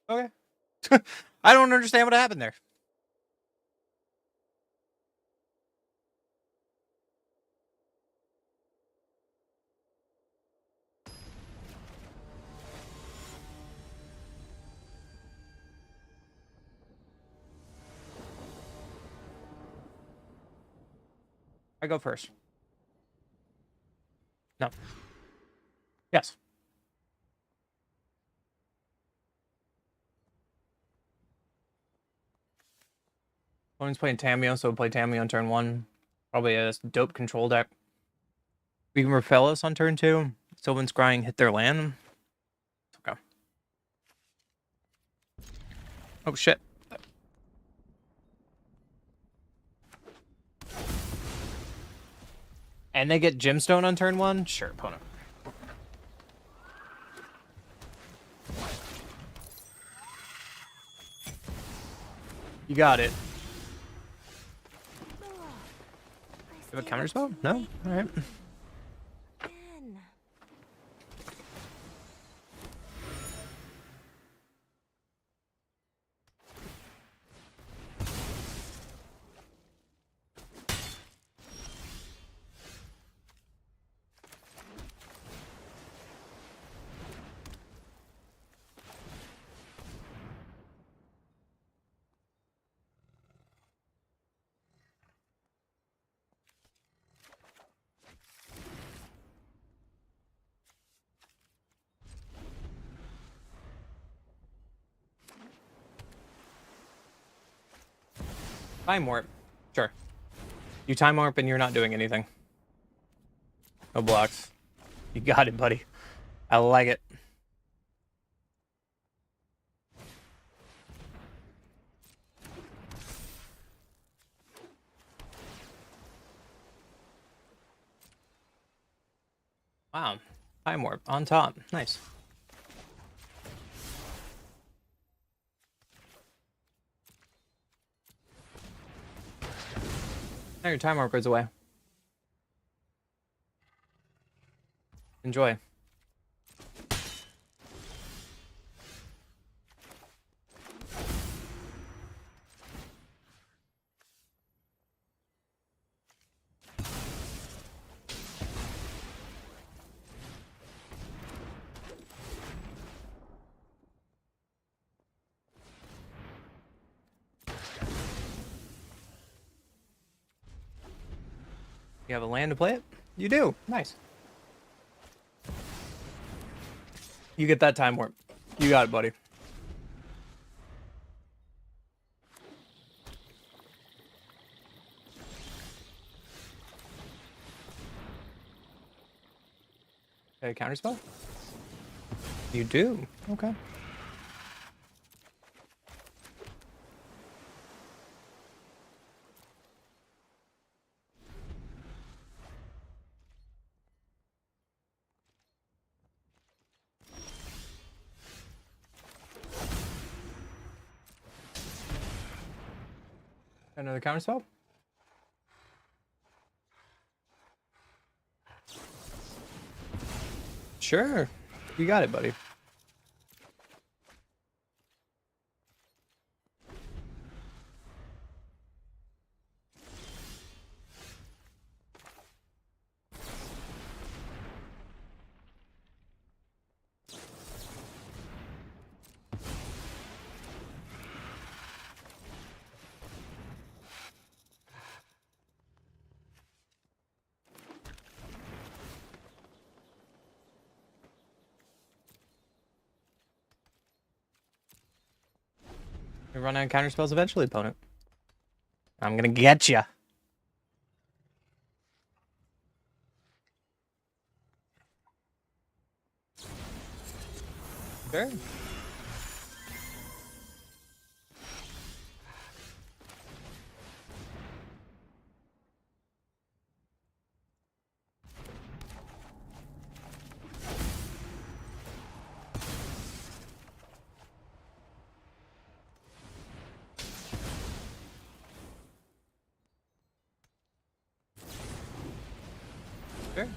Okay. I don't understand what happened there. I go first. No. Yes. Opponent's playing Tamio, so we'll play Tamio on turn 1. Probably a dope control deck. We can repel us on turn 2. Sylvan Scrying hit their land. Okay. Oh shit. And they get Gemstone on turn 1? Sure, opponent. You got it. You have a counter spell? No? Alright. Again. Time warp. Sure. You time warp and you're not doing anything. No blocks. You got it, buddy. I like it. Wow. Time warp on top. Nice. Now your time warp goes away. Enjoy. You have a land to play it? You do. Nice. You get that time warp. You got it, buddy. Okay, counter spell? You do. Okay. Another counter spell? Sure. You got it, buddy. You run out of counter spells eventually, opponent. I'm gonna get ya. Sure. Sure.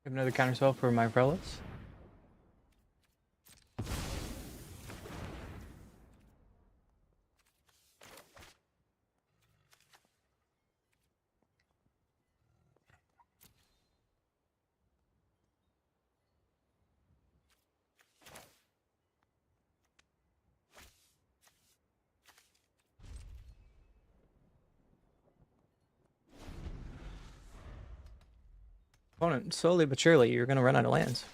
Have another counter spell for my prelates. Opponent, slowly but surely, you're gonna run out of lands.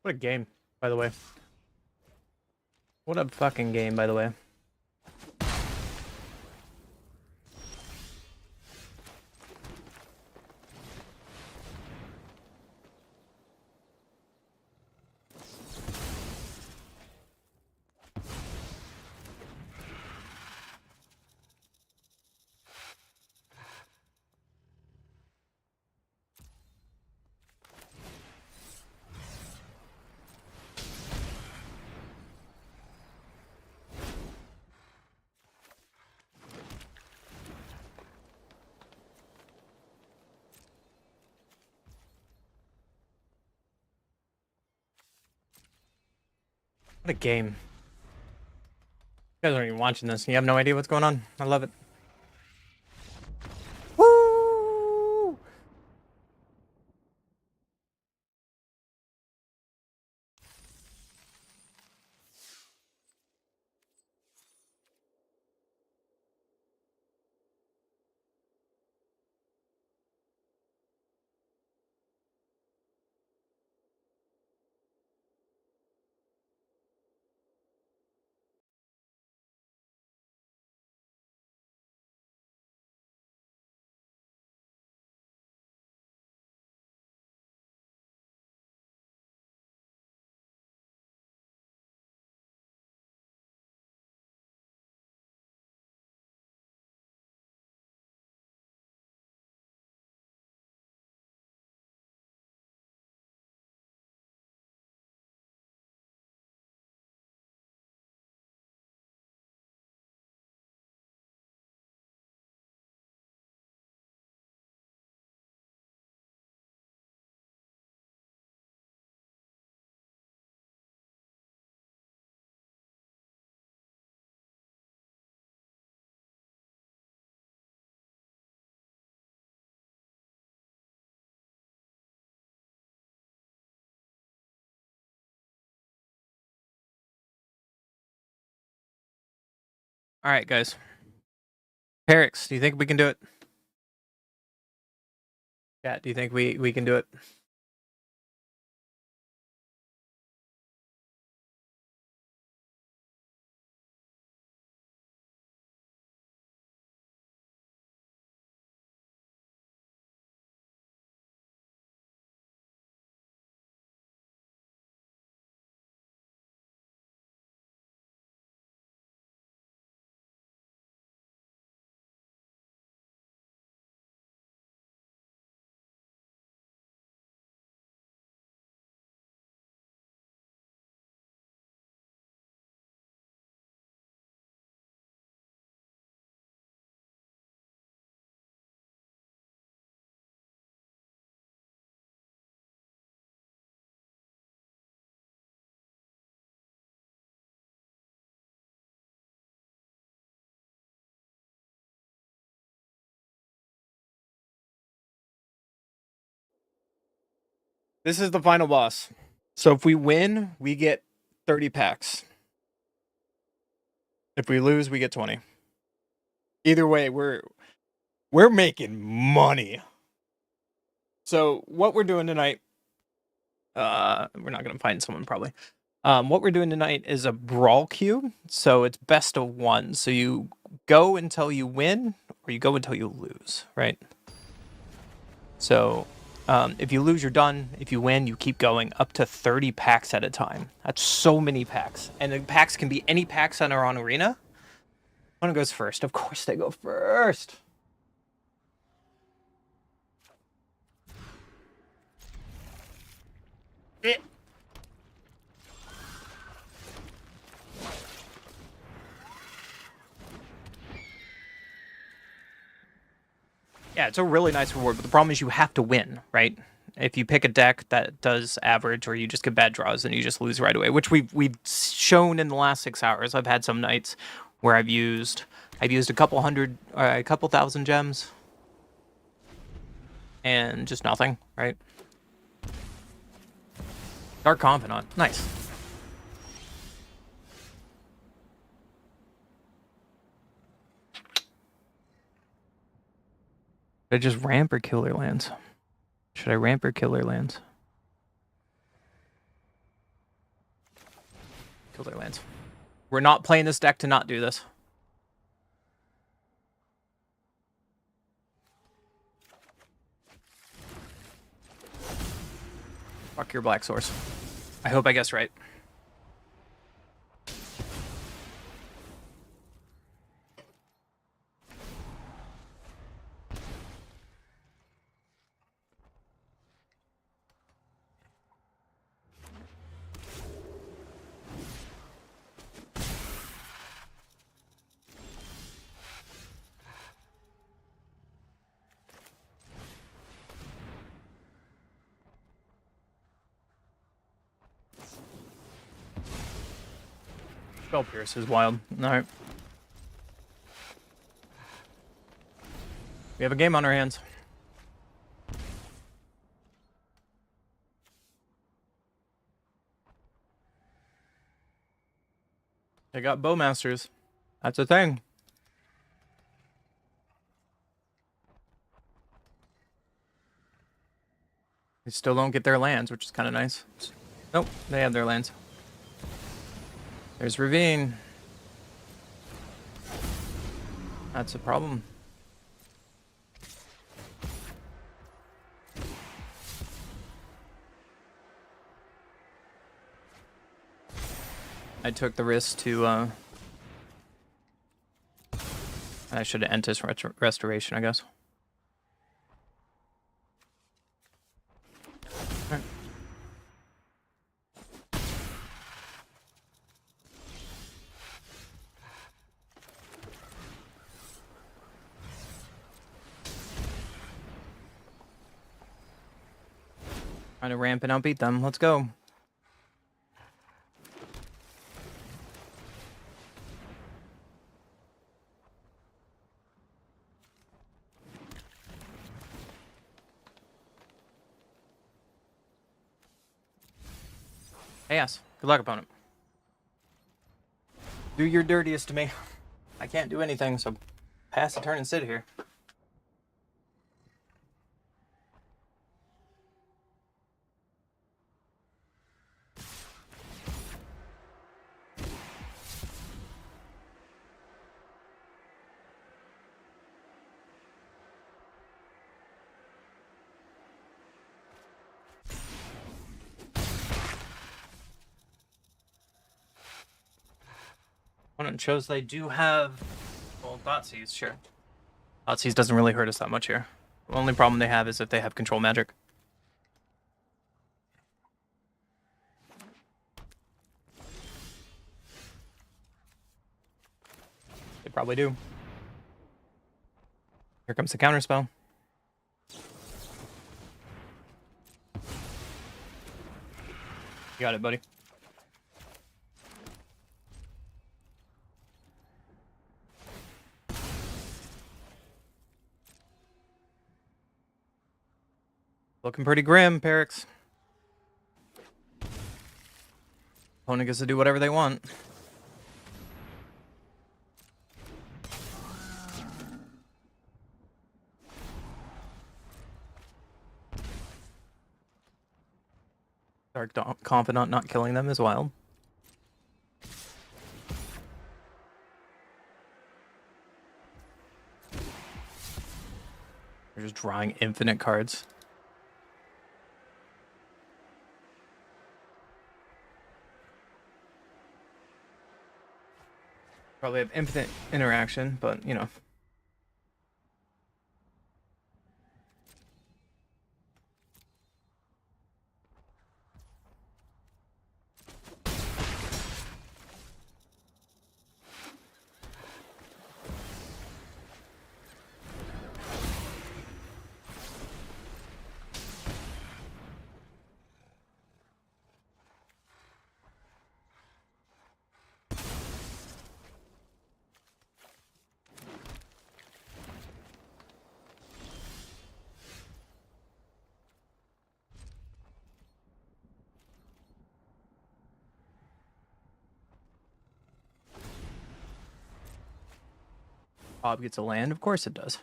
What a game, by the way. What a fucking game, by the way. What a game. You guys aren't even watching this. You have no idea what's going on. I love it. Woo! All right, guys. Perix, do you think we can do it? Yeah, do you think we can do it? This is the final boss. So if we win, we get 30 packs. If we lose, we get 20. Either way, we're making money. So what we're doing tonight, we're not gonna find someone probably. What we're doing tonight is a brawl queue. So it's best of one. So you go until you win, or you go until you lose, right? So if you lose, you're done. If you win, you keep going up to 30 packs at a time. That's so many packs. And the packs can be any packs on our own arena. One goes first. Of course they go first. Yeah, it's a really nice reward, but the problem is you have to win, right? If you pick a deck that does average or you just get bad draws, then you just lose right away, which we've shown in the last 6 hours. I've had some nights where I've used a couple thousand gems and just nothing, right? Dark Confidant, nice. Should I just ramp or kill their lands? Should I ramp or kill their lands? Kill their lands. We're not playing this deck to not do this. Fuck your black source. I hope I guessed right. Spell Pierce is wild. Alright. We have a game on our hands. They got Bowmasters. That's a thing. They still don't get their lands, which is kind of nice. Nope, they have their lands. There's Ravine. That's a problem. I took the risk to, I should have Entis Restoration, I guess. Alright. Trying to ramp and outbeat them. Let's go. Yes. Good luck, opponent. Do your dirtiest to me. I can't do anything, so pass the turn and sit here. Opponent shows they do have, well, Thoughtseize, sure. Thoughtseize doesn't really hurt us that much here. The only problem they have is if they have control magic. They probably do. Here comes the counterspell. You got it, buddy. Looking pretty grim, Perix. Opponent gets to do whatever they want. Dark Confidant not killing them is wild. They're just drawing infinite cards. Probably have infinite interaction, but you know. Bob gets a land, of course it does.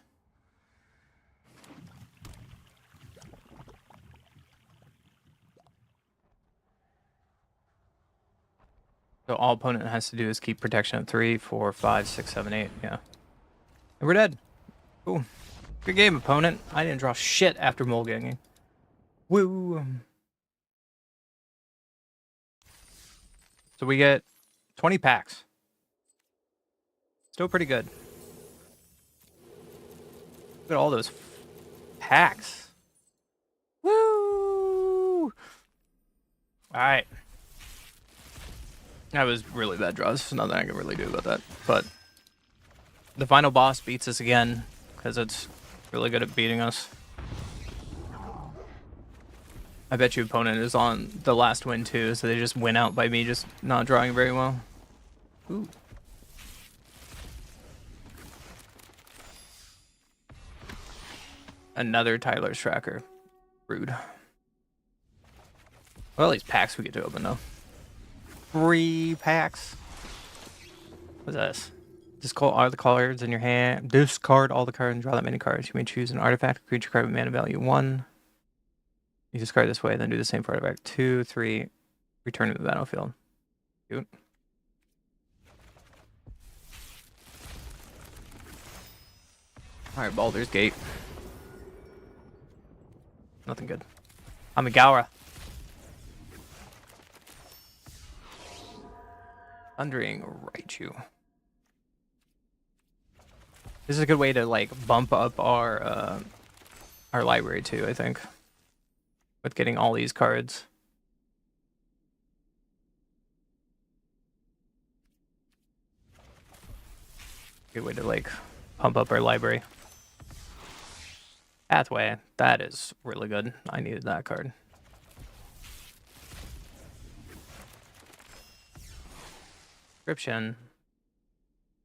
So all opponent has to do is keep protection at 3, 4, 5, 6, 7, 8. Yeah. And we're dead. Cool. Good game, opponent. I didn't draw shit after mulganging. Woo! So we get 20 packs. Still pretty good. Look at all those packs. Woo! Alright. That was really bad draws. Nothing I can really do about that. But the final boss beats us again because it's really good at beating us. I bet your opponent is on the last win too, so they just win out by me just not drawing very well. Ooh. Another Tyler's tracker. Rude. Well, these packs we get to open though. 3 packs. What's this? Discard all the cards in your hand. Discard all the cards and draw that many cards. You may choose an artifact, creature card with mana value 1. You discard this way, then do the same for artifact 2, 3. Return to the battlefield. Cute. Alright, Baldur's Gate. Nothing good. Amigara. Thundering Raichu. This is a good way to like bump up our library too, I think. With getting all these cards. Good way to like pump up our library. Pathway, that is really good. I needed that card. Inscription.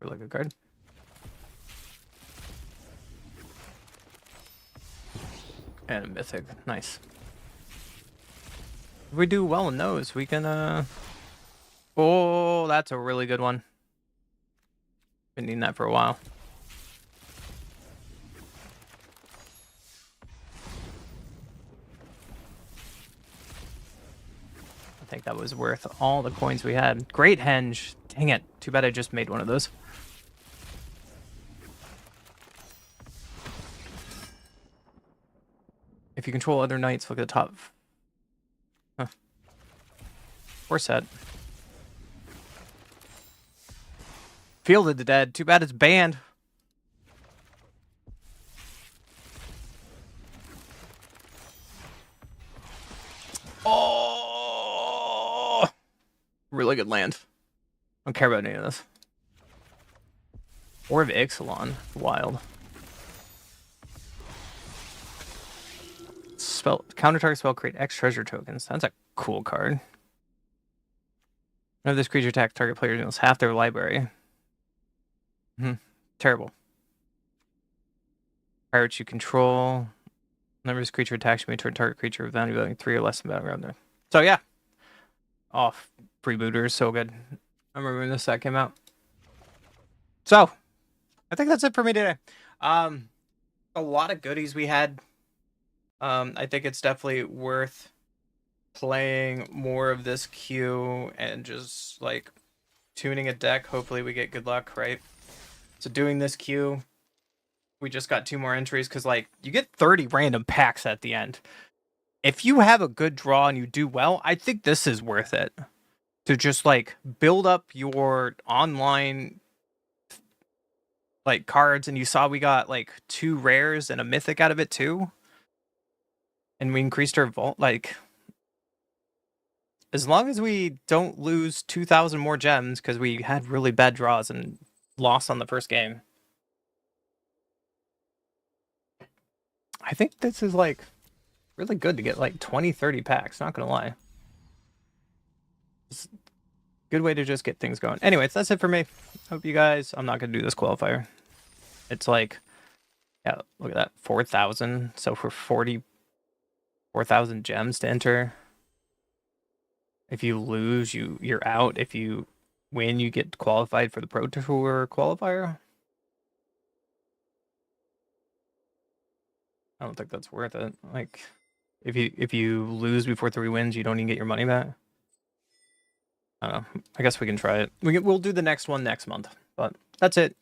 Really good card. And a mythic. Nice. If we do well in those, we can oh, that's a really good one. Been needing that for a while. I think that was worth all the coins we had. Great henge. Dang it. Too bad I just made one of those. If you control other knights, look at the top. Huh. 4 set. Field of the Dead. Too bad it's banned. Oh! Really good land. Don't care about any of this. Or of Ixalan. Wild. Spell counter target spell, create X treasure tokens. That's a cool card. Whenever this creature attacks, target player deals half their library. Terrible. Pirates you control. Whenever this creature attacks, you may turn target creature with value 3 or less than battleground there. So yeah. Oh, freebooter is so good. I remember when this set came out. So I think that's it for me today. A lot of goodies we had. I think it's definitely worth playing more of this queue and just like tuning a deck. Hopefully we get good luck, right? So doing this queue, we just got 2 more entries because like you get 30 random packs at the end. If you have a good draw and you do well, I think this is worth it to just like build up your online like cards. And you saw we got like 2 rares and a mythic out of it too. And we increased our vault, like, as long as we don't lose 2,000 more gems, because we had really bad draws and lost on the first game. I think this is, like, really good to get, like, 20, 30 packs, not gonna lie. It's a good way to just get things going. Anyways, that's it for me. Hope you guys, I'm not gonna do this qualifier. It's like, yeah, look at that, 4,000. So for 4,000 gems to enter. If you lose, you're out. If you win, you get qualified for the Pro Tour qualifier. I don't think that's worth it. Like, if you lose before 3 wins, you don't even get your money back. I don't know. I guess we can try it. We'll do the next one next month. But that's it.